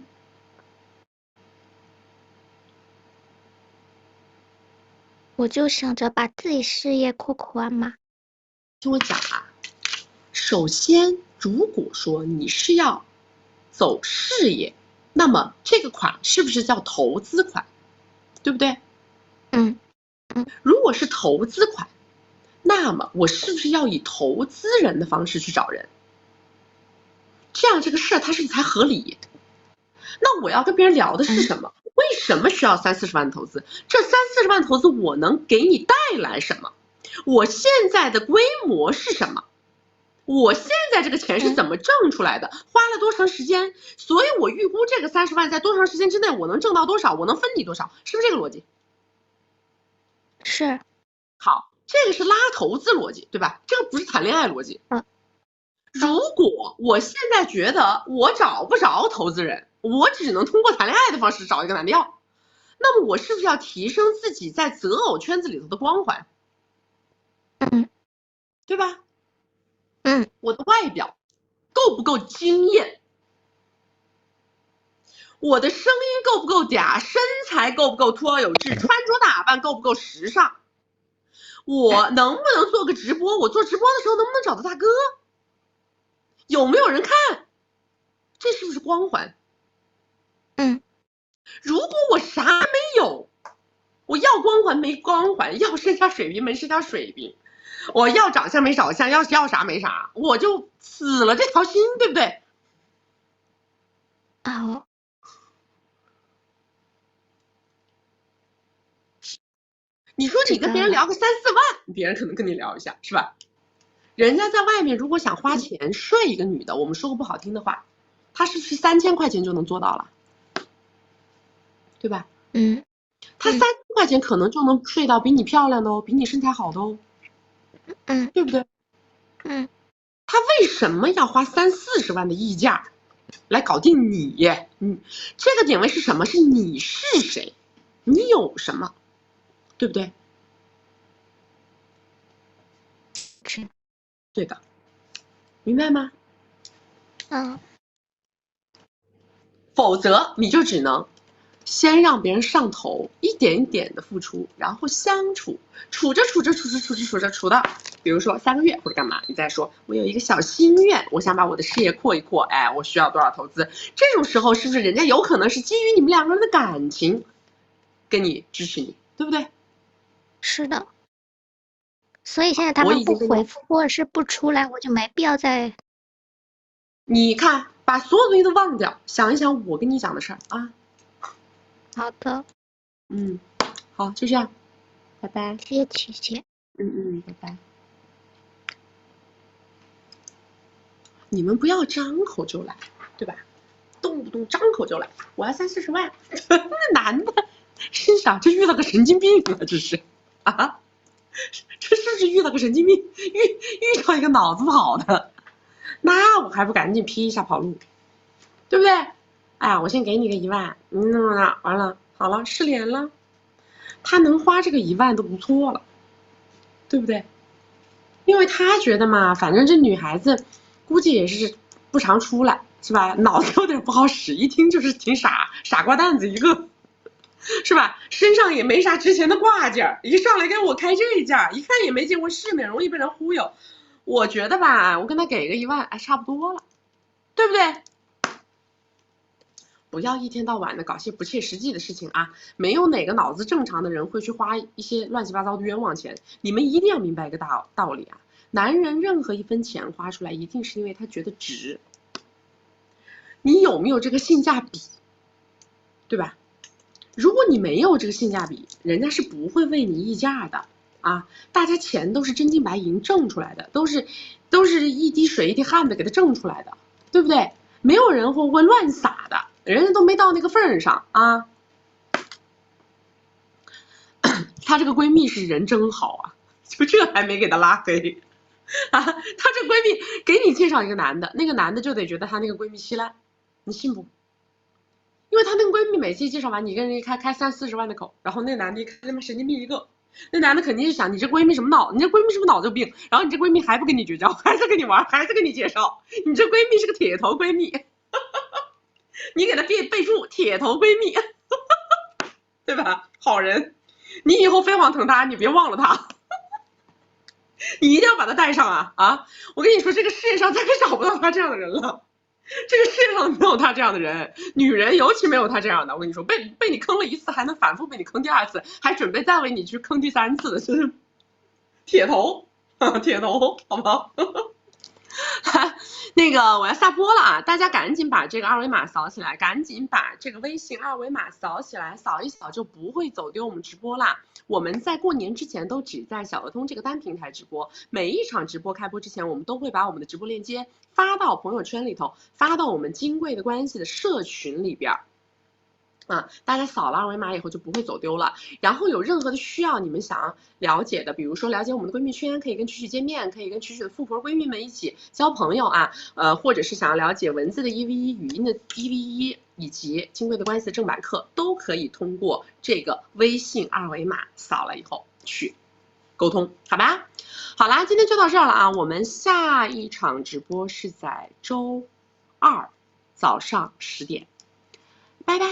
我就想着把自己事业扩宽嘛。听我讲啊，首先，如果说你是要走事业，那么这个款是不是叫投资款？对不对？如果是投资款，那么我是不是要以投资人的方式去找人？这样这个事儿它是不是才合理？那我要跟别人聊的是什么？为什么需要30-40万的投资？这30-40万投资我能给你带来什么？我现在的规模是什么？我现在这个钱是怎么挣出来的？花了多长时间？所以我预估这个30万在多长时间之内我能挣到多少？我能分你多少？是不是这个逻辑？是。好，这个是拉投资逻辑，对吧？这个不是谈恋爱逻辑。如果我现在觉得我找不着投资人，我只能通过谈恋爱的方式找一个男的要，那么我是不是要提升自己在择偶圈子里头的光环？对吧？我的外表够不够惊艳？我的声音够不够嗲？身材够不够脱而有致？穿着打扮够不够时尚？我能不能做个直播？我做直播的时候能不能找到大哥？有没有人看？这是不是光环？如果我啥没有，我要光环没光环，要身家水平没身家水平，我要长相没长相，要啥没啥，我就死了这条心，对不对？你说你跟别人聊个3-4万，别人可能跟你聊一下，是吧？人家在外面如果想花钱睡一个女的，我们说个不好听的话，他是不是3000块钱就能做到了？对吧？他3000块钱可能就能睡到比你漂亮的哦，比你身材好的哦，对不对？他为什么要花30-40万的溢价来搞定你？这个点位是什么？是你是谁？你有什么？对不对？对的，明白吗？否则你就只能先让别人上头，一点一点的付出，然后相处，处着到，比如说3个月或者干嘛，你再说我有一个小心愿，我想把我的事业扩一扩，哎，我需要多少投资？这种时候是不是人家有可能是基于你们2个人的感情，跟你支持你，对不对？是的。所以现在他们不回复或者是不出来，我就没必要再。你看，把所有东西都忘掉，想一想我跟你讲的事儿啊。好的。好，就这样，拜拜。谢谢琪琪。拜拜。你们不要张口就来，对吧？动不动张口就来，我要30-40万，那男的心想这遇到个神经病了，这是啊。这是不是遇到个神经病？遇到一个脑子不好的，那我还不赶紧批一下跑路，对不对？哎呀，我先给你个1万，完了，好了，失联了。他能花这个1万都不错了，对不对？因为他觉得嘛，反正这女孩子估计也是不常出来，是吧？脑子有点不好使，一听就是挺傻瓜蛋子一个。是吧？身上也没啥值钱的挂件，一上来给我开这价，一看也没见过世面，容易被人忽悠。我觉得吧，我跟他给个1万，哎，差不多了，对不对？不要一天到晚的搞些不切实际的事情啊！没有哪个脑子正常的人会去花一些乱七八糟的冤枉钱。你们一定要明白一个道理啊！男人任何一分钱花出来，一定是因为他觉得值。你有没有这个性价比？对吧？如果你没有这个性价比，人家是不会为你议价的啊！大家钱都是真金白银挣出来的，都是一滴水一滴汗的给他挣出来的，对不对？没有人会乱撒的，人家都没到那个份上啊！她这个闺蜜是人真好啊，就这还没给她拉黑啊！她这闺蜜给你介绍一个男的，那个男的就得觉得她那个闺蜜稀烂，你信不？因为她那个闺蜜每次介绍完，你跟人家开30-40万的口，然后那男的一看他妈神经病一个，那男的肯定是想你这闺蜜什么脑子，你这闺蜜是不是脑子有病？然后你这闺蜜还不跟你绝交，还在跟你玩，还在跟你介绍，你这闺蜜是个铁头闺蜜，你给她备注铁头闺蜜，对吧？好人，你以后飞黄腾达，你别忘了她，你一定要把她带上啊！我跟你说，这个世界上再也找不到她这样的人了。这个世界上没有他这样的人，女人尤其没有他这样的。我跟你说，被你坑了一次，还能反复被你坑第二次，还准备再为你去坑第三次的，真是铁头，铁头，好不好？那个我要下播了啊！大家赶紧把这个二维码扫起来，赶紧把这个微信二维码扫起来，扫一扫就不会走丢我们直播啦。我们在过年之前都只在小鹅通这个单平台直播，每一场直播开播之前，我们都会把我们的直播链接发到朋友圈里头，发到我们金贵的关系的社群里边。大家扫了二维码以后就不会走丢了。然后有任何的需要你们想了解的，比如说了解我们的闺蜜圈，可以跟曲曲见面，可以跟曲曲的富婆闺蜜们一起交朋友啊，或者是想要了解文字的1v1、语音的1v1，以及金贵的关系的正版课，都可以通过这个微信二维码扫了以后去沟通，好吧？好啦，今天就到这儿了啊，我们下一场直播是在周2早上10点，拜拜。